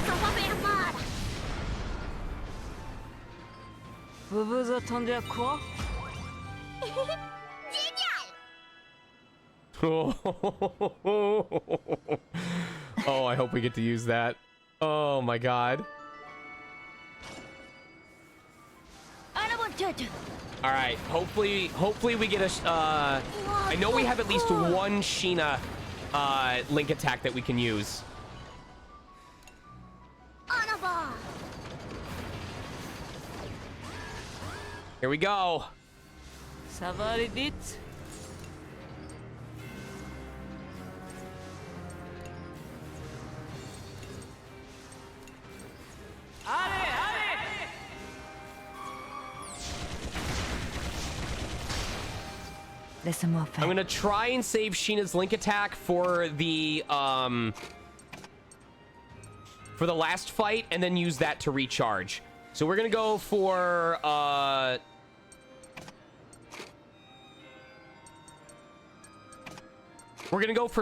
Ça va faire mal. Vous vous attendez à quoi? Génial. Oh, I hope we get to use that. Oh my god. À la bonne tête. All right, hopefully we get a I know we have at least one Sheena link attack that we can use. En avant. Here we go. Ça va aller vite. Allez, allez! Laisse-moi faire. I'm gonna try and save Sheena's link attack for the last fight, and then use that to recharge. So we're gonna go for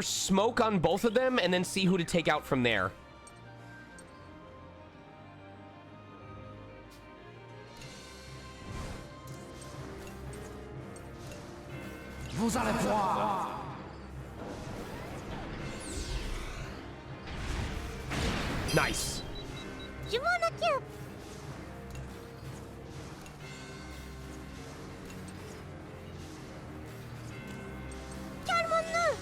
smoke on both of them, and then see who to take out from there. Vous allez voir. Nice. Je m'en occupe. Calmons-nous.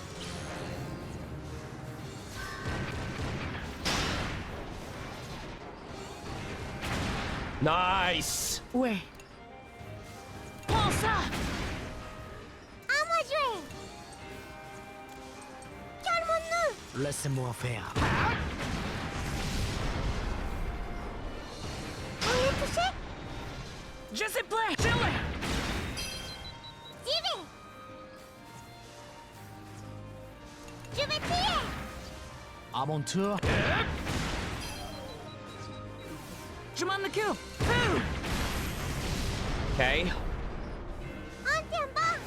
Nice. Ouais. Prends ça! À moi jouer. Calmons-nous. Laisse-moi faire. On est touché. Je sais plein! Chile! J'y vais. Je vais tirer. À mon tour. Je m'en occupe! Okay. On tient bas.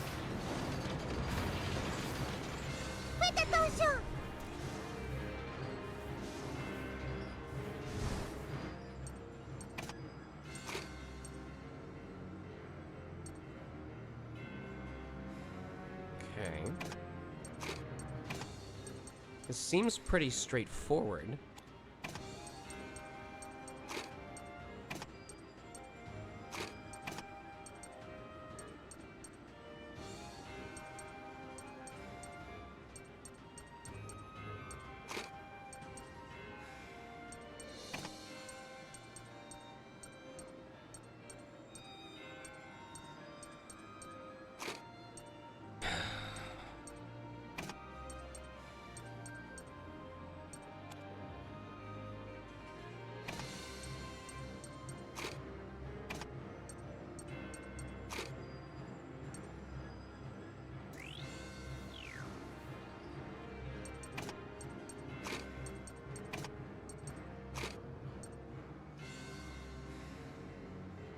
Faites attention. Okay. This seems pretty straightforward.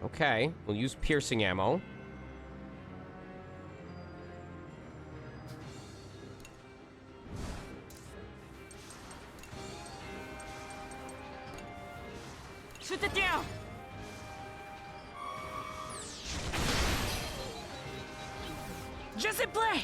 Okay, we'll use piercing ammo. Shoot it down! Je sais plein!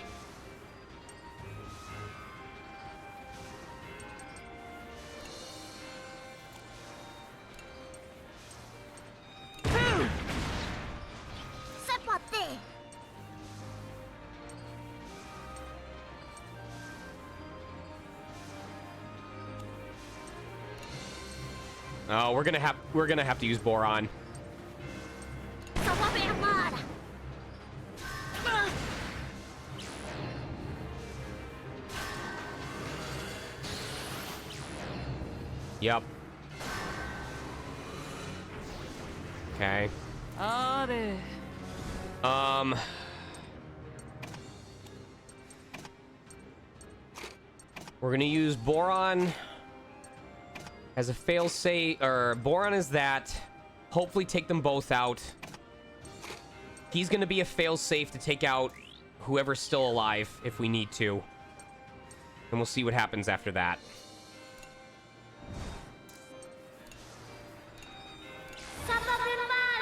Oh, we're gonna have to use Boron. Yep. Okay. We're gonna use Boron as a failsafe, or Boron is that. Hopefully take them both out. He's gonna be a failsafe to take out whoever's still alive if we need to. And we'll see what happens after that.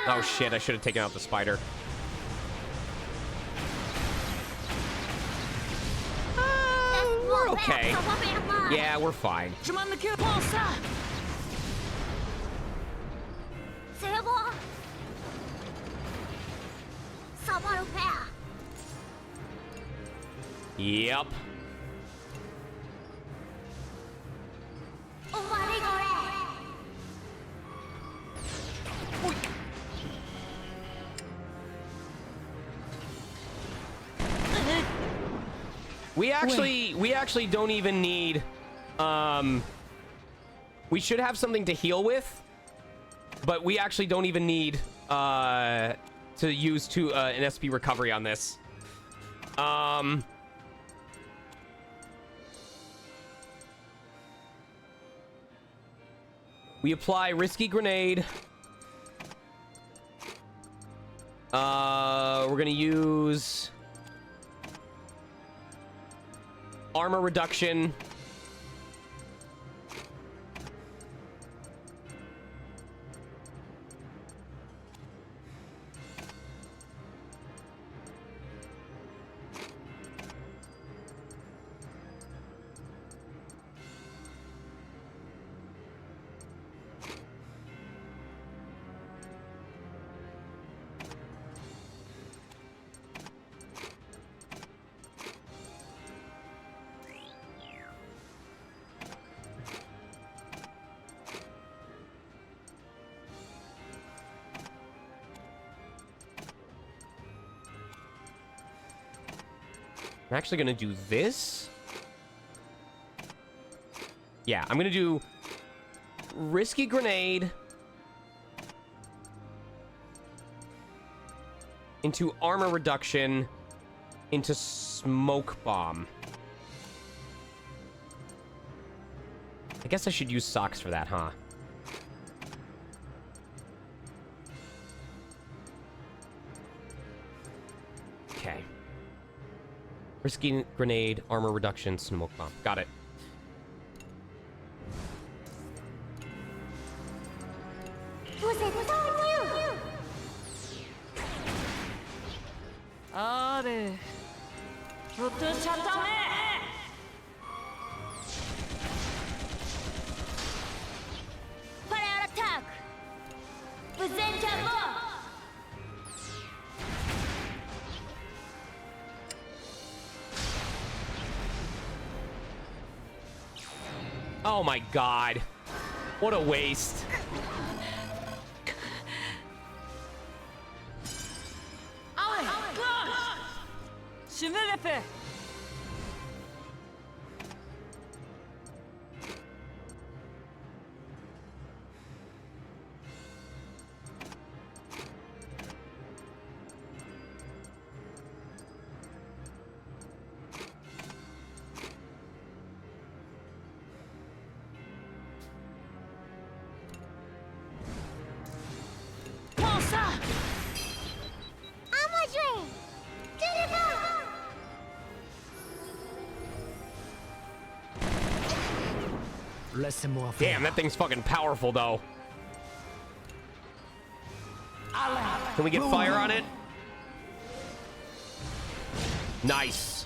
Oh shit, I should have taken out the spider. We're okay. Yeah, we're fine. Yep. We actually don't even need, we should have something to heal with, but we actually don't even need, to use an SP recovery on this. We apply Risky Grenade. We're gonna use armor reduction. I'm actually gonna do this. Yeah, I'm gonna do Risky Grenade into armor reduction into Smoke Bomb. I guess I should use socks for that, huh? Okay. Risky Grenade, armor reduction, Smoke Bomb. Got it. Oh my god. What a waste. Damn, that thing's fucking powerful, though. Can we get fire on it? Nice.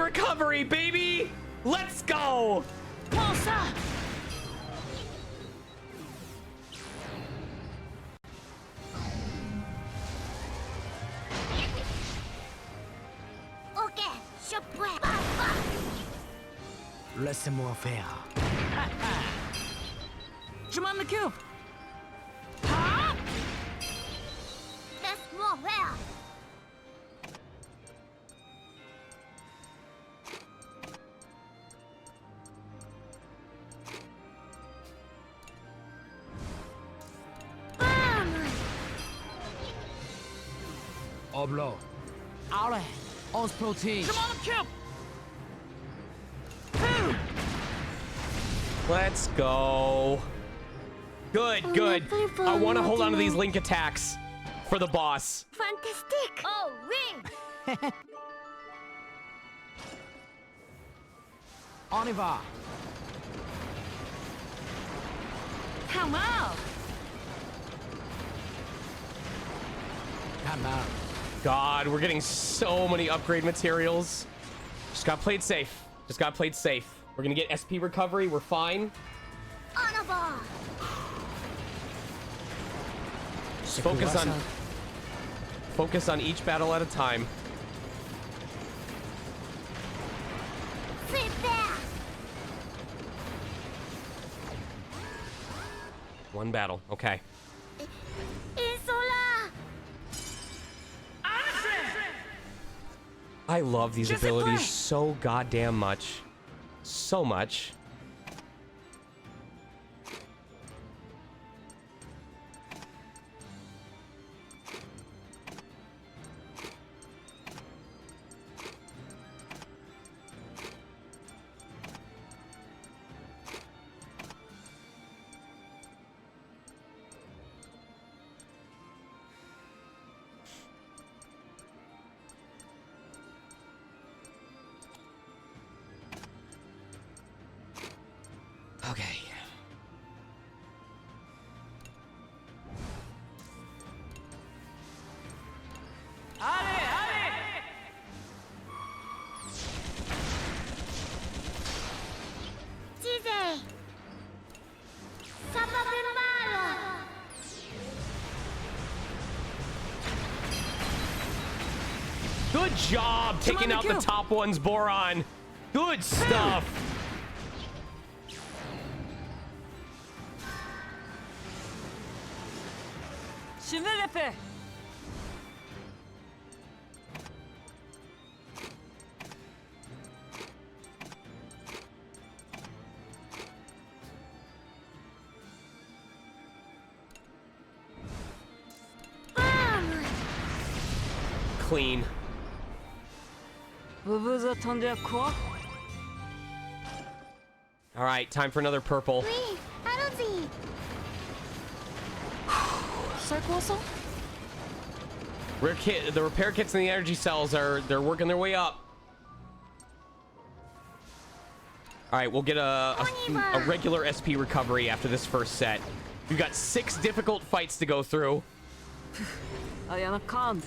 recovery, baby! Let's go! Prends ça. Ok, je peux. Laissez-moi faire. Je m'en occupe. Laisse-moi faire. Oblo. Allez, on se protège. Je m'en occupe. Let's go. Good, good. I want to hold on to these link attacks for the boss. Fantastique. Oh oui. On y va. Come out. Come out. God, we're getting so many upgrade materials. Just got played safe. Just got played safe. We're gonna get SP recovery. We're fine. En avant. Focus on each battle at a time. Super. One battle. Okay. Ils sont là. I love these abilities so goddamn much. So much. Okay. Allez, allez. Disais. Ça va faire mal. Good job taking out the top ones, Boron. Good stuff. Je vais le faire. Clean. Vous vous attendez à quoi? All right, time for another purple. Oui, allons-y. C'est quoi ça? The repair kits and the energy cells they're working their way up. All right, we'll get a regular SP recovery after this first set. We've got 6 difficult fights to go through. I am a con.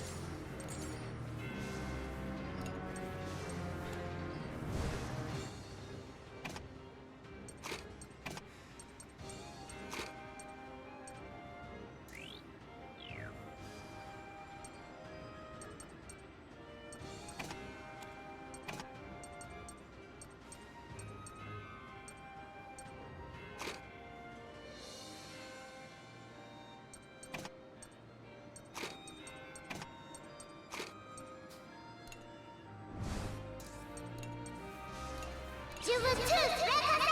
Je veux tous récupérer.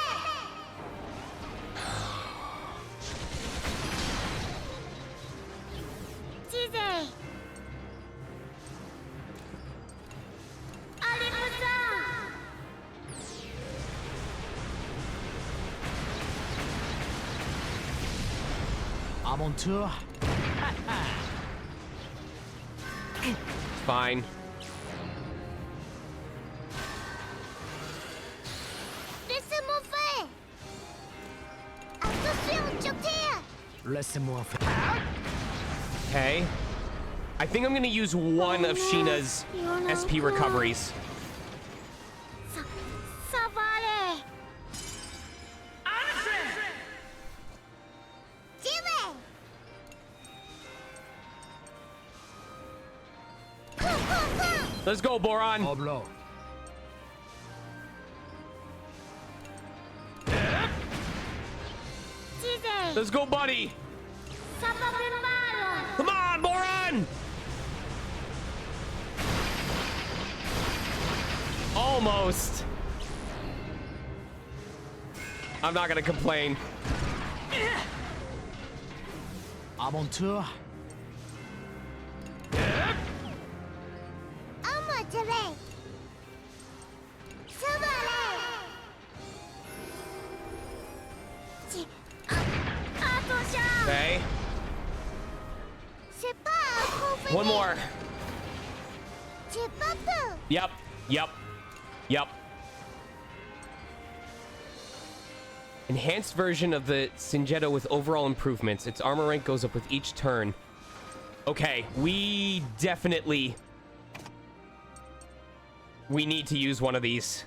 Disais. Allez, Moussa. À mon tour. Fine. Laissez-moi faire. Attention, je tire. Laissez-moi faire. Okay. I think I'm gonna use one of Sheena's SP recoveries. Let's go, Boron. Oblo. Let's go, buddy. Come on, Boron. Almost. I'm not gonna complain. I'm on tour. Okay. One more. Yep. Yep. Yep. Enhanced version of the Singetto with overall improvements. Its armor rank goes up with each turn. Okay, we definitely... We need to use one of these.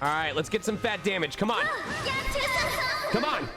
All right, let's get some fat damage. Come on. Come on.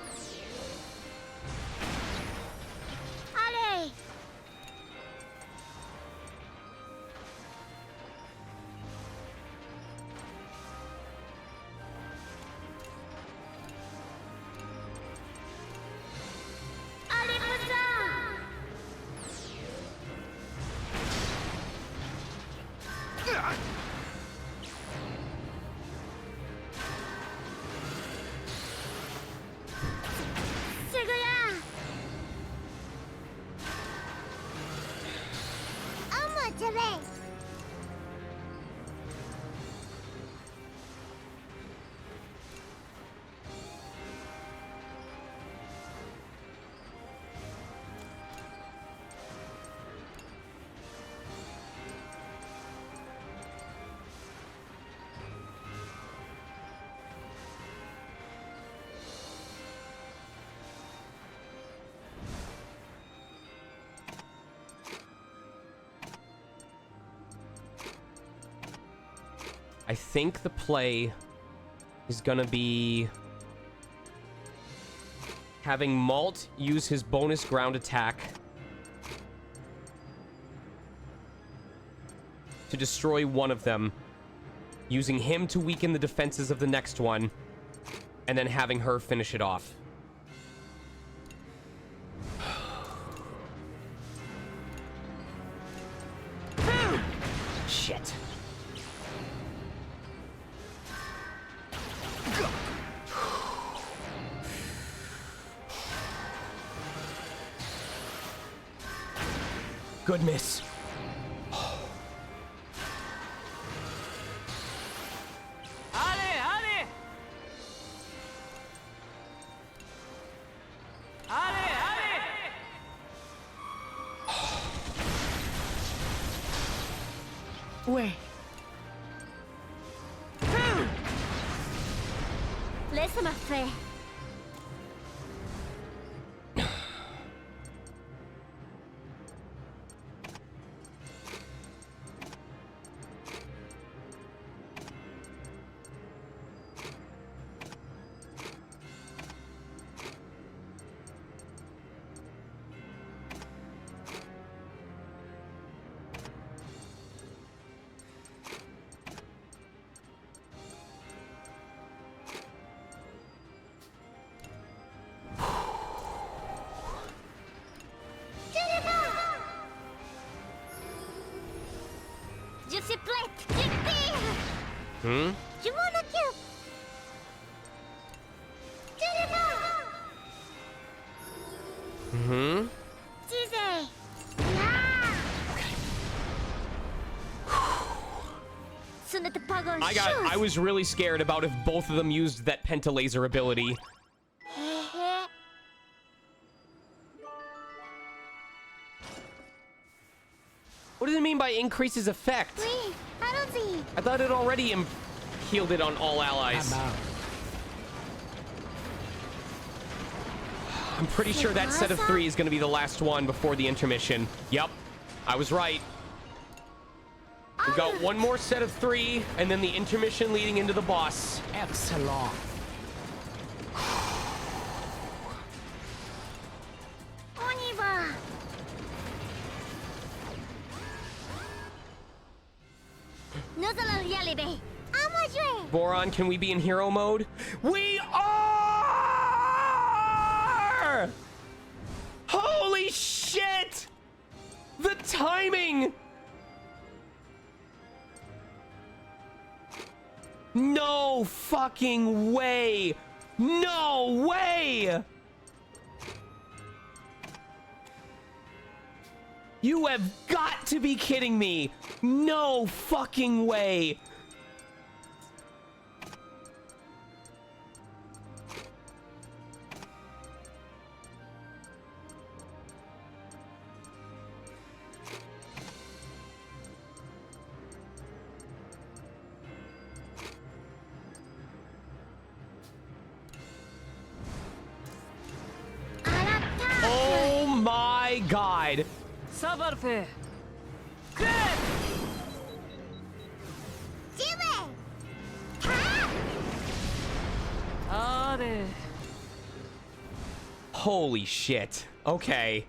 I think the play is gonna be having Malt use his bonus ground attack to destroy one of them, using him to weaken the defenses of the next one, and then having her finish it off. Shit. Good miss. Wait. Laisse-moi faire. Je suis prête. Je tire. Je m'en occupe. Teasez. Ce n'était pas gagné. I was really scared about if both of them used that pentalaser ability. へへ What does it mean by increases effect? ウィハロジー I thought it already healed it on all allies. I'm pretty sure that set of 3 is going to be the last one before the intermission. Yep, I was right. We've got one more set of 3, and then the intermission leading into the boss. Excellent. オニバー نزل يالبي أمجوي Boron, can we be in hero mode? We are! Holy shit! The timing! No fucking way! No way! You have got to be kidding me! No fucking way! Oh my god! サバルフェクレジムあれ Holy shit. Okay.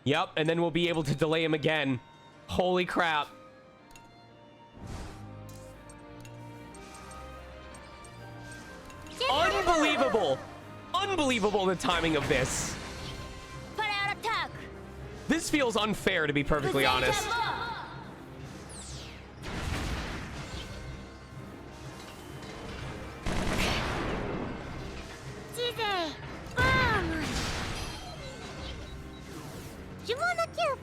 Yep, and then we'll be able to delay him again. Holy crap. Unbelievable! Unbelievable the timing of this. パラアタック This feels unfair, to be perfectly honest. ジゼバーム呪文のキュー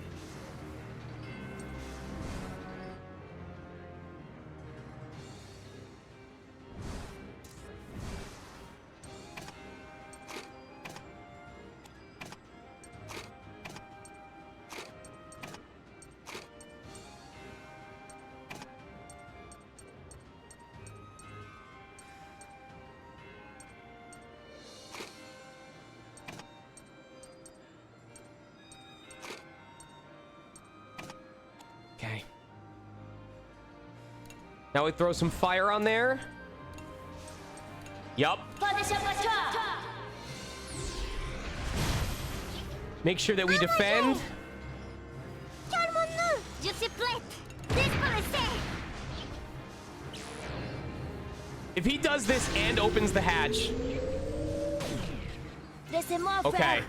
Okay. Now we throw some fire on there. Yup. パデシャパチャ Make sure that we defend. キャルモンヌジュシプレットディスプレセ If he does this and opens the hatch. レセモーフェ Okay.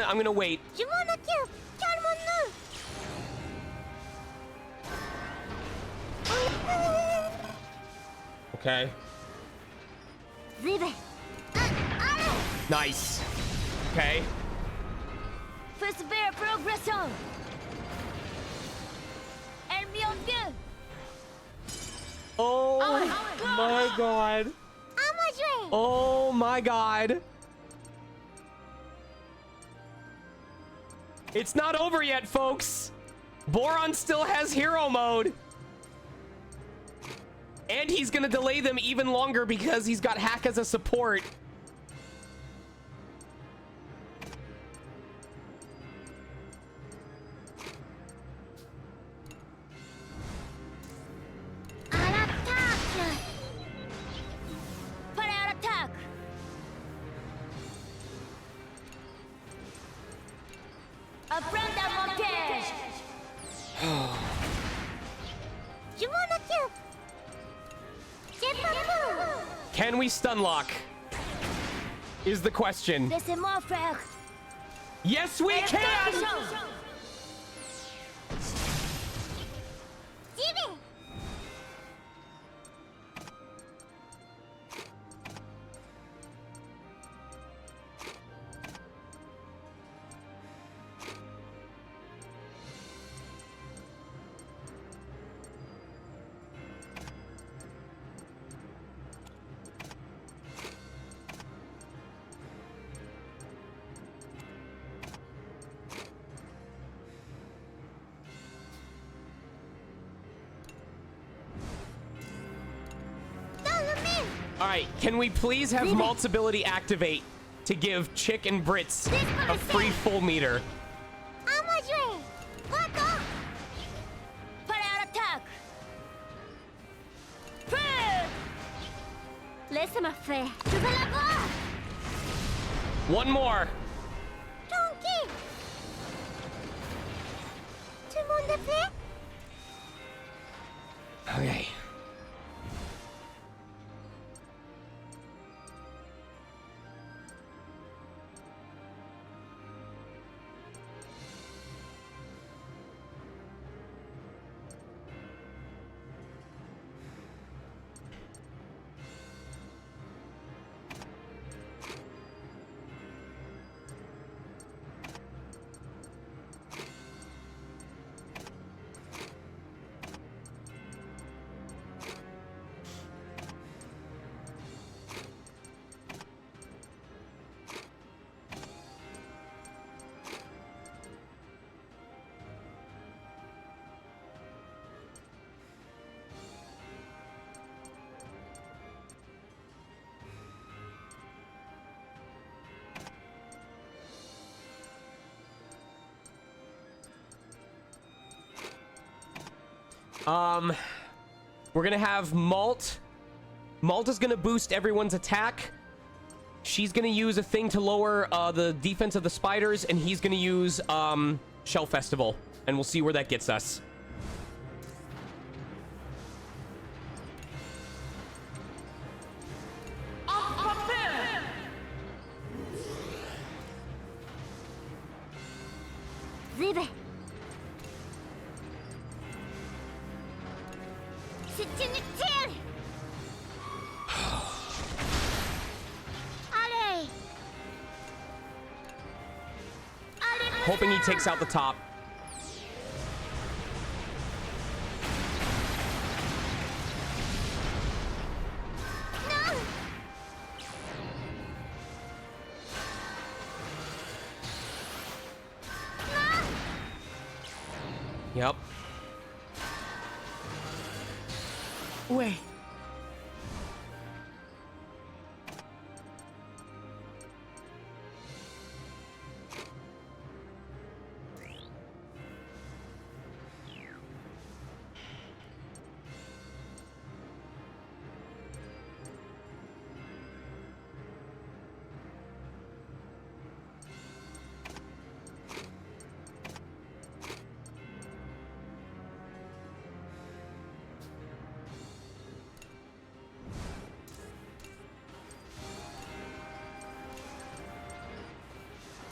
I'm gonna wait. 呪文のキューキャルモンヌ Okay. ズベあれ Nice. Okay. フスベアプログレッションエルミオンビュー Oh my god. アマジュエ Oh my god. It's not over yet, folks. Boron still has hero mode. And he's gonna delay them even longer because he's got Hack as a support. Can we stun lock? is the question. Laissez-moi faire. Yes, we can! J'y vais. All right, can we please have Malt's ability activate to give Chick and Brits a free full meter? À moi jouer. Va-t'en. Prêt à l'attaque. Laisse-moi faire. Je veux la voir. One more. Tranquille. Tout le monde est prêt? Okay. We're gonna have Malt. Malt is gonna boost everyone's attack. She's gonna use a thing to lower the defense of the spiders, and he's gonna use Shell Festival, and we'll see where that gets us. J'y vais. C'est inutile. Allez. Allez. Hoping he takes out the top. Non. Yep. Ouais.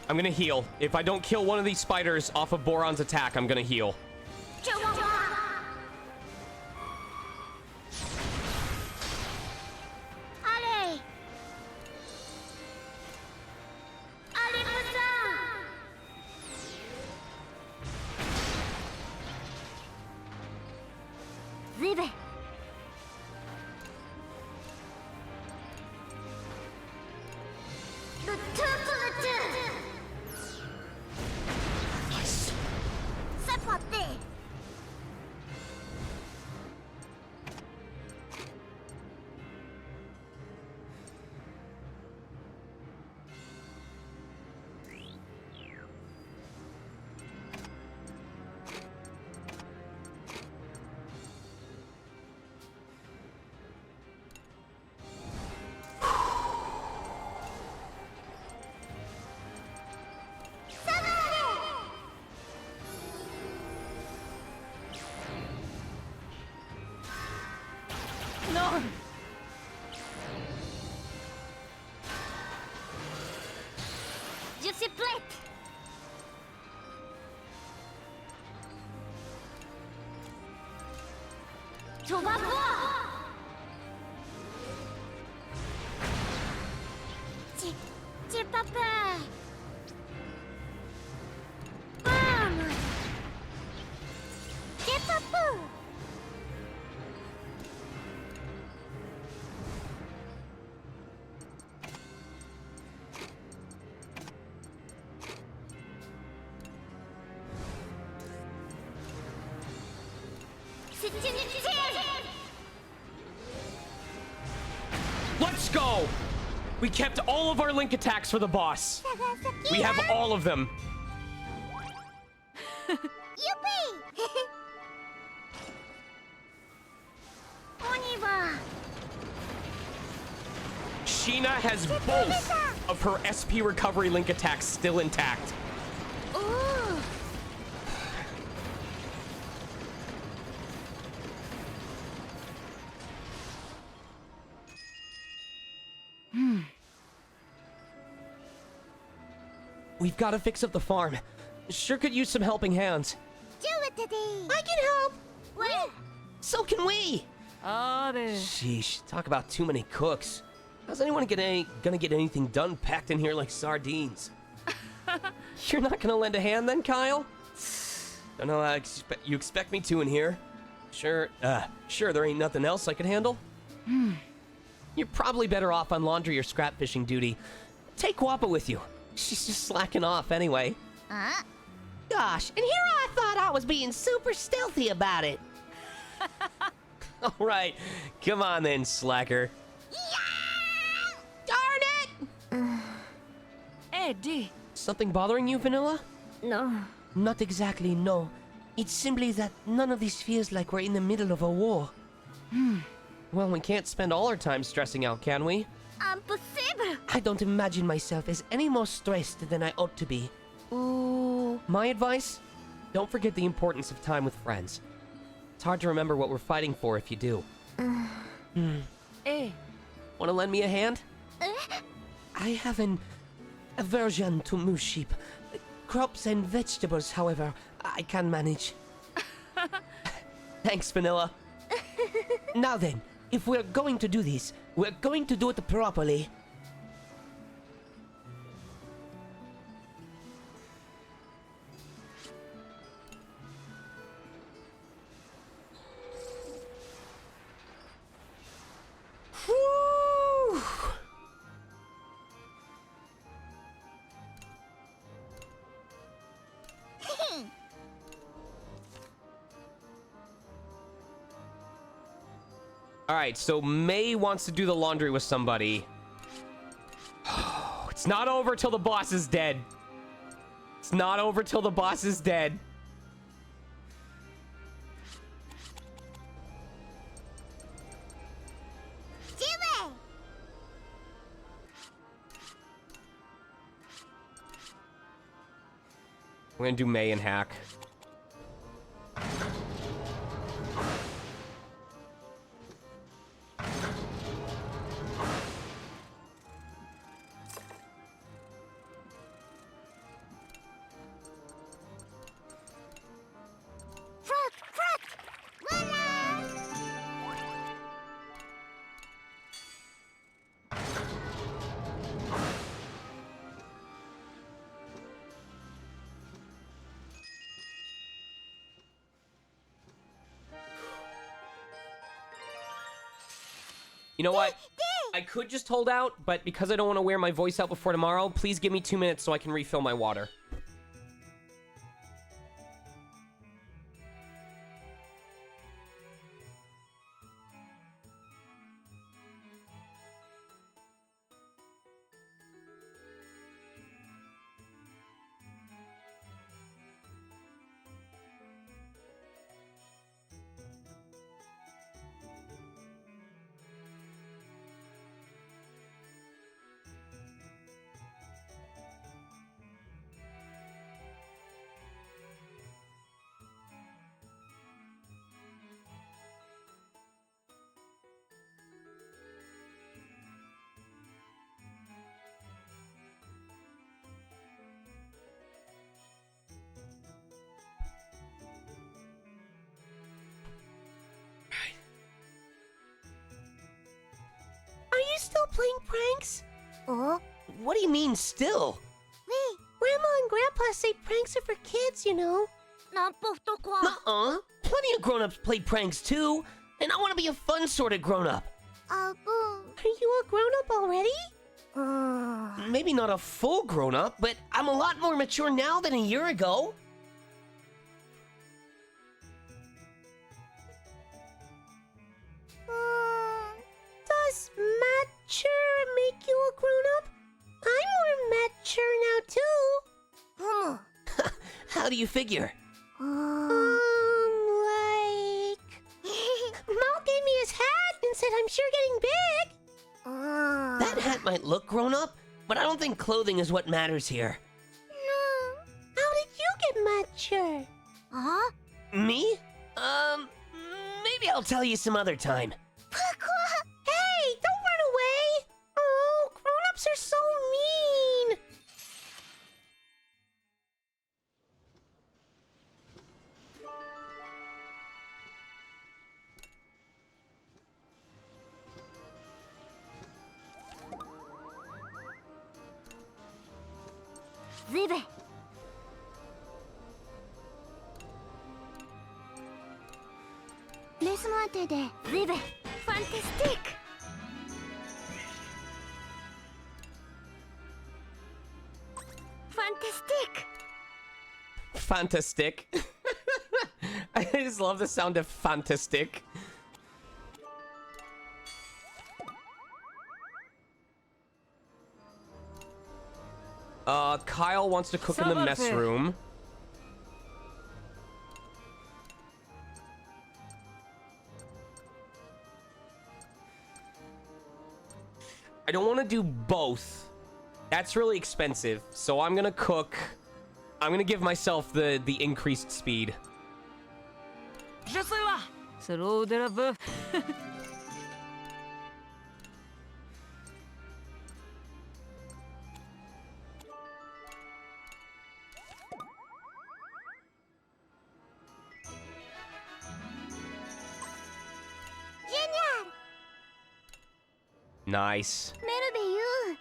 I'm gonna heal. If I don't kill one of these spiders off of Boron's attack, I'm gonna heal. Je m'en vais. Allez. Allez, putain. J'y vais. Le tout pour le tout. C'est parti. 줘봐봐! 찌빠빠! 찌빠뿌! 스치니치! Let's go! We kept all of our link attacks for the boss. We have all of them. Yuppie! Oniwa! Sheena has both of her SP recovery link attacks still intact. Ooh! We've got to fix up the farm. Sure could use some helping hands. Do it today! I can help. What? So can we. あれ Sheesh, talk about too many cooks. How's anyone gonna get anything done packed in here like sardines? You're not gonna lend a hand then, Kyle? Don't know how you expect me to in here. Sure there ain't nothing else I could handle. You're probably better off on laundry or scrap fishing duty. Take Wappa with you. She's just slacking off anyway. Gosh, and here I thought I was being super stealthy about it. All right, come on then, slacker. Darn it! え D Something bothering you, Vanilla? No. Not exactly, no. It's simply that none of this feels like we're in the middle of a war. Well, we can't spend all our time stressing out, can we? Impossible! I don't imagine myself as any more stressed than I ought to be. Ooh. My advice? Don't forget the importance of time with friends. It's hard to remember what we're fighting for if you do. え Want to lend me a hand? I have an aversion to moose sheep. Crops and vegetables, however, I can manage. Thanks, Vanilla. Now then, if we're going to do this, we're going to do it properly. Woo! All right, so May wants to do the laundry with somebody. It's not over till the boss is dead. It's not over till the boss is dead. Do it! We're gonna do May and Hack. Frog! Frog! Voila! You know what? I could just hold out, but because I don't want to wear my voice out before tomorrow, please give me 2 minutes so I can refill my water. playing pranks? Oh? What do you mean, still? Wait, Grandma and Grandpa say pranks are for kids, you know. n'importe quoi. Uh-uh. Plenty of grown-ups play pranks, too. And I want to be a fun sort of grown-up. Ah bon? Are you a grown-up already? Hmm. Maybe not a full grown-up, but I'm a lot more mature now than a year ago. Does mature make you a grown-up? I'm more mature now, too. Hmm. How do you figure? Hmm. Like... Mal gave me his hat and said I'm sure getting big. Hmm. That hat might look grown up, but I don't think clothing is what matters here. No. How did you get mature? Huh? Me? Maybe I'll tell you some other time. Hey, don't run away! Oh, grown-ups are so mean! Vive. Laisse-moi t'aider. Vive. Fantastique. Fantastique. Fantastic. I just love the sound of fantastic. Kyle wants to cook in the mess Saboteur. room. I don't want to do both. That's really expensive. So I'm gonna cook. I'm gonna give myself the increased speed. Je suis là. C'est l'eau de la bœuf. Génial. Nice. Merveilleux.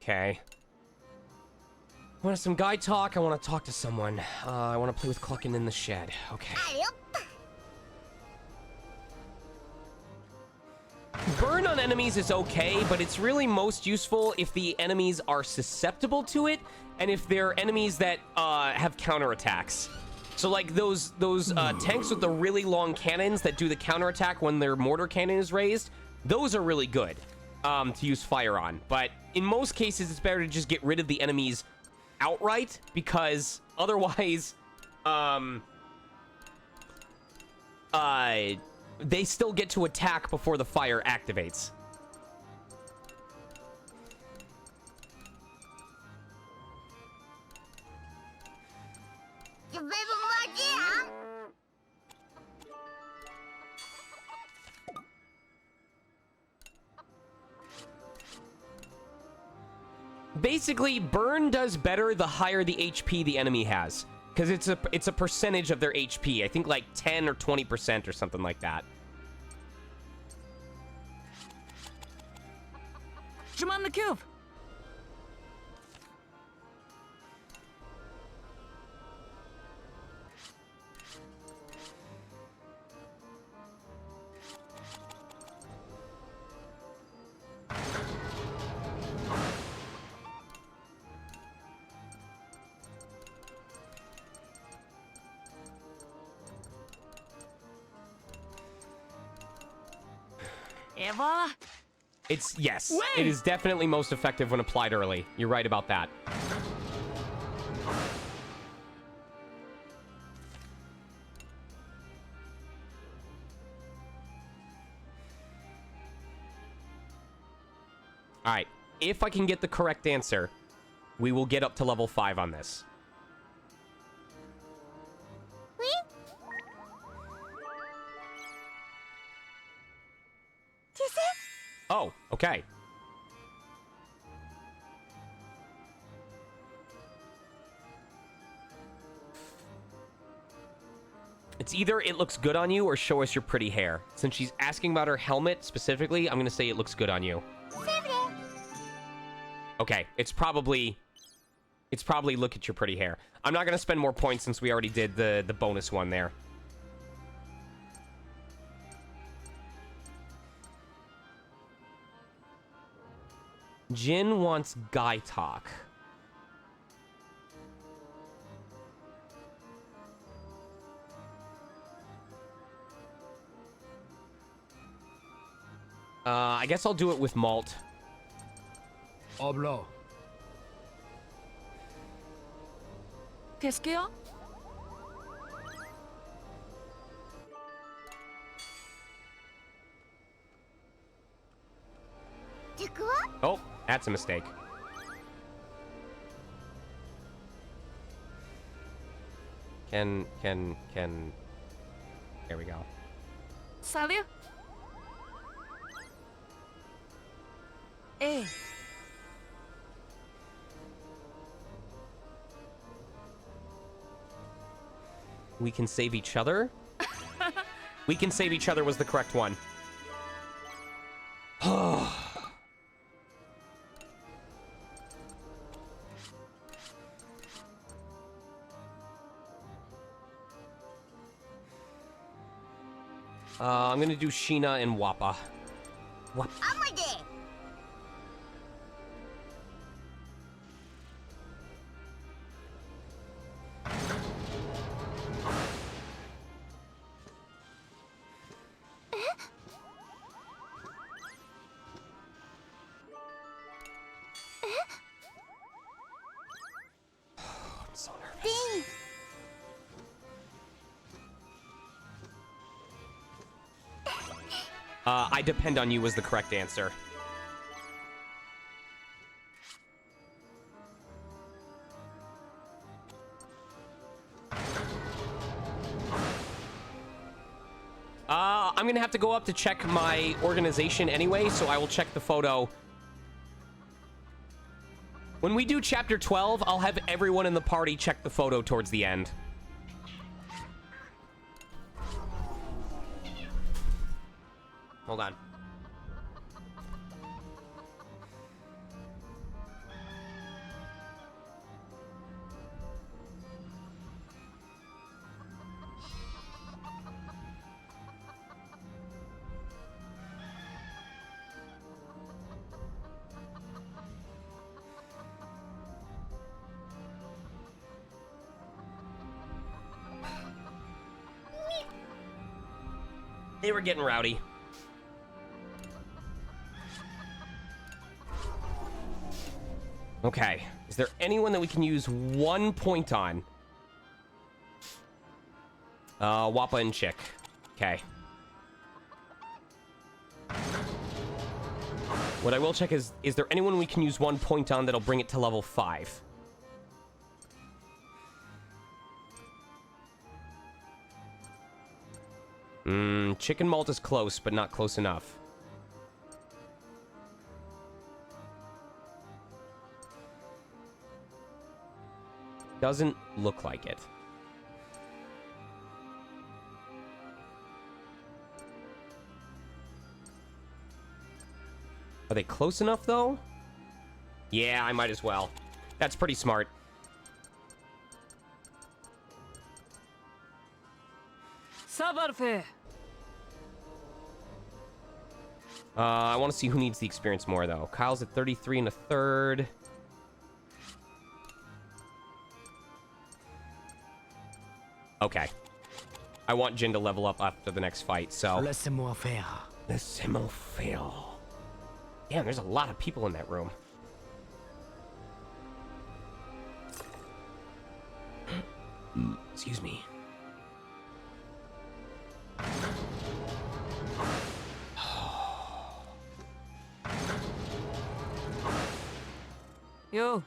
Okay. I want some guy talk. I want to talk to someone. I want to play with Cluckin in the shed. Okay. Allez hop. Burn on enemies is okay, but it's really most useful if the enemies are susceptible to it, and if they're enemies that have counterattacks. So like those tanks with the really long cannons that do the counterattack when their mortar cannon is raised, those are really good to use fire on. But in most cases, it's better to just get rid of the enemies outright, because otherwise, they still get to attack before the fire activates. Je vais vous manger, hein. Basically, burn does better the higher the HP the enemy has, because it's a percentage of their HP. I think like 10 or 20% or something like that. Je m'en occupe. Et voilà. Yes, Wait! it is definitely most effective when applied early. You're right about that. All right, if I can get the correct answer, we will get up to level 5 on this. Oui. Tu sais, Oh, okay. It's either it looks good on you or show us your pretty hair. Since she's asking about her helmet specifically, I'm gonna say it looks good on you. Okay, it's probably look at your pretty hair. I'm not gonna spend more points since we already did the bonus one there. Jin wants guy talk. I guess I'll do it with Malt. Oblo. Qu'est-ce qu'il y a? Oh, that's a mistake. Can... There we go. Salut. Hey. We can save each other? We can save each other was the correct one. I'm gonna do Sheena and Wappa. I'm so nervous. I depend on you was the correct answer. I'm gonna have to go up to check my organization anyway, so I will check the photo. When we do chapter 12, I'll have everyone in the party check the photo towards the end. Hold on. They were getting rowdy. Okay. Is there anyone that we can use 1 point on? Wappa and Chick. Okay. What I will check is there anyone we can use 1 point on that'll bring it to level 5? Chicken Malt is close, but not close enough. Doesn't look like it. Are they close enough, though? Yeah, I might as well. That's pretty smart. Savoir-faire. I want to see who needs the experience more, though. Kyle's at 33 and a third. Okay. I want Jin to level up after the next fight, so... Laissez-moi faire. Laissez-moi faire. Damn, there's a lot of people in that room. Excuse me. Yo.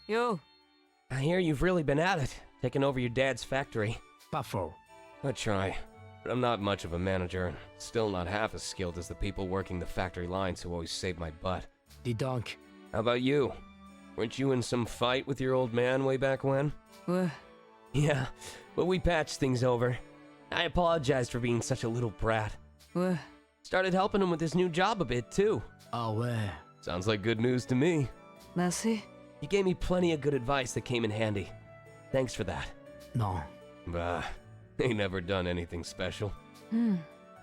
Yo. I hear you've really been at it, taking over your dad's factory. Pas faux. Good try. But I'm not much of a manager, and still not half as skilled as the people working the factory lines who always save my butt. Dis donc. How about you? Weren't you in some fight with your old man way back when? Ouais. Yeah, but we patched things over. I apologized for being such a little brat. Ouais. Started helping him with his new job a bit, too. Ah ouais. Sounds like good news to me. Merci. You gave me plenty of good advice that came in handy. Thanks for that. Non. Bah, ain't never done anything special. Hmm.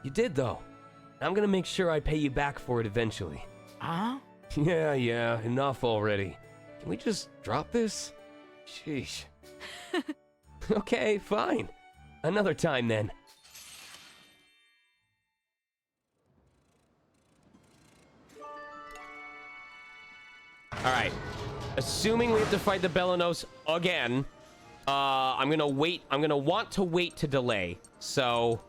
You did, though. I'm gonna make sure I pay you back for it eventually. Huh? Yeah, enough already. Can we just drop this? Sheesh. Okay, fine. Another time then. Alright. Assuming we have to fight the Belenos again, I'm gonna want to wait to delay. So...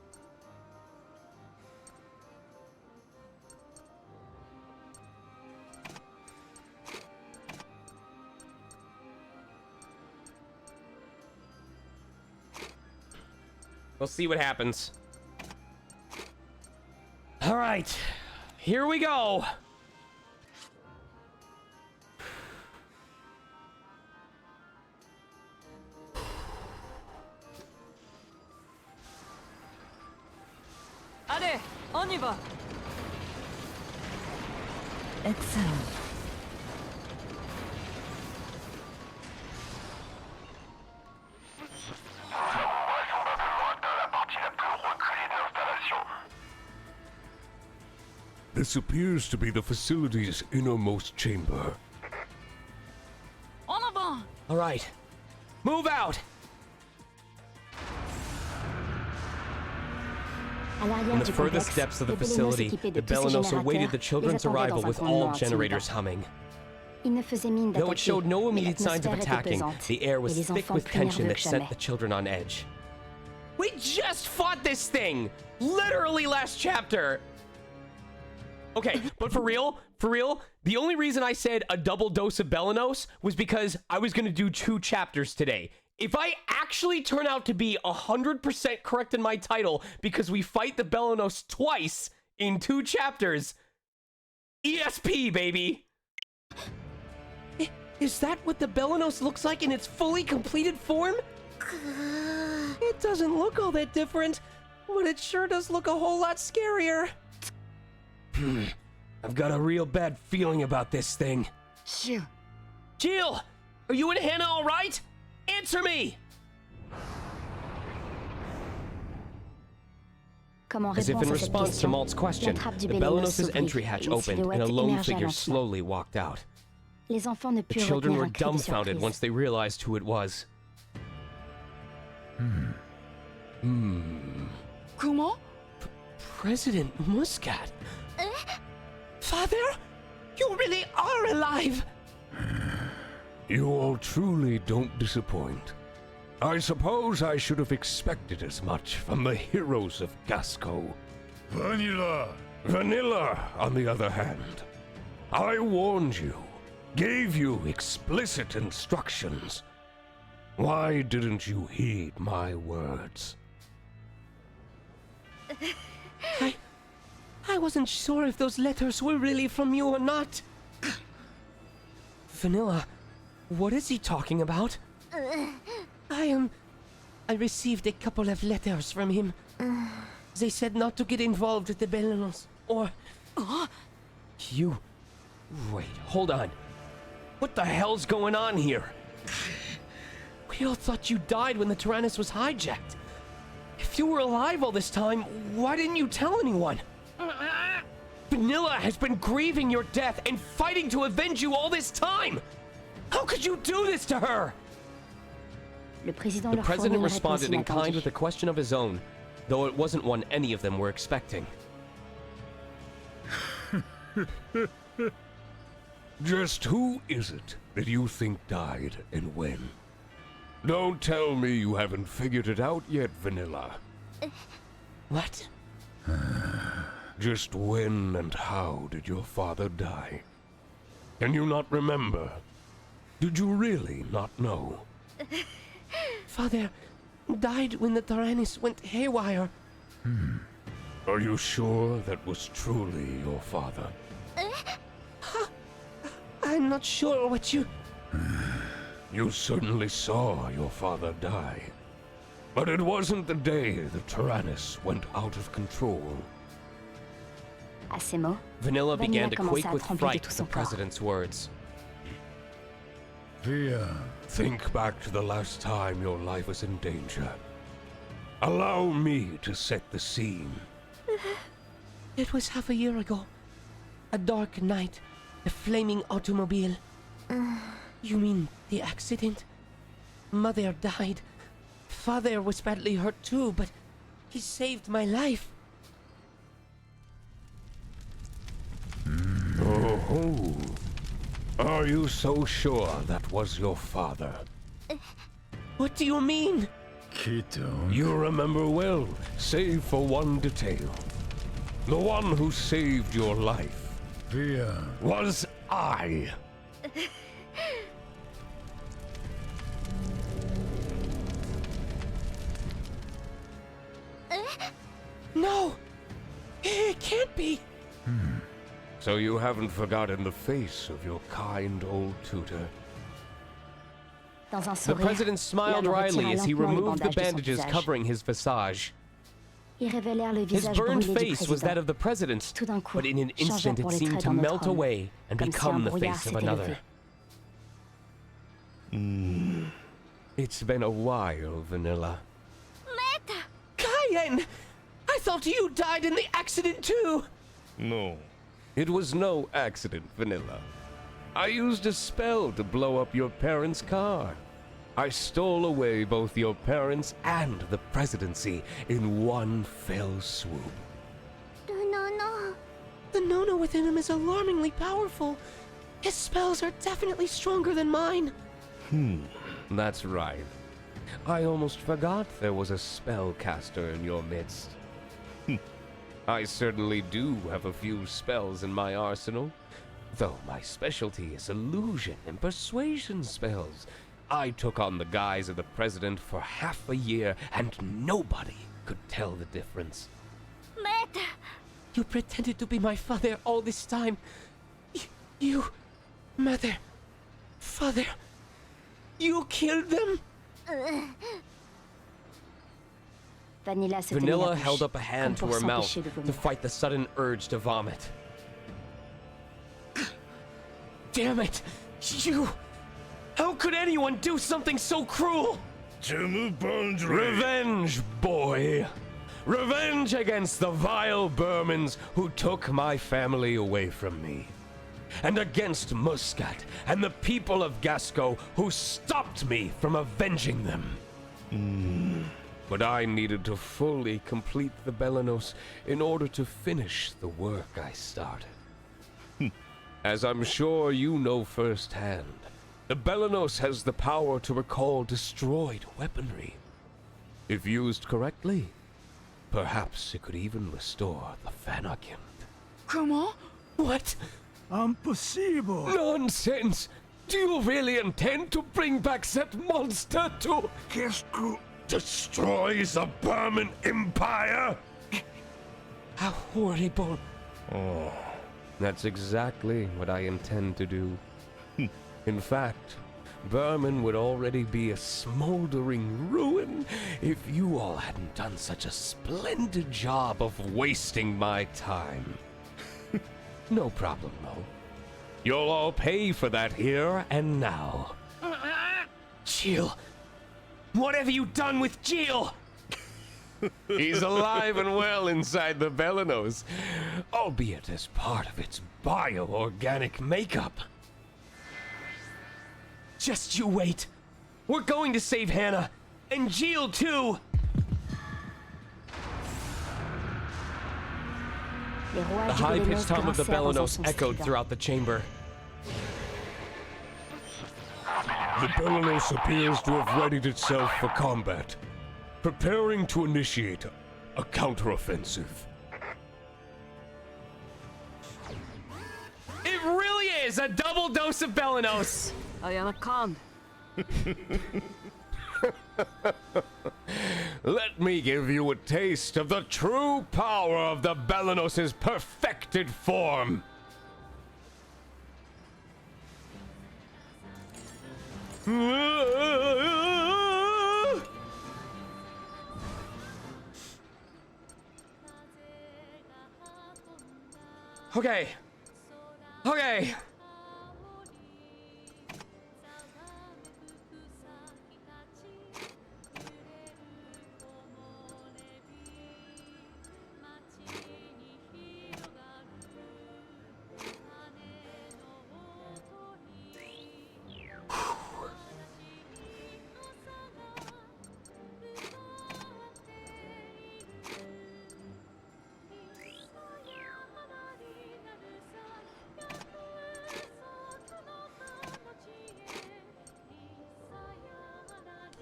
we'll see what happens. All right, here we go. Allez, on y va. Excellent. This appears to be the facility's innermost chamber. En avant. All right, move out. In the furthest depths of the facility, the Belenos awaited the children's arrival with all generators humming. Though it showed no immediate signs of attacking, the air was thick with tension that sent the children on edge. We just fought this thing! Literally last chapter! Okay, but for real, the only reason I said a double dose of Belenos was because I was gonna do 2 chapters today. If I actually turn out to be 100% correct in my title because we fight the Belenos twice in 2 chapters, ESP, baby! Is that what the Belenos looks like in its fully completed form? It doesn't look all that different, but it sure does look a whole lot scarier. I've got a real bad feeling about this thing. Shoo. Jill, are you and Hannah all right? Answer me! As if in response to Malt's question, the Belenos' entry hatch opened and a lone figure slowly walked out. The children were dumbfounded once they realized who it was. Comment? President Muscat? Father? You really are alive! You all truly don't disappoint. I suppose I should have expected as much from the heroes of Gasco. Vanilla, on the other hand. I warned you, gave you explicit instructions. Why didn't you heed my words? I wasn't sure if those letters were really from you or not. Vanilla, what is he talking about? I received a couple of letters from him. They said not to get involved with the Belenos, or... You... Wait, hold on. What the hell's going on here? We all thought you died when the Tyrannus was hijacked. If you were alive all this time, why didn't you tell anyone? Vanilla has been grieving your death and fighting to avenge you all this time! How could you do this to her? The president responded in kind with a question of his own, though it wasn't one any of them were expecting. Just who is it that you think died and when? Don't tell me you haven't figured it out yet, Vanilla. What? Just when and how did your father die? Can you not remember? Did you really not know? Father died when the Tyrannus went haywire. Are you sure that was truly your father? I'm not sure what you... You certainly saw your father die. But it wasn't the day the Tyrannus went out of control. À ces mots, Vanilla began to commença quake à with trembler de fright tout at son the corps. president's words. Think back to the last time your life was in danger. Allow me to set the scene. It was half a year ago. A dark night. A flaming automobile. You mean the accident? Mother died. Father was badly hurt too, but he saved my life. Oh, are you so sure that was your father? What do you mean? You remember well, save for one detail. The one who saved your life was I. No! It can't be! So you haven't forgotten the face of your kind old tutor. Dans un The sourire, president smiled Yann retira wryly as he lentement les removed the bandages de son bandages visage. covering his visage. Ils révélèrent le His visage burned brûlé du face was that président. of the president, Tout d'un coup, but in an changeant instant it pour les seemed traits to d'un autre melt homme, away and comme si become un the brouillard face of s'était another. levé. It's been a while, Vanilla. Cayenne! I thought you died in the accident too! No. It was no accident, Vanilla. I used a spell to blow up your parents' car. I stole away both your parents and the presidency in one fell swoop. Non. The Nono within him is alarmingly powerful. His spells are definitely stronger than mine. That's right. I almost forgot there was a spellcaster in your midst. I certainly do have a few spells in my arsenal, though my specialty is illusion and persuasion spells. I took on the guise of the president for half a year, and nobody could tell the difference. Maître! You pretended to be my father all this time. You, mother, father, you killed them? Vanilla se tenait Vanilla la bouche, held up a hand to comme pour her mouth s'empêcher de to vomir. fight the sudden urge to vomit. Damn it! You! How could anyone do something so cruel? Revenge, boy! Revenge against the vile Burmans who took my family away from me. And against Muscat and the people of Gasco who stopped me from avenging them. But I needed to fully complete the Belenos in order to finish the work I started. As I'm sure you know firsthand, the Belenos has the power to recall destroyed weaponry. If used correctly, perhaps it could even restore the Fanakind. Comment? What? Impossible! Nonsense! Do you really intend to bring back that monster to Qu'est-ce que... destroy the Burman Empire? How horrible. Oh, that's exactly what I intend to do. In fact, Burman would already be a smoldering ruin if you all hadn't done such a splendid job of wasting my time. No problem, though. You'll all pay for that here and now. Jill! What have you done with Jill? He's alive and well inside the Belenos, albeit as part of its bioorganic makeup. Just you wait. We're going to save Hannah. And Jill, too. Les rouages The du high-pitched Belenos hum of the grincèrent dans un Belenos son echoed strident. throughout the chamber. The Belenos appears to have readied itself for combat, preparing to initiate a counteroffensive. It really is a double dose of Belenos. Ayana, calm. let me give you a taste of the true power of the Belenos' perfected form. Okay. Okay.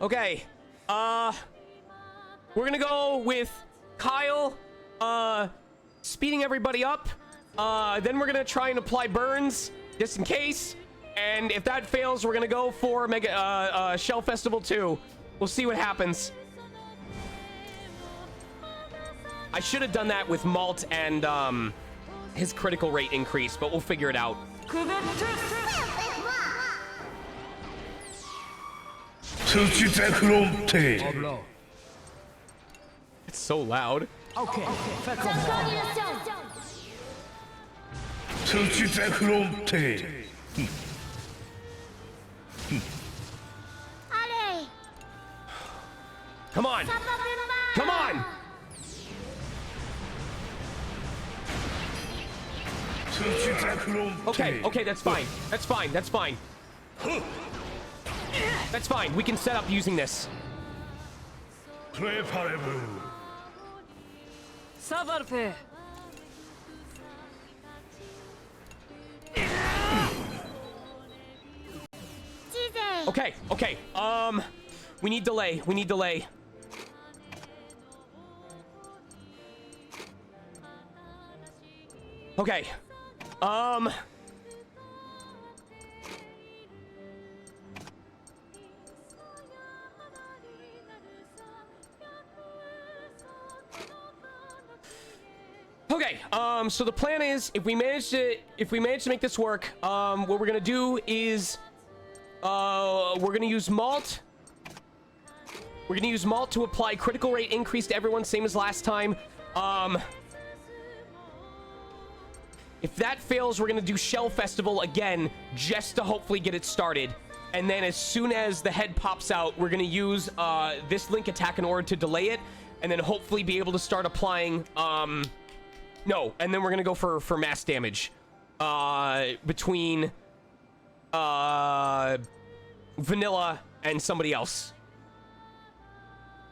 Okay, we're gonna go with Kyle, speeding everybody up. Then we're gonna try and apply burns, just in case. And if that fails, we're gonna go for Shell Festival 2. We'll see what happens. I should have done that with Malt and, his critical rate increase, but we'll figure it out. It's so loud. Ok, fais comme moi. Allez, Come on! ça va plus mal. Come on! Okay, okay, that's fine. That's fine, that's fine. That's fine. We can set up using this. Savarpe. Cheesy. Okay, okay. We need delay. We need delay. Okay. Okay, so the plan is if we manage to make this work, what we're gonna do is we're gonna use Malt. We're gonna use Malt to apply critical rate increase to everyone, same as last time. If that fails, we're gonna do Shell Festival again, just to hopefully get it started. And then as soon as the head pops out, we're gonna use this Link attack in order to delay it, and then hopefully be able to start applying no, and then we're gonna go for mass damage between Vanilla and somebody else.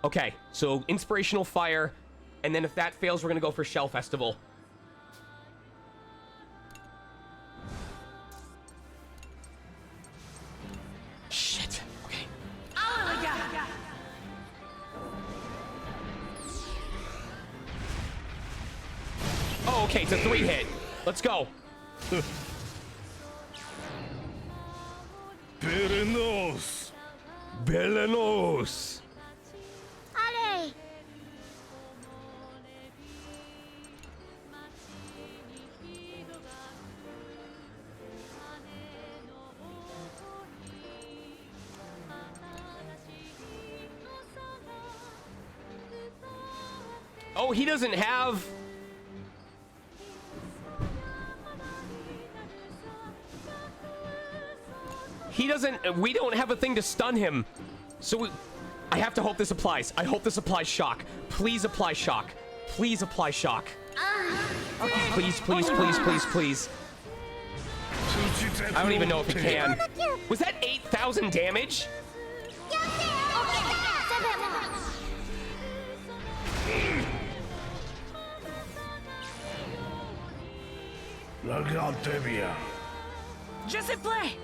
Okay, so Inspirational Fire, and then if that fails, we're gonna go for Shell Festival. Shit. Okay. Oh, okay, it's a 3-hit. Let's go. Belenos. Allez. Oh, he doesn't have... He doesn't... We don't have a thing to stun him. So I have to hope this applies. I hope this applies shock. Please apply shock. Please apply shock. Please, please, please, please, please. I don't even know if he can. Was that 8,000 damage? Je sais play.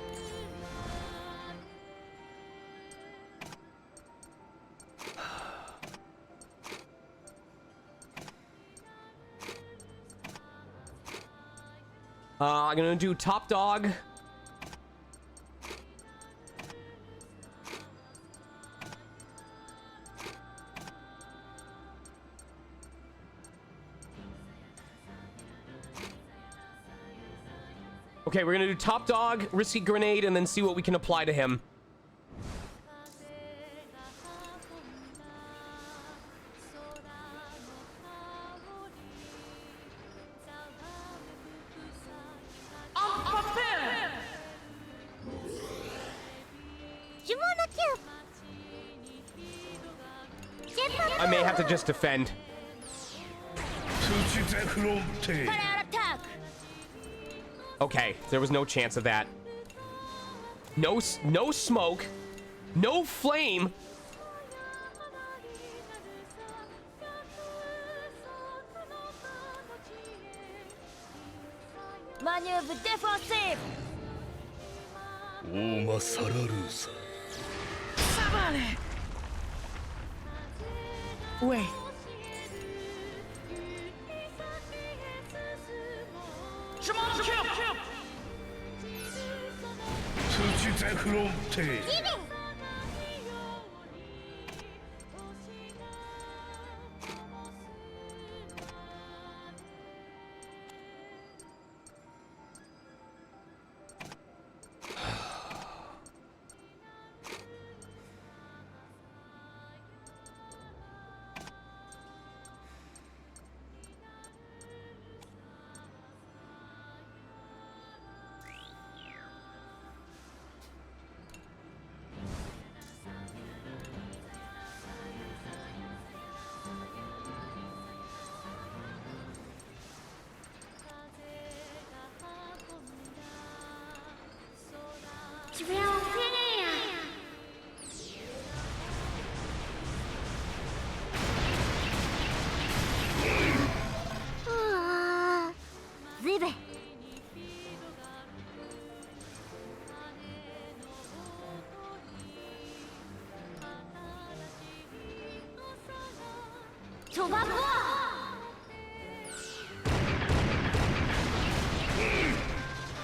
I'm gonna do top dog. Okay, we're gonna do top dog, risky grenade, and then see what we can apply to him. I may have to just defend. Okay, there was no chance of that. No smoke, no flame. Maneuver defensive. Ça va aller. Ouais. Je m'en occupe.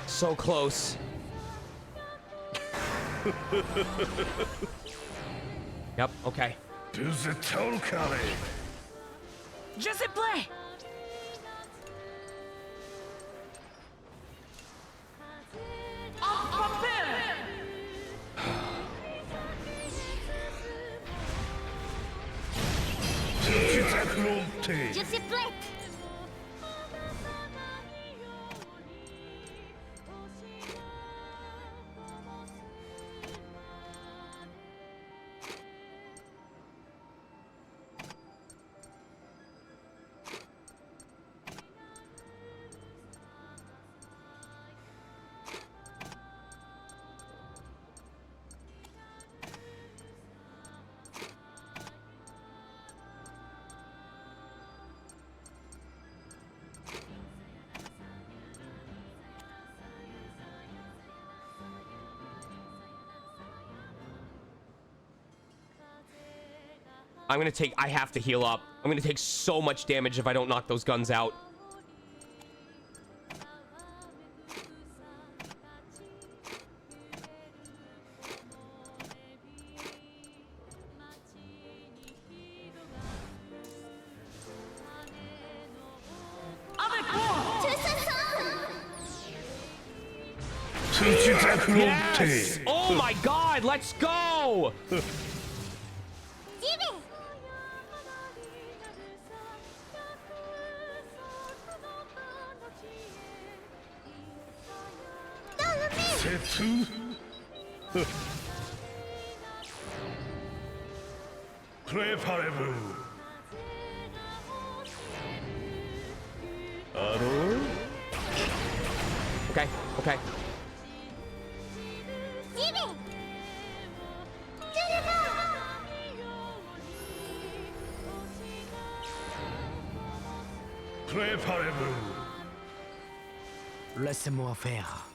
So close. Yep, okay. Je sais play. Je suis prête. I have to heal up. I'm gonna take so much damage if I don't knock those guns out. Yes! Oh my god, let's go! Preparez-vous. Okay, okay. Préparez-vous. Laissez-moi faire.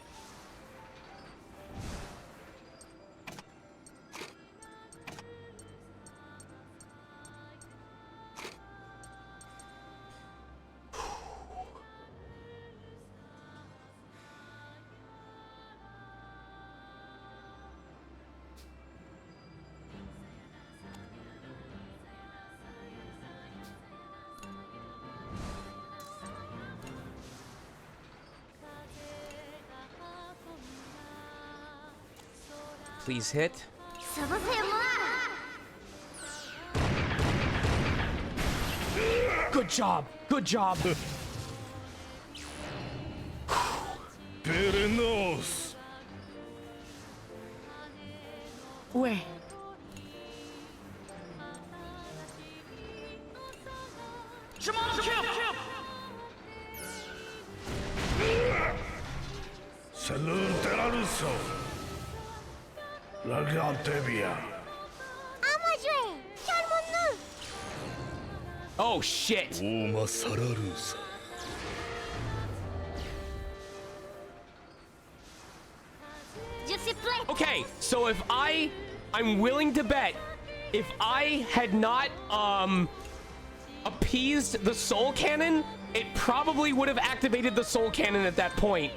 Please hit. サボセモ Good job. Good job. Belenos. Ouais. Je m'en occupe. Salud Teraruso. La Gantebia. アマジュエチャルモンヌ Oh shit. Oma Sararusa. Je suis prêt. Okay, so if I'm willing to bet if I had not appeased the soul cannon, it probably would have activated the soul cannon at that point.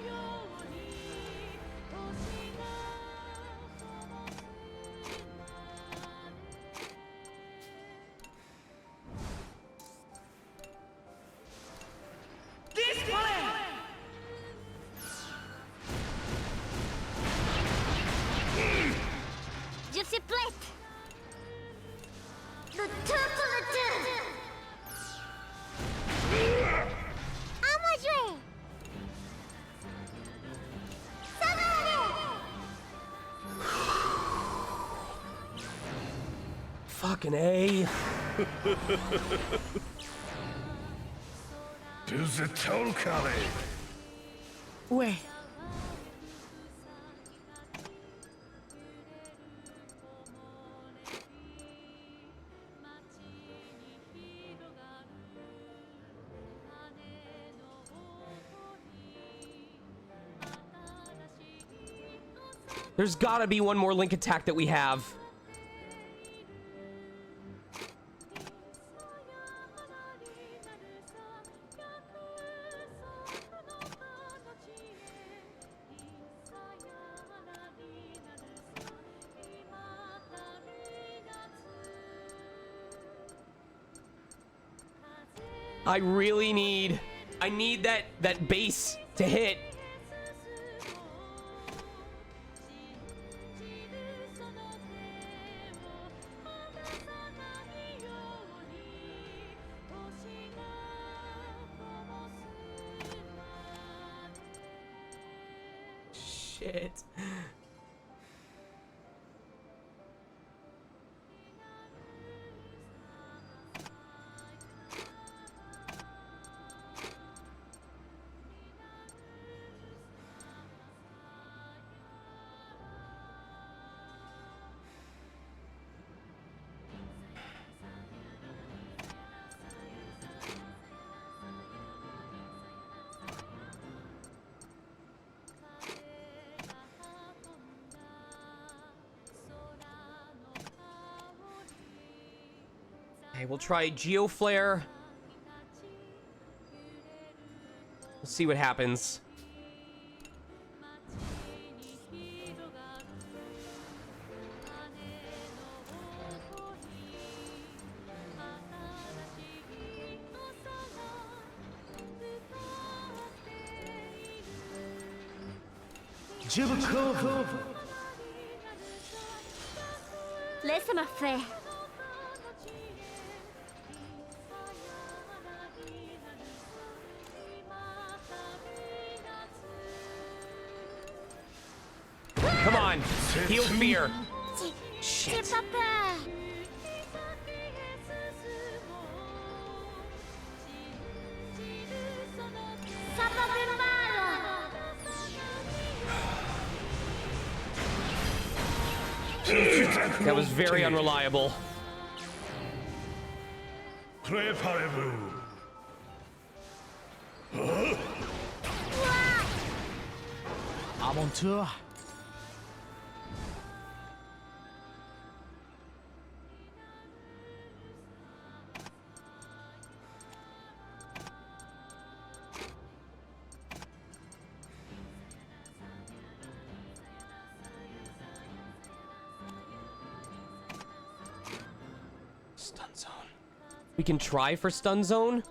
Je suis prête. Le tout pour le tout. Amas jouer. Ça va aller. Fucking A. To the Tolkali. Ouais. There's gotta be one more link attack that we have. I need that base to hit. Shit. Okay, we'll try Geoflare. We'll see what happens. Laisse-moi faire. Come on, heal fear. J'ai pas peur. Ça va faire mal. That was very unreliable. Preparez-vous. À mon tour. Stun zone. We can try for stun zone.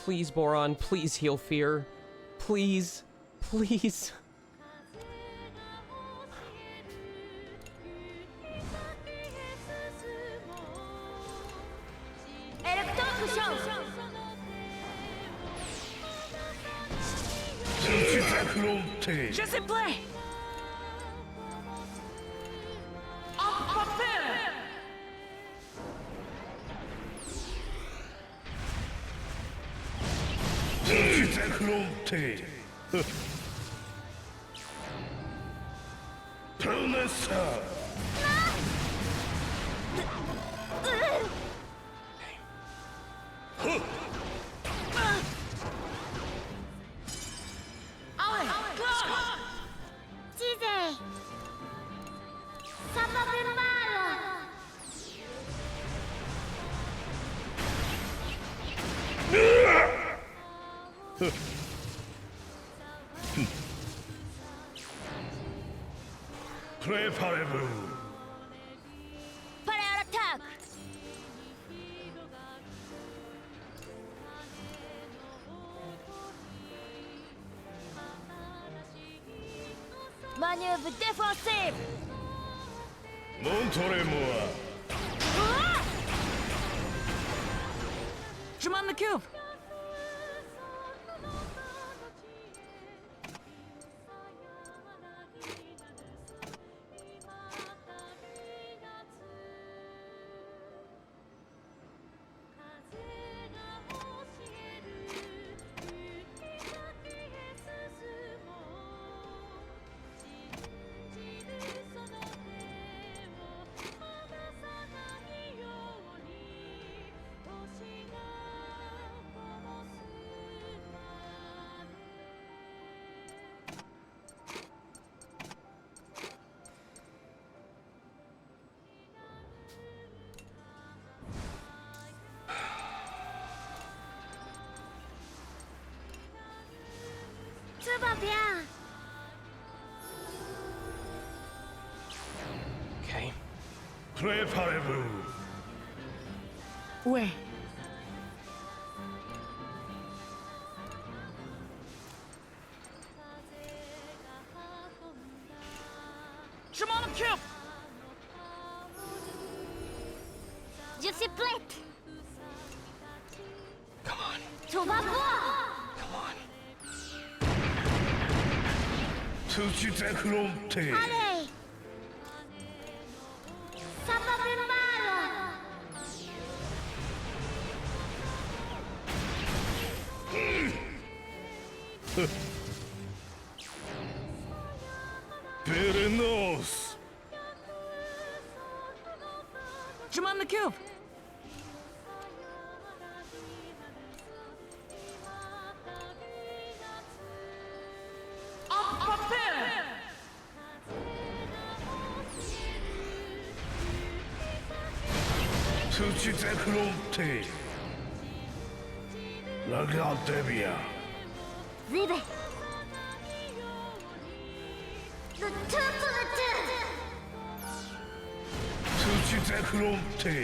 Please, Boron. Please heal Fear. Please. Please. Je sais play. Preparez-vous. Para attack. Maneuver défensive. Montrez-moi. Je m'en occupe. Tout va bien. Okay. Préparez-vous. Ouais. Je m'en occupe. Je suis prête. Come on. Tout va bien. Come on. Tout est affronté. Allez. Ça va bien mal. Perenos. Je m'en occupe. Tout est affronté. Regardez bien. Vive. Le tout pour le tout. Tout est affronté.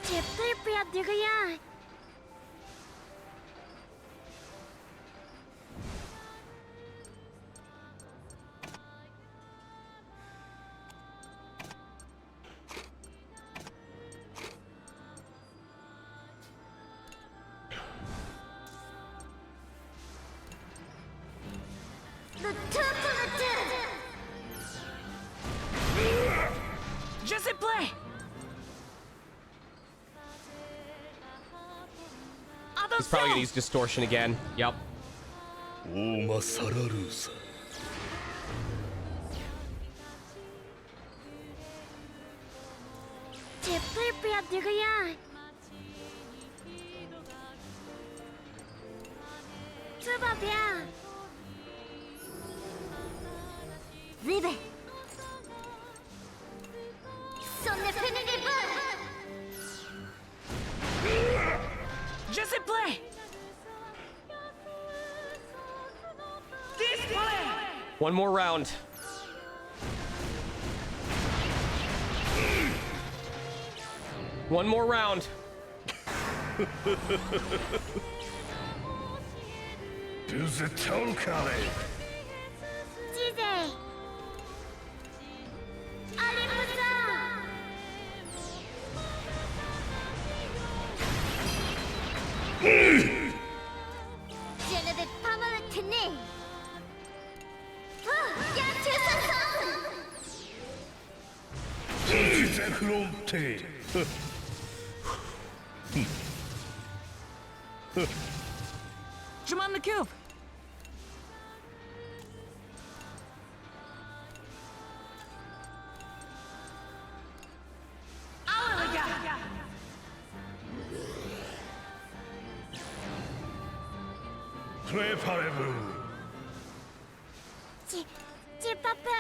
J'ai plus peur de rien. Le tout pour le tout. Je sais play. He's probably gonna use distortion again. Yep. 大間サラルーサ J'ai plus peur de rien. Tout va bien. Vive. C'en est fini des balles. Je sais play. Display. One more round. One more round. the Tolkien. チゼアリムさん Je ne vais pas me retenir. Fronte. Je m'en occupe. Préparez-vous. チパパ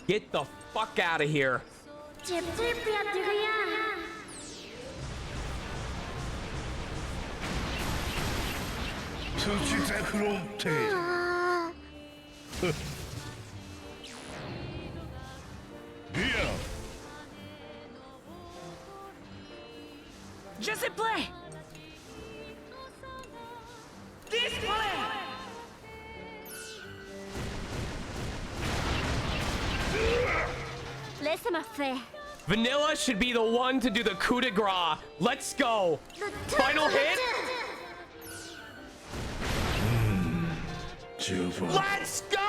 Get the fuck out of here. チップやってるやん Tutti the fronte. あ Here. Je sais play. Display. Laisse-moi faire. Vanilla should be the one to do the coup de grace. Let's go. Final hit. Let's go!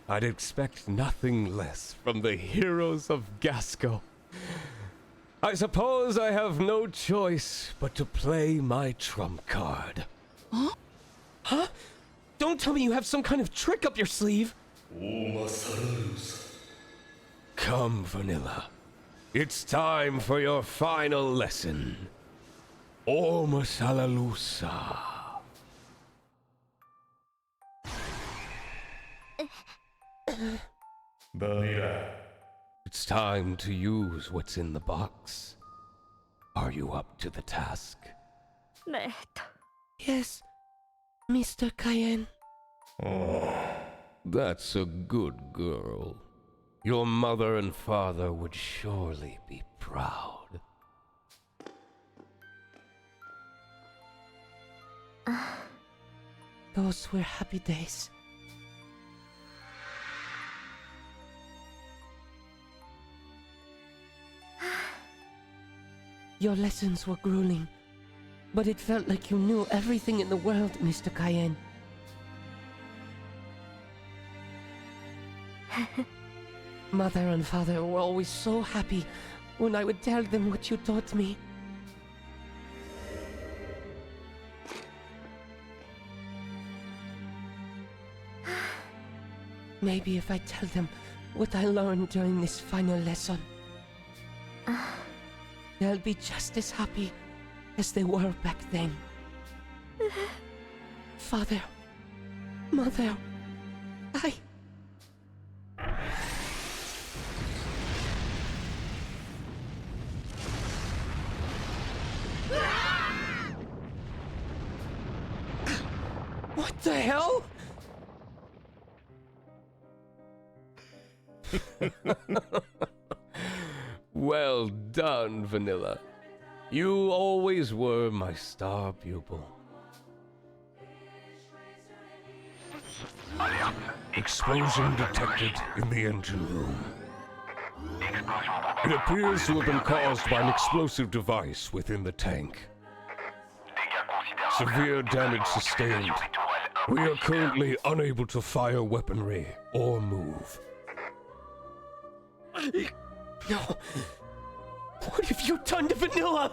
I'd expect nothing less from the heroes of Gasco. I suppose I have no choice but to play my trump card. Huh? Huh? Don't tell me you have some kind of trick up your sleeve. Come, Vanilla. It's time for your final lesson. Oma Salalusa. Vanilla. It's time to use what's in the box. Are you up to the task? ねえ Yes, Mr. Cayenne. That's a good girl. Your mother and father would surely be proud. Those were happy days. Your lessons were grueling, but it felt like you knew everything in the world, Mr. Cayenne. Mother and father were always so happy when I would tell them what you taught me. Maybe if I tell them what I learned during this final lesson, they'll be just as happy as they were back then. Father, Mother, I... What the hell? Well done, Vanilla. You always were my star pupil. Explosion detected in the engine room. It appears to have been caused by an explosive device within the tank. Severe damage sustained. We are currently unable to fire weaponry or move. No. What have you done to Vanilla?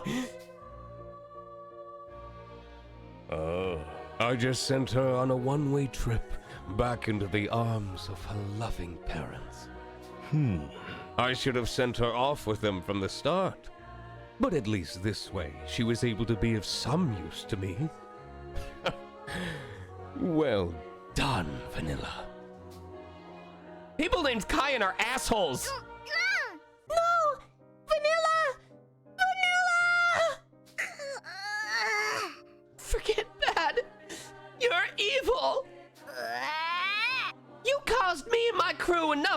I just sent her on a one-way trip back into the arms of her loving parents. I should have sent her off with them from the start. But at least this way, she was able to be of some use to me. Well done, Vanilla. People named Cayenne are assholes.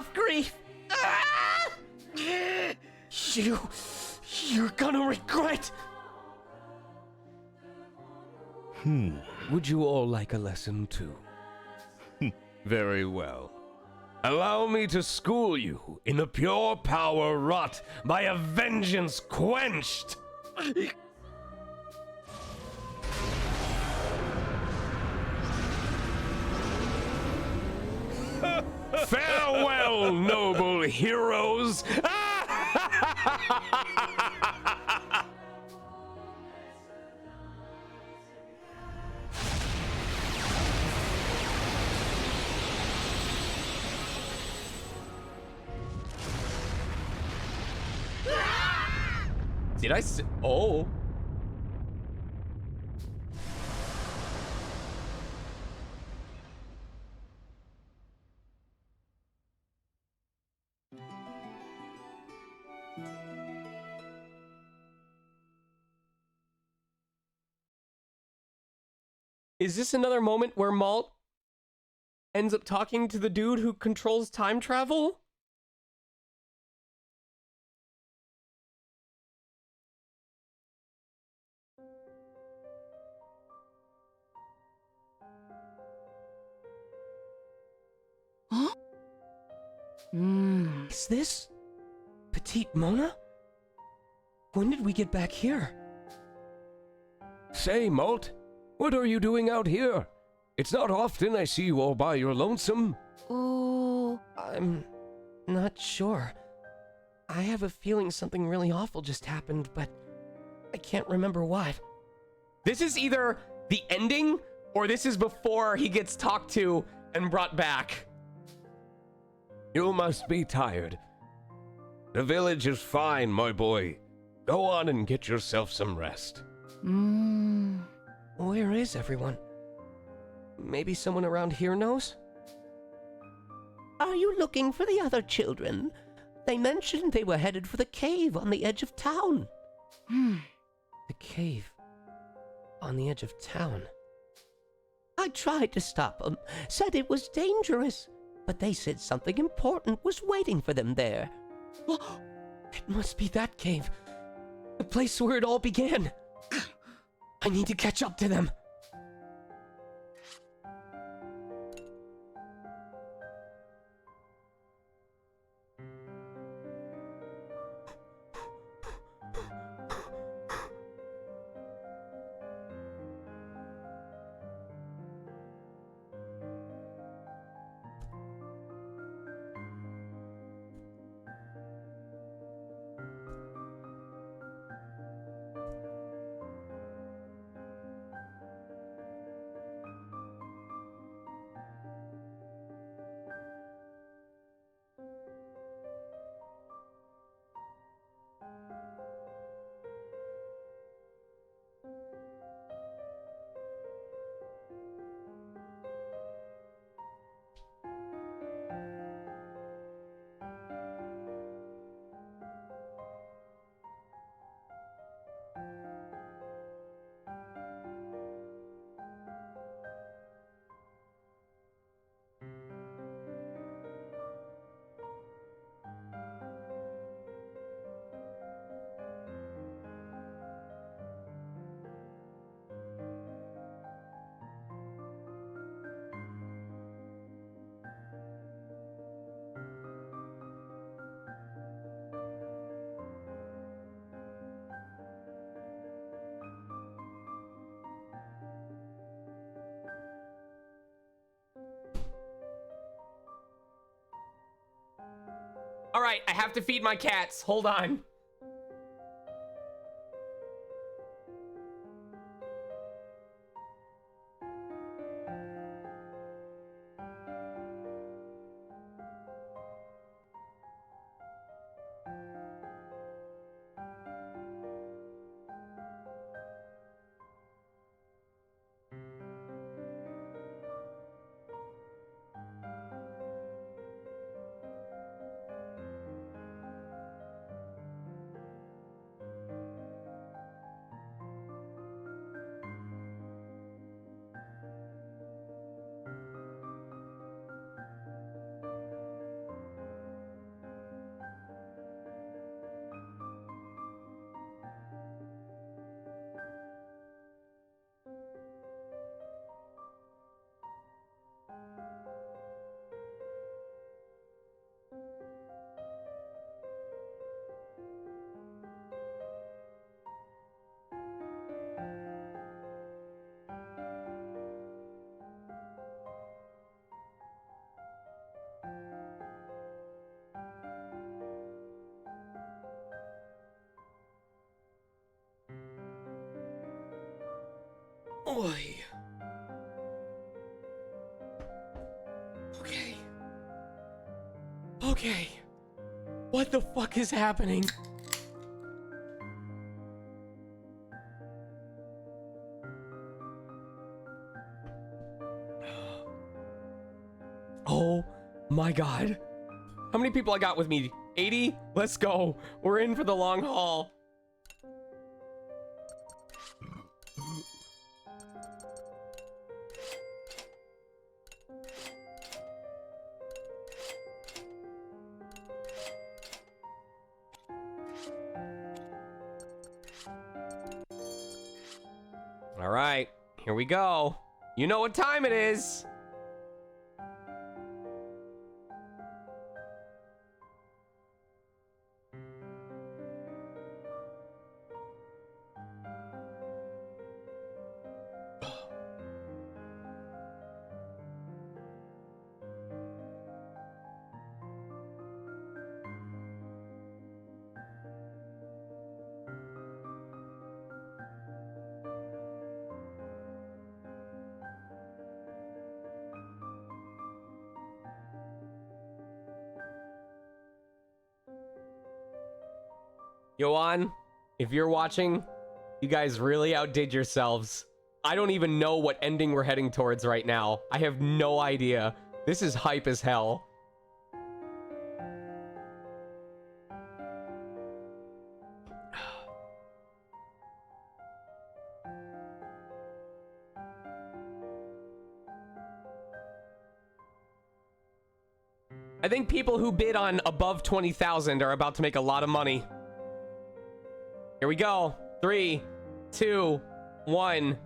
enough grief. Ah! You're gonna regret. Would you all like a lesson too? Very well. Allow me to school you in the pure power wrought by a vengeance quenched. Farewell, noble heroes! Did I s- Oh. Is this another moment where Malt ends up talking to the dude who controls time travel? Is this Petite Mona? When did we get back here? Say, Malt, what are you doing out here? It's not often I see you all by your lonesome. Ooh. I'm not sure. I have a feeling something really awful just happened, but I can't remember what. This is either the ending or this is before he gets talked to and brought back. You must be tired. The village is fine, my boy. Go on and get yourself some rest. Where is everyone? Maybe someone around here knows? Are you looking for the other children? They mentioned they were headed for the cave on the edge of town. The cave on the edge of town. I tried to stop them, said it was dangerous, but they said something important was waiting for them there. It must be that cave. The place where it all began. I need to catch up to them. All right, I have to feed my cats. Hold on. Oi. Okay. Okay. What the fuck is happening? Oh my god. How many people I got with me? 80? Let's go. We're in for the long haul. All right, here we go. You know what time it is. Yoan, if you're watching, you guys really outdid yourselves. I don't even know what ending we're heading towards right now. I have no idea. This is hype as hell. I think people who bid on above 20,000 are about to make a lot of money. Here we go. 3, 2, 1.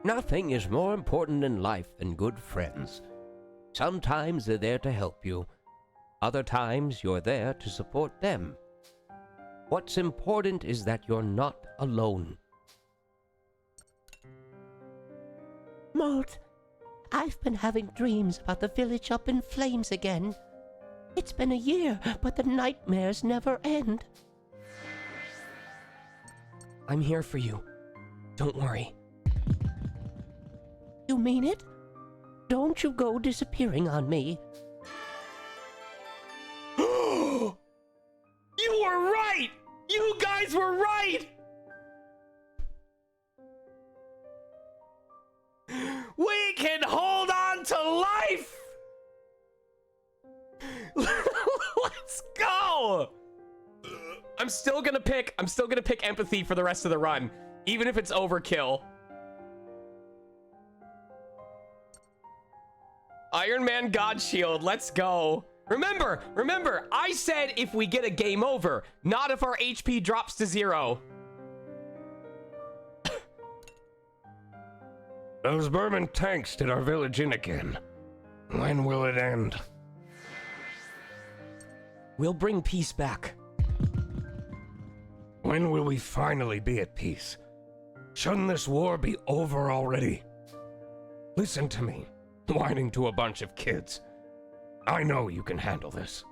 Nothing is more important in life than good friends. Sometimes they're there to help you. Other times you're there to support them. What's important is that you're not alone. Molt, I've been having dreams about the village up in flames again. It's been a year, but the nightmares never end. I'm here for you. Don't worry. You mean it? Don't you go disappearing on me. You were right! You guys were right! We can hold on to life! Let's go! I'm still gonna pick empathy for the rest of the run, even if it's overkill. Iron Man God Shield, let's go. Remember, I said if we get a game over, not if our HP drops to 0. Those Burman tanks did our village in again. When will it end? We'll bring peace back. When will we finally be at peace? Shouldn't this war be over already? Listen to me, whining to a bunch of kids. I know you can handle this.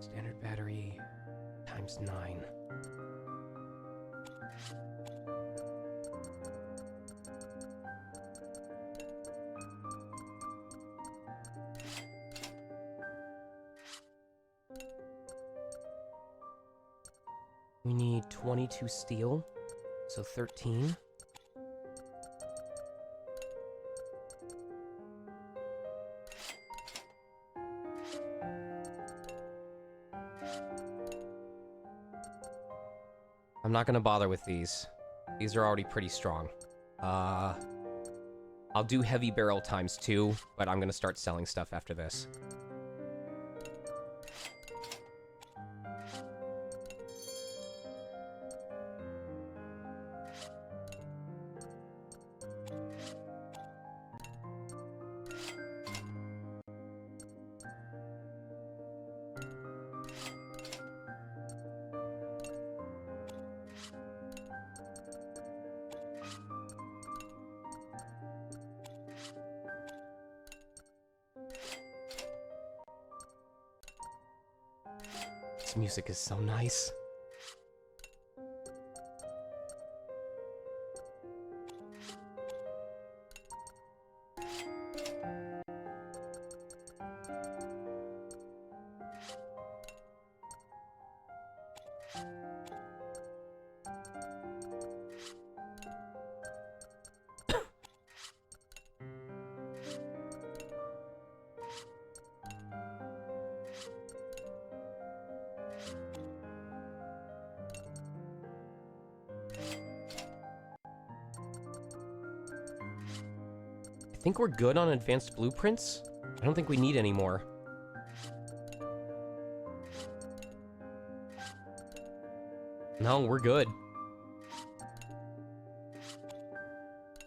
Standard battery times 9. We need 22 steel, so 13. I'm not gonna bother with these. These are already pretty strong. I'll do heavy barrel times 2, but I'm gonna start selling stuff after this. This music is so nice. I think we're good on advanced blueprints. I don't think we need any more. No, we're good.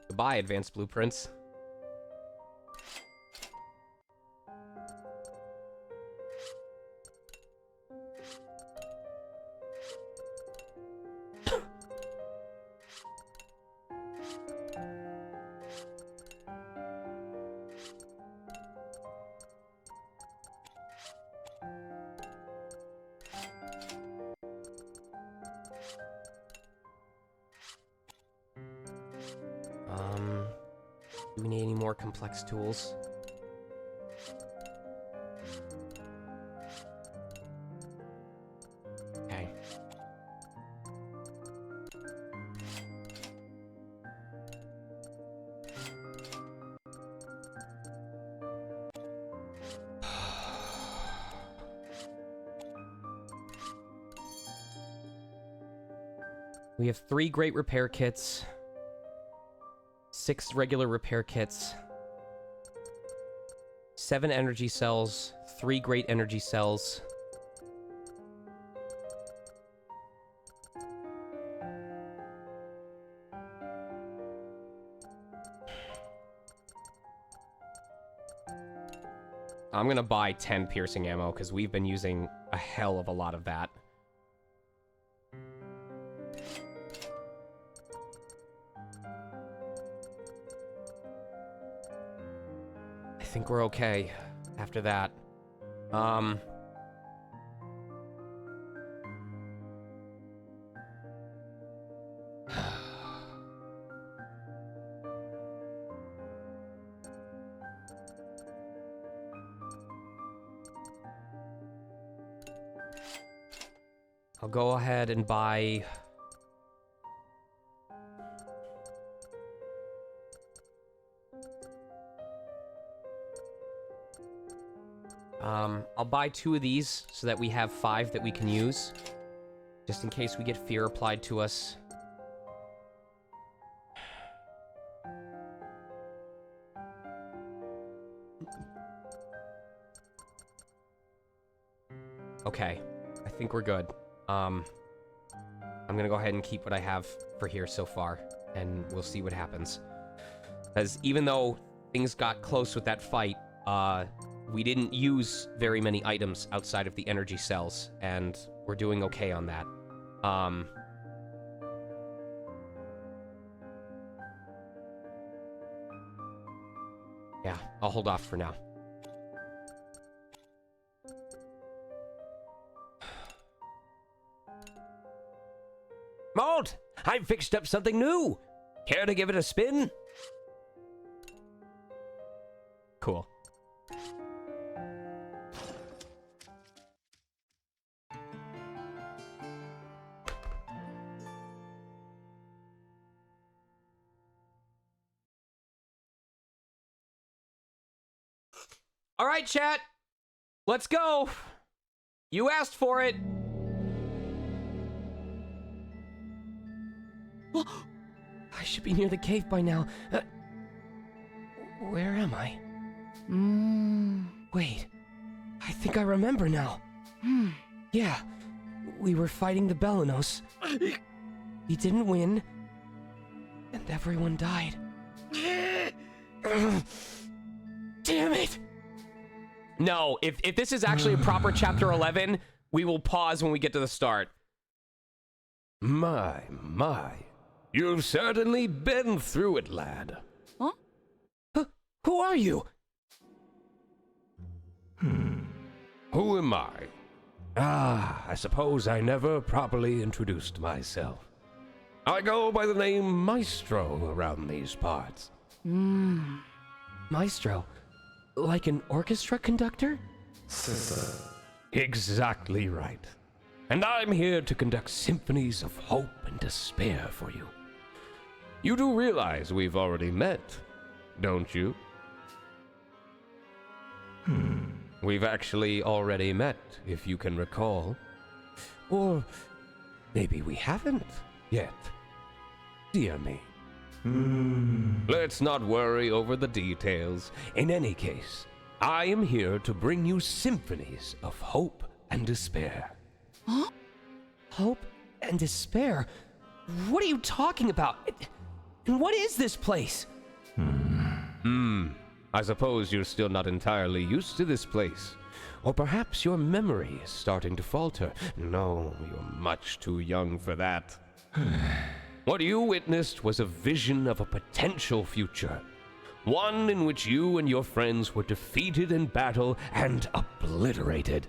Goodbye, advanced blueprints. Do we need any more complex tools? Okay. We have 3 great repair kits. 6 regular repair kits, 7 energy cells, 3 great energy cells. I'm gonna buy 10 piercing ammo because we've been using a hell of a lot of that. I think we're okay after that. I'll go ahead and buy... I'll buy 2 of these so that we have 5 that we can use. Just in case we get fear applied to us. Okay, I think we're good. I'm gonna go ahead and keep what I have for here so far, and we'll see what happens. As even though things got close with that fight, we didn't use very many items outside of the energy cells, and we're doing okay on that. Yeah, I'll hold off for now. Malt, I've fixed up something new. Care to give it a spin? Cool. All right, chat. Let's go. You asked for it. I should be near the cave by now. Where am I? Wait. I think I remember now. Yeah. We were fighting the Belenos. We didn't win. And everyone died. Damn it! No, if this is actually a proper chapter 11, we will pause when we get to the start. My. You've certainly been through it, lad. Who are you? Who am I? I suppose I never properly introduced myself. I go by the name Maestro around these parts. Maestro? Like an orchestra conductor? Exactly right. And I'm here to conduct symphonies of hope and despair for you. You do realize we've already met, don't you? We've actually already met, if you can recall. Or maybe we haven't yet. Dear me. Let's not worry over the details. In any case, I am here to bring you symphonies of hope and despair. Hope and despair? What are you talking about? And what is this place? I suppose you're still not entirely used to this place. Or perhaps your memory is starting to falter. No, you're much too young for that. What you witnessed was a vision of a potential future. One in which you and your friends were defeated in battle and obliterated.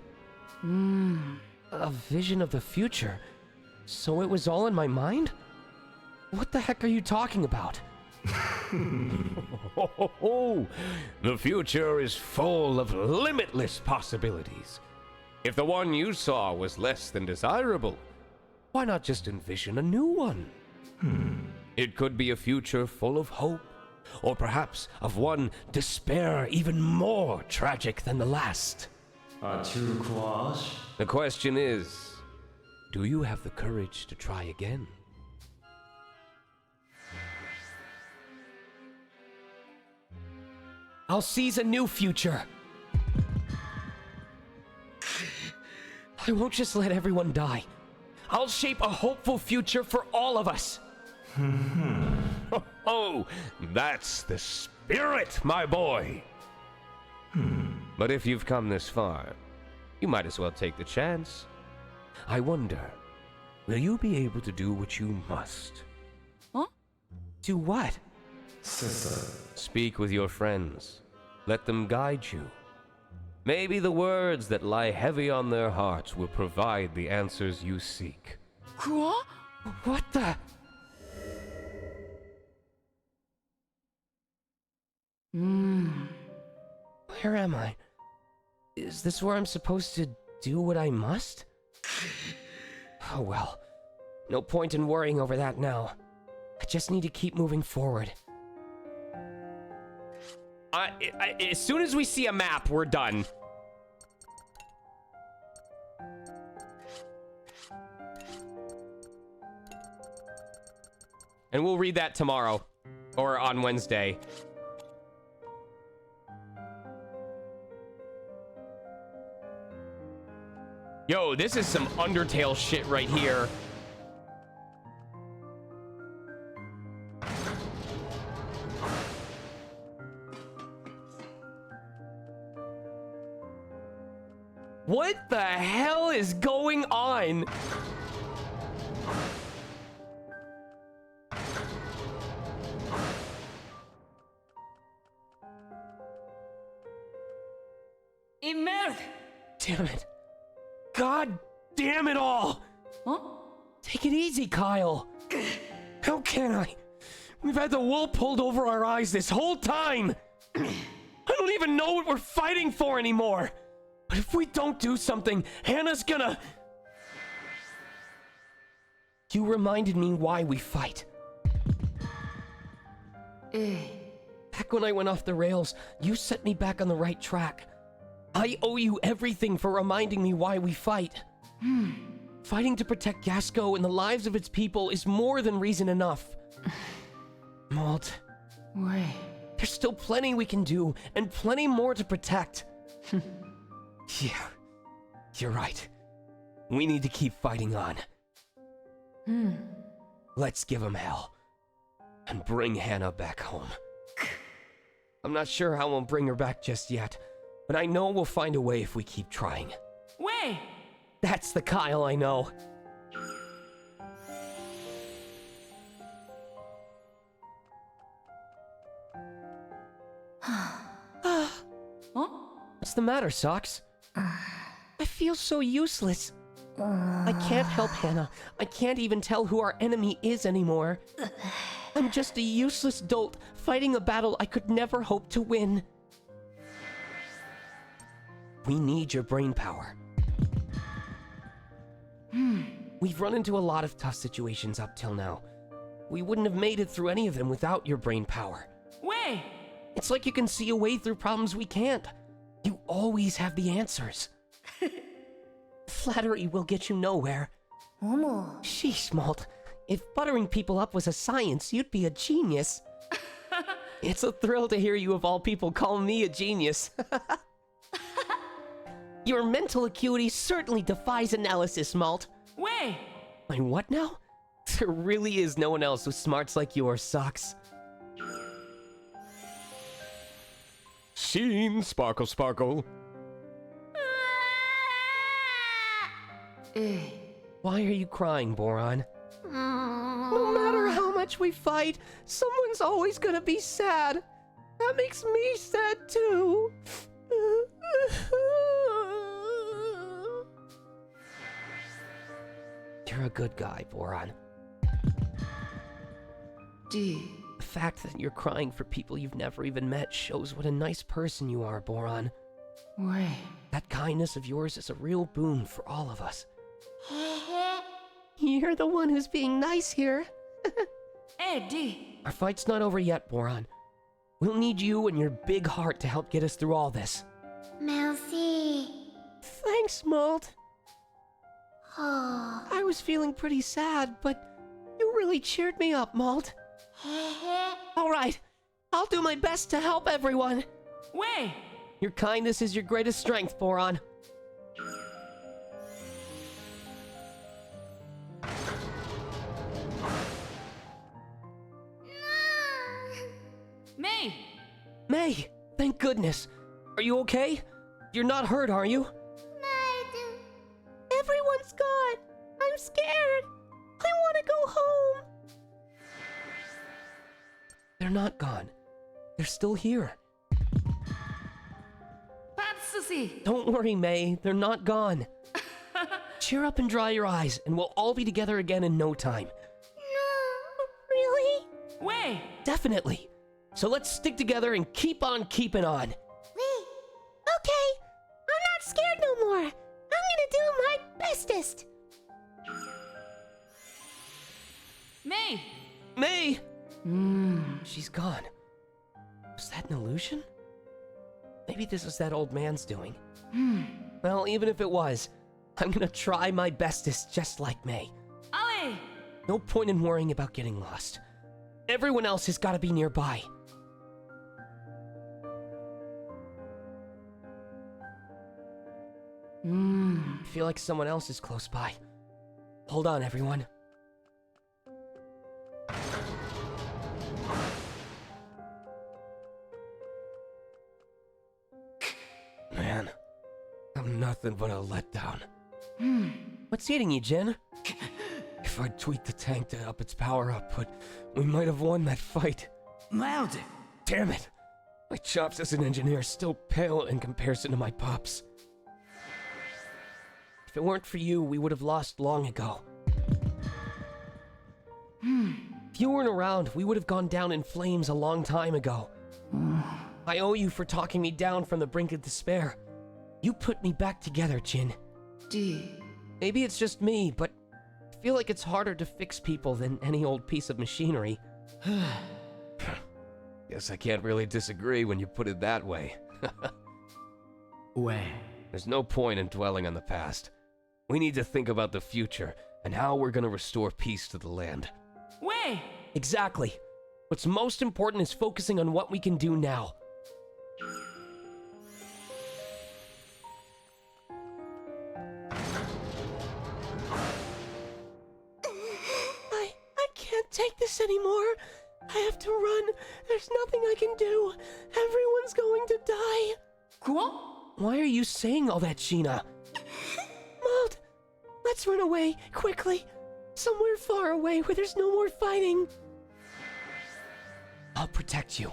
A vision of the future? So it was all in my mind? What the heck are you talking about? The future is full of limitless possibilities. If the one you saw was less than desirable, why not just envision a new one? It could be a future full of hope, or perhaps of one despair even more tragic than the last. The question is, do you have the courage to try again? I'll seize a new future. I won't just let everyone die. I'll shape a hopeful future for all of us. Oh, that's the spirit, my boy. But if you've come this far, you might as well take the chance. I wonder, will you be able to do what you must? Do what? Speak with your friends. Let them guide you. Maybe the words that lie heavy on their hearts will provide the answers you seek. What the? Where am I? Is this where I'm supposed to do what I must? Oh well. No point in worrying over that now. I just need to keep moving forward. As soon as we see a map, we're done. And we'll read that tomorrow. Or on Wednesday. Yo, this is some Undertale shit right here. What the hell is going on? Immerde! Damn it. God damn it all! Take it easy, Kyle. How can I? We've had the wool pulled over our eyes this whole time. I don't even know what we're fighting for anymore. But if we don't do something, Hannah's gonna... You reminded me why we fight. Back when I went off the rails, you set me back on the right track. I owe you everything for reminding me why we fight. Fighting to protect Gasco and the lives of its people is more than reason enough. Malt, Ouais. there's still plenty we can do, and plenty more to protect. Yeah, you're right. We need to keep fighting on. Let's give him hell. And bring Hannah back home. I'm not sure how we'll bring her back just yet, but I know we'll find a way if we keep trying. Ouais. That's the Kyle I know. Huh? What's the matter, Socks? I feel so useless. I can't help Hannah. I can't even tell who our enemy is anymore. I'm just a useless dolt fighting a battle I could never hope to win. We need your brain power. We've run into a lot of tough situations up till now. We wouldn't have made it through any of them without your brain power. Ouais. It's like you can see a way through problems we can't. You always have the answers. Flattery will get you nowhere. Sheesh, Malt. If buttering people up was a science, you'd be a genius. It's a thrill to hear you of all people call me a genius. Your mental acuity certainly defies analysis, Malt. Ouais. My what now? There really is no one else with smarts like yours, Socks. Sheen, sparkle, sparkle. Why are you crying, Boron? No matter how much we fight, someone's always gonna be sad. That makes me sad too. You're a good guy, Boron. The fact that you're crying for people you've never even met shows what a nice person you are, Boron. Ouais. That kindness of yours is a real boon for all of us. You're the one who's being nice here. Eh, D. Our fight's not over yet, Boron. We'll need you and your big heart to help get us through all this. Merci. Thanks, Malt. Oh. I was feeling pretty sad, but you really cheered me up, Malt. All right, I'll do my best to help everyone. Ouais. Your kindness is your greatest strength, Boron. May. May, thank goodness. Are you okay? You're not hurt, are you? Everyone's gone. I'm scared. I want to go home. They're not gone. They're still here. Pas de souci. Don't worry, May. They're not gone. Cheer up and dry your eyes, and we'll all be together again in no time. No. Really? Ouais. Definitely. So let's stick together and keep on keeping on. Wait. Okay. I'm not scared no more. I'm gonna do my bestest. May. May! She's gone. Was that an illusion? Maybe this is that old man's doing. Well, even if it was, I'm gonna try my bestest just like May. Allez. No point in worrying about getting lost. Everyone else has gotta be nearby. I feel like someone else is close by. Hold on, everyone. Man, I'm nothing but a letdown. What's eating you, Jin? If I'd tweaked the tank to up its power output, we might have won that fight. Merde. Damn it! My chops as an engineer still pale in comparison to my pops. If it weren't for you, we would have lost long ago. If you weren't around, we would have gone down in flames a long time ago. I owe you for talking me down from the brink of despair. You put me back together, Jin. D. Maybe it's just me, but I feel like it's harder to fix people than any old piece of machinery. Guess I can't really disagree when you put it that way. Ouais. There's no point in dwelling on the past. We need to think about the future and how we're gonna restore peace to the land. Ouais. Exactly. What's most important is focusing on what we can do now. I can't take this anymore. I have to run. There's nothing I can do. Everyone's going to die. Quoi? Why are you saying all that, Sheena? Maud, let's run away, quickly. Somewhere far away where there's no more fighting. I'll protect you.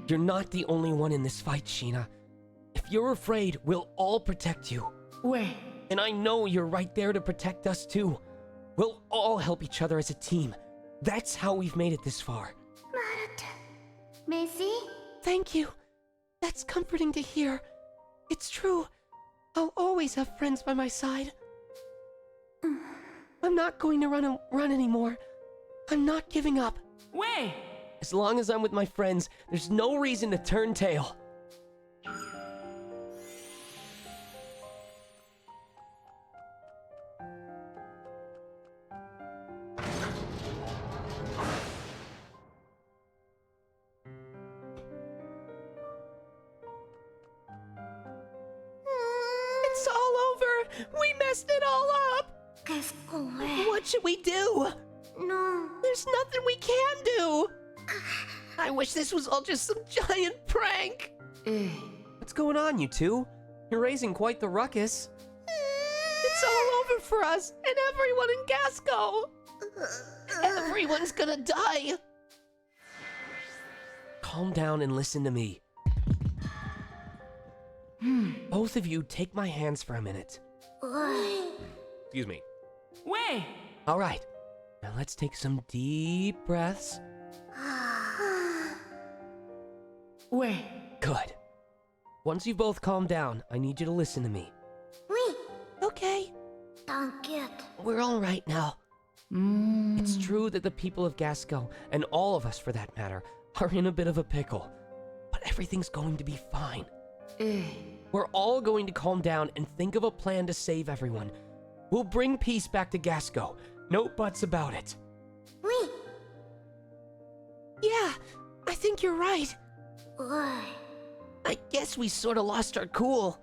You're not the only one in this fight, Sheena. If you're afraid, we'll all protect you. Ouais. And I know you're right there to protect us too. We'll all help each other as a team. That's how we've made it this far. Messi? Thank you. That's comforting to hear. It's true. I'll always have friends by my side. I'm not going to run anymore. I'm not giving up. Ouais. As long as I'm with my friends, there's no reason to turn tail. It's all over. We messed it all up. Qu'est-ce qu'on fait? What should we do? Non. There's nothing we can do. I wish this was all just some giant prank. What's going on, you two? You're raising quite the ruckus. It's all over for us and everyone in Gasco. Everyone's gonna die. Calm down and listen to me. Both of you take my hands for a minute. Excuse me. Ouais. All right. Now let's take some deep breaths. Ouais. Good. Once you've both calmed down, I need you to listen to me. Oui. Okay, T'inquiète. we're all right now. It's true that the people of Gasco, and all of us for that matter, are in a bit of a pickle. But everything's going to be fine. We're all going to calm down and think of a plan to save everyone. We'll bring peace back to Gasco. No buts about it. Oui. Yeah, I think you're right. Ouais. I guess we sort of lost our cool.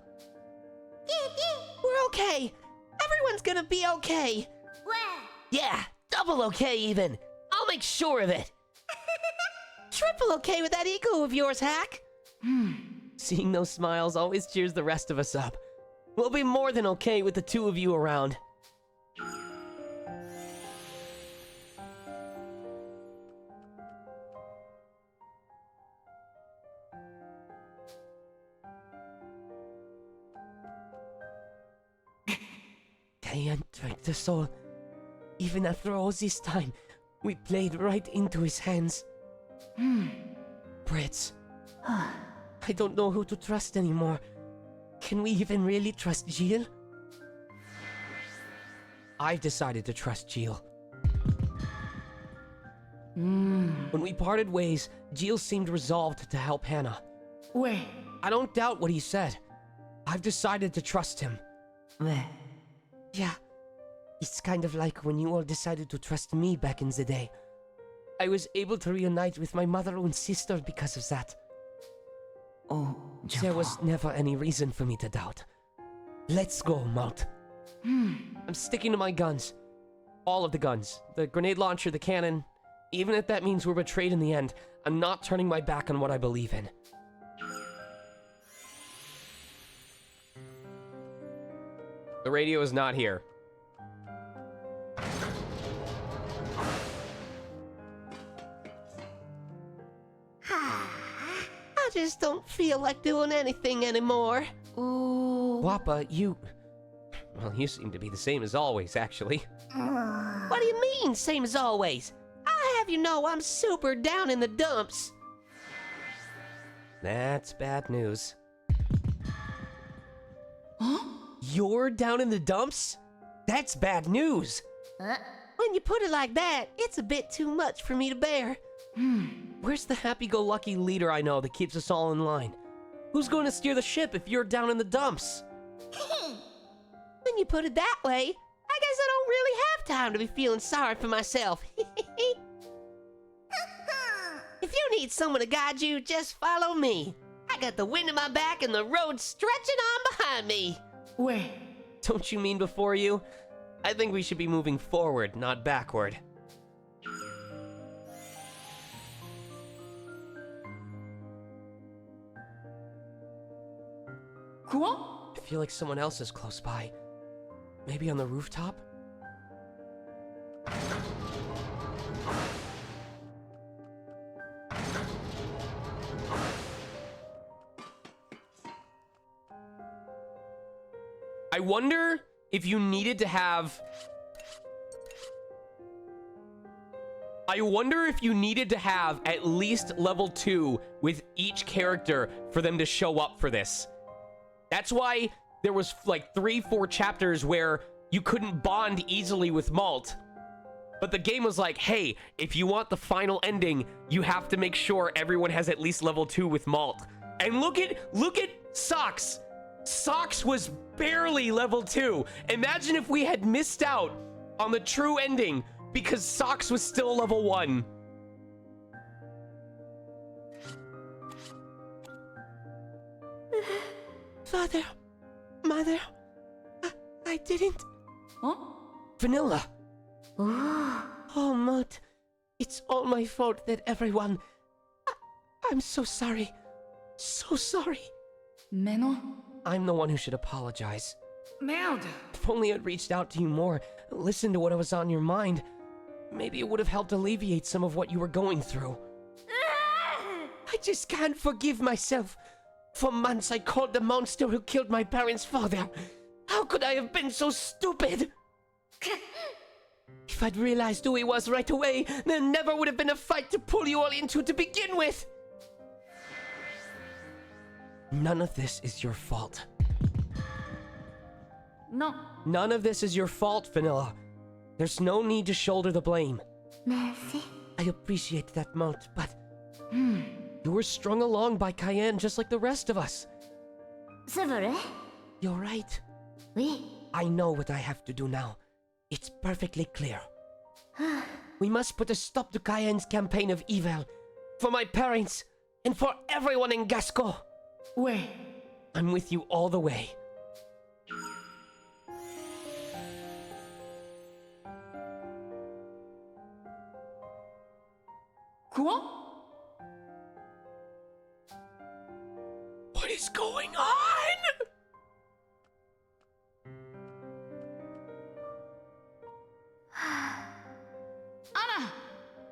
We're okay. Everyone's gonna be okay. Ouais. Yeah, double okay even. I'll make sure of it. Triple okay with that ego of yours, Hack. Seeing those smiles always cheers the rest of us up. We'll be more than okay with the two of you around. Diane drank the soul. Even after all this time, we played right into his hands. Brits. I don't know who to trust anymore. Can we even really trust Jill? I've decided to trust Jill. When we parted ways, Jill seemed resolved to help Hannah. Ouais. I don't doubt what he said. I've decided to trust him. Ouais. Yeah, it's kind of like when you all decided to trust me back in the day. I was able to reunite with my mother and sister because of that. Oh, There was never any reason for me to doubt. Let's go, Maud. I'm sticking to my guns. All of the guns. The grenade launcher, the cannon. Even if that means we're betrayed in the end, I'm not turning my back on what I believe in. The radio is not here. I just don't feel like doing anything anymore. Wappa, you... Well, you seem to be the same as always, actually. What do you mean, same as always? I'll have you know I'm super down in the dumps. That's bad news. You're down in the dumps? That's bad news. When you put it like that, it's a bit too much for me to bear. Where's the happy-go-lucky leader I know that keeps us all in line? Who's going to steer the ship if you're down in the dumps? When you put it that way, I guess I don't really have time to be feeling sorry for myself. If you need someone to guide you, just follow me. I got the wind in my back and the road stretching on behind me. Ouais. Don't you mean before you? I think we should be moving forward, not backward. Quoi? I feel like someone else is close by. Maybe on the rooftop? I wonder if you needed to have... I wonder if you needed to have at least level 2 with each character for them to show up for this. That's why there was like 3-4 chapters where you couldn't bond easily with Malt. But the game was like, hey, if you want the final ending, you have to make sure everyone has at least level 2 with Malt. And look at Socks. Socks was barely level 2. Imagine if we had missed out on the true ending because Socks was still level 1. Father, Mother, I didn't. Huh? Vanilla. Oh, Malt, it's all my fault that everyone... I'm so sorry. So sorry. Mais non. I'm the one who should apologize. Merde. If only I'd reached out to you more, listened to what was on your mind, maybe it would have helped alleviate some of what you were going through. I just can't forgive myself. For months I called the monster who killed my parents' father. How could I have been so stupid? If I'd realized who he was right away, there never would have been a fight to pull you all into to begin with. None of this is your fault. Non. None of this is your fault, Vanilla. There's no need to shoulder the blame. Merci. I appreciate that, Malt, but You were strung along by Cayenne just like the rest of us. C'est vrai? you're right. Oui. I know what I have to do now. It's perfectly clear. We must put a stop to Cayenne's campaign of evil. For my parents, and for everyone in Gasco. Ouais. I'm with you all the way. Quoi? What is going on? Anna!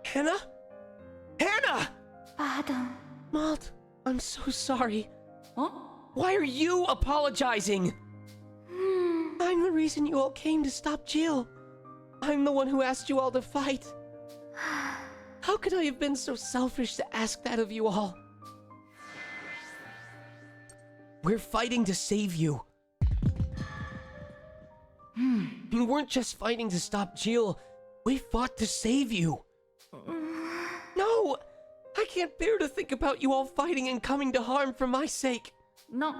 Hannah? Hannah! Pardon. Malt, I'm so sorry. Huh? Why are you apologizing? I'm the reason you all came to stop Jill. I'm the one who asked you all to fight. How could I have been so selfish to ask that of you all? We're fighting to save you. We weren't just fighting to stop Jill. We fought to save you. No! I can't bear to think about you all fighting and coming to harm for my sake. Non.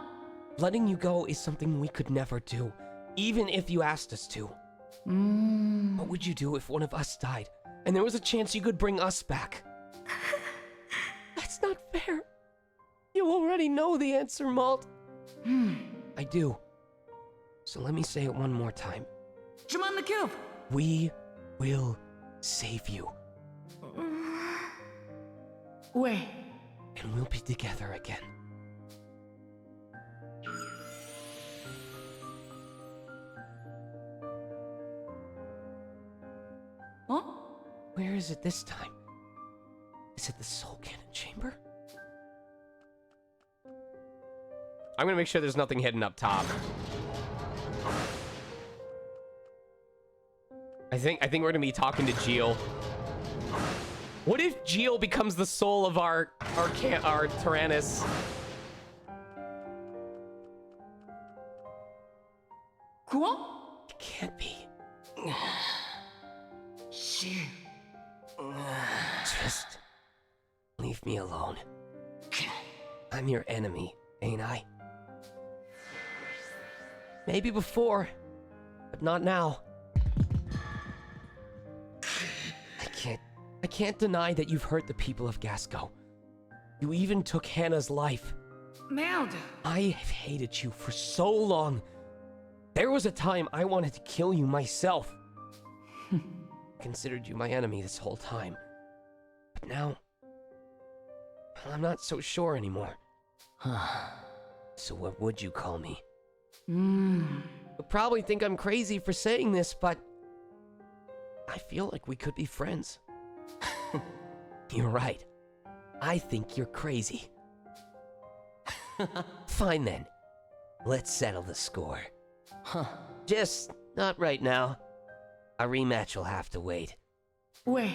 Letting you go is something we could never do, even if you asked us to. What would you do if one of us died, and there was a chance you could bring us back? That's not fair. You already know the answer, Malt. I do. So let me say it one more time. Je m'en occupe. We will save you, Ouais. and we'll be together again. Huh? Where is it this time? Is it the Soul Cannon Chamber? I'm gonna make sure there's nothing hidden up top. I think we're gonna be talking to Geo. What if Geo becomes the soul of our Tyrannus? Quoi? It can't be. Shit. Just leave me alone. I'm your enemy, ain't I? Maybe before, but not now. I can't deny that you've hurt the people of Gasco. You even took Hannah's life. Merde. I have hated you for so long. There was a time I wanted to kill you myself. Considered you my enemy this whole time. But now, I'm not so sure anymore. So what would you call me? You'll probably think I'm crazy for saying this, but I feel like we could be friends. You're right. I think you're crazy. Fine then. Let's settle the score. Just not right now. A rematch will have to wait. Ouais.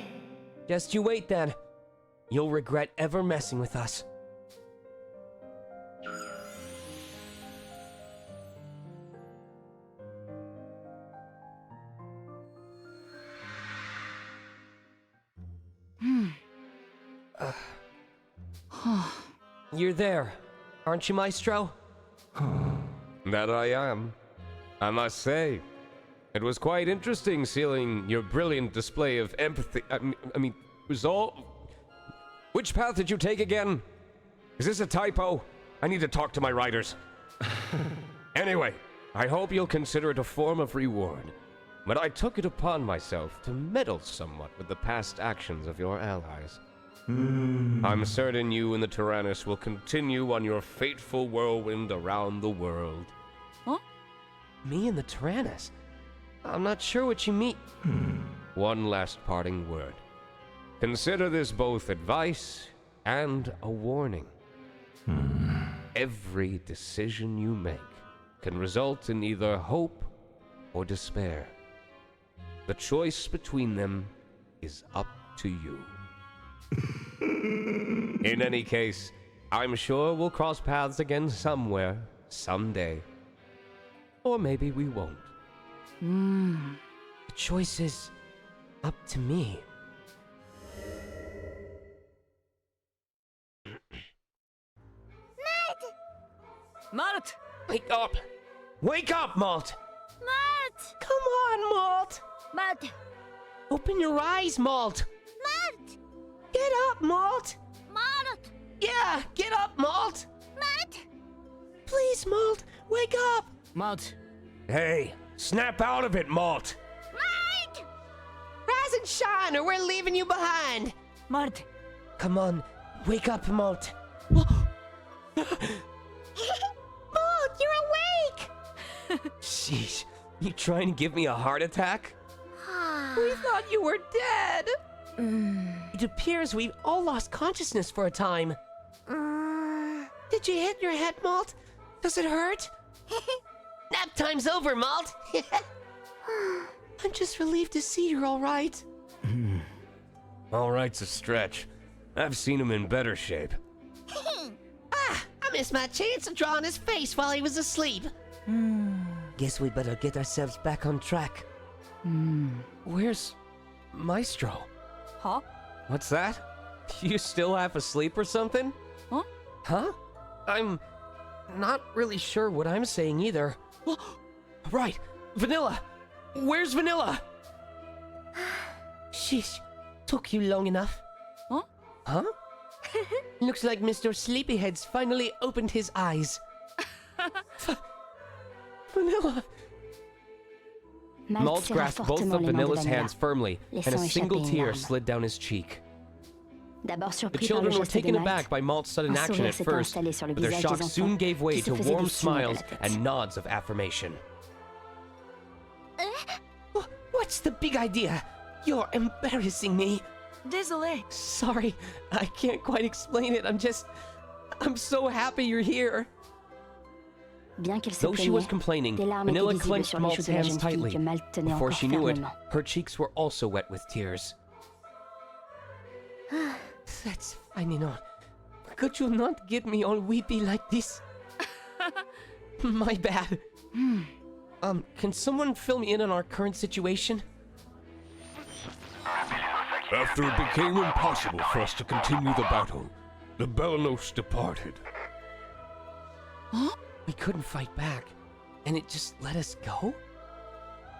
Just you wait then. You'll regret ever messing with us. You're there, aren't you, Maestro? That I am. I must say, it was quite interesting seeing your brilliant display of empathy. I mean, resolve. Which path did you take again? Is this a typo? I need to talk to my writers. Anyway, I hope you'll consider it a form of reward. But I took it upon myself to meddle somewhat with the past actions of your allies. I'm certain you and the Tyrannus will continue on your fateful whirlwind around the world. Me and the Tyrannus? I'm not sure what you mean. One last parting word. Consider this both advice and a warning. Every decision you make can result in either hope or despair. The choice between them is up to you. In any case, I'm sure we'll cross paths again somewhere, someday. Or maybe we won't. The choice is up to me. Malt. Wake up! Wake up, Malt! Malt! Come on, Malt! Malt! Open your eyes, Malt! Malt! Get up, Malt! Malt! Yeah, get up, Malt! Malt! Please, Malt, wake up! Malt. Hey, snap out of it, Malt! Malt! Rise and shine, or we're leaving you behind! Malt. Come on, wake up, Malt. Malt, you're awake! Sheesh, you trying to give me a heart attack? We thought you were dead! It appears we've all lost consciousness for a time. Did you hit your head, Malt? Does it hurt? Nap time's over, Malt! I'm just relieved to see you're alright. All right's a stretch. I've seen him in better shape. I missed my chance of drawing his face while he was asleep. Guess we better get ourselves back on track. Where's Maestro? Huh? What's that? You still half asleep or something? Huh? Huh? I'm not really sure what I'm saying either. Right, Vanilla! Where's Vanilla? Sheesh, took you long enough. Huh? Huh? Looks like Mr. Sleepyhead's finally opened his eyes. Vanilla! Malt grasped both of Vanilla's hands firmly, and a single tear slid down his cheek. The children were taken aback by Malt's sudden action at first, but their shock soon gave way to warm smiles and nods of affirmation. What's the big idea? You're embarrassing me. Désolé. Sorry, I can't quite explain it. I'm so happy you're here. Though she was complaining, Vanilla clenched Malt's hands tightly. Before she knew it, her cheeks were also wet with tears. That's fine enough. Could you not get me all weepy like this? My bad. Can someone fill me in on our current situation? After it became impossible for us to continue the battle, the Belenos departed. We couldn't fight back, and it just let us go?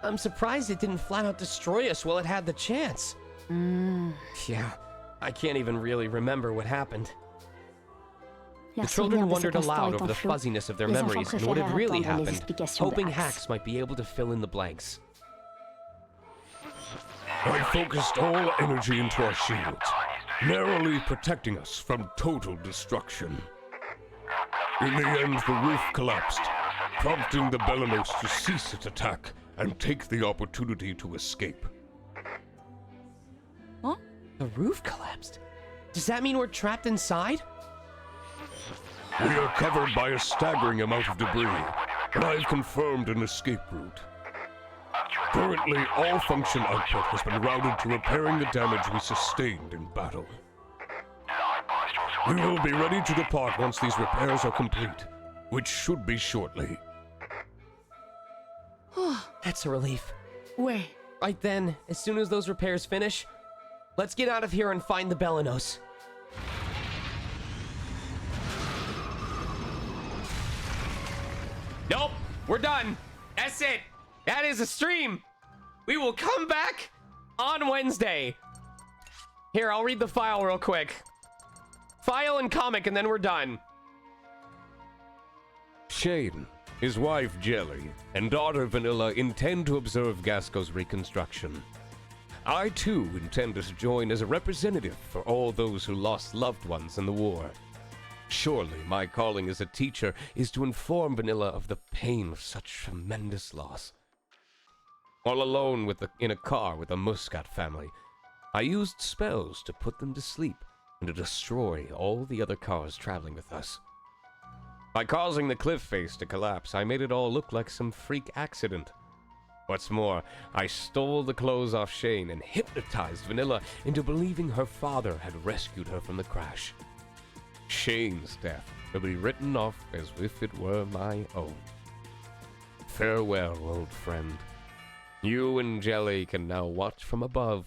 I'm surprised it didn't flat out destroy us while it had the chance. Yeah, I can't even really remember what happened. The children wondered aloud over the fuzziness of their memories and what had really happened, hoping Hax might be able to fill in the blanks. I focused all energy into our shields, narrowly protecting us from total destruction. In the end, the roof collapsed, prompting the Belenos to cease its attack and take the opportunity to escape. The roof collapsed? Does that mean we're trapped inside? We are covered by a staggering amount of debris, but I've confirmed an escape route. Currently, all function output has been routed to repairing the damage we sustained in battle. We will be ready to depart once these repairs are complete, which should be shortly. That's a relief. Ouais. Right then, as soon as those repairs finish, let's get out of here and find the Belenos. Nope, we're done. That's it. That is a stream. We will come back on Wednesday. Here, I'll read the file real quick. File and comic, and then we're done. Shane, his wife Jelly, and daughter Vanilla intend to observe Gasco's reconstruction. I too intend to join as a representative for all those who lost loved ones in the war. Surely my calling as a teacher is to inform Vanilla of the pain of such tremendous loss. While alone in a car with the Muscat family, I used spells to put them to sleep and to destroy all the other cars traveling with us. By causing the cliff face to collapse, I made it all look like some freak accident. What's more, I stole the clothes off Shane and hypnotized Vanilla into believing her father had rescued her from the crash. Shane's death will be written off as if it were my own. Farewell, old friend. You and Jelly can now watch from above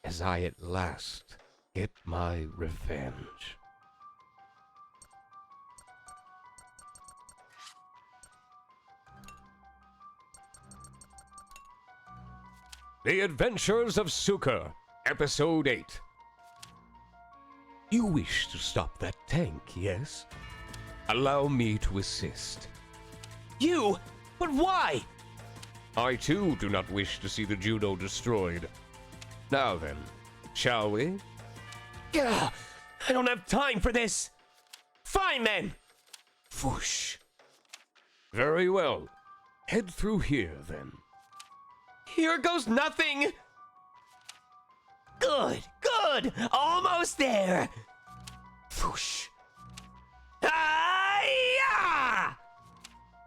as I at last get my revenge. The Adventures of Suka, Episode 8. You wish to stop that tank, yes? Allow me to assist. You? But why? I too do not wish to see the Judo destroyed. Now then, shall we? Gah, I don't have time for this. Fine then. Whoosh. Very well. Head through here then. Here goes nothing. Good, good. Almost there. Whoosh. Ah-ya!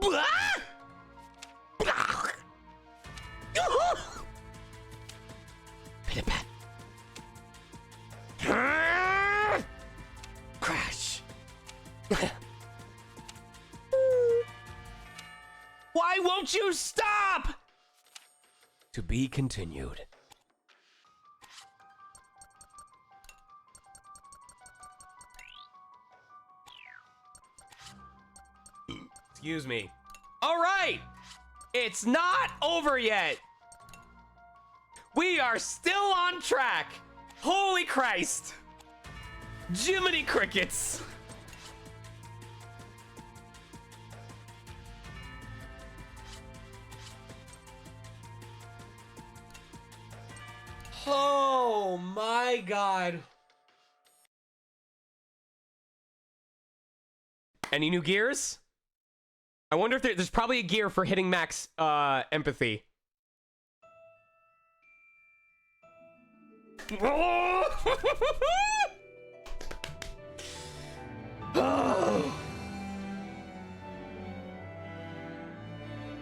Ah! Pit-a-pat. Crash. Why won't you stop? To be continued. Excuse me. All right. It's not over yet. We are still on track. Holy Christ. Jiminy Crickets. Oh my God. Any new gears? I wonder if there's probably a gear for hitting max empathy.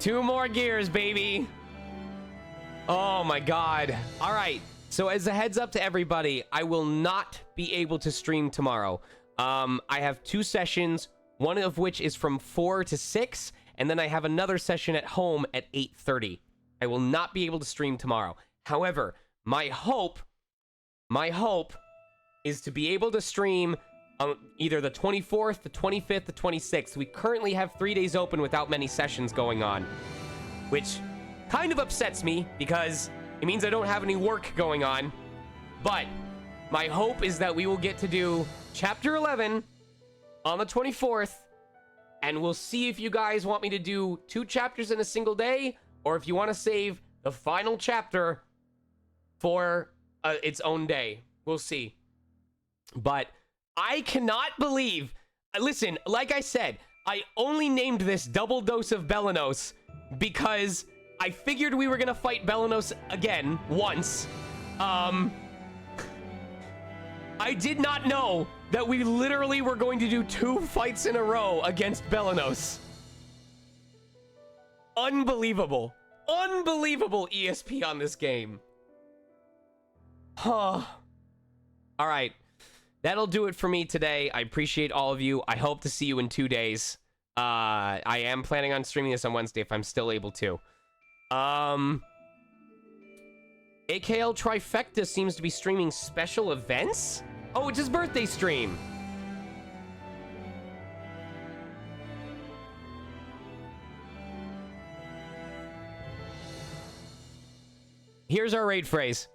Two more gears, baby. Oh my God. All right. So as a heads up to everybody, I will not be able to stream tomorrow. I have 2 sessions, one of which is from 4 to 6, and then I have another session at home at 8:30. I will not be able to stream tomorrow. However, my hope is to be able to stream either the 24th, the 25th, the 26th. We currently have 3 days open without many sessions going on, which kind of upsets me because it means I don't have any work going on. But my hope is that we will get to do Chapter 11 on the 24th, and we'll see if you guys want me to do 2 chapters in a single day, or if you want to save the final chapter for its own day. We'll see. But I cannot believe... Listen, like I said, I only named this Double Dose of Belenos because I figured we were going to fight Belenos again once. I did not know that we literally were going to do 2 fights in a row against Belenos. Unbelievable. Unbelievable ESP on this game. Huh. All right. That'll do it for me today. I appreciate all of you. I hope to see you in 2 days. I am planning on streaming this on Wednesday if I'm still able to. AKL Trifecta seems to be streaming special events? Oh, it's his birthday stream. Here's our raid phrase.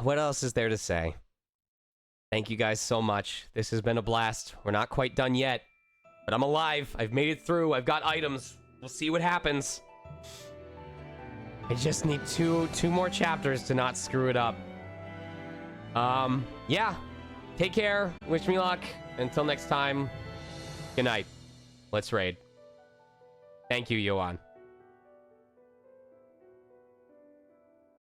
What else is there to say? Thank you guys so much. This has been a blast. We're not quite done yet, but I'm alive. I've made it through. I've got items. We'll see what happens. I just need two more chapters to not screw it up. Yeah. Take care. Wish me luck. Until next time. Good night. Let's raid. Thank you, Yoan.